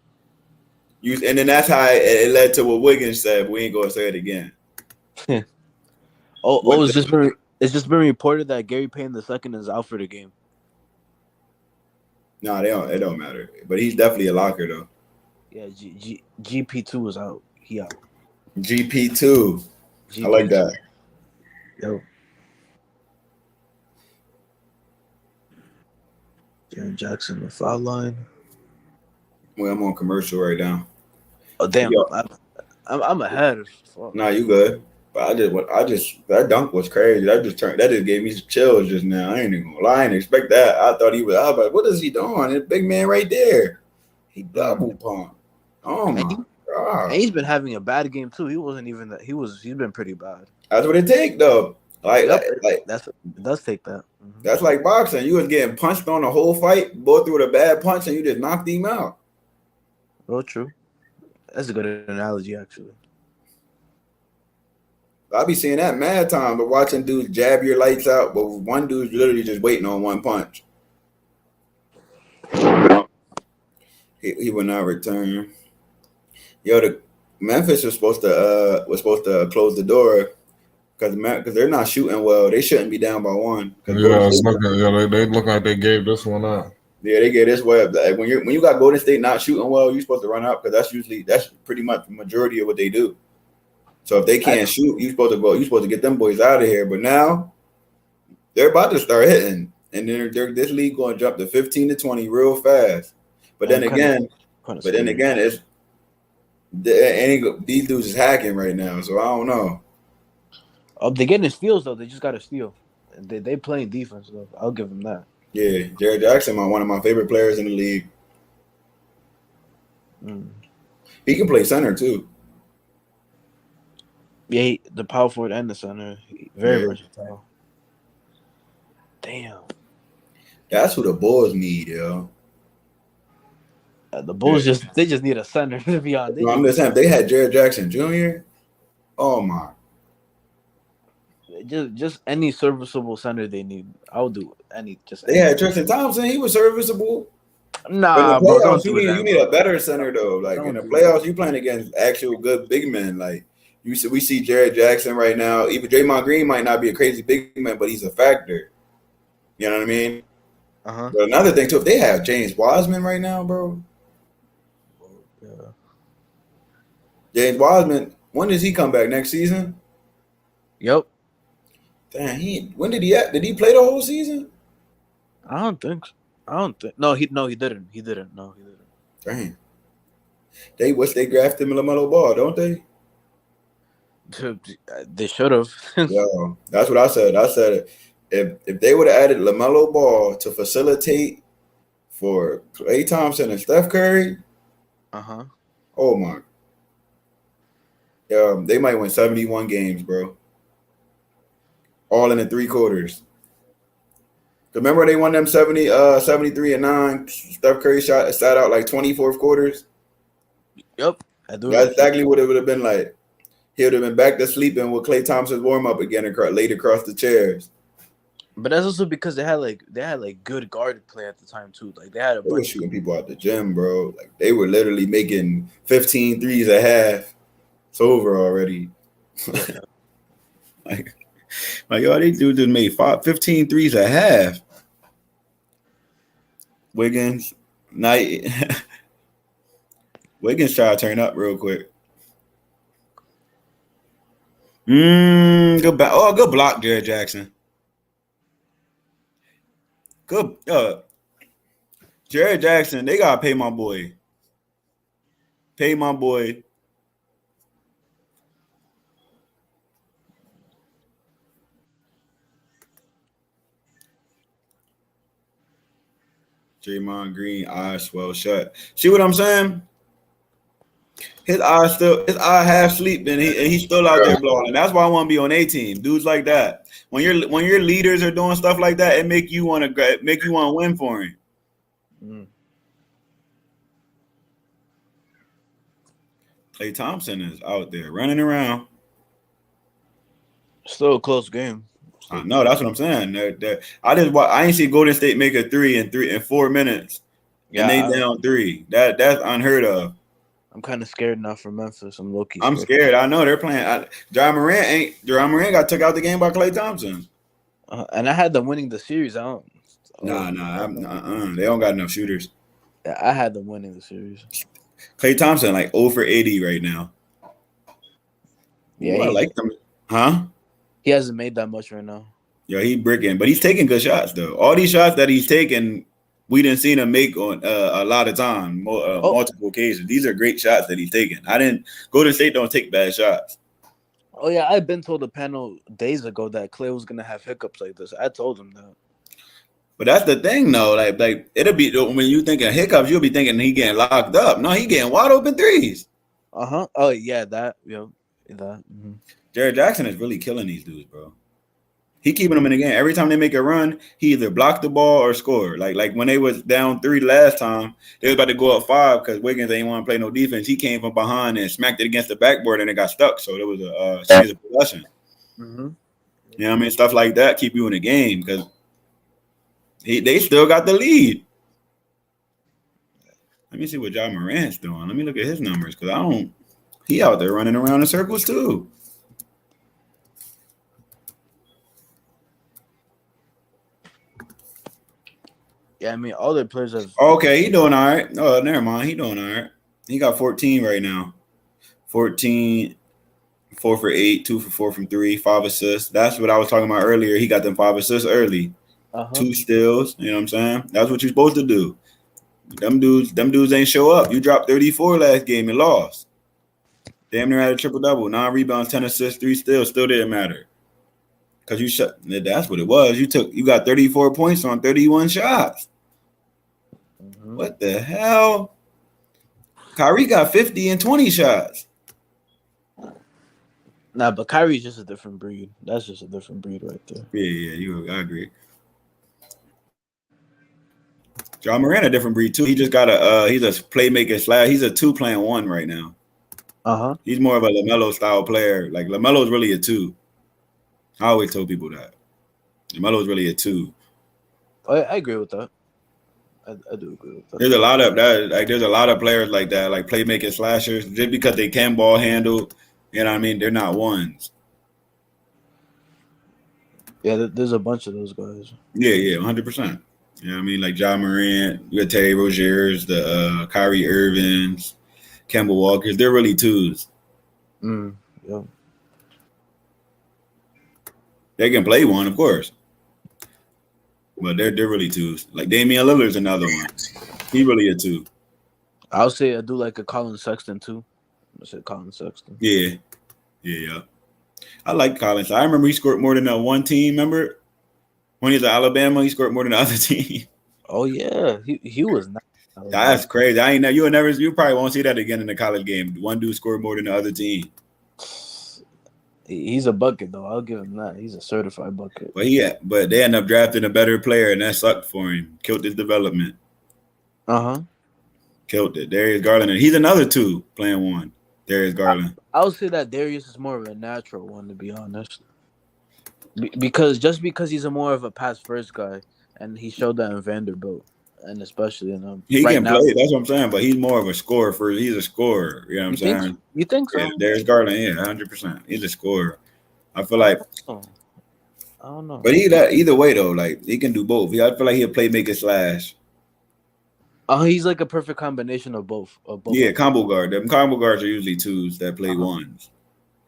And then that's how it led to what Wiggins said. We ain't gonna say it again. It's just been reported that Gary Payton II is out for the game. No, it don't matter. But he's definitely a locker though. Yeah, GP2 is out. He out. GP2. I like that. Yo. Jaren Jackson, the foul line. Well, I'm on commercial right now. Oh damn! I'm ahead. Fuck. Nah, you good. But I just that dunk was crazy. That just gave me some chills just now. I ain't even gonna lie. I didn't expect that. I thought he was out, but what is he doing? That big man right there. He double pumped. Oh my god! And he's been having a bad game too. He wasn't even that. He's been pretty bad. That's what it take though. Like it does take that. Mm-hmm. That's like boxing. You was getting punched on the whole fight, both threw a bad punch, and you just knocked him out. Real true. That's a good analogy, actually. I be seeing that mad time, but watching dudes jab your lights out, but one dude's literally just waiting on one punch. He will not return. Yo, the Memphis was supposed to close the door because they're not shooting well. They shouldn't be down by one. Yeah, they look like they gave this one up. Yeah, they gave this way up. Like when you got Golden State not shooting well, you're supposed to run up because that's pretty much the majority of what they do. So if they can't shoot, you're supposed to get them boys out of here. But now they're about to start hitting, and then this league going to jump to 15 to 20 real fast. But then again, it's these dudes is hacking right now, so I don't know. They're getting steals though. They just got to steal. They playing defense though. I'll give them that. Yeah, Jared Jackson, one of my favorite players in the league. He can play center too. Yeah, the power forward and the center, very versatile. Damn, that's who the Bulls need, yo. The Bulls just need a center to be honest. I'm just saying, if they had Jared Jackson Jr., oh my. Just any serviceable center they need. I'll do any. They had Tristan Thompson. He was serviceable. Nah, in the playoffs, you need a better center though. Like in the playoffs, you playing against actual good big men. Like we see Jared Jackson right now. Even Draymond Green might not be a crazy big man, but he's a factor. You know what I mean? Uh-huh. But another thing too, if they have James Wiseman right now, bro. Yeah. James Wiseman, when does he come back? Next season? Yep. Damn, when did he play the whole season? I don't think. No, he didn't. He didn't. Damn. They wish they drafted LaMelo Ball, don't they? They should have. Yo, that's what I said. I said if they would have added LaMelo Ball to facilitate for Klay Thompson and Steph Curry, oh my. They might win 71 games, bro. All in the 3 quarters. Remember they won them 73-9. Steph Curry sat out like 24 quarters. Yep. That's exactly what it would have been like. He would have been back to sleeping with Klay Thompson's warm up again and laid across the chairs. But that's also because they had good guard play at the time too. Like they were shooting people out the gym, bro. Like they were literally making 15 threes a half. It's over already. Like yo, these dudes just made 15 threes a half. Wiggins, Wiggins try to turn up real quick. Good block, Jared Jackson. Good. Jared Jackson, they gotta pay my boy. Pay my boy. Draymond Green, eyes well shut. See what I'm saying? His eye half sleep, and he's still out there blowing. That's why I want to be on a team. Dudes like that. When your leaders are doing stuff like that, it make you want to win for him. Klay Thompson is out there running around. Still a close game. I know, that's what I'm saying. I ain't see Golden State make a three in 4 minutes, and they down 3. That's unheard of. I'm kind of scared now for Memphis. I'm low-key I'm scared. I know they're playing. John Morant got took out the game by Klay Thompson. And I had them winning the series. They don't got enough shooters. Yeah, I had them winning the series. Klay Thompson like 0 for 80 right now. Yeah, I like them. Huh? He hasn't made that much right now. Yeah, he bricking, but he's taking good shots though. All these shots that he's taking, we didn't see him make on a lot of time, multiple occasions. These are great shots that he's taking. Golden State don't take bad shots. Oh yeah, I've been told the panel days ago that Klay was gonna have hiccups like this. I told him that. But that's the thing though. Like it'll be when you think of hiccups, you'll be thinking he getting locked up. No, he getting wide open threes. Oh yeah, that. That. Mm-hmm. Jared Jackson is really killing these dudes, bro. He keeping them in the game. Every time they make a run, he either blocked the ball or scored. Like when they was down 3 last time, they was about to go up 5 because Wiggins ain't want to play no defense. He came from behind and smacked it against the backboard and it got stuck. So there was a series of possession. Mm-hmm. You know what I mean? Stuff like that keep you in the game because they still got the lead. Let me see what John Morant's doing. Let me look at his numbers because he out there running around in circles too. Yeah, I mean, all their players have. Okay, he doing all right. Oh, never mind. He doing all right. He got 14 right now. 14, 4 for 8, 2 for 4 from 3, 5 assists. That's what I was talking about earlier. He got them 5 assists early. 2 steals. You know what I'm saying? That's what you're supposed to do. Them dudes ain't show up. You dropped 34 last game and lost. Damn near had a triple-double. 9 rebounds, 10 assists, 3 steals. Still didn't matter. Because that's what it was. You got 34 points on 31 shots. Mm-hmm. What the hell? Kyrie got 50 and 20 shots. Nah, but Kyrie's just a different breed. That's just a different breed right there. Yeah, I agree. John Morant a different breed too. He just got he's a playmaker / he's a 2-playing-1 right now. He's more of a LaMelo style player. Like LaMelo's really a 2. I always tell people that. LaMelo's really a 2. I agree with that. I do agree with that. There's a lot of that. Like there's a lot of players like that, like playmaking slashers. Just because they can ball handle, you know what I mean? They're not 1s. Yeah, there's a bunch of those guys. Yeah, 100%. You know what I mean? Like John Morant, you got Terry Rozier's, the Kyrie Irvings, Kemba Walkers. They're really 2s. Yeah. They can play 1, of course. But they're really 2s. Like Damian Lillard's another one. He really a 2. I'll say I do like a Colin Sexton too. I said Colin Sexton. Yeah. I like Colin. I remember he scored more than one team. Remember when he was at Alabama, he scored more than the other team. Oh yeah, he was nice. That's crazy. You probably won't see that again in the college game. One dude scored more than the other team. He's a bucket though. I'll give him that. He's a certified bucket. But they end up drafting a better player, and that sucked for him. Killed his development. Killed it. Darius Garland. He's another 2 playing 1. Darius Garland. I would say that Darius is more of a natural one, to be honest. Because he's a more of a pass first guy, and he showed that in Vanderbilt, and especially in he right can now, play. That's what I'm saying. But he's more of a scorer. He's a scorer. You know what I'm saying? You think so? Yeah, Darius Garland, 100%. He's a scorer. I feel like. I don't know. But either way though, like he can do both. I feel like he'll playmaker slash. He's like a perfect combination of both. Yeah, combo guard. Them combo guards are usually 2s that play 1s.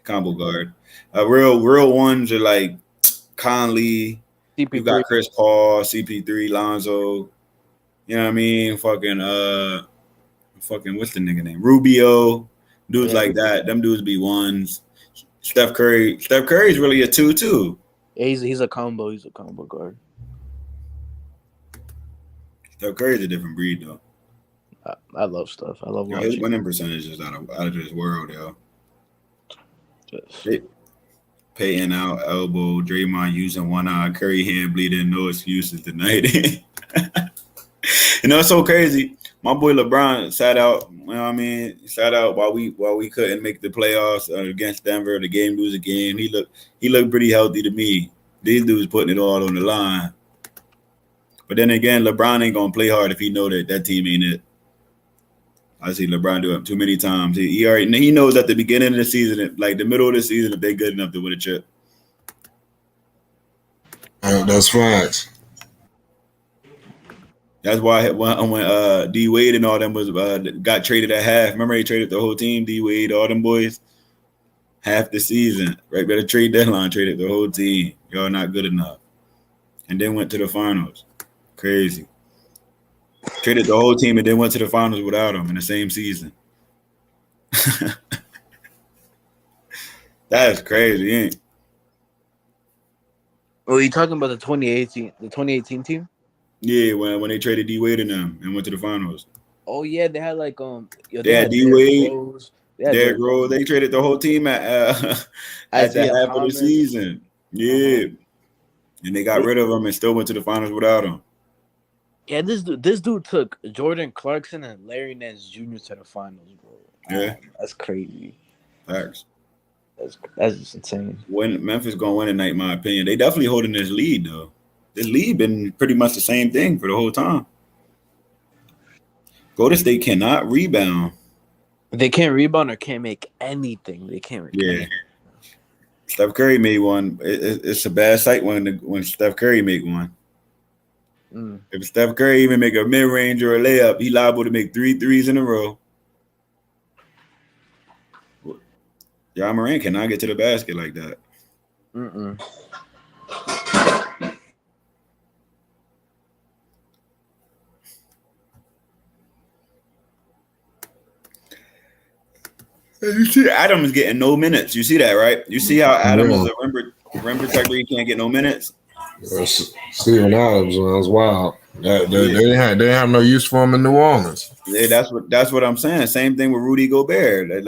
Combo guard. Real 1s are like Conley. CP3. You got Chris Paul, CP3, Lonzo. You know what I mean? Fucking what's the nigga name? Rubio. Dudes like that. Them dudes be 1s. Steph Curry. Steph Curry's really a 2 too. Yeah, he's a combo. He's a combo guard. Steph Curry's a different breed though. I love Steph. I love Yo, his watching. winning percentage is out of this world, yo. Just, Payton out, elbow, Draymond using one eye, Curry hand bleeding, no excuses tonight. You know, it's so crazy. My boy LeBron sat out. You know what I mean? Sat out while we couldn't make the playoffs against Denver. The game lose a game. He looked pretty healthy to me. These dudes putting it all on the line. But then again, LeBron ain't gonna play hard if he know that team ain't it. I see LeBron do it too many times. He knows at the beginning of the season, like the middle of the season, if they're good enough to win a chip. That's facts. That's why when D Wade and all them was got traded at half. Remember they traded the whole team, D Wade, all them boys, half the season. Right, better trade deadline, traded the whole team. Y'all not good enough, and then went to the finals. Crazy. Traded the whole team and then went to the finals without him in the same season. That's crazy, ain't it? Oh, you talking about the 2018 team? Yeah, when they traded D Wade and them and went to the finals. Oh yeah, they had like they had D Wade, Derrick Rose. They traded the whole team at the half of the season. Yeah, and they got rid of him and still went to the finals without him. Yeah, this dude took Jordan Clarkson and Larry Nance Jr. to the finals, bro. Yeah, that's crazy. Facts. That's just insane. When Memphis gonna win tonight, in my opinion, they definitely holding this lead though. This lead been pretty much the same thing for the whole time. Golden State cannot rebound. They can't rebound or can't make anything. They can't. Yeah. Steph Curry made one. It's a bad sight when Steph Curry make one. If Steph Curry even make a mid-range or a layup, he liable to make 3 threes in a row. Ja Morant cannot get to the basket like that. You see Adams getting no minutes. You see that, right? You see how Adams is a rim protector. He can't get no minutes. Steven Adams was wild. They didn't have no use for him in New Orleans. Yeah, that's what I'm saying. Same thing with Rudy Gobert.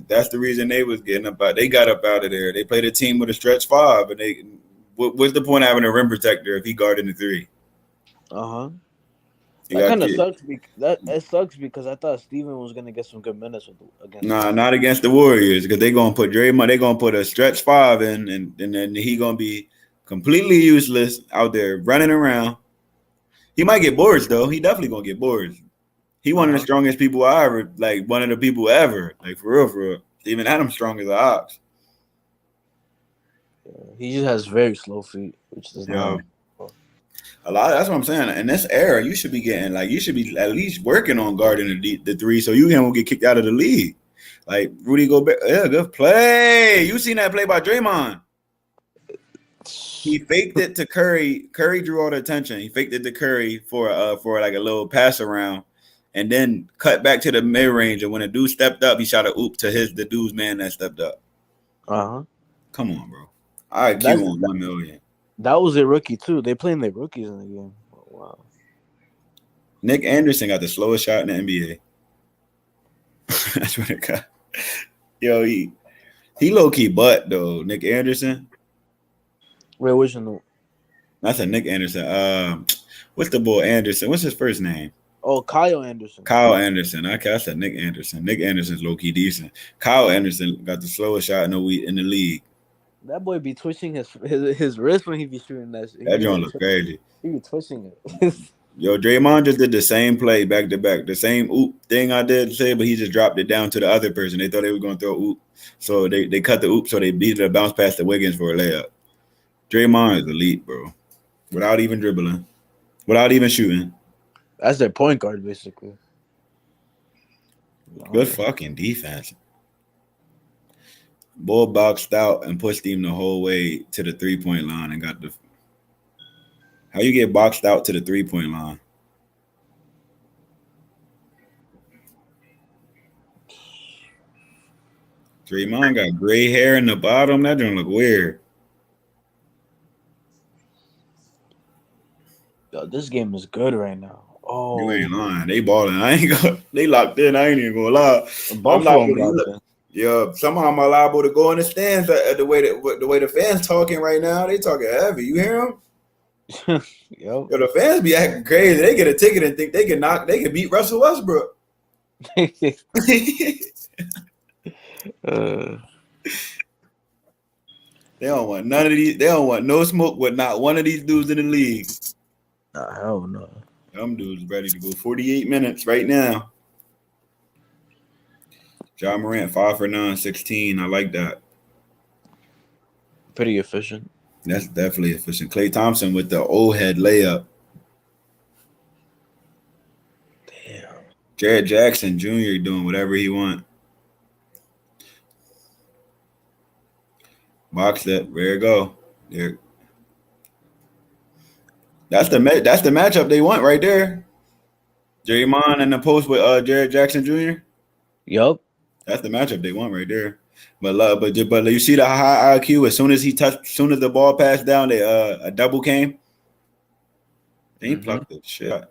That's the reason they was getting up out. They got up out of there. They played a team with a stretch 5, and what's the point of having a rim protector if he guarded the 3? That kind of sucks. It sucks because I thought Steven was gonna get some good minutes against. Nah, not against the Warriors because they're gonna put Draymond. They're gonna put a stretch 5 in, and then he gonna be completely useless out there running around. He might get boards though. He definitely gonna get boards. He one of the strongest people I ever, like one of the people ever, like for real. Steven Adams strong as an ox. He just has very slow feet, which is not. A lot. That's what I'm saying. In this era, you should be at least working on guarding the 3, so you won't get kicked out of the league. Like Rudy Gobert, good play. You seen that play by Draymond? He faked it to Curry. Curry drew all the attention. He faked it to Curry for like a little pass around, and then cut back to the mid range. And when a dude stepped up, he shot a oop to the dude's man that stepped up. Come on, bro. I IQ on 1 million. That was a rookie too. They playing their rookies in the game. Oh, wow. Nick Anderson got the slowest shot in the NBA. That's what it got. Yo, he low key butt though. Nick Anderson. Wait, which one? That's a Nick Anderson. What's the boy Anderson? What's his first name? Oh, Kyle Anderson. Kyle Anderson. Okay, I said Nick Anderson. Nick Anderson's low key decent. Kyle Anderson got the slowest shot in the league. That boy be twitching his wrist when he be shooting that shit. That joint look crazy. He be twitching it. Yo, Draymond just did the same play back to back. The same oop thing I did say, but he just dropped it down to the other person. They thought they were going to throw oop. So they cut the oop, so they beat it a bounce pass to Wiggins for a layup. Draymond is elite, bro. Without even dribbling. Without even shooting. That's their point guard, basically. Good fucking defense. Bull boxed out and pushed him the whole way to the 3-point line and got the. How you get boxed out to the 3-point line? Draymond got gray hair in the bottom. That don't look weird. Yo, this game is good right now. You ain't lying. They balling. They locked in. I ain't even gonna lie. Both of them locked in. Yeah, somehow I'm liable to go in the stands the way the fans talking right now. They talking heavy. You hear them? Yep. Yo, the fans be acting crazy. They get a ticket and think they can beat Russell Westbrook. They don't want none of these. They don't want no smoke with not one of these dudes in the league. Nah, hell no. Them dudes ready to go 48 minutes right now. John Morant 5 for 9, 16. I like that. Pretty efficient. That's definitely efficient. Klay Thompson with the old head layup. Damn. Jared Jackson Jr. doing whatever he want. Box that. There you go. There. That's the matchup they want right there. Draymond in the post with Jared Jackson Jr. Yup. That's the matchup they want right there. But you see the high IQ. As soon as the ball passed down, a double came. They plucked the shit.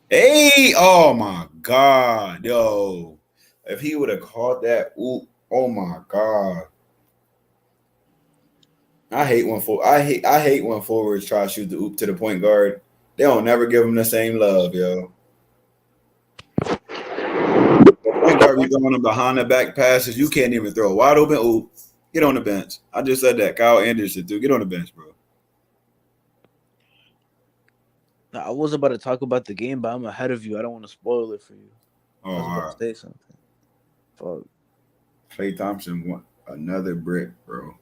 Hey, oh my God, yo! If he would have caught that, oh my God! I hate when forwards try to shoot the oop to the point guard. They don't never give them the same love, yo. Point guard be throwing them behind the back passes. You can't even throw a wide open oop. Get on the bench. I just said that. Kyle Anderson too. Get on the bench, bro. Now, I was about to talk about the game, but I'm ahead of you. I don't want to spoil it for you. Oh, I was about to say something. Fuck. Klay Thompson won another brick, bro.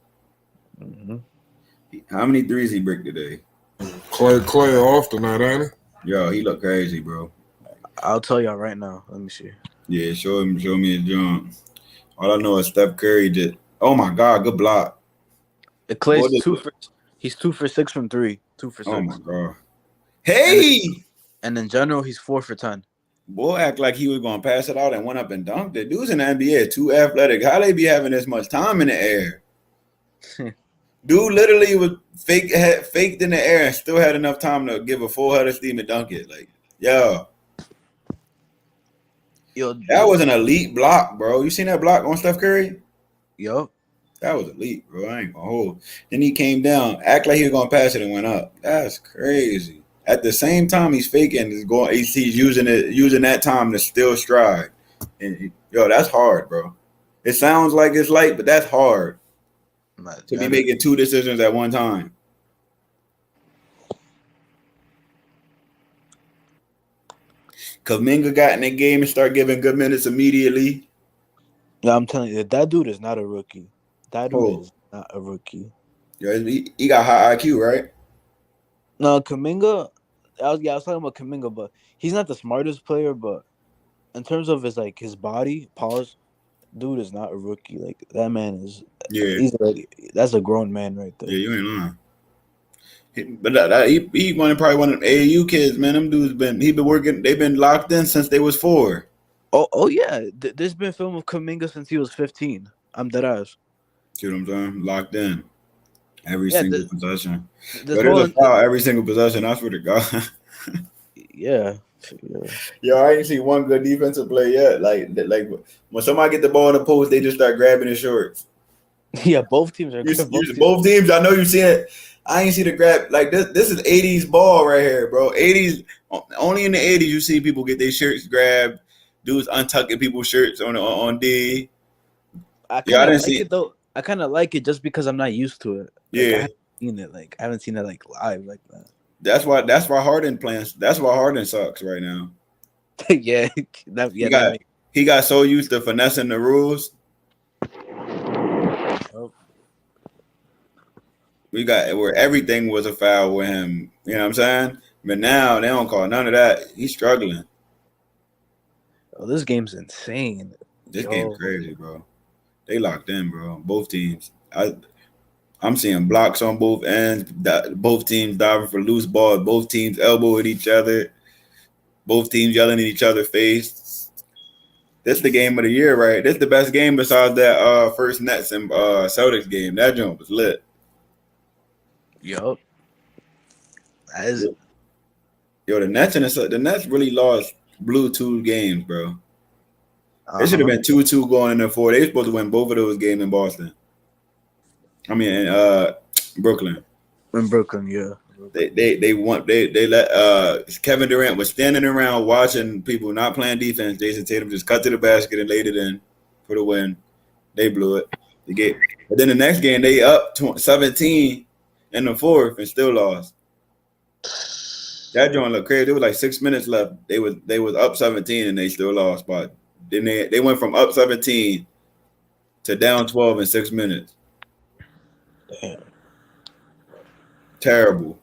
Mm-hmm. How many threes he bricked today? Klay off tonight, ain't he? Yo, he look crazy, bro. I'll tell y'all right now. Let me see. Yeah, show me his jump. All I know is Steph Curry did. Oh my God, good block. Klay's he's 2 for 6 from 3. 2 for 6. Oh my God. Hey! And in general, he's 4 for 10. Boy, act like he was gonna pass it out and went up and dunked it. Dudes in the NBA too athletic. How they be having this much time in the air? Dude literally was faked in the air and still had enough time to give a full head of steam and dunk it. Like, yo, that was an elite block, bro. You seen that block on Steph Curry? Yup. That was elite, bro. I ain't gonna hold. Then he came down, act like he was gonna pass it and went up. That's crazy. At the same time, he's faking. He's using that time to still stride. And yo, that's hard, bro. It sounds like it's light, but that's hard. To be making 2 decisions at one time. Kuminga got in the game and started giving good minutes immediately. Yeah, I'm telling you, that dude is not a rookie. That dude is not a rookie. Yeah, he got high IQ, right? No, Kuminga. I was talking about Kuminga, but he's not the smartest player. But in terms of his body, dude is not a rookie. Like that man is. Yeah, that's a grown man right there. Yeah, you ain't lying. He probably one of the AAU kids, man. Them dudes been working. They've been locked in since they was 4. Oh yeah. There's been film of Kuminga since he was 15. I'm dead ass. See what I'm saying? Locked in. Every single possession. There's a foul every single possession. I swear to God. Yeah. Yo, I ain't seen one good defensive play yet. Like when somebody get the ball in the post, they just start grabbing his shorts. Yeah, both teams are good. Both teams. I know you see it. I ain't see the grab. Like this is 80s ball right here, bro. 80s. Only in the 80s you see people get their shirts grabbed. Dudes untucking people's shirts on D. I didn't see it though. I kind of like it just because I'm not used to it. Yeah, I haven't seen it live like that. That's why Harden plans. That's why Harden sucks right now. Yeah, he got so used to finessing the rules. Oh. We got where everything was a foul with him. You know what I'm saying? But now they don't call none of that. He's struggling. Oh, this game's insane. This game's crazy, bro. They locked in, bro. Both teams. I'm seeing blocks on both ends. Both teams diving for loose balls. Both teams elbowing each other. Both teams yelling in each other's face. This is the game of the year, right? This is the best game besides that first Nets and Celtics game. That joint was lit. Yup. That is. Yo, the Nets really blew 2 games, bro. It should have been 2-2 going into 4. They were supposed to win both of those games in Boston. I mean, Brooklyn. In Brooklyn, yeah. They let Kevin Durant was standing around watching people not playing defense. Jason Tatum just cut to the basket and laid it in for the win. They blew it. But then the next game they up 17 in the 4th and still lost. That joint looked crazy. There was like 6 minutes left. They was up 17 and they still lost. But then they went from up 17 to down 12 in 6 minutes. Damn. Terrible.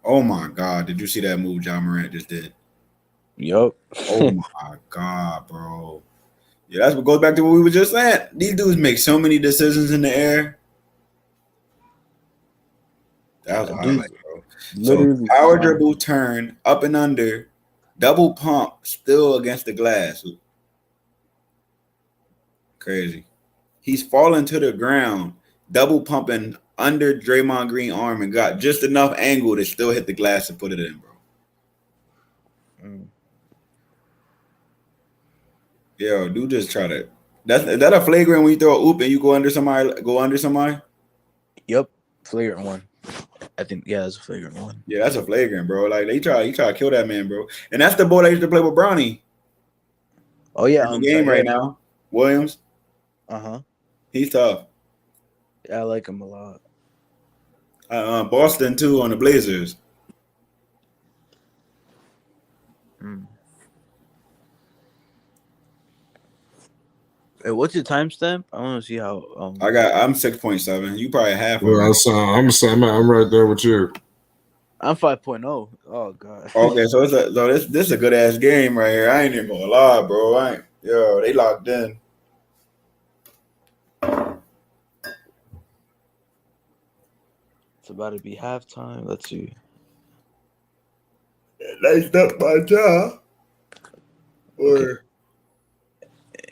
Oh my God! Did you see that move John Morant just did? Yup. Oh my God, bro. Yeah, that's what goes back to what we were just saying. These dudes make so many decisions in the air. That was a highlight, bro. So power dribble, turn up and under, double pump, still against the glass. Crazy. He's falling to the ground, double pumping under Draymond Green arm and got just enough angle to still hit the glass and put it in, bro. Yo, dude, just try to. Is that a flagrant when you throw a oop and you go under somebody? Yep, flagrant one. I think that's a flagrant one. Yeah, that's a flagrant, bro. Like he try to kill that man, bro. And that's the boy that used to play with Bronny. Oh yeah, in the game right now, Williams. He's tough. Yeah, I like him a lot. Boston too on the Blazers. Hey, what's your timestamp? I want to see how. I'm 6.7. You probably half. Well, I'm right there with you. I'm 5.0. Oh God. Okay, so this is a good ass game right here. I ain't even gonna lie, bro. They locked in. It's about to be halftime. Let's see. Nice up my jaw. Or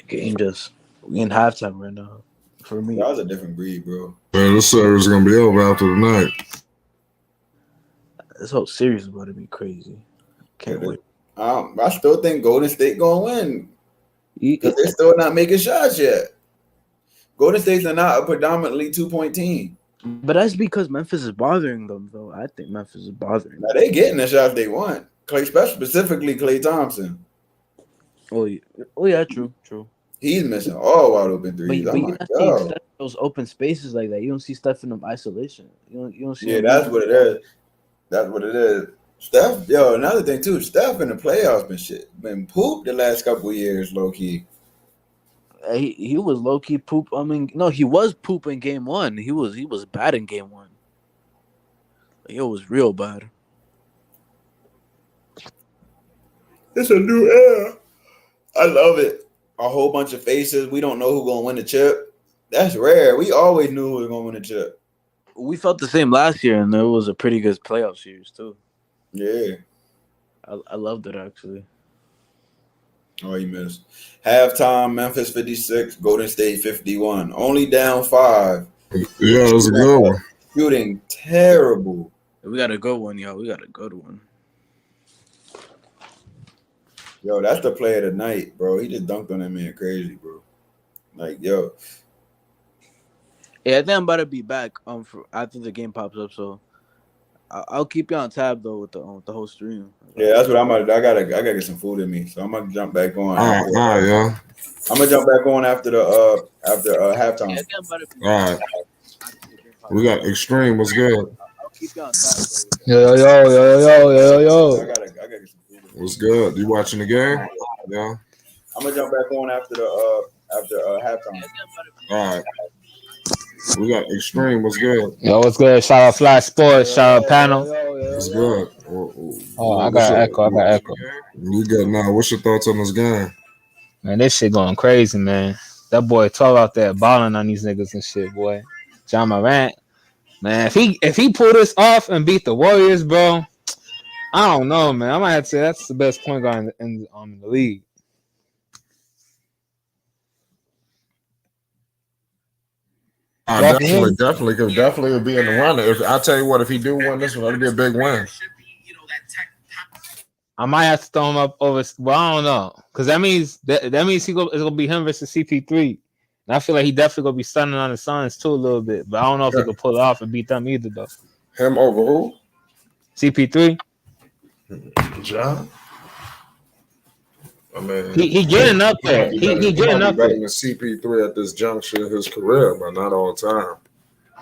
game just we in halftime right now. For me, that was a different breed, bro. Man, this series is gonna be over after tonight. This whole series is about to be crazy. Can't wait. I still think Golden State gonna win because they're still not making shots yet. Golden State's are not a predominantly 2-point team. But that's because Memphis is bothering them, though. I think Memphis is bothering them. Now they getting the shots they want. Specifically Klay Thompson. Oh yeah, true. He's missing all wide open threes. But you're not seeing Steph in those open spaces like that. You don't see Steph in them isolation. You don't see. Yeah, that's what it is. That's what it is. Steph, another thing too. Steph in the playoffs been pooped the last couple of years, low key. He was low key poop. I mean, no, he was poop in game 1. He was bad in game 1. It was real bad. It's a new era. I love it. A whole bunch of faces. We don't know who's gonna win the chip. That's rare. We always knew who was gonna win the chip. We felt the same last year, and it was a pretty good playoff series too. Yeah, I loved it actually. Oh, you missed. Halftime, Memphis 56, Golden State 51. Only down 5. Yeah, it was a good one. Shooting terrible. We got a good one, yo. We got a good one. Yo, that's the play of the night, bro. He just dunked on that man crazy, bro. Like, yo. Yeah, I think I'm about to be back after the game pops up, so I'll keep you on tab though with the whole stream. Yeah, that's what I'm about to do. I gotta get some food in me, so I'm gonna jump back on. All right, yeah. I'm gonna jump back on after halftime. Yeah, all right. We got Extreme. What's good? I'll keep you on tab. Yo. I gotta get some food. What's good? You watching the game? Yeah. I'm gonna jump back on after halftime. All right. We got Extreme. What's good? Yo, what's good? Shout out Fly Sports. Shout out Panel. What's good? I got echo. You good now? What's your thoughts on this game? Man, this shit going crazy, man. That boy 12 out there balling on these niggas and shit, boy. John Morant, man. If he pull this off and beat the Warriors, bro, I don't know, man. I might have to say that's the best point guard in the league. Definitely could be in the runner. If I tell you what, if he do win this one, that'll be a big win. I might have to throw him up over. Well, I don't know, because that means it's gonna be him versus CP3, and I feel like he definitely gonna be stunning on the Suns too a little bit. But I don't know if he could pull it off and beat them either though. Him over who? CP3. John. I mean, he getting up there. He getting up there. Better than CP3 at this juncture in his career, but not all the time.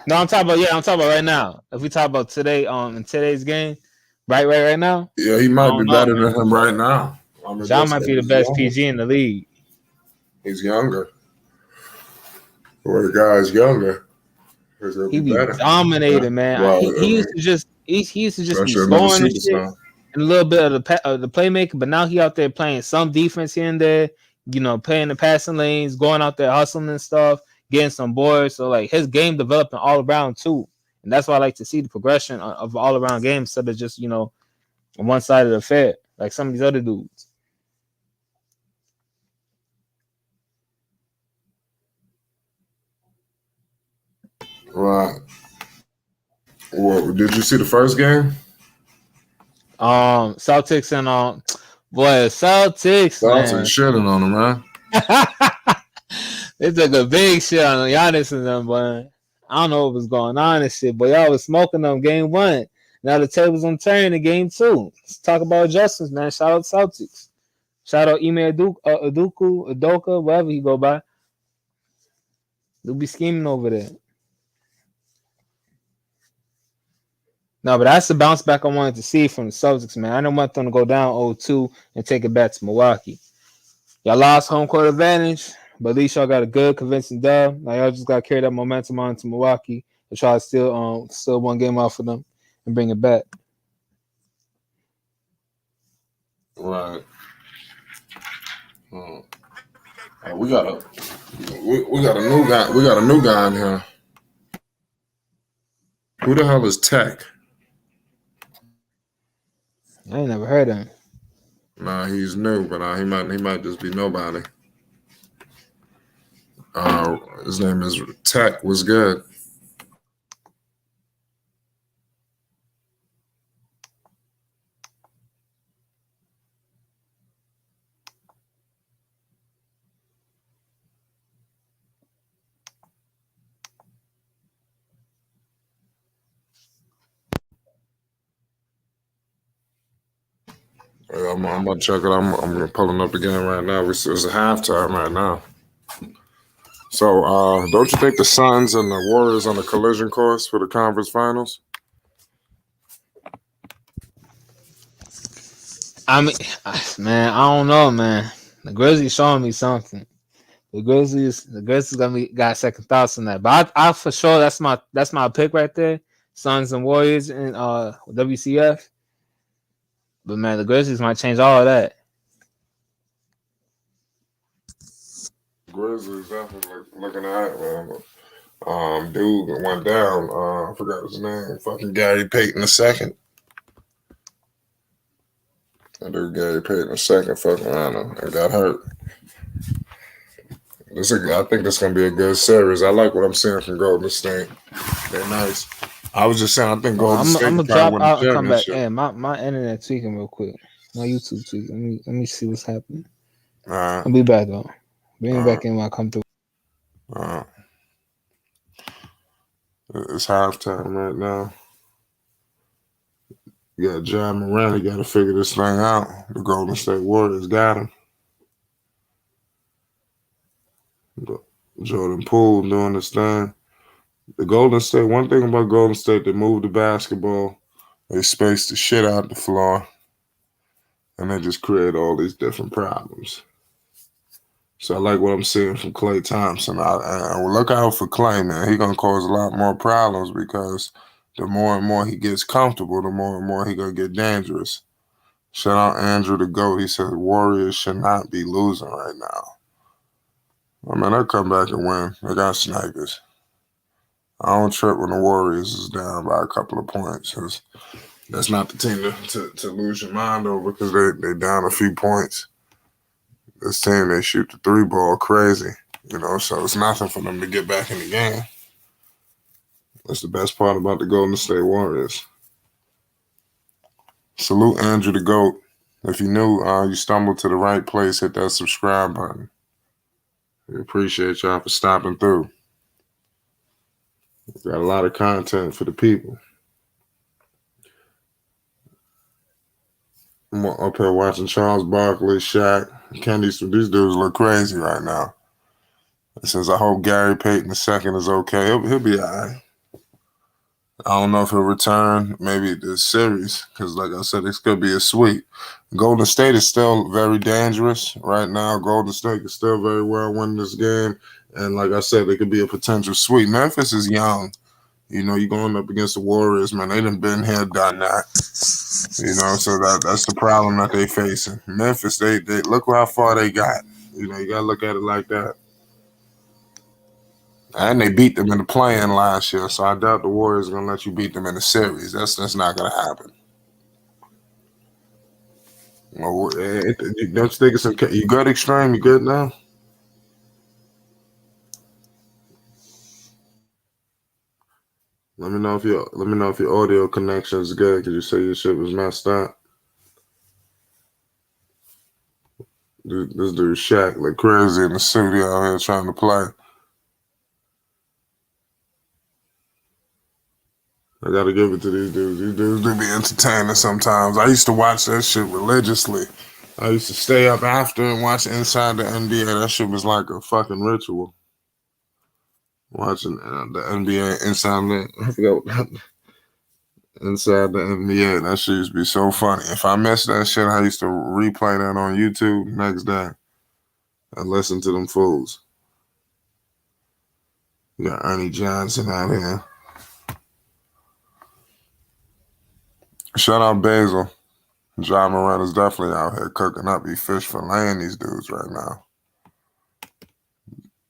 No, I'm talking about right now. If we talk about today, in today's game, right now. Yeah, he might be better than him right now. John might be the best PG in the league. He's younger. Or the guy's younger. He be dominating, man. Well, he used to just be scoring and shit, and a little bit of the playmaker. But now he out there playing some defense here and there. You know, playing the passing lanes, going out there hustling and stuff, getting some boards. So like his game developing all around too, and that's why I like to see the progression of all around games instead of just on one side of the affair like some of these other dudes. Right. Well, did you see the first game? Celtics and Celtics shitting on them, man. They took a big shit on Giannis and them, but I don't know what was going on and shit. But y'all was smoking them game 1. Now the tables on turn in game 2. Let's talk about adjustments, man. Shout out Celtics. Shout out Ime Udoka, whatever he go by. They'll be scheming over there. No, but that's the bounce back I wanted to see from the Celtics, man. I don't want them to go down 0-2 and take it back to Milwaukee. Y'all lost home court advantage, but at least y'all got a good, convincing dub. Now y'all just got to carry that momentum on to Milwaukee and try to still one game off of them and bring it back. Right. We got a new guy. We got a new guy in here. Who the hell is Tech? I ain't never heard of him. Nah, he's new, but he might just be nobody. His name is Tech. Was good. I'm gonna check it. I'm pulling up again right now. It's a halftime right now. So, don't you think the Suns and the Warriors on the collision course for the conference finals? I mean, man, I don't know, man. The Grizzlies showing me something. The Grizzlies got second thoughts on that. But I for sure that's my pick right there. Suns and Warriors and WCF. But man, the Grizzlies might change all of that. Grizzlies definitely looking at it. Dude went down. I forgot his name. Fucking Gary Payton II. That dude Gary Payton II fucking around and got hurt. I think this is gonna be a good series. I like what I'm seeing from Golden State. They're nice. I was just saying, I think Golden State. I'm gonna drop out and come back. Yeah, my internet tweaking real quick. My YouTube tweaking. Let me see what's happening. I'll be back though. Bring me back in when I come through. It's halftime right now. You got John Morant. Got to figure this thing out. The Golden State Warriors got him. Jordan Poole doing this thing. The Golden State, one thing about Golden State, they move the basketball, they space the shit out the floor, and they just create all these different problems. So I like what I'm seeing from Klay Thompson. I look out for Klay, man. He's going to cause a lot more problems because the more and more he gets comfortable, the more and more he's going to get dangerous. Shout out Andrew the GOAT. He said Warriors should not be losing right now. I mean, they'll come back and win. They got snipers. I don't trip when the Warriors is down by a couple of points. That's not the team to lose your mind over because they down a few points. This team, they shoot the 3 ball crazy, so it's nothing for them to get back in the game. That's the best part about the Golden State Warriors. Salute Andrew the GOAT. If you knew, you stumbled to the right place, hit that subscribe button. We appreciate y'all for stopping through. We got a lot of content for the people. I'm up here watching Charles Barkley, Shaq, Kenny. These dudes look crazy right now. It says, I hope Gary Payton II is okay. He'll be all right. I don't know if he'll return, maybe this series, because like I said, this could be a sweep. Golden State is still very dangerous right now. Golden State can still very well win this game. And like I said, it could be a potential sweep. Memphis is young. You know, you're going up against the Warriors, man. They done been here, done that. You know, so that's the problem that they facing. Memphis, they look how far they got. You know, you got to look at it like that. And they beat them in the play-in last year, so I doubt the Warriors are going to let you beat them in the series. That's not going to happen. Well, don't think it's okay. You good, Extreme? You good now? Let me know if your audio connection is good, because you say your shit was messed up. This dude Shaq like crazy in the studio out here trying to play. I gotta give it to these dudes. These dudes do be entertaining sometimes. I used to watch that shit religiously. I used to stay up after and watch Inside the NBA. That shit was like a fucking ritual. Watching the NBA Inside the NBA. That shit used to be so funny. If I missed that shit, I used to replay that on YouTube next day and listen to them fools. You got Ernie Johnson out here. Shout out Basil. John Morant is definitely out here cooking up. He fish filleting these dudes right now.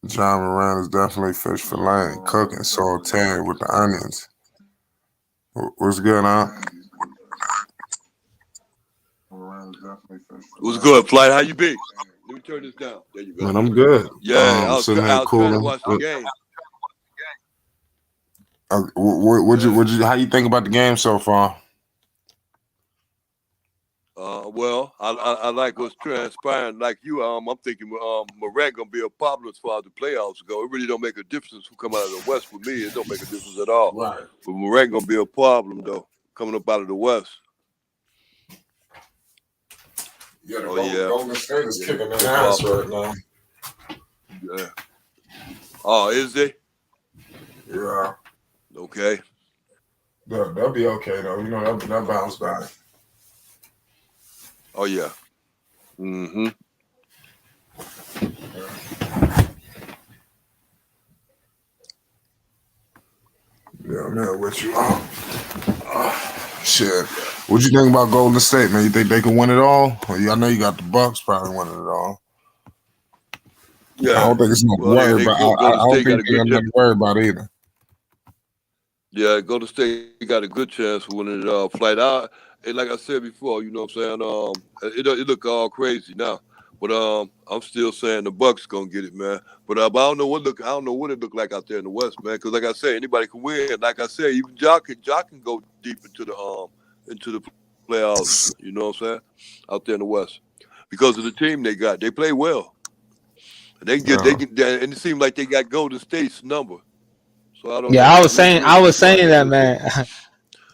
John Morant is definitely fish filleting, cooking, sauteed with the onions. What's good, huh? What's good, Flight? How you be? Let me turn this down. There you go. Man, I'm good. Yeah, I was trying to watch the game. How you think about the game so far? Well, I like what's transpiring. Like you, I'm thinking Morant gonna be a problem as far as the playoffs go. It really don't make a difference who come out of the West for me. It don't make a difference at all. Right. But Morant gonna be a problem though, coming up out of the West. Yeah, Golden State is kicking their ass right now. Yeah. Oh, is they? Yeah. Okay. They'll be okay though. You know, they'll bounce back. Oh yeah. Mm-hmm. Yeah, I'm here with you. Shit. What you think about Golden State, man? You think they can win it all? I know you got the Bucks probably winning it all. Yeah. I don't think it's nothing to worry about. I don't think they got nothing to worry about either. Yeah, Golden State got a good chance for winning it all. Flight out. And like I said before, you know what I'm saying? It look all crazy now, but I'm still saying the Bucks gonna get it, man. But I don't know what it look like out there in the West, man. Because like I said, anybody can win. Like I said, even Jock can go deep into the playoffs. You know what I'm saying? Out there in the West, because of the team they got, they play well. And and it seems like they got Golden State's number. So I don't. Yeah, I was saying that, man.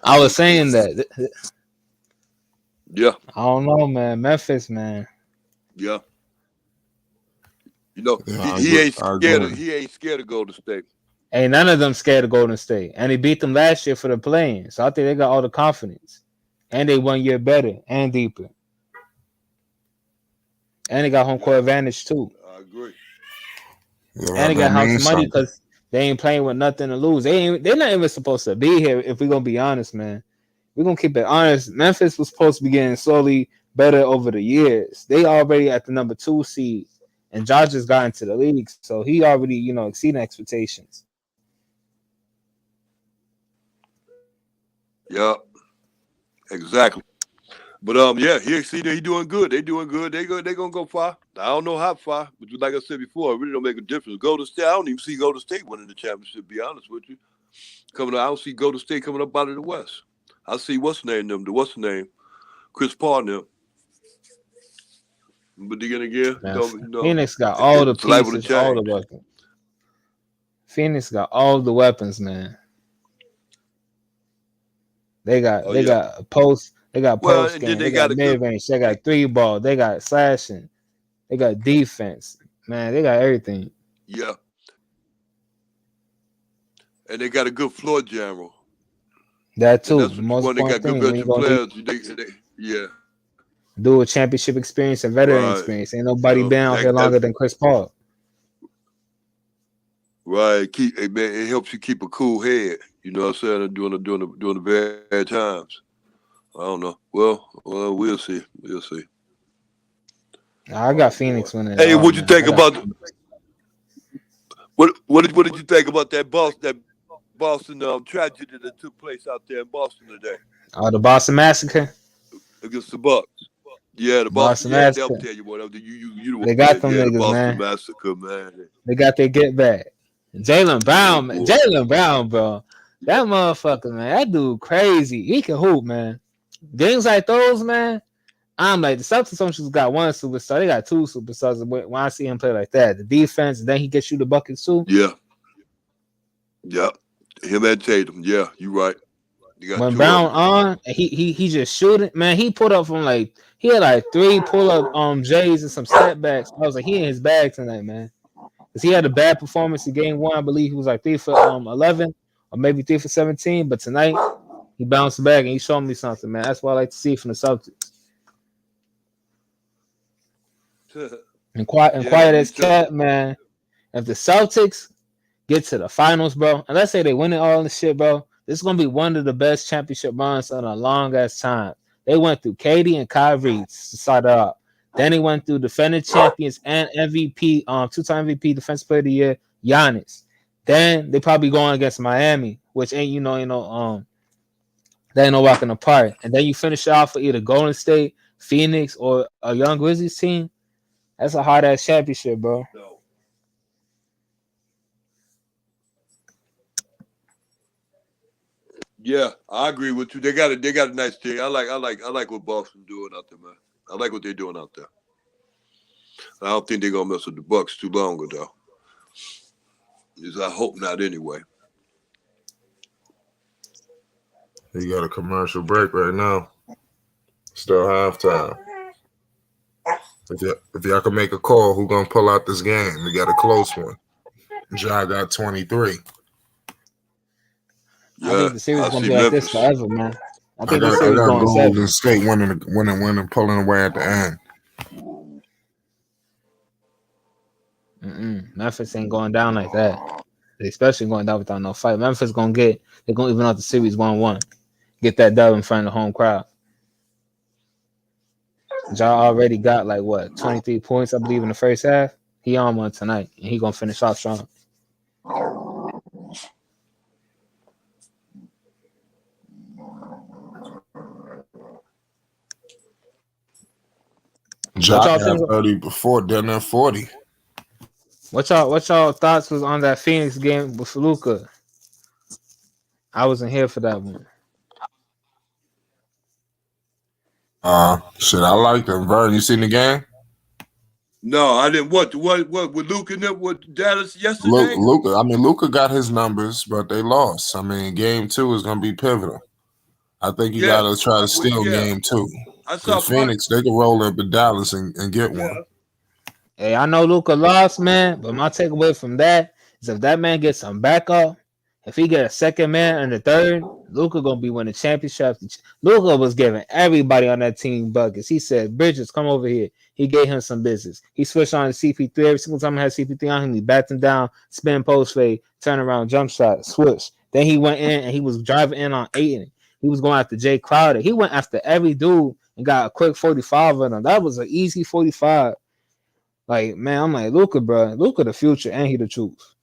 I was saying that. Yeah. I don't know, man. Memphis, man. Yeah. You know, he ain't scared of Golden State. Ain't none of them scared of Golden State. And he beat them last year for the play-in. So I think they got all the confidence. And they 1 year better and deeper. And they got home court advantage too. I agree. Yeah, and they got house money because they ain't playing with nothing to lose. They're not even supposed to be here, if we're gonna be honest, man. We're going to keep it honest. Memphis was supposed to be getting slowly better over the years. They already at the number 2 seed, and Josh just got into the league, so he already, exceeding expectations. Yeah, exactly. But he doing good. They doing good. They gonna go far. I don't know how far, but like I said before, it really don't make a difference. Golden State, I don't even see Golden State winning the championship. To be honest with you, coming out. I don't see Golden State coming up out of the West. I see what's the name, Chris Paul and them. But then again, Phoenix got all the liable to pieces, all the change. weapons. Phoenix got all the weapons, man. They got post. They got post game. They got mid range. They got 3-ball. They got slashing. They got defense. Man, they got everything. Yeah. And they got a good floor general. That too. The most important thing. They got good veteran players. Yeah. Do a championship experience and veteran experience. Ain't nobody been out here longer than Chris Paul. Right. It helps you keep a cool head. You know what I'm saying? During the bad times. I don't know. Well, we'll see. We'll see. I got Phoenix winning. Hey, what you think about what did you think about that Boston tragedy that took place out there in Boston today? The Boston Massacre against the Bucks. Yeah, the Boston Massacre. They'll tell you what you they got them niggas, the Boston man. Massacre, man. They got their get back. Jaylen Brown, man. Jaylen Brown, bro. That motherfucker, man. That dude crazy. He can hoop, man. Games like those, man. I'm like, the Celtics only just got one superstar. They got 2 superstars. When I see him play like that, the defense, and then he gets you the buckets too. Yeah. Yep. Him and Tatum. Yeah, you right. When Brown on, he just shooting, man. He put up from he had 3 pull-up J's and some step backs. I was like, he in his bag tonight, man. Because he had a bad performance in game 1. I believe he was 3 for 11 or maybe 3 for 17. But tonight, he bounced back and he showed me something, man. That's what I like to see from the Celtics. And quiet as cat, man. If the Celtics get to the finals, bro, and let's say they win it all and shit, bro, this is gonna be one of the best championship runs in a long ass time. They went through KD and Kyrie to start it up. Then they went through defending champions and MVP, 2-time MVP, Defensive Player of the Year, Giannis. Then they probably going against Miami, which ain't they ain't no walking apart. And then you finish off with either Golden State, Phoenix, or a young Grizzlies team. That's a hard ass championship, bro. Yeah, I agree with you. They got a nice team. I like what Boston doing out there, man. I like what they're doing out there. I don't think they're gonna mess with the Bucks too long though. I hope not anyway. You got a commercial break right now. Still halftime. If y'all can make a call, who gonna pull out this game? We got a close one. Ja got 23. I think the series gonna be like this forever, man. I think the series got going Golden State winning, pulling away at the end. Memphis ain't going down like that. Especially going down without no fight. Memphis they're gonna even out the series 1-1. Get that dub in front of the home crowd. Ja already got 23 points, I believe, in the first half. He on one tonight, and he gonna finish off strong. Ja got 30 before, then at 40. What y'all thoughts was on that Phoenix game with Luka? I wasn't here for that one. Shit, I liked him. Vern, you seen the game? No, I didn't. What with Luka and with Dallas yesterday? Luka got his numbers, but they lost. Game 2 is gonna be pivotal. I think you gotta try to steal game 2. I saw Phoenix, they can roll up in Dallas and get one. Hey, I know Luka lost, man, but my takeaway from that is if that man gets some backup, if he get a second man and a third, Luka gonna be winning championships. Luka was giving everybody on that team buckets. He said, "Bridges, come over here." He gave him some business. He switched on to CP3 every single time I had CP3 on him. He backed him down, spin post fade, turn around, jump shot, switch. Then he went in and he was driving in on Ayton. He was going after Jay Crowder. He went after every dude and got a quick 45 on him. That was an easy 45. Man, I'm like, Luka, bro. Luka the future and he the truth.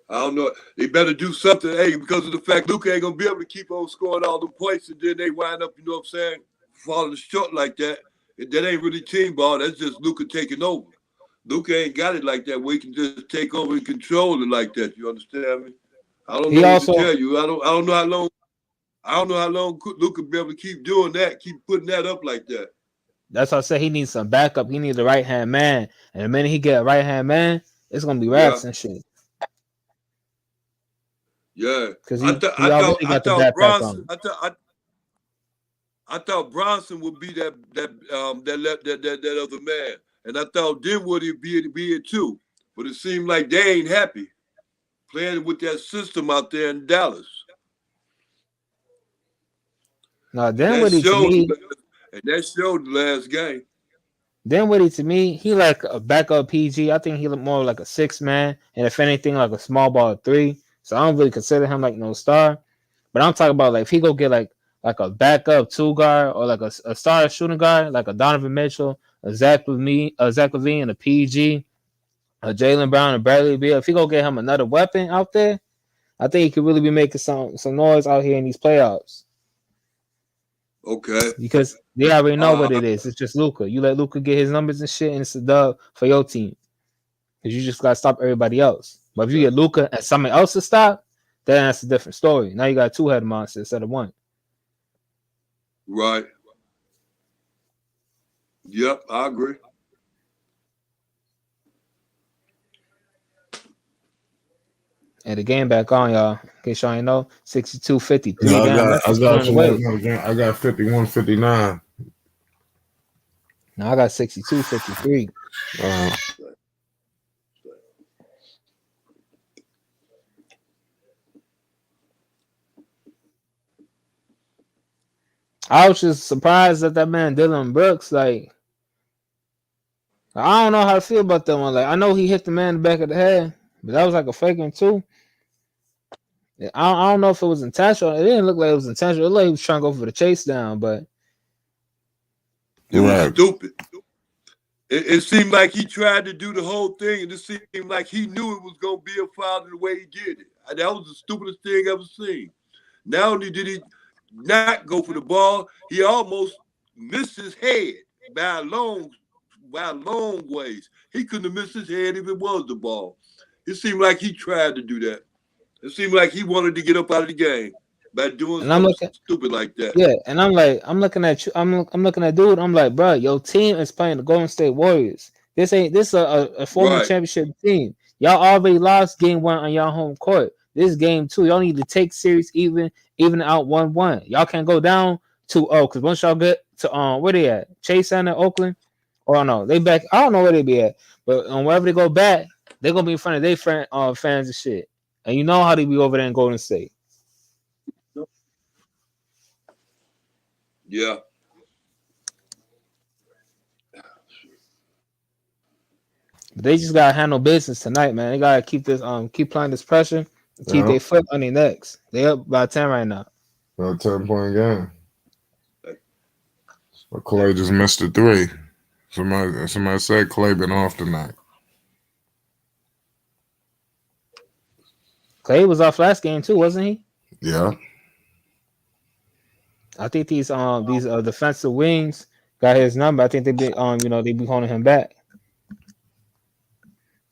I don't know. They better do something, because of the fact Luka ain't gonna be able to keep on scoring all the points, and then they wind up, falling short like that. And that ain't really team ball. That's just Luka taking over. Luka ain't got it like that where he can just take over and control it like that. You understand me? I don't He know what to also tell you. I don't know how long. I don't know how long Luka be able to keep doing that, keep putting that up like that. that's why I say he needs some backup. He needs a right hand man, and the minute he get a right hand man, it's gonna be Yeah, raps and shit. yeah. Because I he already I got the thought backpack Bronson. on. I thought Bronson would be that other man, and I thought Dinwiddie would be it too. But it seemed like they ain't happy playing with that system out there in Dallas. No, And that Dinwiddie to showed. me, And that showed the last game. Dinwiddie to me, he like a backup PG. I think he look more like a 6 man, and if anything, like a small ball 3. So I don't really consider him like no star. But I'm talking about like if he go get like a backup 2 guard or like a star shooting guard, like a Donovan Mitchell, a Zach Levine, and a PG, a Jaylen Brown, and Bradley Beal. If he go get him another weapon out there, I think he could really be making some noise out here in these playoffs. Okay. Because they already know what it is. It's just Luka. You let Luka get his numbers and shit, and it's a dub for your team. Because you just gotta stop everybody else. But if you get Luka and someone else to stop, then that's a different story. Now you got a 2-headed monster instead of one. Right. Yep, I agree. And the game back on, y'all. In case y'all ain't know, 62-53. No, Damn, I Memphis got pulling you. away. I got 51-59. Now I got 62-53. I was just surprised that man Dylan Brooks, like, I don't know how to feel about that one. Like, I know he hit the man in the back of the head, but that was like a faking too. I don't know if it was intentional. It didn't look like it was intentional. It looked like he was trying to go for the chase down, but it was stupid. It seemed like he tried to do the whole thing, and it seemed like he knew it was going to be a foul the way he did it. That was the stupidest thing I've ever seen. Not only did he not go for the ball, he almost missed his head by a long ways. He couldn't have missed his head if it was the ball. It seemed like he tried to do that. It seemed like he wanted to get up out of the game by doing and I'm something looking, stupid like that. yeah, and I'm looking at you. I'm looking at dude. I'm like, bro, your team is playing the Golden State Warriors. This is a former championship team. Y'all already lost game 1 on y'all home court. This game 2, y'all need to take series even out 1-1. Y'all can't go down 2-0 because once y'all get to where they at, Chase Center, Oakland, or no, they back. I don't know where they be at, but wherever they go back, they're gonna be in front of their fans and shit. And you know how they be over there in Golden State. Yeah. But they just gotta handle business tonight, man. They gotta keep playing this pressure, keep their foot on their necks. They up by 10 right now. About 10-point game. But Klay just missed a 3. Somebody said Klay been off tonight. Klay was off last game too, wasn't he? Yeah. I think these defensive wings got his number. I think they be they be holding him back.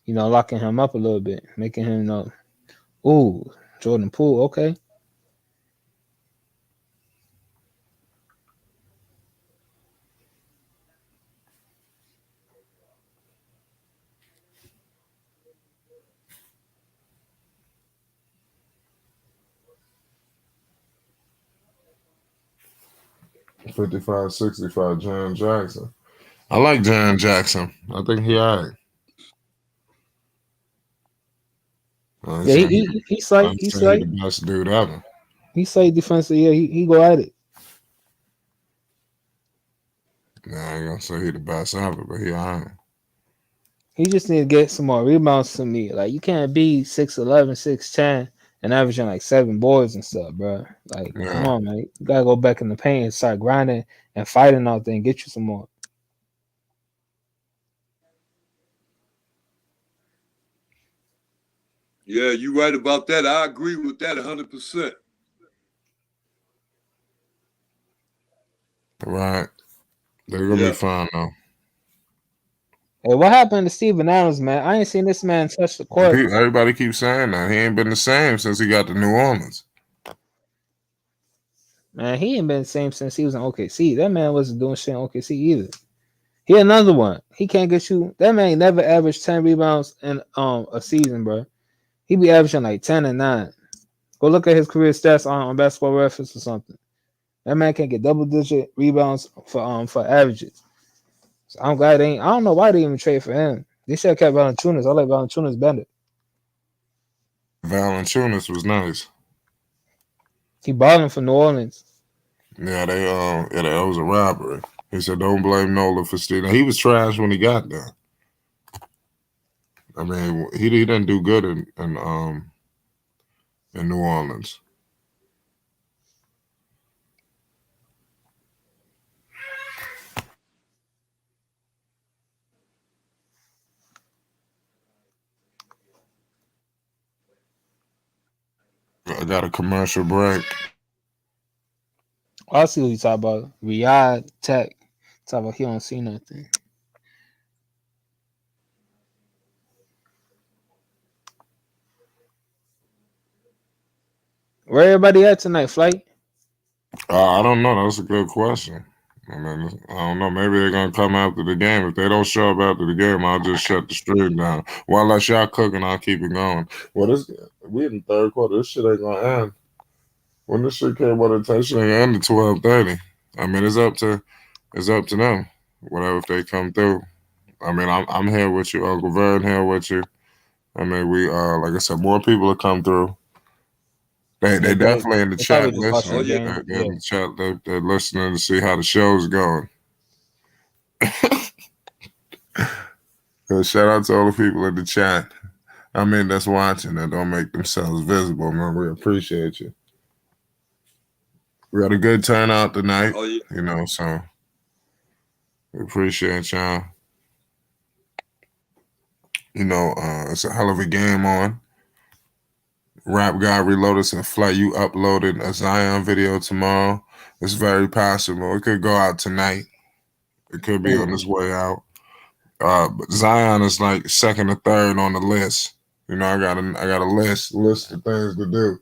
Locking him up a little bit, making him ooh, Jordan Poole, okay. $55-65, Jaren Jackson. I like Jaren Jackson. I think he all right. Yeah, he's like the best dude ever. He's like defensive. Yeah, he go at it. Nah, I ain't gonna say he the best ever, but he all right. He just need to get some more rebounds to me. Like, you can't be 6'11", 6'10", and averaging like 7 boards and stuff, bro. Like, come on, man. You gotta go back in the paint and start grinding and fighting out there and get you some more. Yeah, you're right about that. I agree with that 100%. Right. They're gonna be fine though. Hey, what happened to Steven Adams, man? I ain't seen this man touch the court. Everybody keeps saying that. He ain't been the same since he got to New Orleans. Man, he ain't been the same since he was in OKC. That man wasn't doing shit in OKC either. He another one. He can't get you. That man never averaged 10 rebounds in a season, bro. He be averaging like 10 and 9. Go look at his career stats on Basketball Reference or something. That man can't get double-digit rebounds for averages. So I'm glad they ain't. I don't know why they even trade for him. They should have kept Valanciunas. I like Valanciunas better. Valanciunas was nice. He balling for New Orleans. Yeah, that was a robbery. He said, "Don't blame Nola for stealing." He was trash when he got there. I mean, he didn't do good in New Orleans. I got a commercial break. I see what you talk about. Riyadh Tech. Talk about he don't see nothing. Where everybody at tonight, Flight? I don't know. That's a good question. I mean, I don't know. Maybe they're gonna come after the game. If they don't show up after the game, I'll just shut the stream down. While unless y'all cooking, I'll keep it going. Well, we in the third quarter. This shit ain't gonna end. When this shit came on attention, ain't end at 12:30. I mean, it's up to them. Whatever if they come through. I mean, I'm here with you, Uncle Vern here with you. I mean, we like I said, more people will come through. They definitely in the chat listening. They're in the chat. They're listening to see how the show's going. Shout out to all the people in the chat. I mean, that's watching that don't make themselves visible, man. We appreciate you. We had a good turnout tonight, you know, so we appreciate y'all. You know, it's a hell of a game on. Rap Guy Reloaded said, Flight, you uploaded a Zion video tomorrow. It's very possible. It could go out tonight. It could be on its way out. But Zion is like second or third on the list. You know, I got a list of things to do.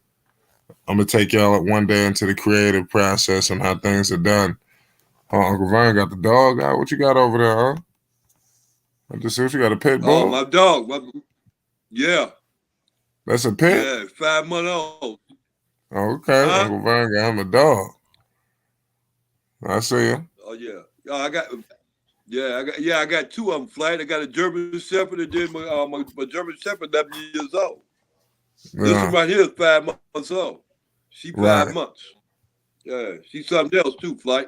I'm gonna take y'all one day into the creative process and how things are done. Oh, Uncle Vern got the dog out. What you got over there, huh? I just see what you got, a pit bull. Oh, my dog. Yeah. That's a pit? Yeah, 5 months old. Okay, Uncle Vern got him a dog. I see him. Oh yeah. I got two of them, Flight. I got a German Shepherd and then my German Shepherd 11 years old. Yeah. This one right here is 5 months old. She 5 months. Yeah, she's something else too, Flight.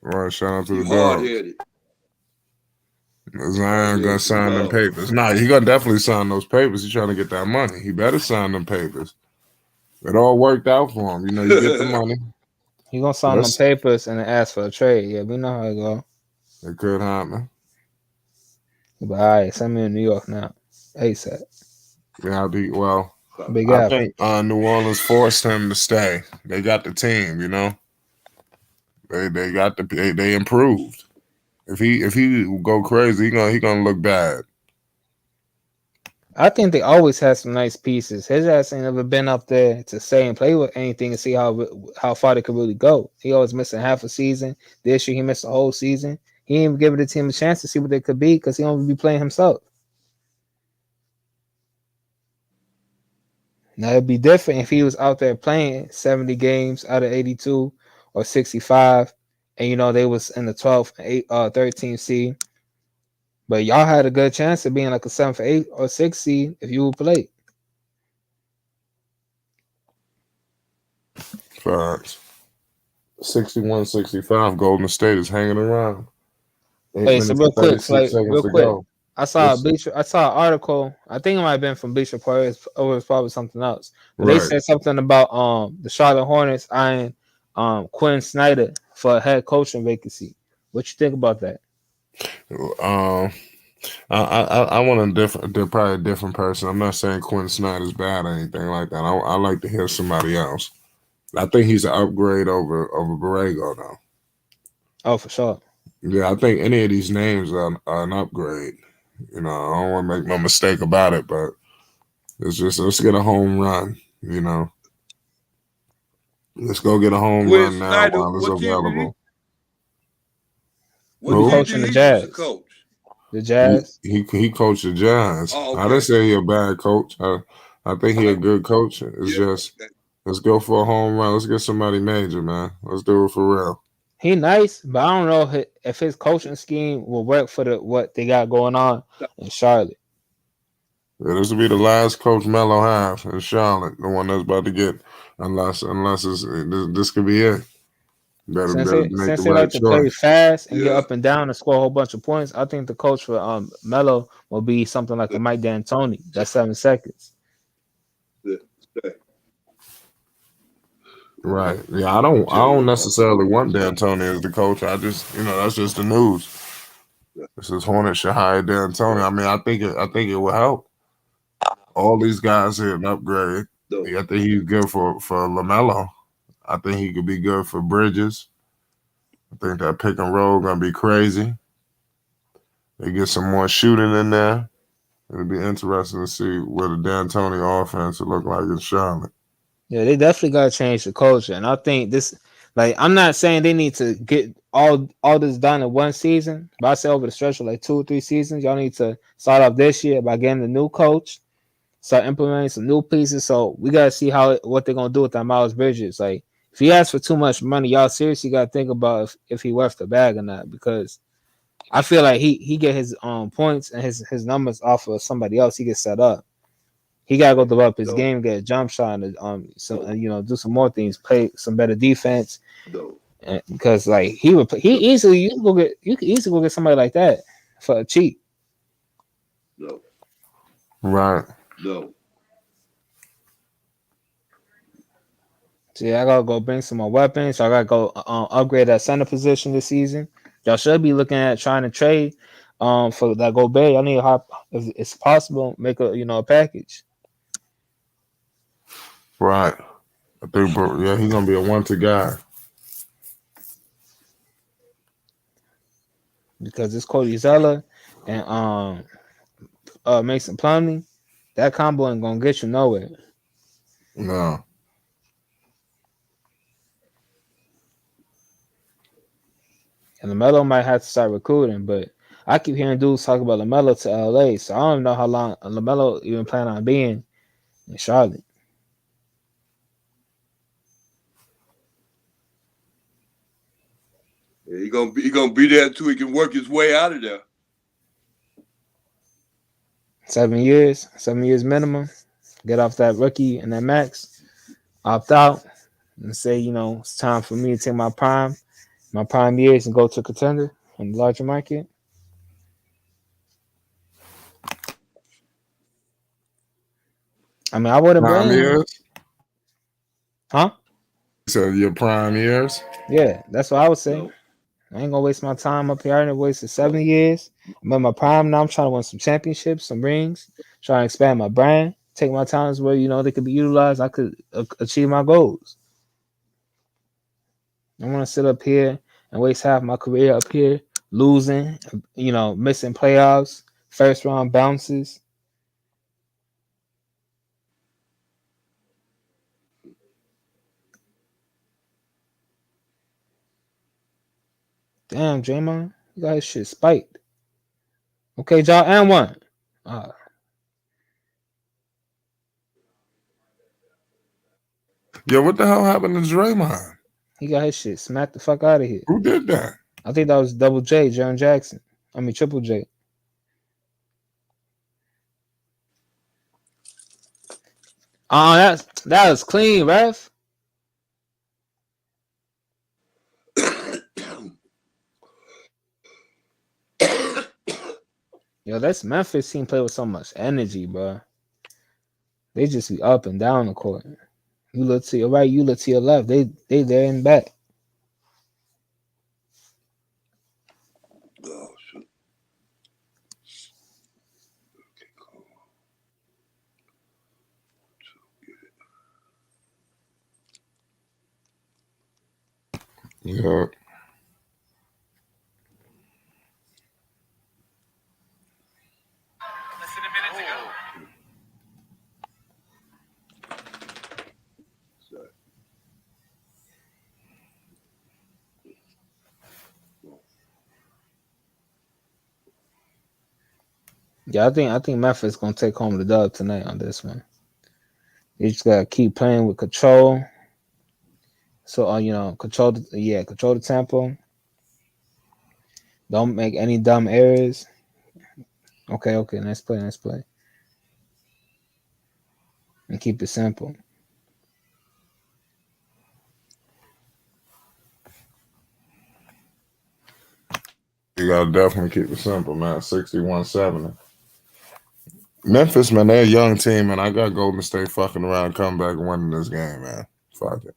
Right, shout out to the hard dog. headed. Zion gonna sign them papers. Nah, he gonna definitely sign those papers. He's trying to get that money. He better sign them papers. It all worked out for him. You know, you get the money. He gonna sign them papers and then ask for a trade. Yeah, we know how it go. It could happen. But all right, send me to New York now. ASAP. Yeah, well, Big I Apple. think New Orleans forced him to stay. They got the team, you know. They improved. If he go crazy, he gonna look bad. I think they always had some nice pieces. His ass ain't never been up there to say and play with anything and see how far they could really go. He always missing half a season. This year he missed the whole season. He ain't even giving the team a chance to see what they could be because he don't be playing himself. Now it'd be different if he was out there playing 70 games out of 82 or 65, and you know they was in the 12th, 13th seed. But y'all had a good chance of being like a 7th, 8th, or 6th seed if you would play. Facts. 61-65. Golden State is hanging around. Hey, so real quick, go. I saw an article. I think it might have been from Bleacher Report. It was probably something else. But They said something about the Charlotte Hornets eyeing Quinn Snyder for a head coaching vacancy. What you think about that? I want probably a different person. I'm not saying Quinn Snyder's bad or anything like that. I like to hear somebody else. I think he's an upgrade over Borrego though. Oh, for sure. Yeah, I think any of these names are an upgrade. I don't want to make no mistake about it, but let's get a home run. Let's go get a home Quinn run now Snyder, while it's what team did he? available. What Who? team Coaching did the he used to Jazz. coach? The Jazz. He coached the Giants. Oh, I didn't okay. say he a bad coach. I think he a good coach. It's just let's go for a home run. Let's get somebody major, man. Let's do it for real. He nice, but I don't know if his coaching scheme will work for what they got going on in Charlotte. Yeah, this will be the last coach Melo have in Charlotte, the one that's about to get, unless this could be it. Better make the Since they right like to play choice. fast and get up and down and score a whole bunch of points, I think the coach for Melo will be something like a Mike D'Antoni. That's 7 seconds. Right. Yeah, I don't necessarily want D'Antoni as the coach. I just that's just the news. This is Hornet should hire D'Antoni. I mean, I think it will help. All these guys here an upgrade. I think he's good for LaMelo. I think he could be good for Bridges. I think that pick and roll gonna be crazy. They get some more shooting in there. It'll be interesting to see what the D'Antoni offense will look like in Charlotte. Yeah, they definitely got to change the culture, and I think this. Like, I'm not saying they need to get all this done in one season, but I say over the stretch of like 2 or 3 seasons, y'all need to start off this year by getting a new coach, start implementing some new pieces. So we gotta see what they're gonna do with that Miles Bridges. Like, if he asks for too much money, y'all seriously gotta think about if he worth the bag or not, because I feel like he get his points and his numbers off of somebody else. He gets set up. He gotta go develop his game, get a jump shot, and do some more things, play some better defense. Because like you could easily go get somebody like that for cheap. Right. So yeah, I gotta go bring some more weapons. So I gotta go upgrade that center position this season. Y'all should be looking at trying to trade for that Gobert. Y'all need to if it's possible, make a package. Right. I think, he's gonna be a 1-2 guy. Because it's Cody Zeller and Mason Plumlee, that combo ain't gonna get you nowhere. No. And LaMelo might have to start recruiting, but I keep hearing dudes talk about LaMelo to LA, so I don't know how long LaMelo even plan on being in Charlotte. Yeah, he gonna be there until he can work his way out of there. 7 years minimum. Get off that rookie and that max. Opt out and say, it's time for me to take my prime years and go to a contender in the larger market. I mean, I wouldn't Prime blame him. years? Huh? So your prime years? Yeah, that's what I would say. I ain't gonna waste my time up here. I didn't wasted 7 years. I'm at my prime now. I'm trying to win some championships, some rings, trying to expand my brand, take my talents where they could be utilized. I could achieve my goals. I want to sit up here and waste half my career up here losing, missing playoffs, first round bounces. Damn, Draymond, you got his shit spiked. Okay, y'all, and one. Yo, what the hell happened to Draymond? He got his shit smacked the fuck out of here. Who did that? I think that was Double J, Jaron Jackson. I mean, Triple J. That was clean, ref. Yo, that's Memphis team play with so much energy, bro. They just be up and down the court. You look to your right, you look to your left. They there and back. Oh shit. Yeah. Yeah, I think Memphis gonna take home the dub tonight on this one. You just gotta keep playing with control. So control the tempo. Don't make any dumb errors. Okay, nice play. And keep it simple. You gotta definitely keep it simple, man. 61-70. Memphis, man, they're a young team, and I got Golden State fucking around, come back and winning this game, man. Fuck it.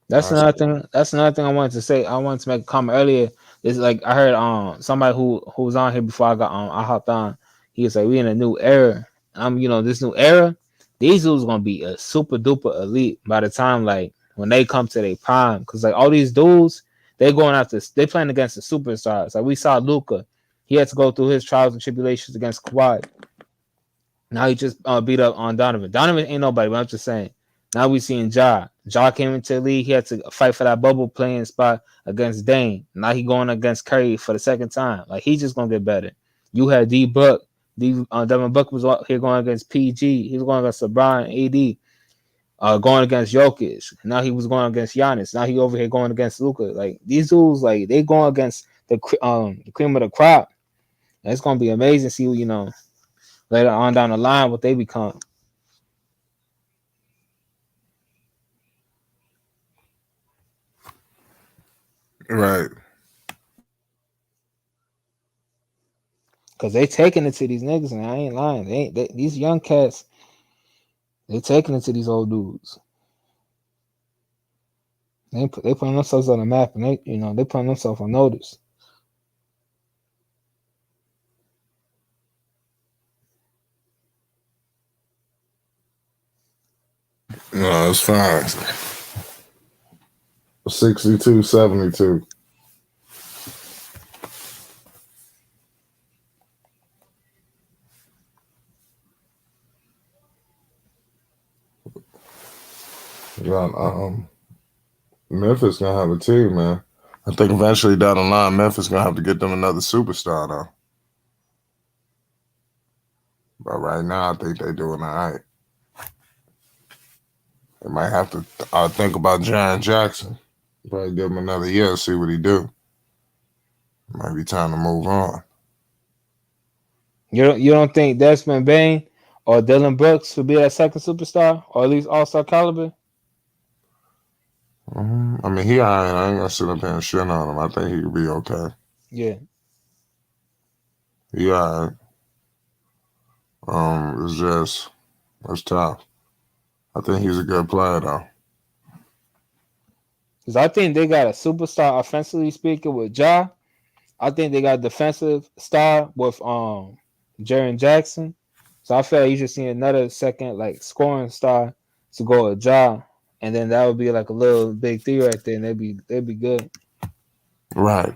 That's another thing. That's another thing I wanted to say. I wanted to make a comment earlier. It's like I heard somebody who was on here before I hopped on. He was like, "We in a new era." This new era, these dudes gonna be a super duper elite by the time like when they come to their prime. Cause like all these dudes, they playing against the superstars. Like we saw Luka, he had to go through his trials and tribulations against Kawhi. Now he just beat up on Donovan. Donovan ain't nobody, but I'm just saying. Now we seeing Ja. Ja came into the league. He had to fight for that bubble playing spot against Dame. Now he going against Curry for the second time. Like he just gonna get better. You had D Book. Devin Book was here going against PG. He was going against LeBron, AD. Going against Jokic. Now he was going against Giannis. Now he over here going against Luka. Like these dudes, like they going against the cream of the crop. And it's gonna be amazing to see later on down the line what they become. Right. Cause they taking it to these niggas, and I ain't lying. These young cats, they taking it to these old dudes. They putting themselves on the map, and they putting themselves on notice. No, it's fine. 62-72. Memphis gonna have a team, man. I think eventually down the line, Memphis gonna have to get them another superstar, though. But right now, I think they're doing all right. They might have to think about Jaren Jackson. Probably give him another year, see what he do. Might be time to move on. You don't think Desmond Bain or Dylan Brooks would be that second superstar, or at least all-star caliber? I mean, I ain't gonna sit up here and shit on him. I think he could be okay. Yeah. He all right. It's tough. I think he's a good player, though. Because I think they got a superstar offensively speaking with Ja. I think they got a defensive star with Jaren Jackson. So I feel like you should see another second like scoring star to go with Ja. And then that would be like a little big three right there, and they'd be good. Right.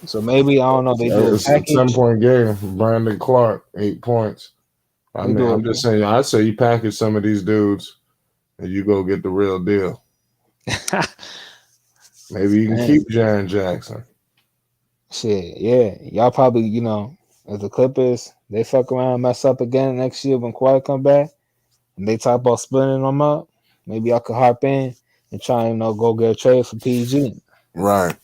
So maybe I don't know. They do it's a 10-point game. Brandon Clark, 8 points. I'm just saying. I say you package some of these dudes, and you go get the real deal. Maybe you can keep Jaren Jackson. Shit, yeah. Y'all probably, as the Clippers, they fuck around, mess up again next year when Kawhi come back, and they talk about splitting them up. Maybe y'all could hop in and try and go get a trade for PG. Right.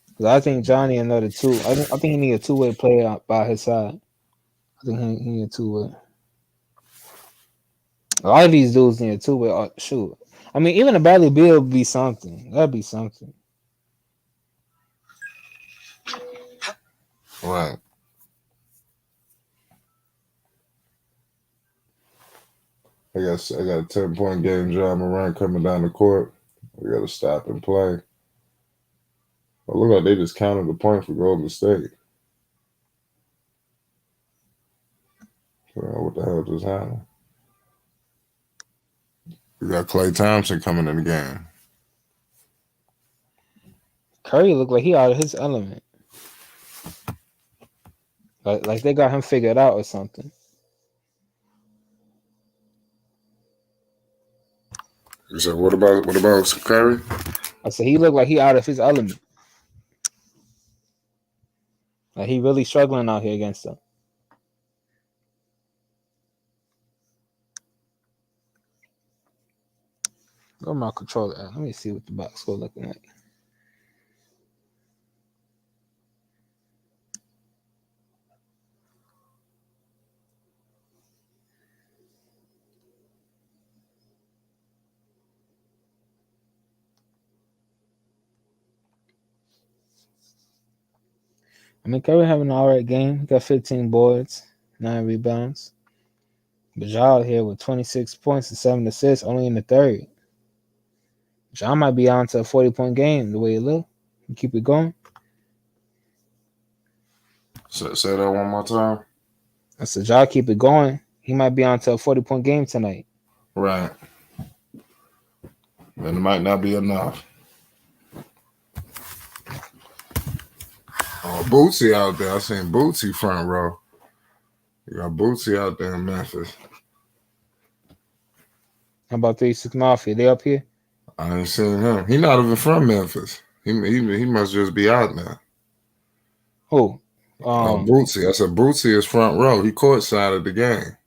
Because I think Johnny another two. I think he need a two-way player by his side. I think he need a two-way. A lot of these dudes need a two-way. Shoot. I mean, even a Bradley Beal would be something. That'd be something. Right. I got a 10-point game. Ja Morant coming down the court. We got to stop and play. But look like they just counted the point for Golden State. What the hell just happened? We got Klay Thompson coming in the game. Curry looked like he out of his element. Like they got him figured out or something. You said, what about Curry? I said he looked like he out of his element. Like he really struggling out here against them. Where my controller at? Let me see what the box score looking like. I mean, Curry having an alright game. He got 15 boards, 9 rebounds. But Ja here with 26 points and 7 assists, only in the third. Ja might be on to a 40-point game the way it look. Keep it going. Say that one more time. I said, Ja, keep it going. He might be on to a 40-point game tonight. Right. And it might not be enough. Oh, Bootsy out there. I seen Bootsy front row. You got Bootsy out there in Memphis. How about 36 Mafia? They up here? I ain't seen him. He not even from Memphis. He must just be out there. Who? Bootsy. I said Bootsy is front row. He courtside at the game.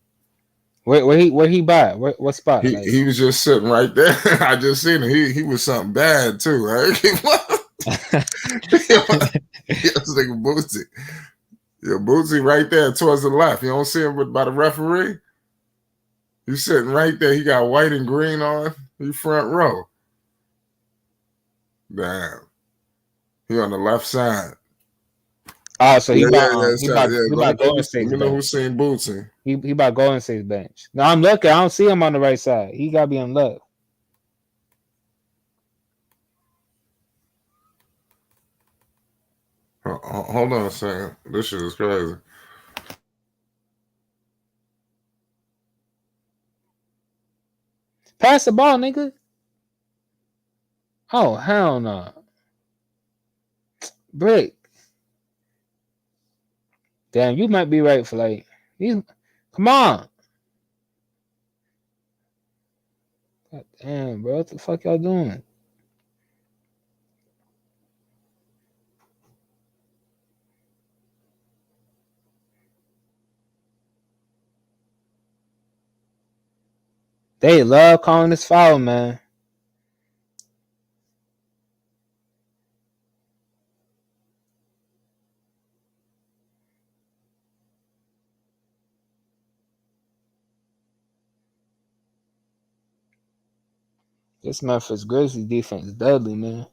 Where he by? What spot? He was just sitting right there. I just seen him. He was something bad too, right? This nigga Bootsy. Yeah, Bootsy right there towards the left. You don't see him by the referee? He's sitting right there. He got white and green on. He front row. Damn. He on the left side. Oh, so he about Golden State's You know who's seen Bootsy? He about Golden State's bench. No, I'm looking. I don't see him on the right side. He got to be on left. Hold on a second. This shit is crazy. Pass the ball, nigga. Oh, hell no. Brick. Damn, you might be right for like these. Come on. God damn, bro. What the fuck y'all doing? They love calling this foul, man. This Memphis Grizzlies defense is deadly, man.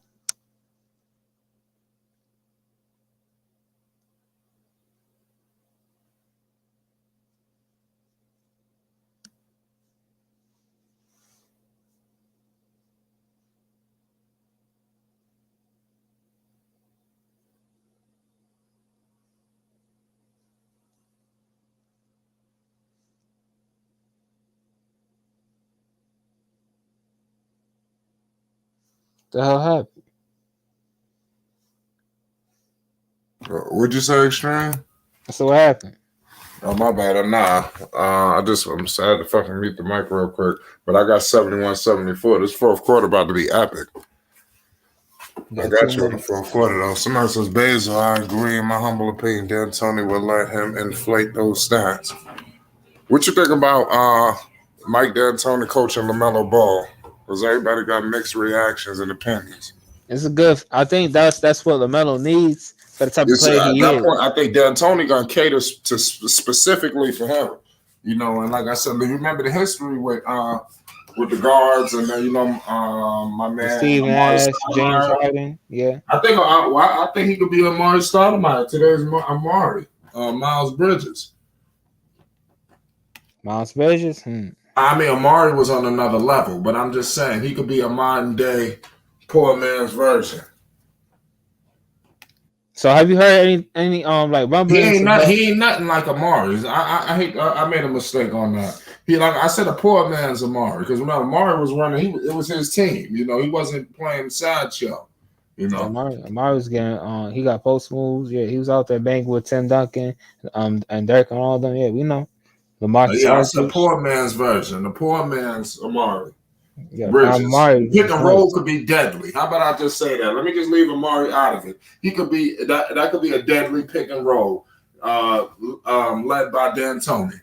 The hell happened? What'd you say, Extreme? So what happened? Oh, my bad. I'm sad to fucking mute the mic real quick. But I got 71-74. This fourth quarter about to be epic. I got you in the fourth quarter, though. Somebody says, Basil, I agree. In my humble opinion, D'Antoni will let him inflate those stats. What you think about Mike D'Antoni coaching LaMelo Ball? Because everybody got mixed reactions and opinions. It's a good. I think that's what LaMelo needs for the type of player he is. Point, I think D'Antoni gonna cater to specifically for him. You know, and like I said, you remember the history with the guards and my man Steve Nash, James Harden. Yeah, I think he could be Amari Stoudemire. Today's Amari, Miles Bridges. Miles Bridges. I mean, Amari was on another level, but I'm just saying he could be a modern day poor man's version. So have you heard any like rumblings? He ain't nothing like Amari. I made a mistake on that. He like I said, a poor man's Amari, because when Amari was running, it was his team. You know, he wasn't playing sideshow. You know, Amari was getting he got post moves. Yeah, he was out there banging with Tim Duncan, and Dirk and all of them. Yeah, we know. It's a poor man's version, the poor man's Amari. Yeah, Bridges. Pick and roll could be deadly. How about I just say that? Let me just leave Amari out of it. He could be that could be a deadly pick and roll, led by D'Antoni.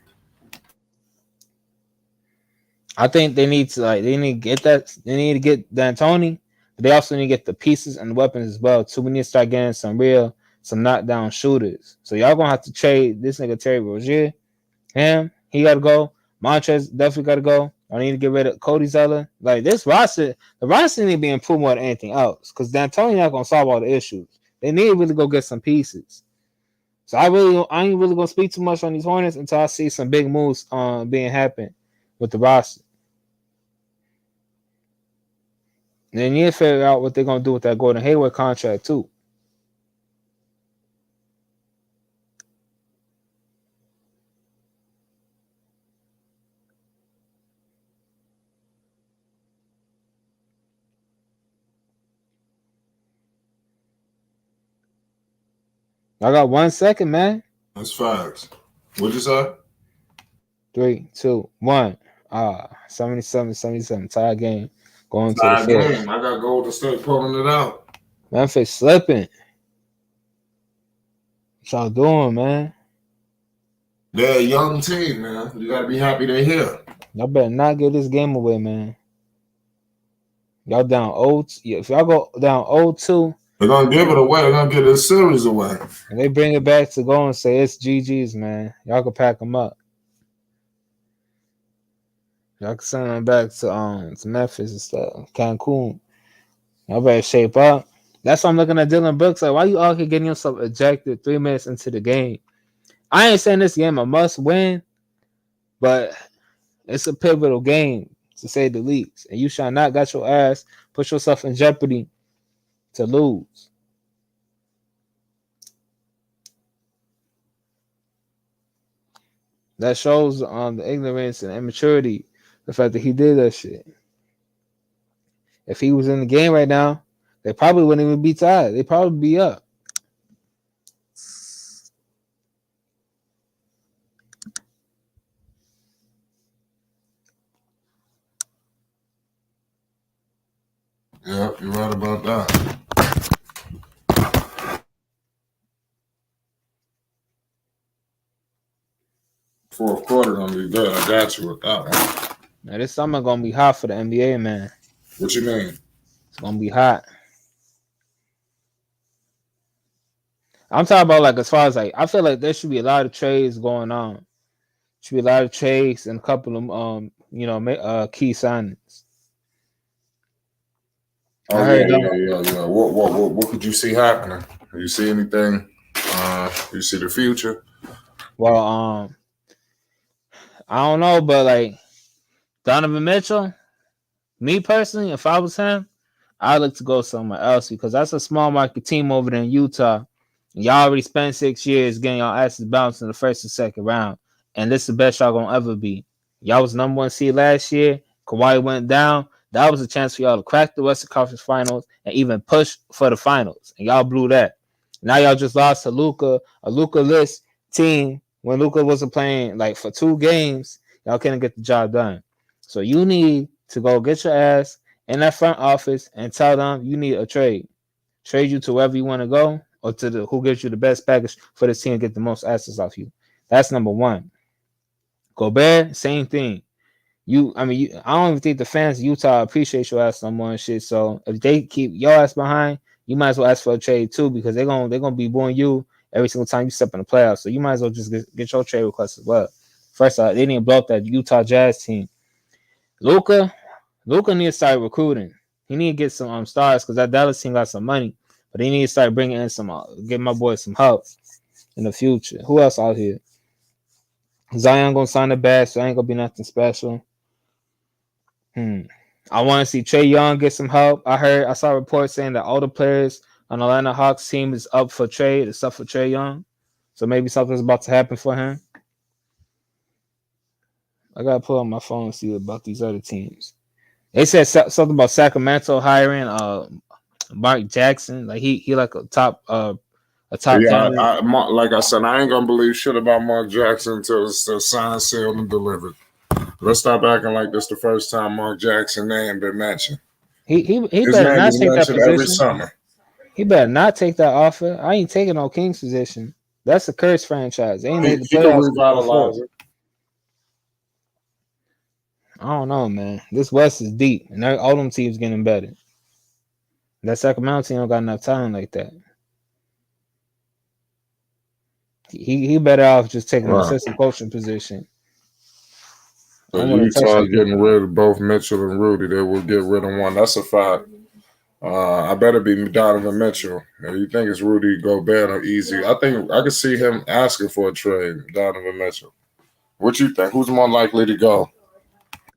I think they need to get that. They need to get D'Antoni, but they also need to get the pieces and weapons as well too. We need to start getting some knockdown shooters. So y'all gonna have to trade this nigga Terry Rozier. He gotta go. Montrez definitely gotta go. I need to get rid of Cody Zeller. Like this roster, the roster need to be improved more than anything else. Because D'Antoni not gonna solve all the issues. They need to really go get some pieces. So I ain't really gonna speak too much on these Hornets until I see some big moves being happen with the roster. And they need to figure out what they're gonna do with that Gordon Hayward contract too. I got 1 second, man. That's facts. What'd you say? 3, 2, 1. 77. Tie game. Going to the game. I got Golden State pulling it out. Memphis slipping. What y'all doing, man? They're a young team, man. You gotta be happy they're here. Y'all better not give this game away, man. Y'all down 0. If y'all go down 0-2, they're gonna give it away. They're gonna give this series away. And they bring it back to go and say it's GG's, man. Y'all can pack them up. Y'all can send them back to Memphis and stuff, Cancun. Y'all better shape up. That's why I'm looking at Dylan Brooks. Like, why you out here getting yourself ejected 3 minutes into the game? I ain't saying this game a must win, but it's a pivotal game to say the least. And you shall not got your ass, put yourself in jeopardy to lose. That shows the ignorance and immaturity, the fact that he did that shit. If he was in the game right now, they probably wouldn't even be tied. They'd probably be up. Yeah, you're right about that. Fourth quarter gonna be good. I got you with that one. Now this summer gonna be hot for the NBA, man. What you mean? It's gonna be hot. I'm talking about like as far as like I feel like there should be a lot of trades going on. Should be a lot of trades and a couple of key signings. Oh yeah. What could you see happening? You see anything? You see the future? Well, I don't know, but like Donovan Mitchell, me personally, if I was him, I'd look to go somewhere else because that's a small market team over there in Utah. Y'all already spent 6 years getting y'all asses bounced in the first and second round, and this is the best y'all gonna ever be. Y'all was number 1 seed last year. Kawhi went down. That was a chance for y'all to crack the Western Conference Finals and even push for the finals, and y'all blew that. Now y'all just lost to Luka, a Luka-less team. When Luka wasn't playing like for 2 games, y'all couldn't get the job done. So you need to go get your ass in that front office and tell them you need a trade. Trade you to wherever you want to go or to who gives you the best package for this team and get the most assets off you. That's number 1. Gobert, same thing. I don't even think the fans of Utah appreciate your ass no more and shit. So if they keep your ass behind, you might as well ask for a trade too because they're gonna be booing you every single time you step in the playoffs. So you might as well just get your trade request as well. First off, they didn't blow up that Utah Jazz team. Luka needs to start recruiting. He need to get some stars because that Dallas team got some money, but he need to start bringing in some, get my boy some help in the future. Who else out here? Zion gonna sign the bag, so ain't gonna be nothing special. I want to see Trae Young get some help. I saw reports saying that all the players on the Atlanta Hawks team is up for trade, except for Trae Young. So maybe something's about to happen for him. I gotta pull up my phone and see about these other teams. They said something about Sacramento hiring Mark Jackson. Like he like a top Yeah, like I said, I ain't gonna believe shit about Mark Jackson until it's signed, sealed, and delivered. Let's stop acting like this the first time Mark Jackson name been mentioned. He His better name not is take that mentioned every position. summer. He better not take that offer. I ain't taking no Kings position. That's a curse franchise. They ain't made the He could playoffs revitalize before. it. I don't know, man. This West is deep, and all them teams getting better. That Sacramento team don't got enough talent like that. He better off just taking an assistant coaching position. So Utah getting rid of both Mitchell and Rudy. They will get rid of one. That's a fact. I better be Donovan Mitchell. Now, you think it's Rudy Gobert or easy? I think I could see him asking for a trade, Donovan Mitchell. What you think? Who's more likely to go?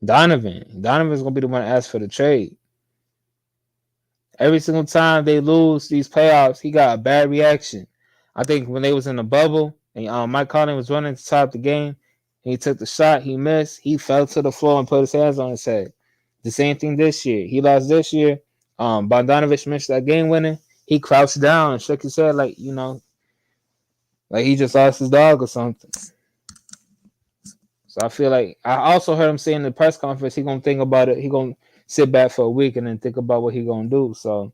Donovan. Donovan's gonna be the one to ask for the trade. Every single time they lose these playoffs, he got a bad reaction. I think when they was in the bubble and Mike Conley was running to top the game, and he took the shot, he missed, he fell to the floor and put his hands on his head. The same thing this year. He lost this year. Bogdanovich missed that game winning. He crouched down and shook his head like, like he just lost his dog or something. So I feel like I also heard him say in the press conference he gonna think about it. He gonna sit back for a week and then think about what he gonna do. So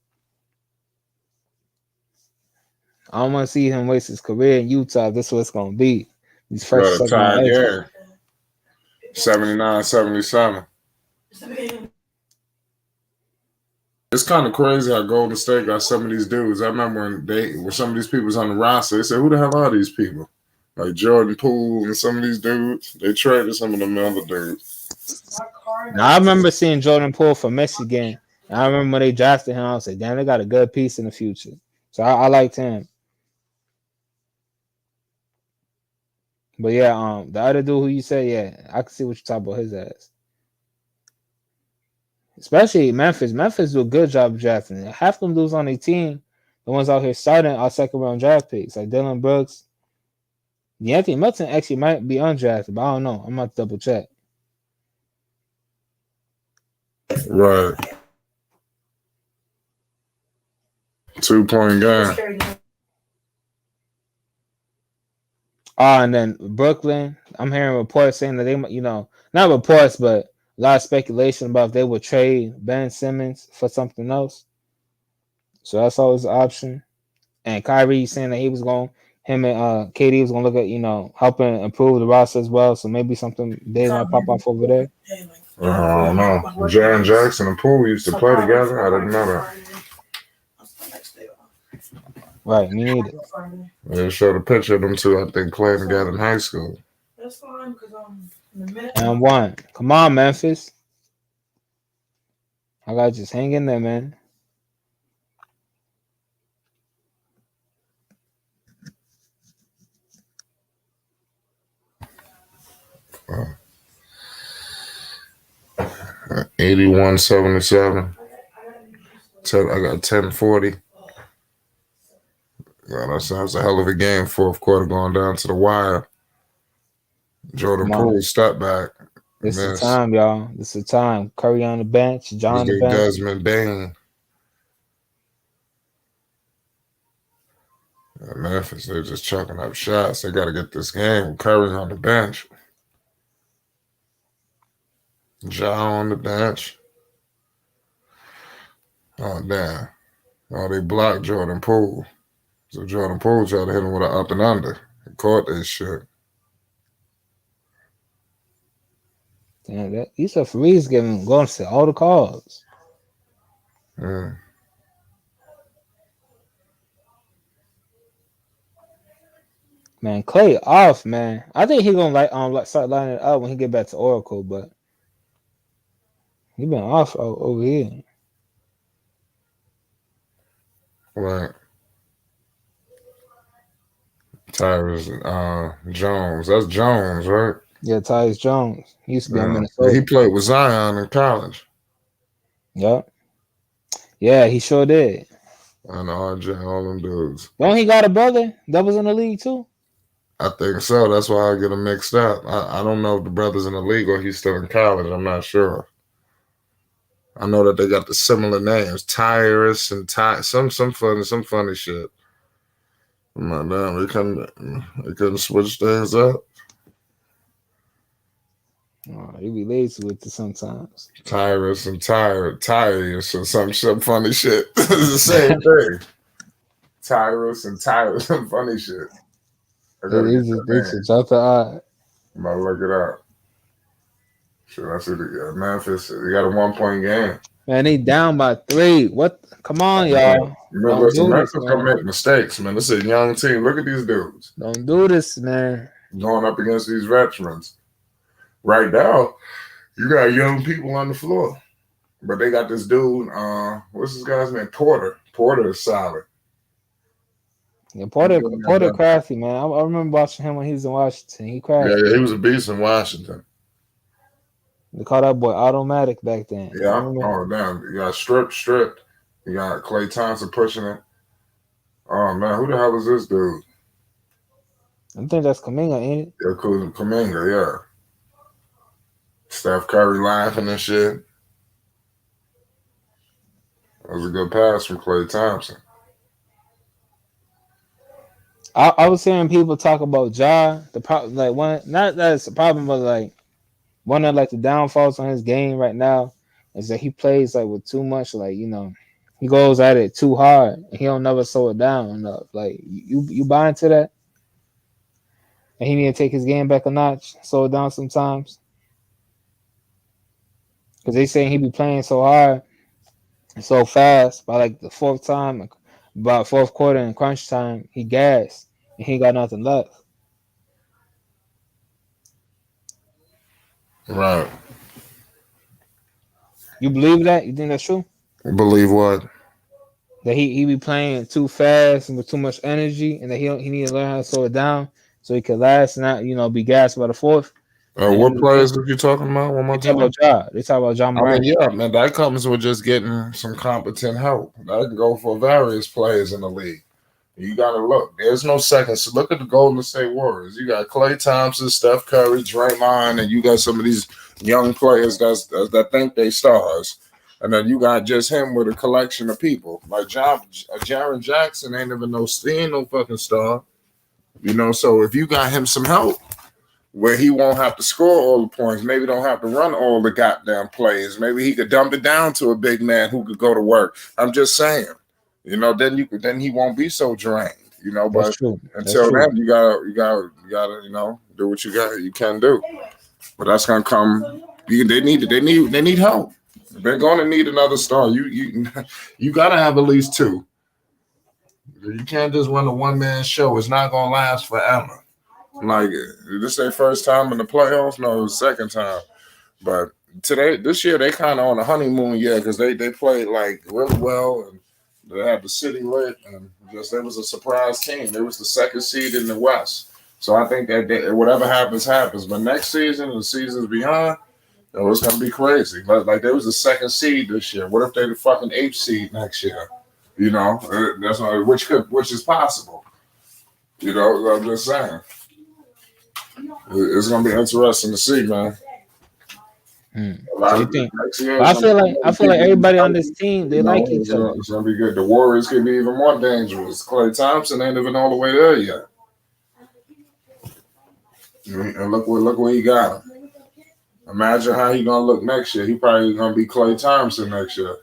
I don't want to see him waste his career in Utah. This is what it's gonna be. These first Got a tie game. 79-77. It's kind of crazy how Golden State got some of these dudes. I remember when some of these people was on the roster, they said, "Who the hell are these people?" Like Jordan Poole and some of these dudes. They traded some of them other dudes. Now I remember seeing Jordan Poole from Michigan. I remember when they drafted him. I was like, "Damn, they got a good piece in the future." So I liked him. But yeah, the other dude who you said, yeah, I can see what you're talking about his ass. Especially Memphis. Memphis do a good job of drafting. Half them dudes on their team, the ones out here starting are second round draft picks, like Dylan Brooks. Anthony Melton actually might be undrafted, but I don't know. I'm about to double check. Right. 2-point game. And then Brooklyn, I'm hearing reports saying that they, not reports, but a lot of speculation about if they would trade Ben Simmons for something else. So that's always an option. And Kyrie saying that him and KD was gonna look at, helping improve the roster as well. So maybe something big might pop off over there. I don't know. Jaren Jackson and Poole used to play together. I didn't know that. Right, me neither. They showed a picture of them two, I think, playing together in high school. That's fine, because And one. Come on, Memphis. I gotta just hang in there, man. Oh. 81-77. I got 10-40. Yeah, that was a hell of a game. Fourth quarter going down to the wire. Jordan Poole step back. This is the time, y'all. This is the time. Curry on the bench. John on the bench. Desmond Bain. Yeah, Memphis, they're just chucking up shots. They got to get this game. Curry on the bench. Ja on the bench. Oh, damn. Oh, they blocked Jordan Poole. So Jordan Poole tried to hit him with an up and under. He caught that shit. Damn, these referees going to all the calls. Mm. Man, Klay off, man. I think he's gonna start lining it up when he get back to Oracle, but he been off over here. Right. Tyrus Jones. That's Jones, right? Yeah, Tyus Jones. He used to be on Minnesota. He played with Zion in college. Yep. Yeah, he sure did. And RJ, all them dudes. Don't he got a brother that was in the league too? I think so. That's why I get them mixed up. I don't know if the brother's in the league or he's still in college. I'm not sure. I know that they got the similar names, Tyrus and some funny shit. My damn, they couldn't switch things up. Oh, you be lazy with it sometimes. Tyrus and Tyrus or some funny shit. It's the same thing. Tyrus and some funny shit. I gotta They get just that name. drop the eye. I'm about to look it up. Sure, I see the Memphis. They got a 1-point game. Man, they down by 3. What? Come on, y'all. Don't Listen, do this, Memphis gonna man. make mistakes, man. This is a young team. Look at these dudes. Don't do this, man. Going up against these veterans. Right now, you got young people on the floor. But they got this dude, what's this guy's name? Porter. Porter is solid. Yeah, Porter crafty, man. I remember watching him when he was in Washington. He crafty. Yeah, he was a beast in Washington. They called that boy automatic back then. Yeah. Oh, damn. You got stripped. You got Klay Thompson pushing it. Oh, man. Who the hell is this dude? I think that's Kuminga, ain't it? Yeah, Kuminga, yeah. Steph Curry laughing and shit. That was a good pass from Klay Thompson. I was hearing people talk about Ja. The problem, like one, not that it's a problem, but like one of like the downfalls on his game right now is that he plays like with too much, like he goes at it too hard and he don't never slow it down enough. Like you buy into that, and he need to take his game back a notch, slow it down sometimes, because they saying he be playing so hard and so fast. By like the fourth time, about fourth quarter in crunch time, he gassed and he got nothing left. Right. You believe that? You think that's true? Believe what? That he be playing too fast and with too much energy, and that he need to learn how to slow it down so he could last and not be gassed by the fourth. What players are you talking about? One more time. They talk about Ja Morant. I mean, yeah, man, that comes with just getting some competent help. That can go for various players in the league. You got to look. There's no seconds. So look at the Golden State Warriors. You got Klay Thompson, Steph Curry, Draymond, and you got some of these young players that think they stars. And then you got just him with a collection of people. Like Jaren Jackson ain't even no fucking star. So if you got him some help where he won't have to score all the points, maybe don't have to run all the goddamn plays, maybe he could dump it down to a big man who could go to work. I'm just saying. Then he won't be so drained. But until then, you gotta do what you can do. But that's gonna come. They need help. They're gonna need another star. You gotta have at least two. You can't just run a one-man show. It's not gonna last forever. Like this their first time in the playoffs? No, it was second time. But this year they kind of on a honeymoon, because they played like really well and they had the city lit, and it was a surprise team. They was the second seed in the West. So I think that whatever happens, happens. But next season, the seasons beyond, it's gonna be crazy. Like they was the second seed this year. What if they the fucking 8th seed next year? That's not, which is possible. I'm just saying. It's gonna be interesting to see, man. So you think? I feel like everybody on this team they like each other. It's gonna be good. The Warriors could be even more dangerous. Klay Thompson ain't even all the way there yet. And look where he got him. Imagine how he gonna look next year. He probably gonna be Klay Thompson next year.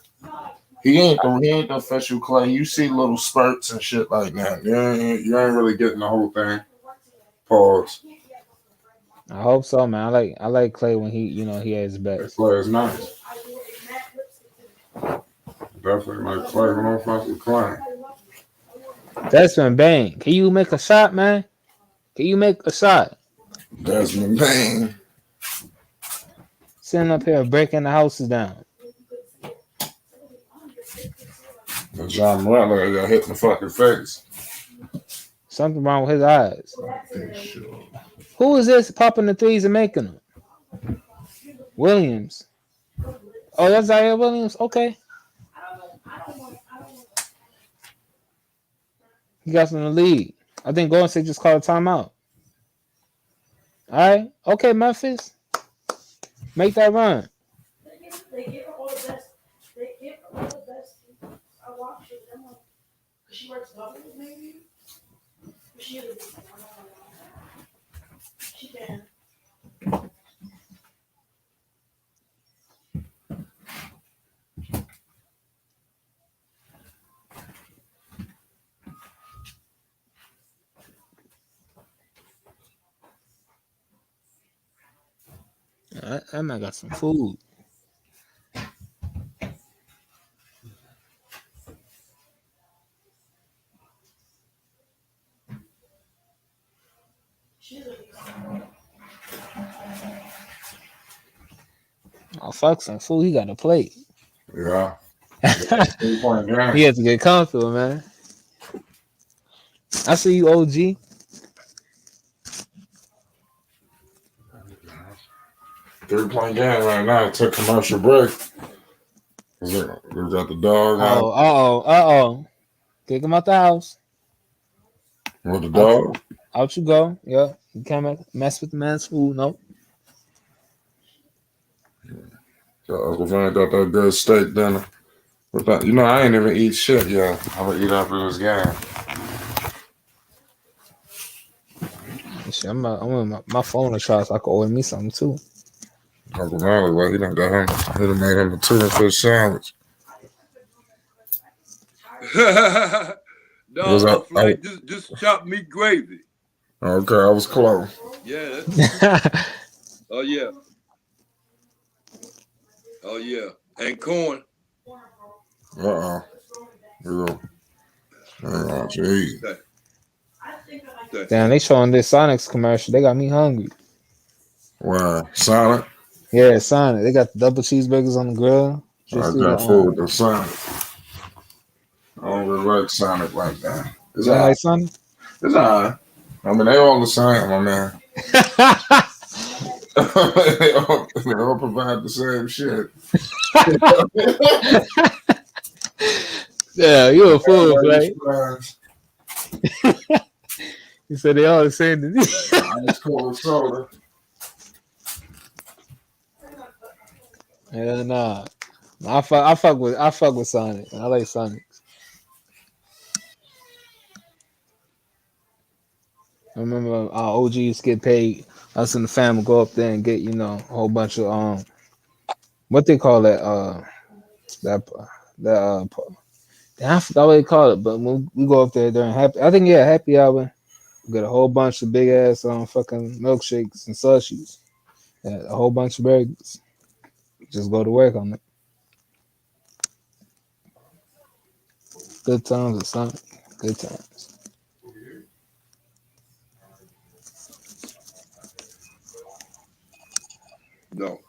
He ain't the official Klay. You see little spurts and shit like that. You ain't really getting the whole thing. Pause. I hope so, man. I like Klay when he at his best. Klay is nice. Definitely like Klay. When I'm fucking Klay. Desmond Bain, can you make a shot, man? Can you make a shot? Desmond Bain. Sitting up here breaking the houses down. John Morant got hit in the fucking face. Something wrong with his eyes. Who is this popping the threes and making them? Williams. Oh, that's Zaire Williams? Okay. He got from the league. I think Golden State just called a timeout. All right. Okay, Memphis. Make that run. They give her all the best. They give her all the best. I watch it. I'm like, she works doubles maybe? She can. I might got some food. Oh, fuck some food. He got a plate. Yeah. He has to get comfortable, man. I see you, OG. 3-point game right now. Took commercial break. We got the dog out. Oh. Kick him out the house. With the dog? Out you go. Yeah. You can't mess with the man's food. Nope. Uncle Van got that good steak dinner. But that, I ain't even eat shit yet. I'm gonna eat after this game. Shit, I'm on my phone to try so I can order me something too. Uncle Van, well, he done made him a tuna fish sandwich. No, like just chopped meat gravy. Okay, I was close. Yeah. Oh yeah. Oh yeah. And corn. Oh, geez. Damn, they showing this Sonic's commercial. They got me hungry. Wow, Sonic? Yeah, Sonic. They got the double cheeseburgers on the grill. I got food with Sonic. I don't really like Sonic like that. You don't like Sonic? It's alright. I mean, they all the same, my man. they all provide the same shit. Yeah, you a fool, right? You said they all the same to me. Ice cold soda. Yeah, nah. I fuck with Sonic. I like Sonic. I remember OG used to get paid. Us and the family go up there and get a whole bunch of what they call that I forgot what they call it, but we go up there during happy hour. We get a whole bunch of big ass fucking milkshakes and slushies, and a whole bunch of burgers. Just go to work on it. Good times at Sonic. Good times. No.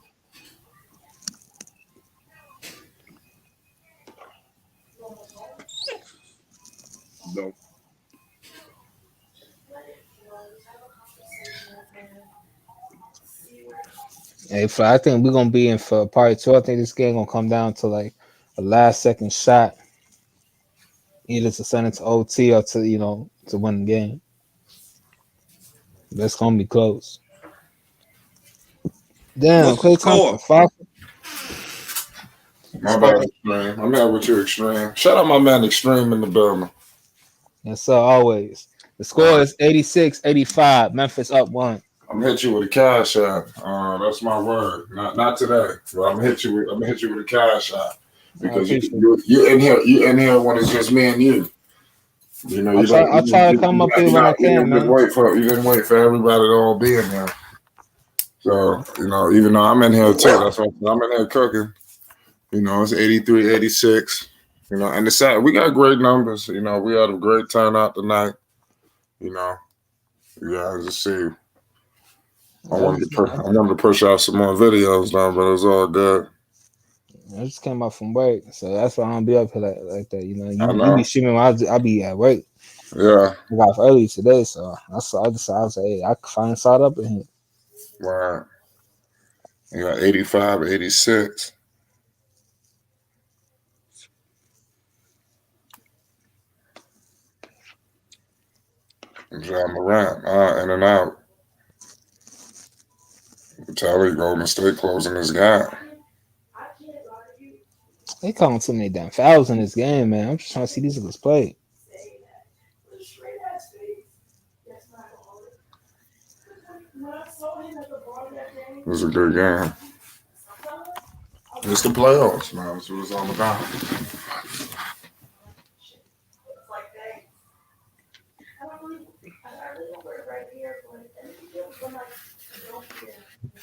No. Hey, I think we're gonna be in for part 2. I think this game gonna come down to like a last second shot, either to send it to OT or to to win the game. That's gonna be close. Damn, What's the Klay Thompson, score? My bad, Extreme. I'm here with you, Extreme. Shout out my man, Extreme, in the building. Yes, sir, always. The score is 86-85. Memphis up 1. I'm gonna hit you with a cash app. That's my word. Not today, but I'm gonna hit you with a cash app because you in here when it's just me and you. I'll try to come up here when I can, man. You didn't wait for everybody to all be in here. So even though I'm in here too, that's why I'm in here cooking. It's 83, 86. And the sad, we got great numbers. We had a great turnout tonight. You guys just see. I wanted to push out some more videos now, but it was all good. I just came out from work, so that's why I don't be up here like that. You be streaming while I be at work. Yeah. I got off early today, so I decided, hey, I can finally start up in here. Right. You got 85, 86. John Morant, in and out. Tyler Golden State closing this gap. They calling too many damn fouls in this game, man. I'm just trying to see these niggas play. It was a good game. It's the playoffs, man. That's what it's all about.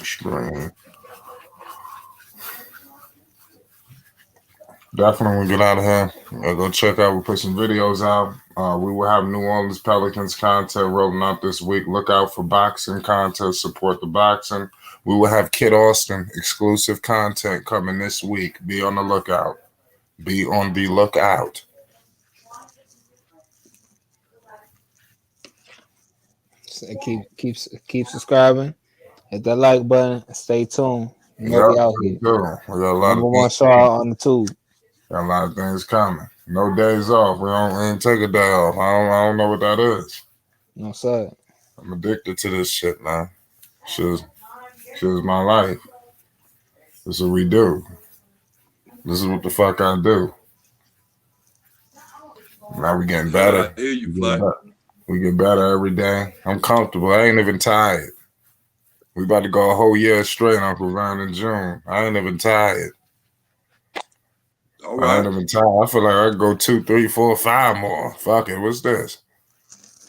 Strange. Definitely when we get out of here, go check out. We'll put some videos out. We will have New Orleans Pelicans content rolling out this week. Look out for boxing content. Support the boxing. We will have Kid Austin exclusive content coming this week. Be on the lookout. Be on the lookout. So keep subscribing. Hit that like button. Stay tuned. You know we out here. We got a lot Number of one show out on the tube. Got a lot of things coming. No days off. We ain't take a day off. I don't know what that is. No sir. I'm addicted to this shit, man. Shit's my life. This is what we do. This is what the fuck I do. Now we getting better. I hear you, Fly. We get better every day. I'm comfortable. I ain't even tired. We about to go a whole year straight, Uncle Ryan, in June. I ain't even tired. All right. I ain't even tired. I feel like I could go 2, 3, 4, 5 more. Fuck it. What's this?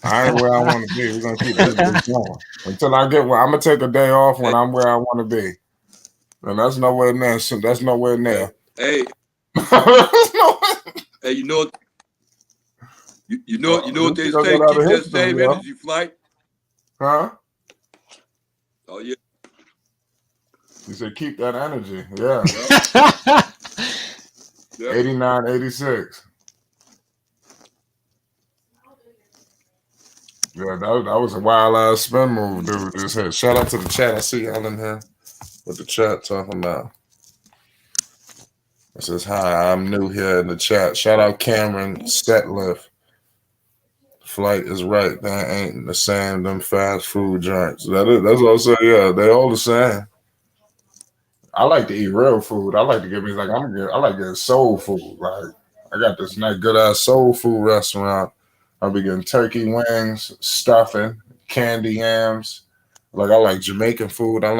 I ain't where I want to be. We're gonna keep this going until I get where I'm gonna take a day off when I'm where I want to be, and that's nowhere near. That's nowhere near. Hey, hey, you know what? You know what they say? Keep that same energy, Flight. Huh? Oh yeah. You said keep that energy. Yeah. Yep. 89, 86. Yeah, that was a wild ass spin move, dude. Just hit. Shout out to the chat. I see y'all in here. What the chat talking about? It says hi. I'm new here in the chat. Shout out Cameron Setliff. Flight is right. That ain't the same. Them fast food joints. That's also they all the same. I like to eat real food. I like to get me I like getting soul food. Like I got this nice good ass soul food restaurant. I'll be getting turkey wings, stuffing, candy yams. Like I like Jamaican food. I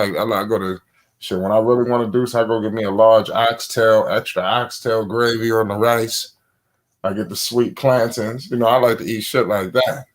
go to shit when I really want to do so. I go get me a large oxtail, extra oxtail gravy on the rice. I get the sweet plantains. You know, I like to eat shit like that.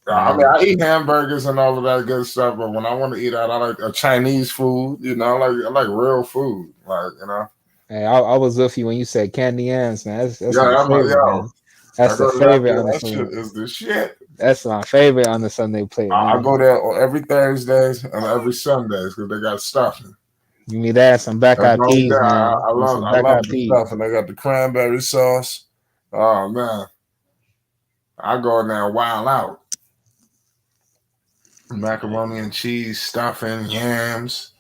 I mean, I eat hamburgers and all of that good stuff, but when I want to eat out, I like a Chinese food. You know, I like real food. Like you know. Hey, I was with you when you said candy yams, man. That's my favorite, man. That's the favorite on the Sunday. That shit is the shit. That's my favorite on the Sunday plate. I go there every Thursday and every Sunday because they got stuffing. You need that some black eyed peas, man. I love the stuff, and they got the cranberry sauce. Oh man, I go in there and wild out. Macaroni and cheese, stuffing, yams,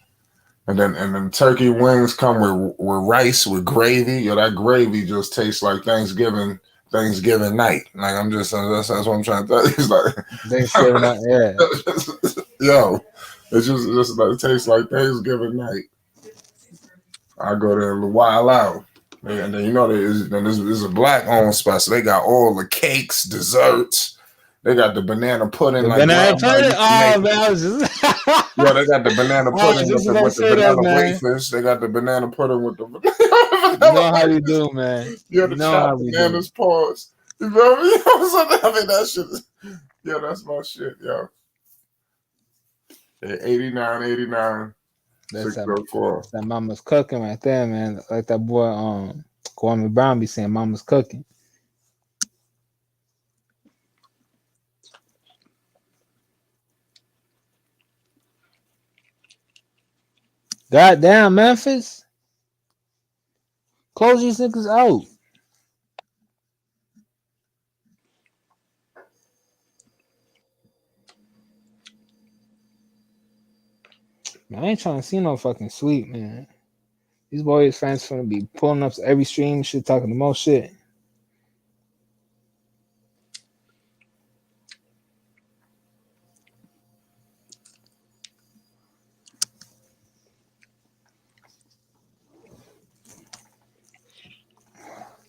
and then turkey wings come with rice with gravy. Yeah, that gravy just tastes like Thanksgiving night. Like I'm just that's what I'm trying to tell you. It's like Thanksgiving night, yeah. Yo, it's just like it tastes like Thanksgiving night. I go there and wild out. And then you know there's a black owned spot, so they got all the cakes, desserts. They got the banana pudding. Banana pudding? Oh man, I was just yeah, they got the banana pudding with the banana wafers. They got the banana pudding with the You know how we do, man. Yeah, the chopped bananas paws. You feel me? I mean that shit is, yeah, that's my shit, yo. 89. That's that mama's cooking right there, man. Like that boy Kwame Brown be saying mama's cooking. Goddamn, Memphis. Close these niggas out. Man, I ain't trying to see no fucking sweep, man. These Warriors fans finna be pulling up to every stream shit, talking the most shit.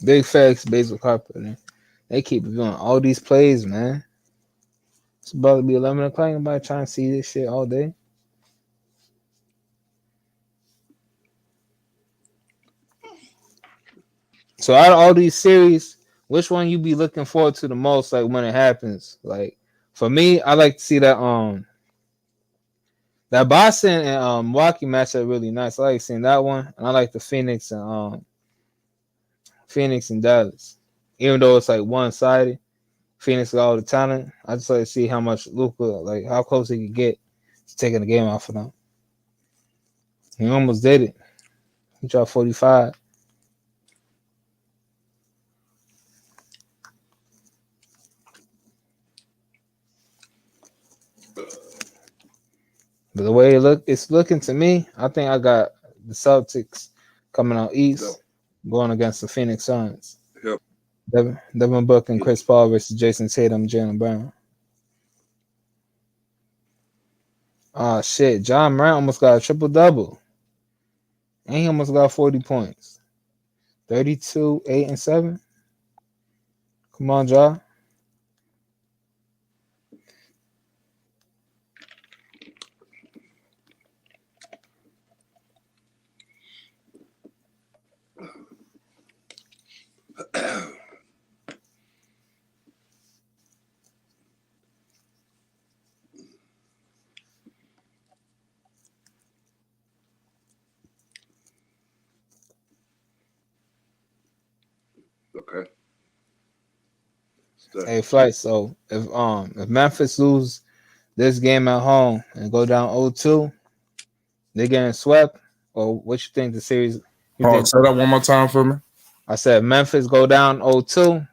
Big facts, Basil Carpenter. They keep doing all these plays, man. It's about to be 11 o'clock. Anybody trying to see this shit all day? So out of all these series, which one you be looking forward to the most? Like when it happens? Like for me, I like to see that Boston and Milwaukee matchup really nice. I like seeing that one, and I like the Phoenix and Phoenix and Dallas. Even though it's like one-sided, Phoenix got all the talent. I just like to see how much Luka, like how close he could get to taking the game off of them. He almost did it. He dropped 45. But the way it's looking to me, I think I got the Celtics coming out east, going against the Phoenix Suns. Yep. Devin Booker and Chris Paul versus Jason Tatum, Jaylen Brown. Oh shit, John Morant almost got a triple-double. And he almost got 40 points. 32, 8, and 7. Come on, Ja. Okay. Hey, Flight. So if Memphis lose this game at home and go down 0-2, they getting swept. Or what you think the series? Say that one more time for me. I said Memphis go down 0-2.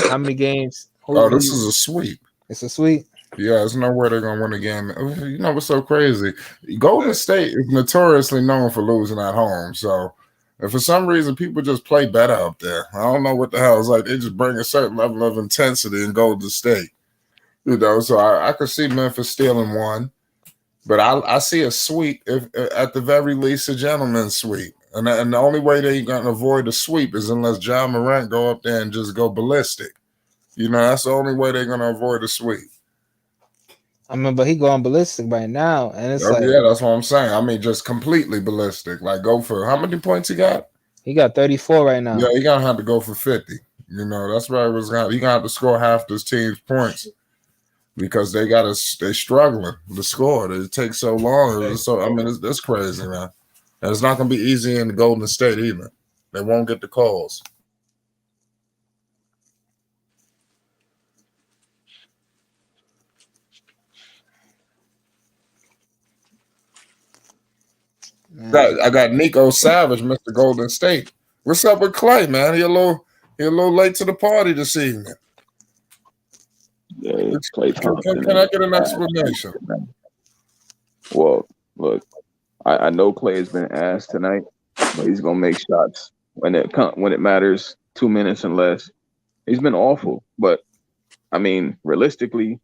How many games? This is a sweep. It's a sweep. Yeah, there's no way they're gonna win a game. You know what's so crazy? Golden State is notoriously known for losing at home. So if for some reason people just play better up there, I don't know what the hell. It's like they just bring a certain level of intensity in Golden State. You know, so I could see Memphis stealing one, but I see a sweep, if at the very least a gentleman's sweep. And the only way they're gonna avoid a sweep is unless John Morant go up there and just go ballistic. You know, that's the only way they're gonna avoid a sweep. I mean, but he going ballistic right now, and it's like, yeah, that's what I'm saying. I mean, just completely ballistic. Like, go for how many points he got? He got 34 right now. Yeah, he gonna have to go for 50. You know, that's why he gonna have to score half this team's points because they struggling to score. It takes so long. So I mean, it's crazy, man. And it's not gonna be easy in the Golden State either. They won't get the calls. I got Nico Savage, Mr. Golden State. What's up with Klay, man? He a little late to the party this evening. Yeah, Klay Can I get an explanation? Well, look, I know Klay has been asked tonight, but he's gonna make shots when it matters. 2 minutes and less. He's been awful, but I mean, realistically,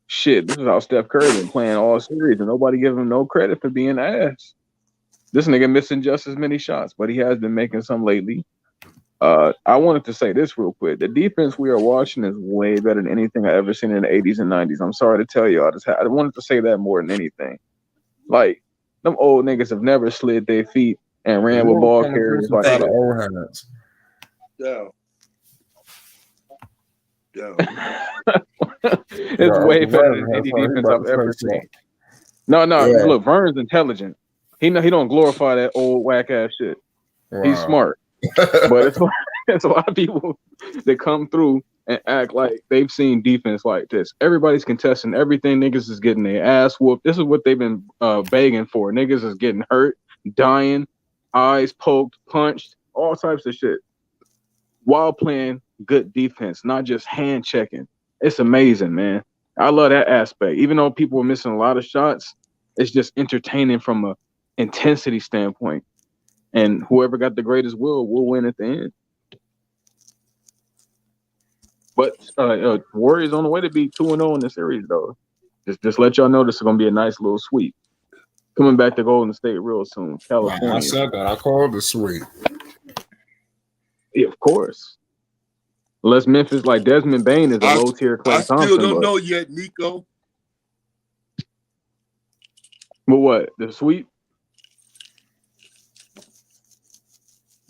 shit, this is how Steph Curry been playing all series, and nobody give him no credit for being ass. This nigga missing just as many shots, but he has been making some lately. I wanted to say this real quick. The defense we are watching is way better than anything I ever seen in the 80s and 90s. I'm sorry to tell you, I wanted to say that more than anything. Like, them old niggas have never slid their feet and ran with ball carriers like that. Old hands. It's way better than any defense I've ever seen. No, look, Vern's intelligent. He don't glorify that old whack ass shit. Wow. He's smart, but it's a lot of people that come through and act like they've seen defense like this. Everybody's contesting everything. Niggas is getting their ass whooped. This is what they've been begging for. Niggas is getting hurt, dying, eyes poked, punched, all types of shit, while playing good defense, not just hand checking. It's amazing, man. I love that aspect. Even though people were missing a lot of shots, it's just entertaining from a intensity standpoint, and whoever got the greatest will win at the end. But Warriors on the way to be 2-0 in the series, though. Just let y'all know this is gonna be a nice little sweep. Coming back to Golden State real soon, California. I said that. I called the sweep. Yeah, of course. Unless Memphis, like Desmond Bain, is a low tier Klay Thompson. I still don't know yet, Nico. But what, the sweep?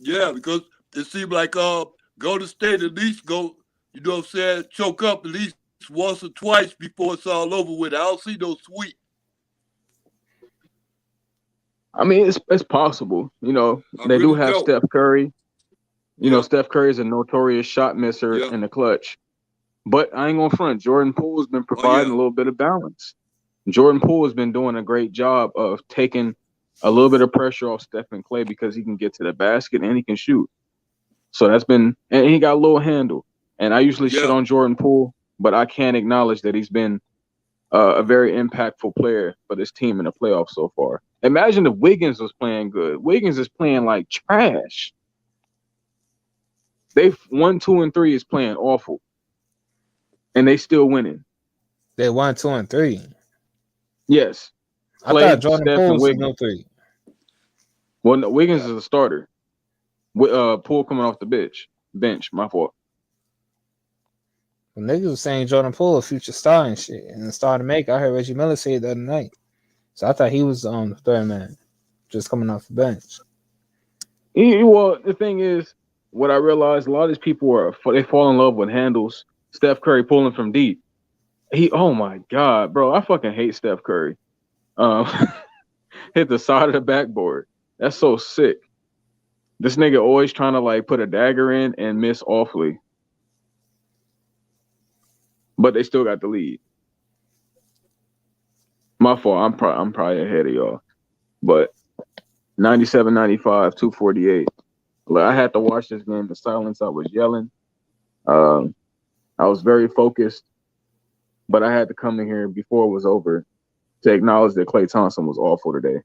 Yeah, because it seemed like Golden State at least go, you know what I'm saying, choke up at least once or twice before it's all over with. I don't see no sweep. I mean, it's possible. You know, they do have Steph Curry. You know, Steph Curry is a notorious shot misser in the clutch. But I ain't gonna front. Jordan Poole's been providing a little bit of balance. Jordan Poole has been doing a great job of taking a little bit of pressure off Steph and Klay because he can get to the basket and he can shoot. So that's been, and he got a little handle. And I usually shit on Jordan Poole, but I can't acknowledge that he's been a very impactful player for this team in the playoffs so far. Imagine if Wiggins was playing good. Wiggins is playing like trash. They 1, 2, and 3 is playing awful, and they still winning. They 1, 2, and 3. Yes, Klay, I thought Jordan Steph, Poole and was Wiggins. no 3. Well, no, Wiggins is a starter. Poole coming off the bench. My fault. Well, niggas was saying Jordan Poole a future star and shit, and the star to make. I heard Reggie Miller say it the other night, so I thought he was on the third man, just coming off the bench. Well, the thing is, what I realized, a lot of these people they fall in love with handles. Steph Curry pulling from deep. Oh my God, bro, I fucking hate Steph Curry. Hit the side of the backboard. That's so sick. This nigga always trying to like put a dagger in and miss awfully. But they still got the lead. My fault. I'm probably ahead of y'all. But 97-95, 248. Look, I had to watch this game in silence. I was yelling. I was very focused. But I had to come in here before it was over to acknowledge that Klay Thompson was awful today.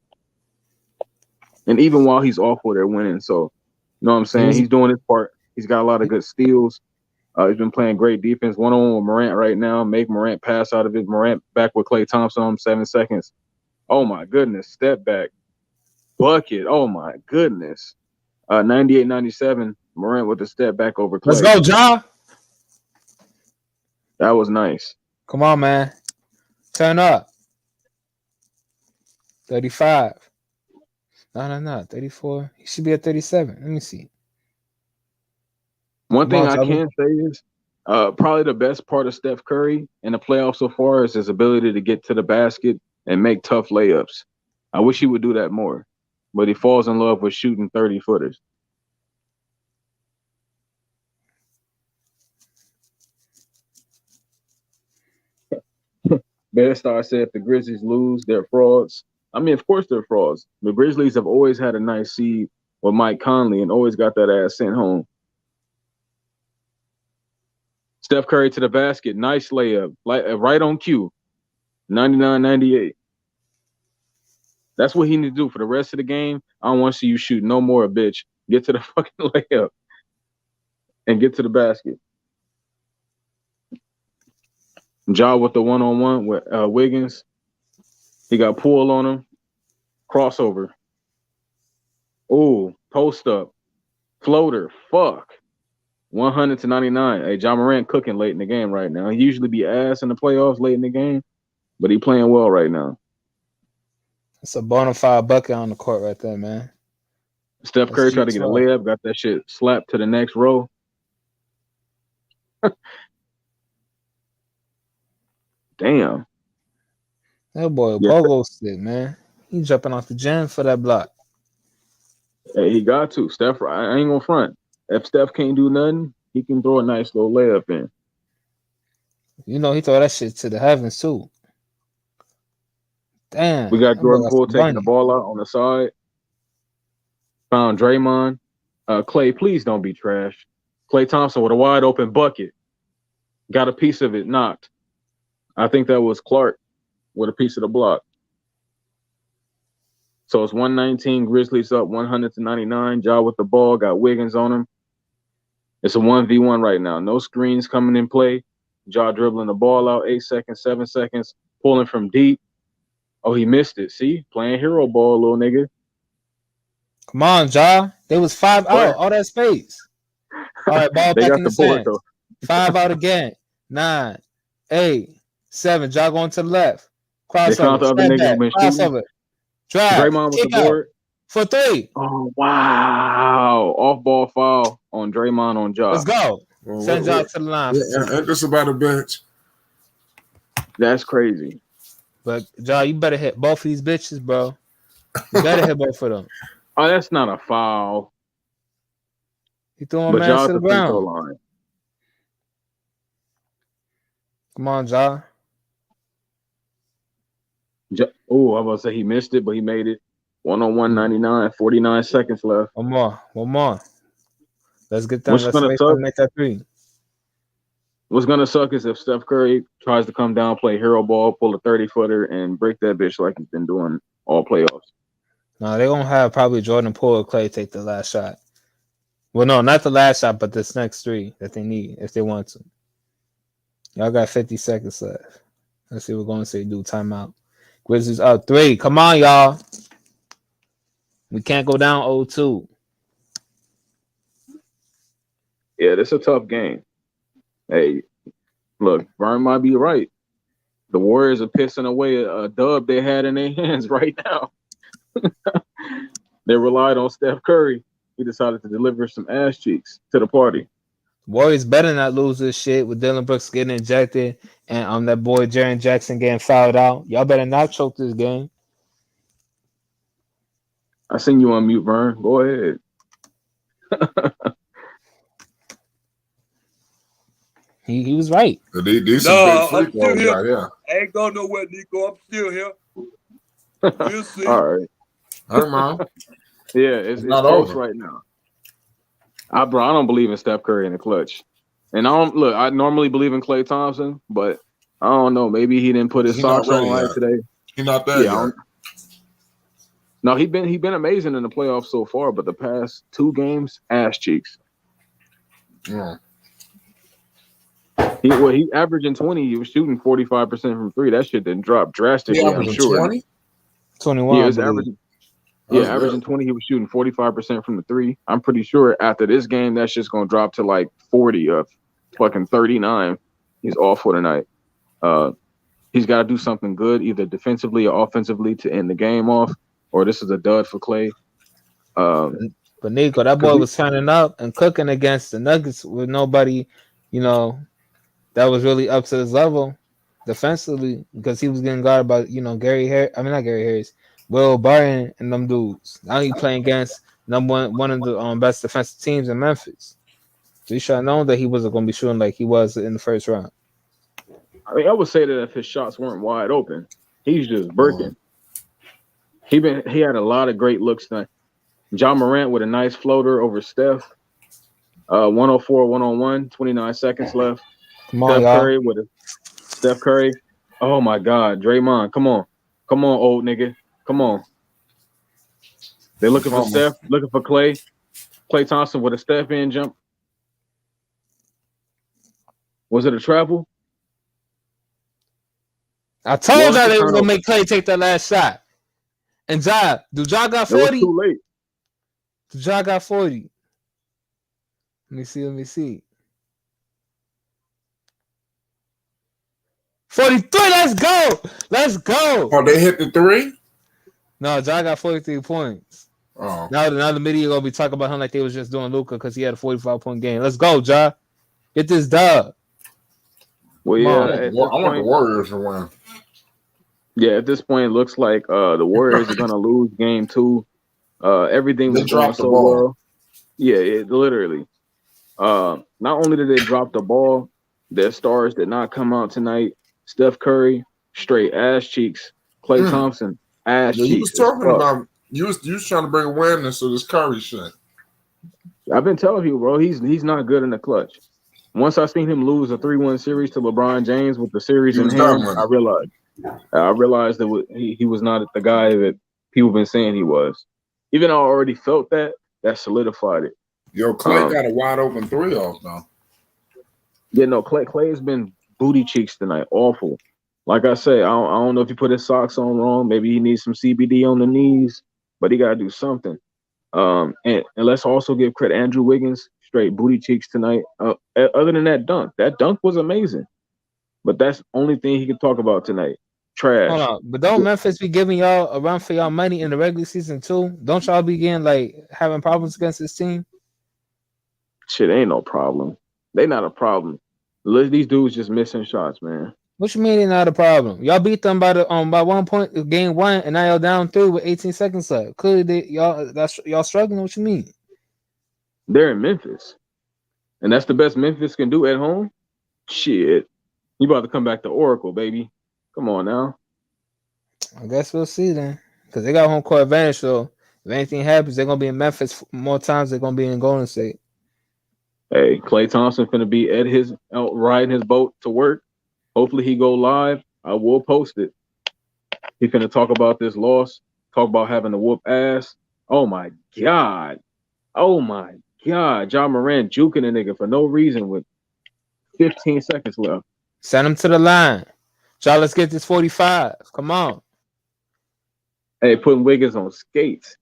And even while he's awful, they're winning. So, you know what I'm saying? He's doing his part. He's got a lot of good steals. He's been playing great defense. One-on-one with Morant right now. Make Morant pass out of it. Morant back with Klay Thompson on 7 seconds. Oh, my goodness. Step back. Bucket. Oh, my goodness. 98-97. Morant with the step back over Klay. Let's go, Ja. That was nice. Come on, man. Turn up. 35. No. 34. He should be at 37. Let me see. One thing I can say is probably the best part of Steph Curry in the playoffs so far is his ability to get to the basket and make tough layups. I wish he would do that more, but he falls in love with shooting 30-footers. Bearstar said if the Grizzlies lose, they're frauds. I mean, of course they're frauds. The Grizzlies have always had a nice seed with Mike Conley and always got that ass sent home. Steph Curry to the basket. Nice layup. Right on cue. 99-98. That's what he needs to do for the rest of the game. I don't want to see you shoot no more, bitch. Get to the fucking layup and get to the basket. Ja with the one-on-one with Wiggins. He got Poole on him. Crossover. Ooh, post up. Floater. Fuck. 100-99. Hey, Ja Morant cooking late in the game right now. He usually be ass in the playoffs late in the game, but he playing well right now. It's a bona fide bucket on the court right there, man. Steph Curry tried to get a layup, got that shit slapped to the next row. Damn. That boy pogo stick, man. He jumping off the gym for that block. Hey, he got to. Steph, I ain't gonna front. If Steph can't do nothing, he can throw a nice little layup in. You know, he throw that shit to the heavens, too. Damn. We got Jordan Poole taking the ball out on the side. Found Draymond. Klay, please don't be trash. Klay Thompson with a wide open bucket. Got a piece of it knocked. I think that was Clark with a piece of the block. So it's 119, Grizzlies up 100-99. Ja with the ball, got Wiggins on him. It's a 1v1 right now. No screens coming in play. Ja dribbling the ball out, 8 seconds, 7 seconds, pulling from deep. Oh, he missed it. See? Playing hero ball, little nigga. Come on, Ja. There was 5 out. All that space. All right, ball back in the sand. 5 out again. 9, 8, 7. Ja going to the left. Crossover. Crossover. Drive. Draymond with the board. For 3. Oh, wow. Off-ball foul on Draymond on Ja. Let's go. Send Ja to the line. Yeah, just about a bench. That's crazy. But, Ja, you better hit both of these bitches, bro. You better hit both of them. Oh, that's not a foul. He threw my But man Ja to the at the free throw ground. line. Come on, Ja. Oh, I was about to say he missed it, but he made it. 1-on-1, 99, 49 seconds left. One more. Let's get them. What's Let's gonna make suck? them make that three. What's gonna suck is if Steph Curry tries to come down, play hero ball, pull a 30-footer, and break that bitch like he's been doing all playoffs. No, they're gonna have probably Jordan Poole or Klay take the last shot. Well, no, not the last shot, but this next three that they need if they want to. Y'all got 50 seconds left. Let's see what we're going to say. Do timeout. Grizzlies up 3. Come on, y'all. We can't go down 0-2. Yeah, this is a tough game. Hey, look, Vern might be right. The Warriors are pissing away a dub they had in their hands right now. They relied on Steph Curry. He decided to deliver some ass cheeks to the party. Warriors better not lose this shit with Dylan Brooks getting injected and that boy Jaren Jackson getting fouled out. Y'all better not choke this game. I seen you on mute, Vern. Go ahead. He was right. These No, some I'm big still free here. throws right here. I ain't going nowhere, Nico. I'm still here. We'll see. All right. I don't mind. Yeah, it's not close over right now. I don't believe in Steph Curry in the clutch. And I normally believe in Klay Thompson, but I don't know. Maybe he didn't put his He's not socks on ready right yet. today. He's not there yet. No, he been amazing in the playoffs so far, but the past 2 games, ass cheeks. Yeah. He averaging 20. He was shooting 45% from 3. That shit didn't drop drastically. He I'm averaging sure. 20? 21. Yeah, I it's believe. averaging. Yeah, averaging 20. He was shooting 45% from the 3. I'm pretty sure after this game, that's just gonna drop to like 40 or fucking 39. He's off for tonight. He's got to do something good, either defensively or offensively, to end the game off, or this is a dud for Klay. But Nico, that boy was turning up and cooking against the Nuggets with nobody, that was really up to his level defensively because he was getting guarded by, Gary Harris. I mean, not Gary Harris, Will Barton and them dudes. Now he playing against one of the best defensive teams in Memphis. So you should have known that he wasn't going to be shooting like he was in the first round. I mean, I would say that if his shots weren't wide open, he's just breaking. He had a lot of great looks tonight. John Morant with a nice floater over Steph. 104 1-on-1, 29 seconds left. Come on, y'all. Steph Curry. Oh my God, Draymond, come on, old nigga, come on. They're looking for Steph, looking for Klay. Klay Thompson with a step in jump. Was it a travel? I told y'all they was gonna make Klay take that last shot. And Ja got 40? It was too late. Ja got 40. Let me see. 43, let's go. Oh, they hit the 3? No, Ja got 43 points. Oh. Now the media gonna be talking about him like they was just doing Luka because he had a 45-point game. Let's go, Ja. Get this dub. Well, yeah, I want the Warriors to win. Yeah, at this point, it looks like the Warriors are gonna lose game 2. Everything was going so well. Yeah, literally. Not only did they drop the ball, their stars did not come out tonight. Steph Curry, straight ass cheeks. Klay Thompson, ass cheeks. You was talking about you was trying to bring awareness to this Curry shit. I've been telling you, bro, he's not good in the clutch. Once I seen him lose a 3-1 series to LeBron James with the series in hand, I realized that he was not the guy that people been saying he was. Even though I already felt that solidified it. Yo, Klay got a wide open 3 off now. Yeah, no, Klay has been booty cheeks tonight. Awful. Like I say, I don't know if he put his socks on wrong. Maybe he needs some CBD on the knees, but he got to do something. And let's also give credit Andrew Wiggins, straight booty cheeks tonight. Other than that dunk was amazing. But that's the only thing he could talk about tonight. Trash. Hold on, but don't Memphis be giving y'all a run for y'all money in the regular season too? Don't y'all be getting having problems against this team? Shit ain't no problem. They not a problem. These dudes just missing shots, man. What you mean they're not a problem? Y'all beat them by 1 point game 1, and now y'all down 3 with 18 seconds left. Clearly, y'all struggling. What you mean? They're in Memphis. And that's the best Memphis can do at home? Shit. You about to come back to Oracle, baby. Come on now. I guess we'll see then. Because they got home court advantage, so if anything happens, they're going to be in Memphis more times. They're going to be in Golden State. Hey, Klay Thompson finna be out riding his boat to work. Hopefully he go live. I will post it. He finna talk about this loss. Talk about having to whoop ass. Oh my God. Oh my God. Ja Morant juking a nigga for no reason with 15 seconds left. Send him to the line. Ja, let's get this 45. Come on. Hey, putting Wiggins on skates.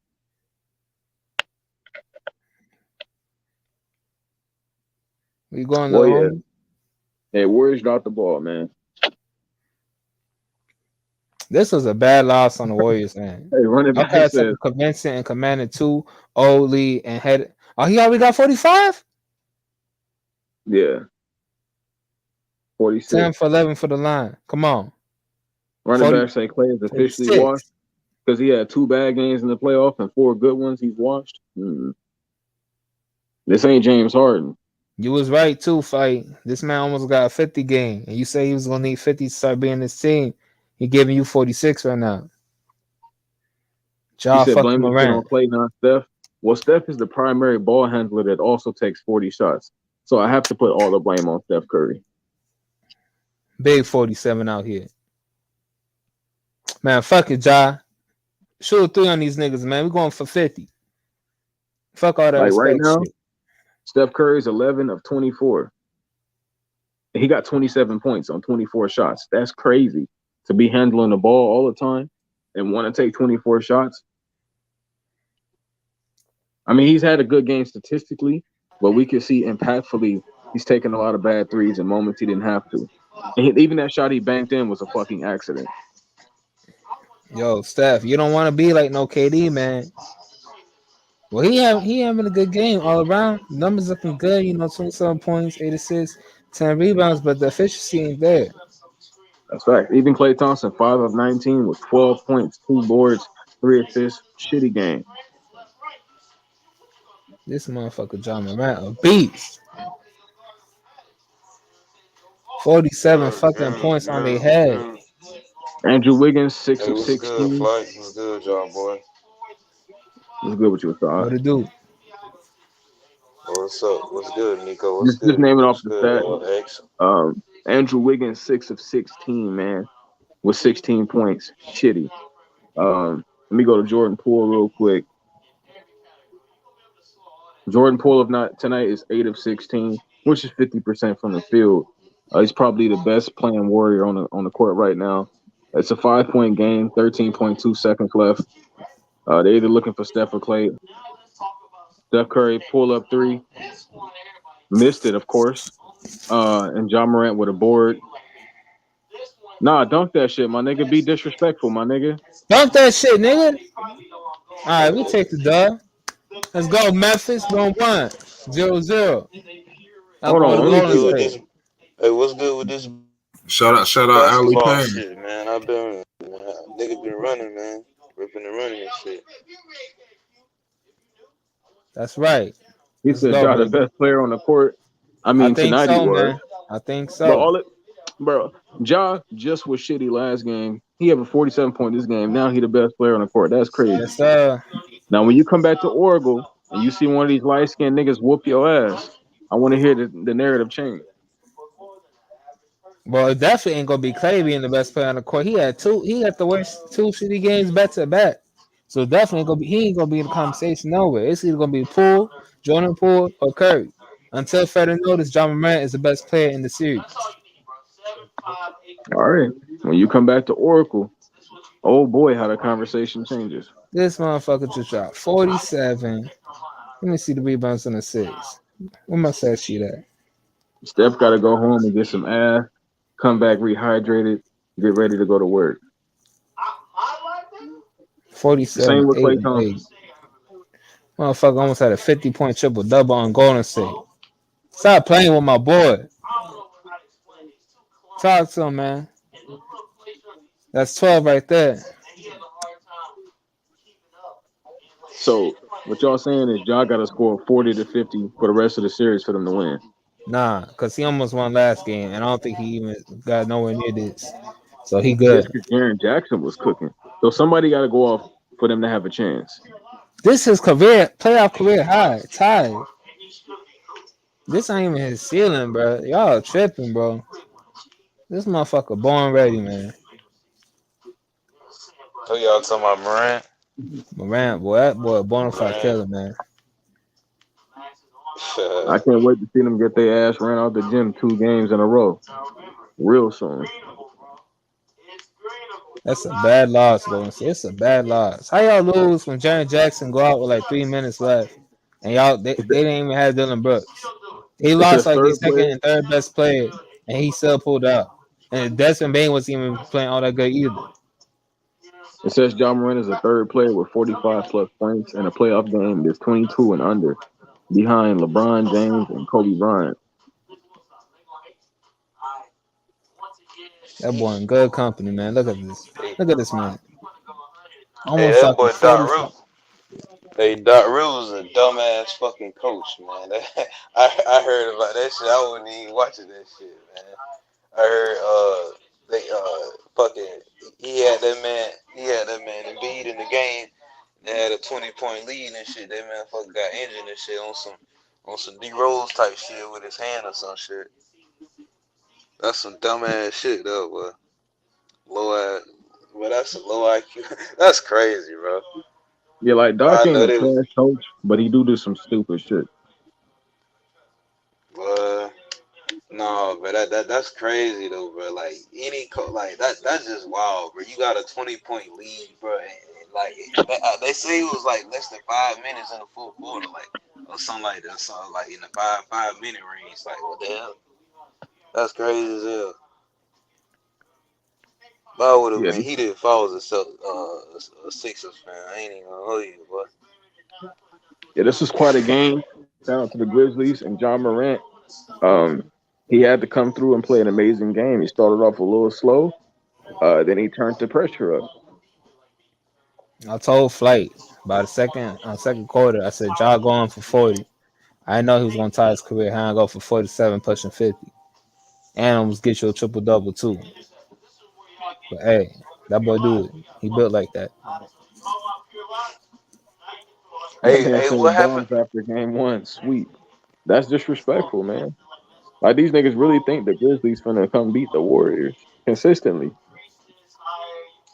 We going Boy, to yeah. Hey, Warriors dropped the ball, man. This was a bad loss on the Warriors, man. Hey, running back Okay, says convincing and commanded 2-0 lead and had. Oh, he already got 45? Yeah. 46. 10 for 11 for the line. Come on. Running back say Klay is officially 46. washed because he had 2 bad games in the playoff and 4 good ones. He's washed. This ain't James Harden. You was right too, fight. This man almost got a 50 game, and you say he was gonna need 50 to start being this team. He giving you 46 right now. He said blame the shit on Klay, not Steph. Well, Steph is the primary ball handler that also takes 40 shots. So I have to put all the blame on Steph Curry. Big 47 out here. Man, fuck it, Ja. Shoot a 3 on these niggas, man. We going for 50. Fuck all that Like respect right now, shit. Steph Curry's 11 of 24. He got 27 points on 24 shots. That's crazy to be handling the ball all the time and want to take 24 shots. I mean, he's had a good game statistically, but we can see impactfully he's taking a lot of bad threes in moments he didn't have to. And even that shot he banked in was a fucking accident. Yo, Steph, you don't want to be like no KD, man. Well, he having a good game all around. Numbers looking good, 27 points, 8 assists, 10 rebounds, but the efficiency ain't there. That's right. Even Klay Thompson, 5 of 19 with 12 points, 2 boards, 3 assists. Shitty game. This motherfucker Ja Morant, a beast. 47 fucking points on their head. Andrew Wiggins, 6 Hey, of what's 16. good, Flight? What's good, y'all, boy? What's good with you, Thought? What it do? What's up? What's good, Nico? What's Just good? naming off What's the good, stats. X? Andrew Wiggins, 6 of 16, man, with 16 points. Shitty. Let me go to Jordan Poole real quick. Jordan Poole tonight is 8 of 16, which is 50% from the field. He's probably the best playing Warrior on the court right now. It's a 5-point game, 13.2 seconds left. They're either looking for Steph or Klay. Steph Curry pull up 3, missed it, of course. And Ja Morant with a board. Nah, dunk that shit, my nigga. Be disrespectful, my nigga. Dunk that shit, nigga. All right, we take the dub. Let's go, Memphis. Going 1-0-0. Hold on, let me see this. Hey, what's good with this? Shout out, Ali Payne. Shit, man. Nigga been running, man, ripping and running and shit. That's right. He said Ja the best player on the court. I mean, tonight he was. Man. I think so. Bro, Ja just was shitty last game. He had a 47 point this game. Now he the best player on the court. That's crazy. Yes, sir. Now, when you come back to Oracle and you see one of these light-skinned niggas whoop your ass, I want to hear the narrative change. Well, it definitely ain't gonna be Klay being the best player on the court. He had the worst 2 shitty games back to back. So definitely he ain't gonna be in the conversation nowhere. It's either gonna be Poole, Jordan Poole, or Curry. Until further notice, Ja Morant is the best player in the series. All right. When you come back to Oracle, oh boy, how the conversation changes. This motherfucker just dropped 47. Let me see the rebounds and assists. Where my stat sheet at? Steph got to go home and get some ass, come back rehydrated, get ready to go to work. 47. Same with Klay Thompson. Motherfucker almost had a 50-point triple-double on Golden State. Stop playing with my boy. Talk to him, man. That's 12 right there. So what y'all saying is y'all got to score 40 to 50 for the rest of the series for them to win. Nah, because he almost won last game, and I don't think he even got nowhere near this. So he This good. because Jaren Jackson was cooking. So somebody got to go off for them to have a chance. This is playoff career high, tied. This ain't even his ceiling, bro. Y'all tripping, bro. This motherfucker born ready, man. Who y'all talking about, Morant? Morant, boy, that boy a bona fide Morant. killer, man. I can't wait to see them get their ass ran out the gym 2 games in a row, real soon. That's a bad loss, Golden State. It's a bad loss. How y'all lose when Jaren Jackson go out with like 3 minutes left, and they didn't even have Dylan Brooks. He It lost says like the third second player. and third best player, and he still pulled out. And Desmond Bain wasn't even playing all that good either. It says John Morant is a third player with 45 plus points in a playoff game that's 22 and under, behind LeBron James and Kobe Bryant. That boy in good company, man. Look at this. Look at this man. Hey, Almost that dropping boy Doc 45. Rivers. Hey, Doc Rivers is a dumbass fucking coach, man. I heard about that shit. I wasn't even watching that shit, man. I heard they fucking he had that man Embiid in the game. They had a 20-point lead and shit. That man fucking got injured and shit on some D Rose type shit with his hand or some shit. That's some dumbass shit though, but low ass. But that's a low IQ. That's crazy, bro. Yeah, like I Doc ain't know a they was. trash coach, but he do some stupid shit. No, but that's crazy though, bro. Like like that's just wild, bro. You got a 20-point lead, bro. And like they say it was like less than 5 minutes in the fourth quarter, like or something like that. Something like in the 5 minute range. Like what the hell? That's crazy as hell. But I would have Yeah, been heated if I was a Sixers fan. I ain't even gonna hold you, but this was quite a game. Shout out to the Grizzlies and John Morant. He had to come through and play an amazing game. He started off a little slow, then he turned the pressure up. I told Flight by the second quarter, I said, y'all going for 40. I didn't know he was going to tie his career high and go for 47, pushing 50. And almost get you a triple double, too. But hey, that boy do it. He built like that. That man hey, what said happened? bombs after game 1, sweep. That's disrespectful, man. Like these niggas really think the Grizzlies finna come beat the Warriors consistently.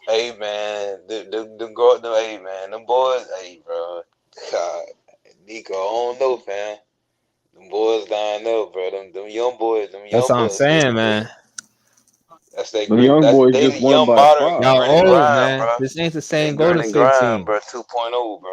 Hey man, hey man, them boys, hey bro, God, Nico, I don't know, fam. Them boys dying up, bro. Them That's young what I'm boys, they saying, man. that's that The grit. young That's boys they just the won young by modern 5. grit Y'all and old, grind, man. bro. This ain't the That same grit Golden and State grind, team. bro. 2.0, bro.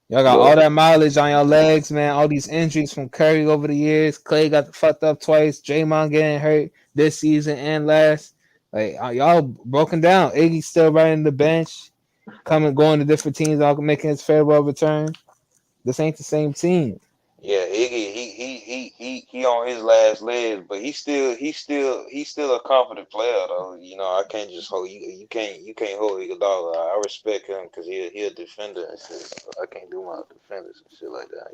Y'all got all Look, that mileage on your legs, man. All these injuries from Curry over the years. Klay got fucked up twice. Draymond getting hurt this season and last. Like y'all broken down. Iggy's still riding the bench, going to different teams, all making his farewell return. This ain't the same team. Yeah, Iggy, he on his last legs, but he's still a confident player though. You know, I can't just hold you. You can't hold Iguodala. I respect him because he a defender and shit. So I can't do my defenders and shit like that.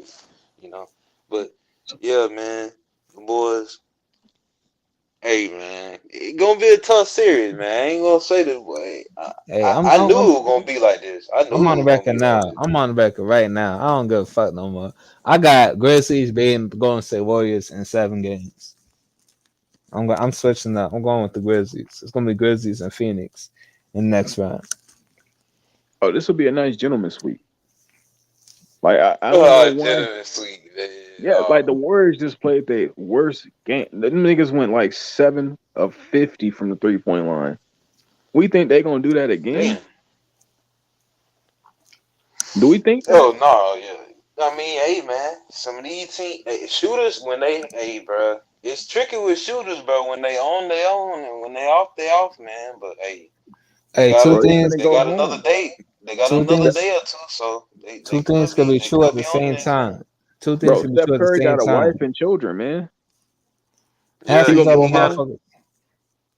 You know, but yeah, man, the boys. Hey man, it gonna be a tough series, man. I ain't gonna say this way. Hey, I knew it was gonna be like this. I knew I'm it on the was gonna record be like now. this. I'm on the record right now. I don't give a fuck no more. I got Grizzlies beating Golden State Warriors in 7 games. I'm switching up. I'm going with the Grizzlies. It's gonna be Grizzlies and Phoenix in the next round. oh, this will be a nice gentleman sweep. Like I don't know Oh, why. gentlemen, sweet man. Yeah, like the Warriors just played their worst game. Them niggas went like 7 of 50 from the 3-point line. We think they gonna do that again? Damn. Do we think that? Oh no, yeah. I mean, hey man, some of these shooters when hey bro, it's tricky with shooters, bro. When they on their own and when they off, man. But hey, Hey, two Bro, they things. finna they go got another home. day. They got Two another things. day or two, so Two things could be they true at could the be on the same next round. time. Two things Bro, could be Steph true at the Curry same got a wife time. and children, man. Half Yeah, He these gonna other go he home. motherfuckers.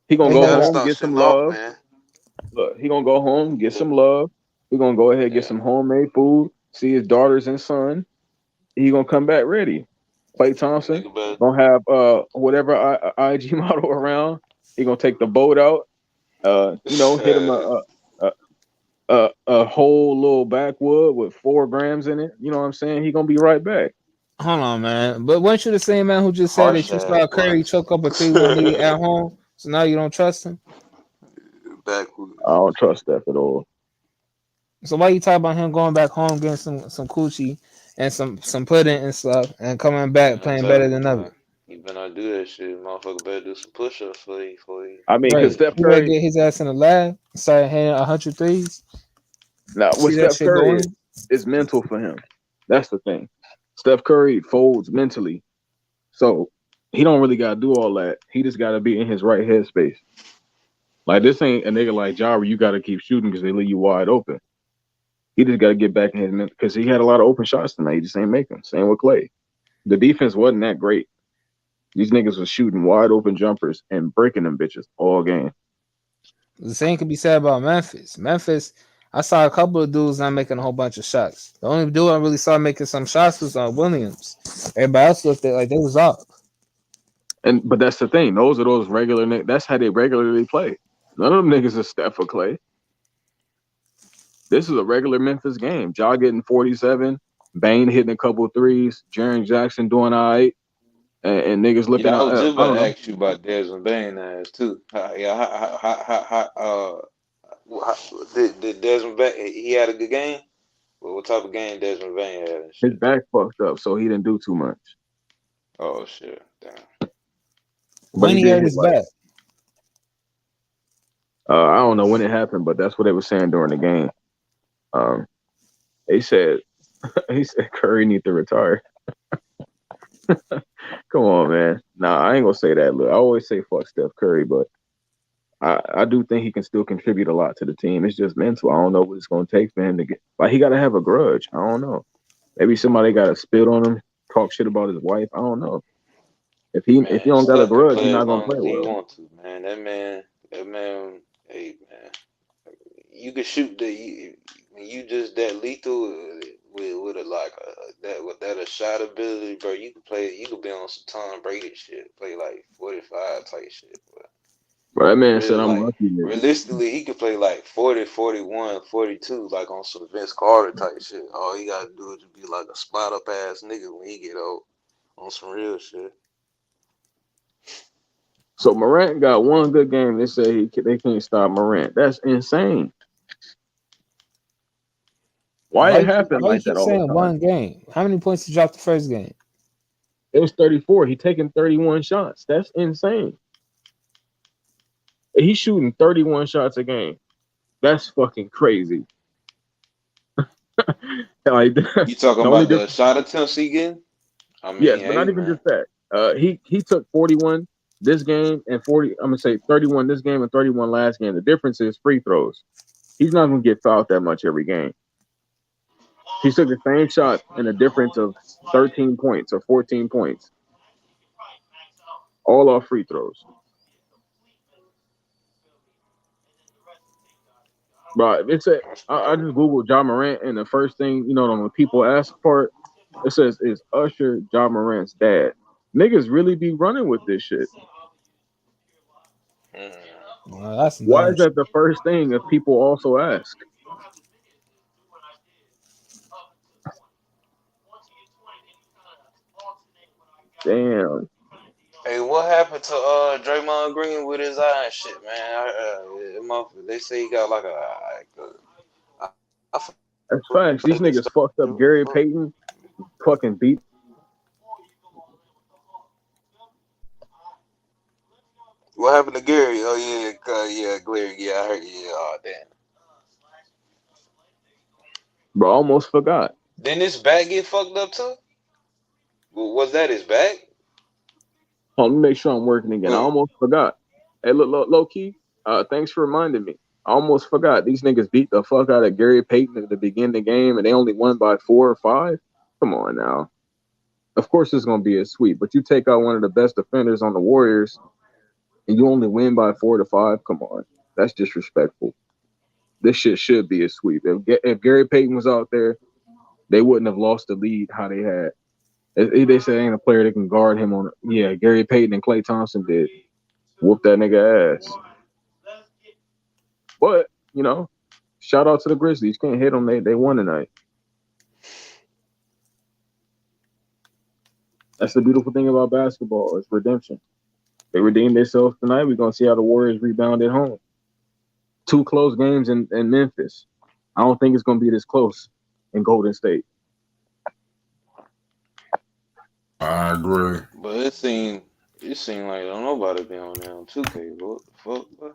He gonna They he go gotta never. home, stop get some shitting off, love. man. Look, he gonna go home, get some love. He gonna go ahead and get some homemade food, see his daughters and son. He gonna come back ready. Klay Thompson gonna have whatever IG model around. He gonna take the boat out. Hit him a whole little backwood with 4 grams in it. You know what I'm saying? He gonna be right back. Hold on, man. But weren't you the same man who just said that Harsh you ass saw boy. Curry choke up a 3-1 lead at home? So now you don't trust him? Backwood. I don't trust that at all. So why you talk about him going back home, getting some coochie and some pudding and stuff, and coming back I playing tell better you, than ever? you better not do that shit. Motherfucker better do some push-ups for you. I mean, Right. because Steph He better Curry. get his ass in the lab, start hitting 100 threes. Now, what See that Steph shit Curry going? is mental for him. That's the thing. Steph Curry folds mentally, so he don't really gotta do all that. He just gotta be in his right headspace. Like this ain't a nigga like Ja where you gotta keep shooting because they leave you wide open. He just gotta get back in his mental because he had a lot of open shots tonight. He just ain't making. Same with Klay. The defense wasn't that great. These niggas was shooting wide open jumpers and breaking them bitches all game. The same could be said about Memphis. Memphis, I saw a couple of dudes not making a whole bunch of shots. The only dude I really saw making some shots was Williams. Everybody else looked like they was up. But that's the thing. Those are those regular niggas. That's how they regularly play. None of them niggas is Steph or Klay. This is a regular Memphis game. Ja getting 47, Bane hitting a couple of threes, Jaren Jackson doing all right, and niggas looking Yeah, I out. was just I about don't to know. ask you about Desmond Bain ass too. Did Desmond Bain? He had a good game. Well, what type of game Desmond Bain had and His shit? back fucked up, so he didn't do too much. Oh shit, damn. But When he he did hurt hit his like back. I don't know when it happened, but that's what they were saying during the game. They said he said Curry need to retire. Come on, man. Nah, I ain't gonna say that. Look, I always say fuck Steph Curry, but I do think he can still contribute a lot to the team. It's just mental. I don't know what it's gonna take for him to get like he gotta have a grudge. I don't know. Maybe somebody gotta spit on him, talk shit about his wife. I don't know. If he Man, don't got a Steph can grudge, he's play as not gonna long play as he well. wants to, man. That man. Hey, man, you can shoot when you just that lethal with a a shot ability, bro. You can play. You could be on some Tom Brady shit, play like 45 type shit, bro. But that man said Real I'm like lucky, nigga. realistically, he could play like 40, 41, 42, like on some Vince Carter type shit. All he gotta do is be like a spot up ass nigga when he get old on some real shit. So Morant got one good game. They say they can't stop Morant. That's insane. Why it happen Why you like that keep all the saying time? one game? How many points did you drop the first game? It was 34. He taking 31 shots. That's insane. He's shooting 31 shots a game. That's fucking crazy. Like You talking the only about the difference, shot attempts he getting? I mean, yes, but hey not even man. just that. He took 41 this game and 40. I'm gonna say 31 this game and 31 last game. The difference is free throws. He's not gonna get fouled that much every game. He took the same shot and a difference of 13 points or 14 points, all off free throws. But I just Googled John Morant, and the first thing, when people ask for it, it says, is Usher John Morant's dad? Niggas really be running with this shit. Well, that's some Why dumb is shit. that the first thing if people also ask? Damn. Hey, what happened to Draymond Green with his eye and shit, man? They say he got like I That's facts. These niggas fucked up Gary Payton, fucking beat. What happened to Gary? Oh yeah, Gary. Yeah, I heard. Yeah, oh damn. Bro, almost forgot. Didn't his back get fucked up too? Was that his back? Hold on, let me make sure I'm working again. I almost forgot. Hey, look, low key. Thanks for reminding me. I almost forgot. These niggas beat the fuck out of Gary Payton at the beginning of the game, and they only won by 4 or 5. Come on now. Of course, it's gonna be a sweep, but you take out one of the best defenders on the Warriors, and you only win by 4 to 5. Come on, that's disrespectful. this shit should be a sweep. If Gary Payton was out there, they wouldn't have lost the lead how they had. If they say ain't a player that can guard him on it. Yeah, Gary Payton and Klay Thompson did. Whoop that nigga ass. But, you know, shout out to the Grizzlies. Can't hit them. They won tonight. That's the beautiful thing about basketball. It's redemption. They redeemed themselves tonight. We're going to see how the Warriors rebound at home. 2 close games in Memphis. I don't think it's going to be this close in Golden State. I agree. But it seemed like don't nobody be on there on 2K. What the fuck, bro?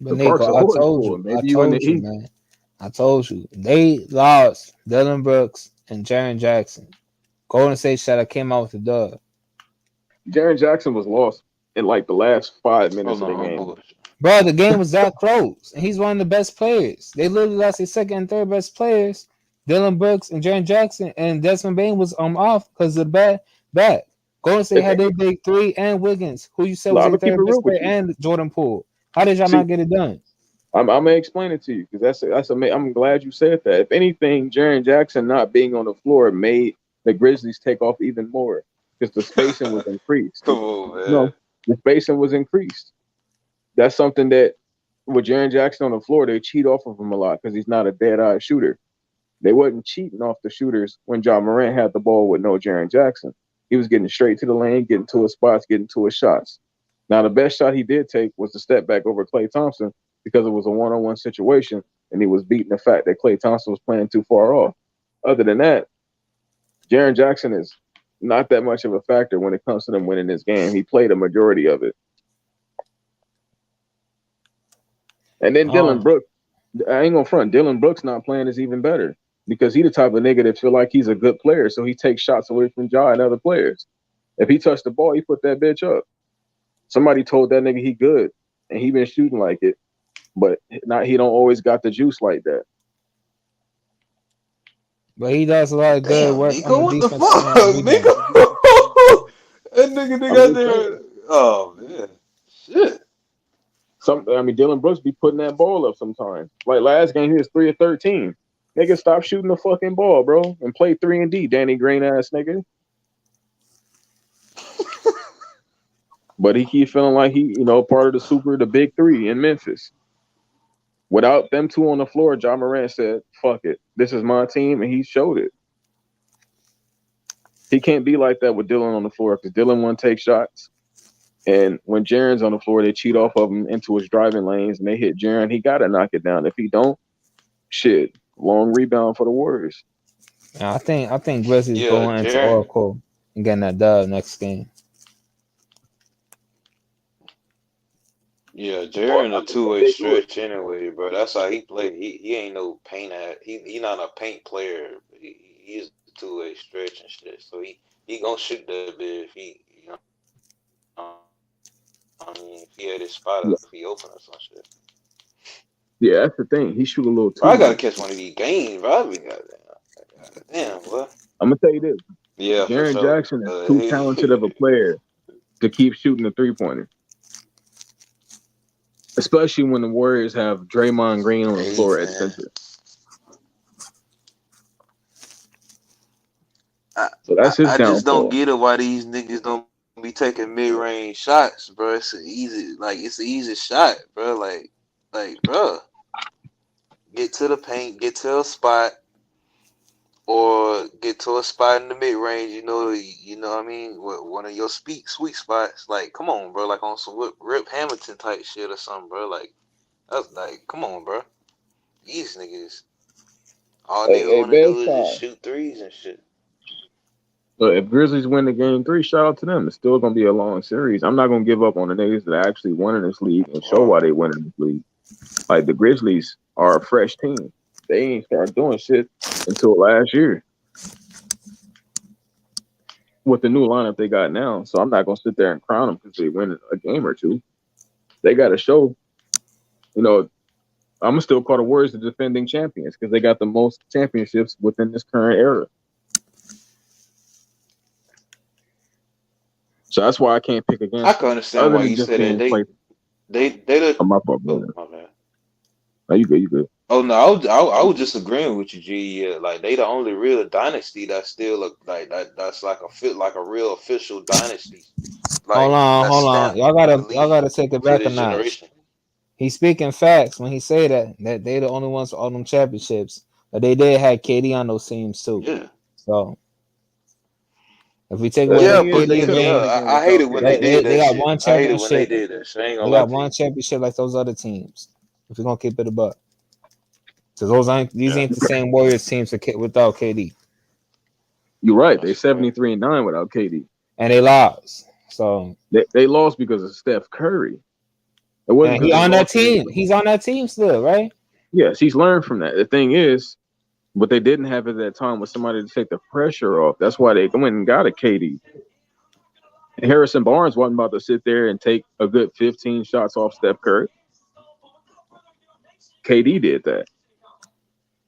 But Nico, I told you, man. I told you. They lost Dillon Brooks and Jaren Jackson. Golden State should have came out with the dub. Jaren Jackson was lost in like the last 5 minutes of the game. Bro, the game was that close, and he's one of the best players. They literally lost their second and third best players, Dillon Brooks and Jaren Jackson, and Desmond Bane was off because of the back. Golden State had their big 3 and Wiggins, who you said was their third best player, and Jordan Poole. How did y'all not get it done? I'm gonna explain it to you because I'm glad you said that. If anything, Jaren Jackson not being on the floor made the Grizzlies take off even more because the spacing was increased. No, the spacing was increased. That's something that with Jaren Jackson on the floor, they cheat off of him a lot because he's not a dead-eye shooter. They wasn't cheating off the shooters when John Morant had the ball with no Jaren Jackson. He was getting straight to the lane, getting to his spots, getting to his shots. Now, the best shot he did take was the step back over Klay Thompson because it was a one-on-one situation, and he was beating the fact that Klay Thompson was playing too far off. Other than that, Jaren Jackson is not that much of a factor when it comes to them winning this game. He played a majority of it. And then Dillon Brooks, I ain't gonna front, Dillon Brooks not playing is even better because he the type of nigga that feel like he's a good player, so he takes shots away from Ja and other players. If he touched the ball, he put that bitch up. Somebody told that nigga he good, and he been shooting like it, but he don't always got the juice like that. But he does a lot of good work Nico, on the what the defense. fuck, Nico? That nigga got there. Oh man, shit. Dillon Brooks be putting that ball up sometimes. Like last game, he was 3 of 13. Nigga, stop shooting the fucking ball, bro, and play 3 and D, Danny Green ass nigga. But he keep feeling like he, part of the big 3 in Memphis. Without them 2 on the floor, John Morant said, fuck it. This is my team, and he showed it. He can't be like that with Dillon on the floor because Dillon won't take shots. And when Jaren's on the floor, they cheat off of him into his driving lanes, and they hit Jaren. He got to knock it down. If he don't, shit, long rebound for the Warriors. I think Grizzlies going into Oracle and getting that dub next game. Yeah, Jaren a 2-way stretch anyway, bro. That's how he play. He ain't no paint he not a paint player. He's a 2-way stretch and shit. So he gonna shoot that bit if he if he had his spot up, if he open or some shit. Yeah, that's the thing. He shoot a little too. Bro, I gotta catch one of these games, bro. Damn, boy. I'm gonna tell you this. Yeah, Jaren Jackson is too talented of a player to keep shooting the 3-pointer. Especially when the Warriors have Draymond Green on the floor at center. So that's his downfall. I just don't get it why these niggas don't be taking mid-range shots, bro. It's an easy shot, bro. Like, bro, get to the paint, get to a spot, or get to a spot in the mid-range. You know what I mean? One of your sweet spots. Like, come on, bro. Like on some Rip Hamilton type shit or something, bro. Like, that's like, come on, bro. These niggas, all niggas want to do is just shoot threes and shit. But if Grizzlies win the game 3, shout out to them. It's still gonna be a long series. I'm not gonna give up on the niggas that actually won in this league and show why they win in this league. Like the Grizzlies are a fresh team. They ain't start doing shit until last year with the new lineup they got now. So I'm not gonna sit there and crown them because they win a game or 2. They got to show. I'm gonna still call the Warriors the defending champions because they got the most championships within this current era. So that's why I can't pick I against can them. understand Other why than you just say that. being played. They the Oh, my fault, oh brother. my bad. No, you good, you good. Oh no, I was just agreeing with you, G. Yeah, like they the only real dynasty that's still that's like a like a real official dynasty. Hold Like on, that's hold on. stamped Y'all in the gotta league take it for back a this notch. generation. He's speaking facts when he say that they the only ones with all them championships. But they did have KD on those teams too. Yeah. So if we take The away Yeah, thing is, but they KD yeah, and could have yeah. won Dame, again I hate without it when they KD. did they that got shit. one I hate it when they championship. did that shit. I ain't They gonna lie got to one you. championship like those other teams. If we're gonna keep it a buck, because these Yeah, ain't the same Warriors teams without KD, You're right. They that's a fact. 73-9 without KD. and they lost. So They lost because of Steph Curry. It wasn't and he because they on that lost to team. anybody. He's on that team still, right? Yes, he's learned from that. The thing is, what they didn't have at that time was somebody to take the pressure off. That's why they went and got a KD. And Harrison Barnes wasn't about to sit there and take a good 15 shots off Steph Curry. KD did that.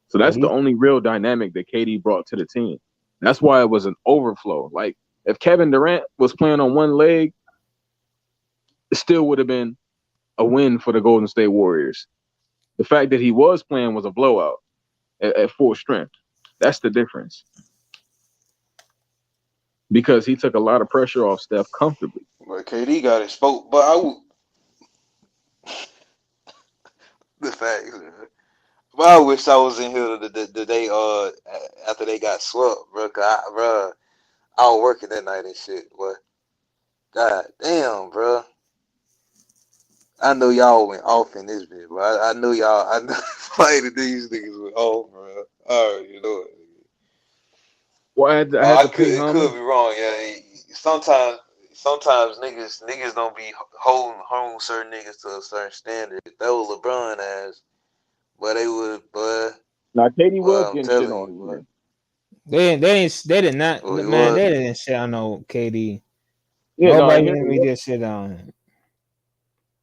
So that's the KD. only real dynamic that KD brought to the team. That's why it was an overflow. Like if Kevin Durant was playing on one leg, it still would have been a win for the Golden State Warriors. The fact that he was playing was a blowout at full strength. That's the difference. Because he took a lot of pressure off Steph comfortably. But KD got exposed. But I would the facts. But I wish I was in here the day after they got swept, bro. I was working that night and shit. But god damn, bro. I know y'all went off in this bit, but I know y'all. I know fighting these niggas went off, bro. You know it. Well, I had to Could pay it could homage. be wrong. Yeah, sometimes niggas don't be holding certain niggas to a certain standard. That was LeBron ass, but they would, but Now KD was I'm getting shit telling on you, him, but man. They did not, oh, he man. was. They didn't shit on no KD. Yeah, no, Nobody here even it did shit on him.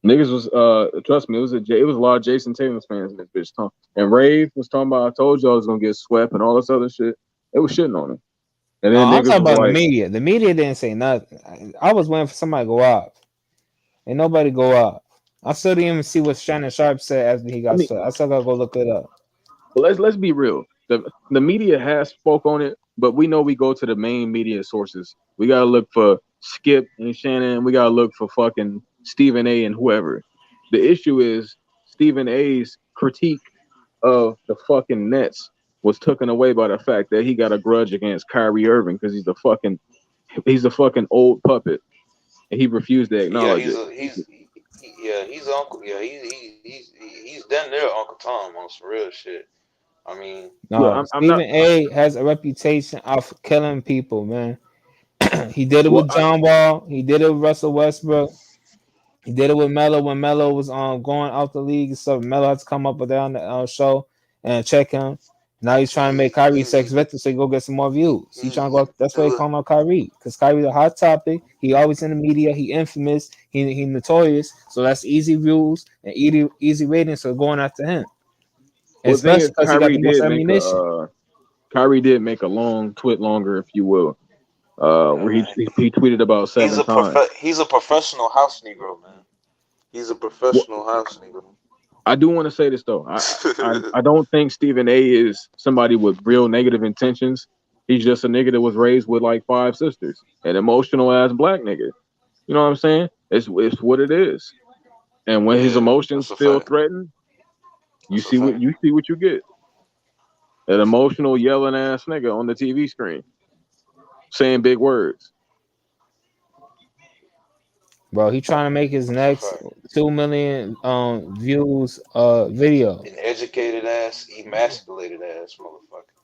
niggas was trust me, it was a lot of Jason Tatum's fans in this bitch talking. And Rave was talking about I told y'all I was gonna get swept and all this other shit. They was shitting on him. And No, then I'm niggas talking was about the like, media. The media didn't say nothing. I was waiting for somebody to go off. Ain't nobody go off. I still didn't even see what Shannon Sharp said after he I got mean, swept. I still gotta go look it up. but let's be real. The media has spoke on it, but we know we go to the main media sources. We gotta look for Skip and Shannon. We gotta look for fucking Stephen A. and whoever. The issue is Stephen A.'s critique of the fucking Nets was taken away by the fact that he got a grudge against Kyrie Irving because he's a fucking old puppet and he refused to Yeah, acknowledge it. he's Uncle. Yeah, he's damn near Uncle Tom on some real shit. I mean, Look, No, I'm not. Stephen A has a reputation of killing people, man. He did it Well, with John Wall. He did it with Russell Westbrook. He did it with Melo when Melo was going out the league. So Melo had to come up with that on the show and check him. Now he's trying to make Kyrie sex victim so he go get some more views. He trying to go. That's why he calling out Kyrie because Kyrie's a hot topic. He always in the media. He infamous. He notorious. So that's easy views and easy ratings. So going after him, and well, the thing is, especially because he got the most ammunition. Kyrie did make a long tweet longer, if you will, yeah, where man, he tweeted about 7 times. he's a professional house Negro, man. He's a Well, professional house Negro. I do want to say this though. I don't think Stephen A is somebody with real negative intentions. He's just a nigga that was raised with like 5 sisters, an emotional ass black nigga. You know what I'm saying? It's what it is. And when his Yeah, emotions that's a feel fact. threatened, That's a fact. you see what you get. An emotional yelling ass nigga on the TV screen saying big words. Bro, he trying to make his That's a next fact. 2 million views video. An educated ass, emasculated ass motherfucker.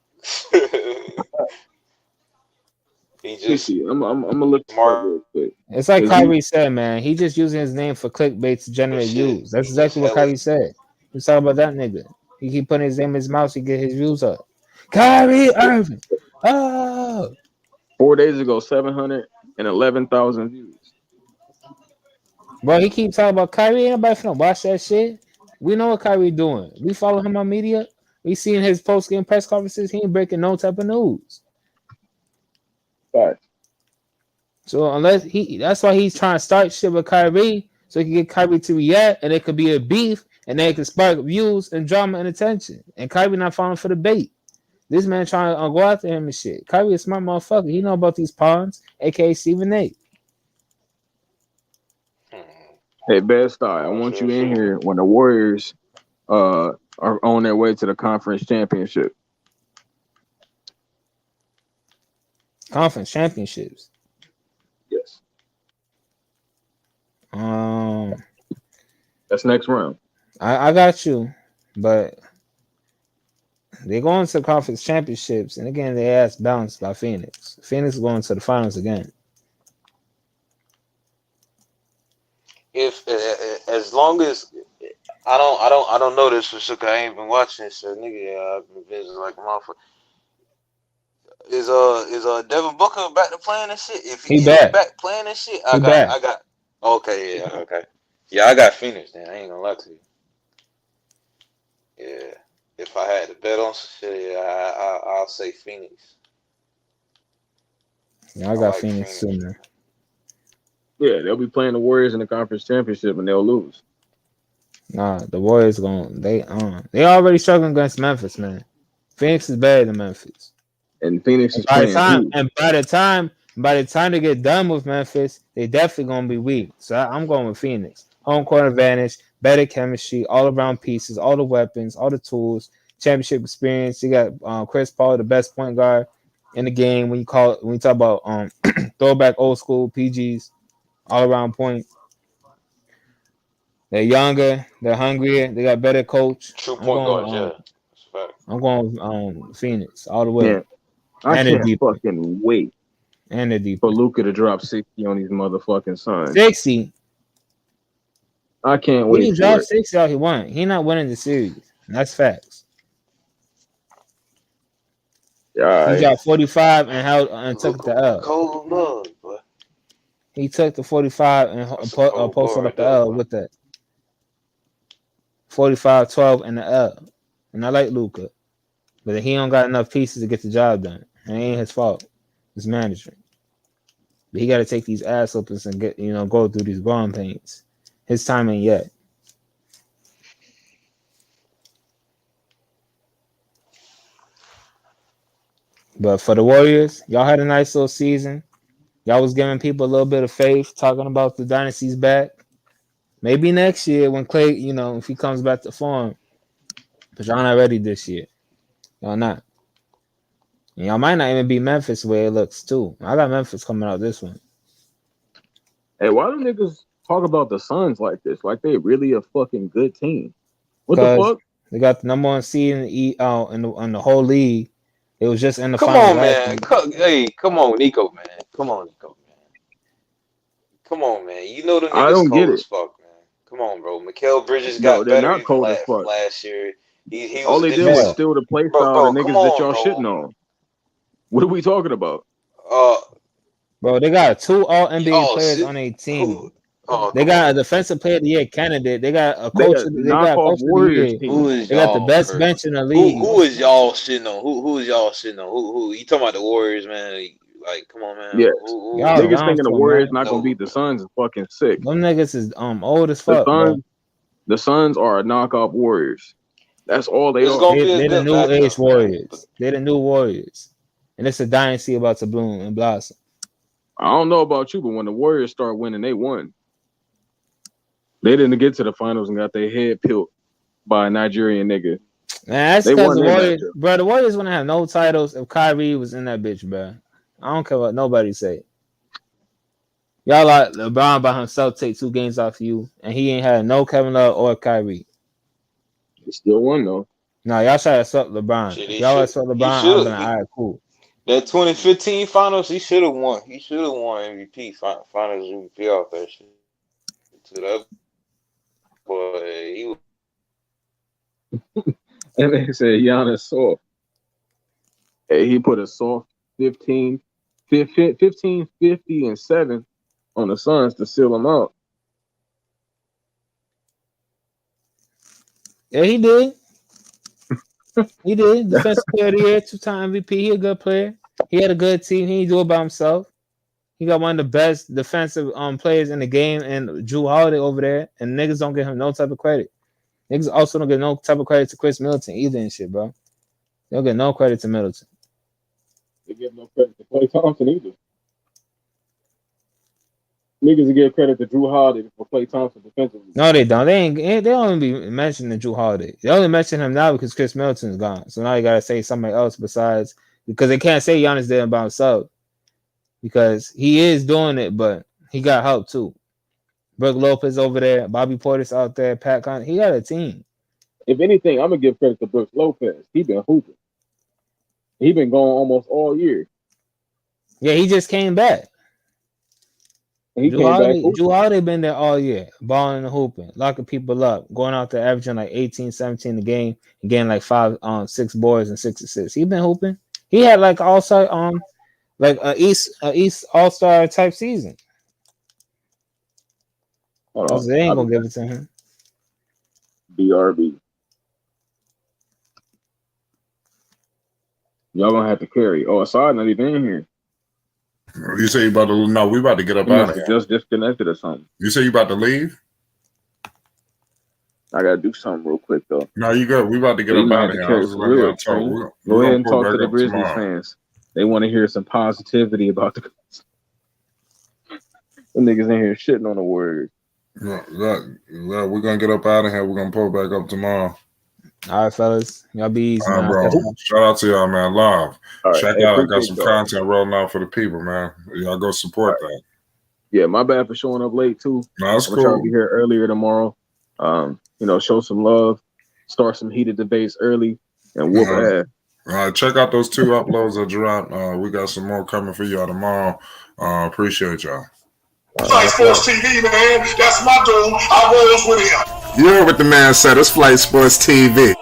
He Let me just see. I'm gonna look this up smart real quick. It's like Cause he Kyrie said, man. He just using his name for clickbait to as generate shit. views. That's He just exactly what hella Kyrie said. He's talking about that nigga. He keep putting his name in his mouth to get his views up. Kyrie Irving. Oh, 4 days ago, 711,000 views. bro, he keep talking about Kyrie. Ain't nobody finna watch that shit. We know what Kyrie doing. We follow him on media. We seeing his post game press conferences. He ain't breaking no type of news. But So that's why he's trying to start shit with Kyrie, so he can get Kyrie to react, and it could be a beef, and then it could spark views and drama and attention. And Kyrie not falling for the bait. This man trying to go after him and shit. Kyrie a smart motherfucker. He know about these pawns, aka Stephen A. Hey, Bad Star, I want you in here when the Warriors are on their way to the conference championship. Conference championships. Yes. That's next round. I got you, but they're going to the conference championships, and again, they asked balanced by Phoenix. Phoenix is going to the finals again. If as long as I don't know this for sure. 'Cause I ain't been watching this shit, nigga. I've been busy like a motherfucker. Is Devin Booker back to playing and shit? If He he back. back playing and shit, He I back. got. Okay, yeah, okay, yeah, I got Phoenix. Then I ain't gonna lie to you. Yeah, if I had to bet on some shit, yeah, I'll say Phoenix. Yeah, I got Phoenix too, man. Yeah, they'll be playing the Warriors in the conference championship, and they'll lose. Nah, the Warriors they already struggling against Memphis, man. Phoenix is better than Memphis. And Phoenix is By the playing time they get done with Memphis, they definitely gonna be weak. So I'm going with Phoenix. Home court advantage, better chemistry, all around pieces, all the weapons, all the tools, championship experience. You got Chris Paul, the best point guard in the game. When you talk about throwback old school PGs, all around point. They're younger, they're hungrier, they got better coach. True point guards, yeah. I'm going with Phoenix all the way. Yeah, I and can't fucking wait and they're deep for Luka to drop 60 on these motherfucking Suns. 60. I can't He wait can for drop it. 60 all he want. He not winning the series. That's facts. Yeah, He dropped 45 and took the L. Cold blood, boy. He took the 45 and posted up the L with that 45-12 and the L. And I like Luka, but he don't got enough pieces to get the job done. It ain't his fault. It's management. But he got to take these ass whoopings and go through these growing pains. His time ain't yet. But for the Warriors, y'all had a nice little season. Y'all was giving people a little bit of faith, talking about the dynasty's back. Maybe next year when Klay, if he comes back to form. But y'all not ready this year. Y'all not. And y'all might not even be Memphis the way it looks too. I got Memphis coming out this one. Hey, why do niggas talk about the Suns like this? Like they really a fucking good team. What the fuck? They got the number one seed in the whole league. It was just in the Come finals. on, man. Come on, Nico, man. Come on, Nico, man. Come on, man. You know the I niggas don't get cold it. as fuck, man. Come on, bro. Mikal Bridges got they're better not even cold as fuck. last year. He All was they a did was steal the play style of the come niggas that on, y'all bro. shitting on. What are we talking about? Bro, they got 2 all NBA players shit. on a team. Oh, They got a defensive player of the year candidate. They got a They coach. got They got a knockoff coach of the Warriors year. team. Who is They got the y'all best hurt? bench in the league. Who is y'all shitting on? Who is y'all shitting on? Who? You talking about the Warriors, man? Like, come on, man. Yes. Who Niggas thinking the Warriors man. not gonna beat the Suns is fucking sick. Them niggas is old as fuck, bro. The Suns are a knockoff Warriors. That's all they are. They're the new age Warriors. They're the new Warriors. And it's a dynasty about to bloom and blossom. I don't know about you, but when the Warriors start winning, they won. They didn't get to the finals and got their head peeled by a Nigerian nigga. Man, that's They because won the their Warriors, matchup. bro. The Warriors wouldn't have no titles if Kyrie was in that bitch, bro. I don't care what nobody say. Y'all like LeBron by himself take 2 games off you, and he ain't had no Kevin Love or Kyrie. He still won though. No, y'all try to swept LeBron. Shit, If y'all had swept LeBron, I'd have been like, all right, cool. That 2015 finals, he should have won. He should have won MVP, finals MVP off that shit. To that boy, he was. And they said Giannis soft. Hey, he put a soft 15, 50, and 7 on the Suns to seal them out. Yeah, he did. He did. Defensive player of the year, 2-time MVP. He a good player. He had a good team. He didn't do it by himself. He got one of the best defensive players in the game, and Drew Holiday over there, and niggas don't give him no type of credit. Niggas also don't get no type of credit to Chris Middleton either and shit, bro. They don't get no credit to Middleton. They give no credit to Klay Thompson either. Niggas give credit to Drew Holiday for Klay Thompson defensively. No, they don't. They don't even be mentioning Drew Holiday. They only mention him now because Chris Middleton's gone. So now you gotta say somebody else besides, because they can't say Giannis did it by himself. Because he is doing it, but he got help too. Brook Lopez over there, Bobby Portis out there, Pat Connaughton. He got a team. If anything, I'm gonna give credit to Brooks Lopez. He been hooping. He been going almost all year. Yeah, he just came back. Drew Holiday been there all year, balling and hooping, locking people up, going out there averaging like 18, 17 a game, and getting like 6 boards and 6 assists. He been hooping. He had like all-star, like a East All-Star type season. They ain't gonna give it to him. BRB. Y'all gonna have to carry. Oh, Assad not even in here. You say you about to? No, we about to get up out of here. Just disconnected or something. You say you about to leave? I gotta do something real quick though. No, you good. We about to get up out of here. Go ahead and talk to the Grizzlies fans. They want to hear some positivity about the niggas in here shitting on the Warriors. We're gonna get up out of here. We're gonna pull back up tomorrow. All right, fellas. Y'all be easy, man. Bro. Shout out to y'all, man. Live. Right. Check out. I got some content rolling out for the people, man. Y'all go support that. Yeah, my bad for showing up late too. No, that's cool. Try to be here earlier tomorrow. Show some love, start some heated debates early, and whoop ass. All right, check out those 2 uploads that dropped. We got some more coming for y'all tomorrow. Appreciate y'all. Flight Sports TV, man. That's my dude. I rolls with him. You heard what the man said. It's Flight Sports TV.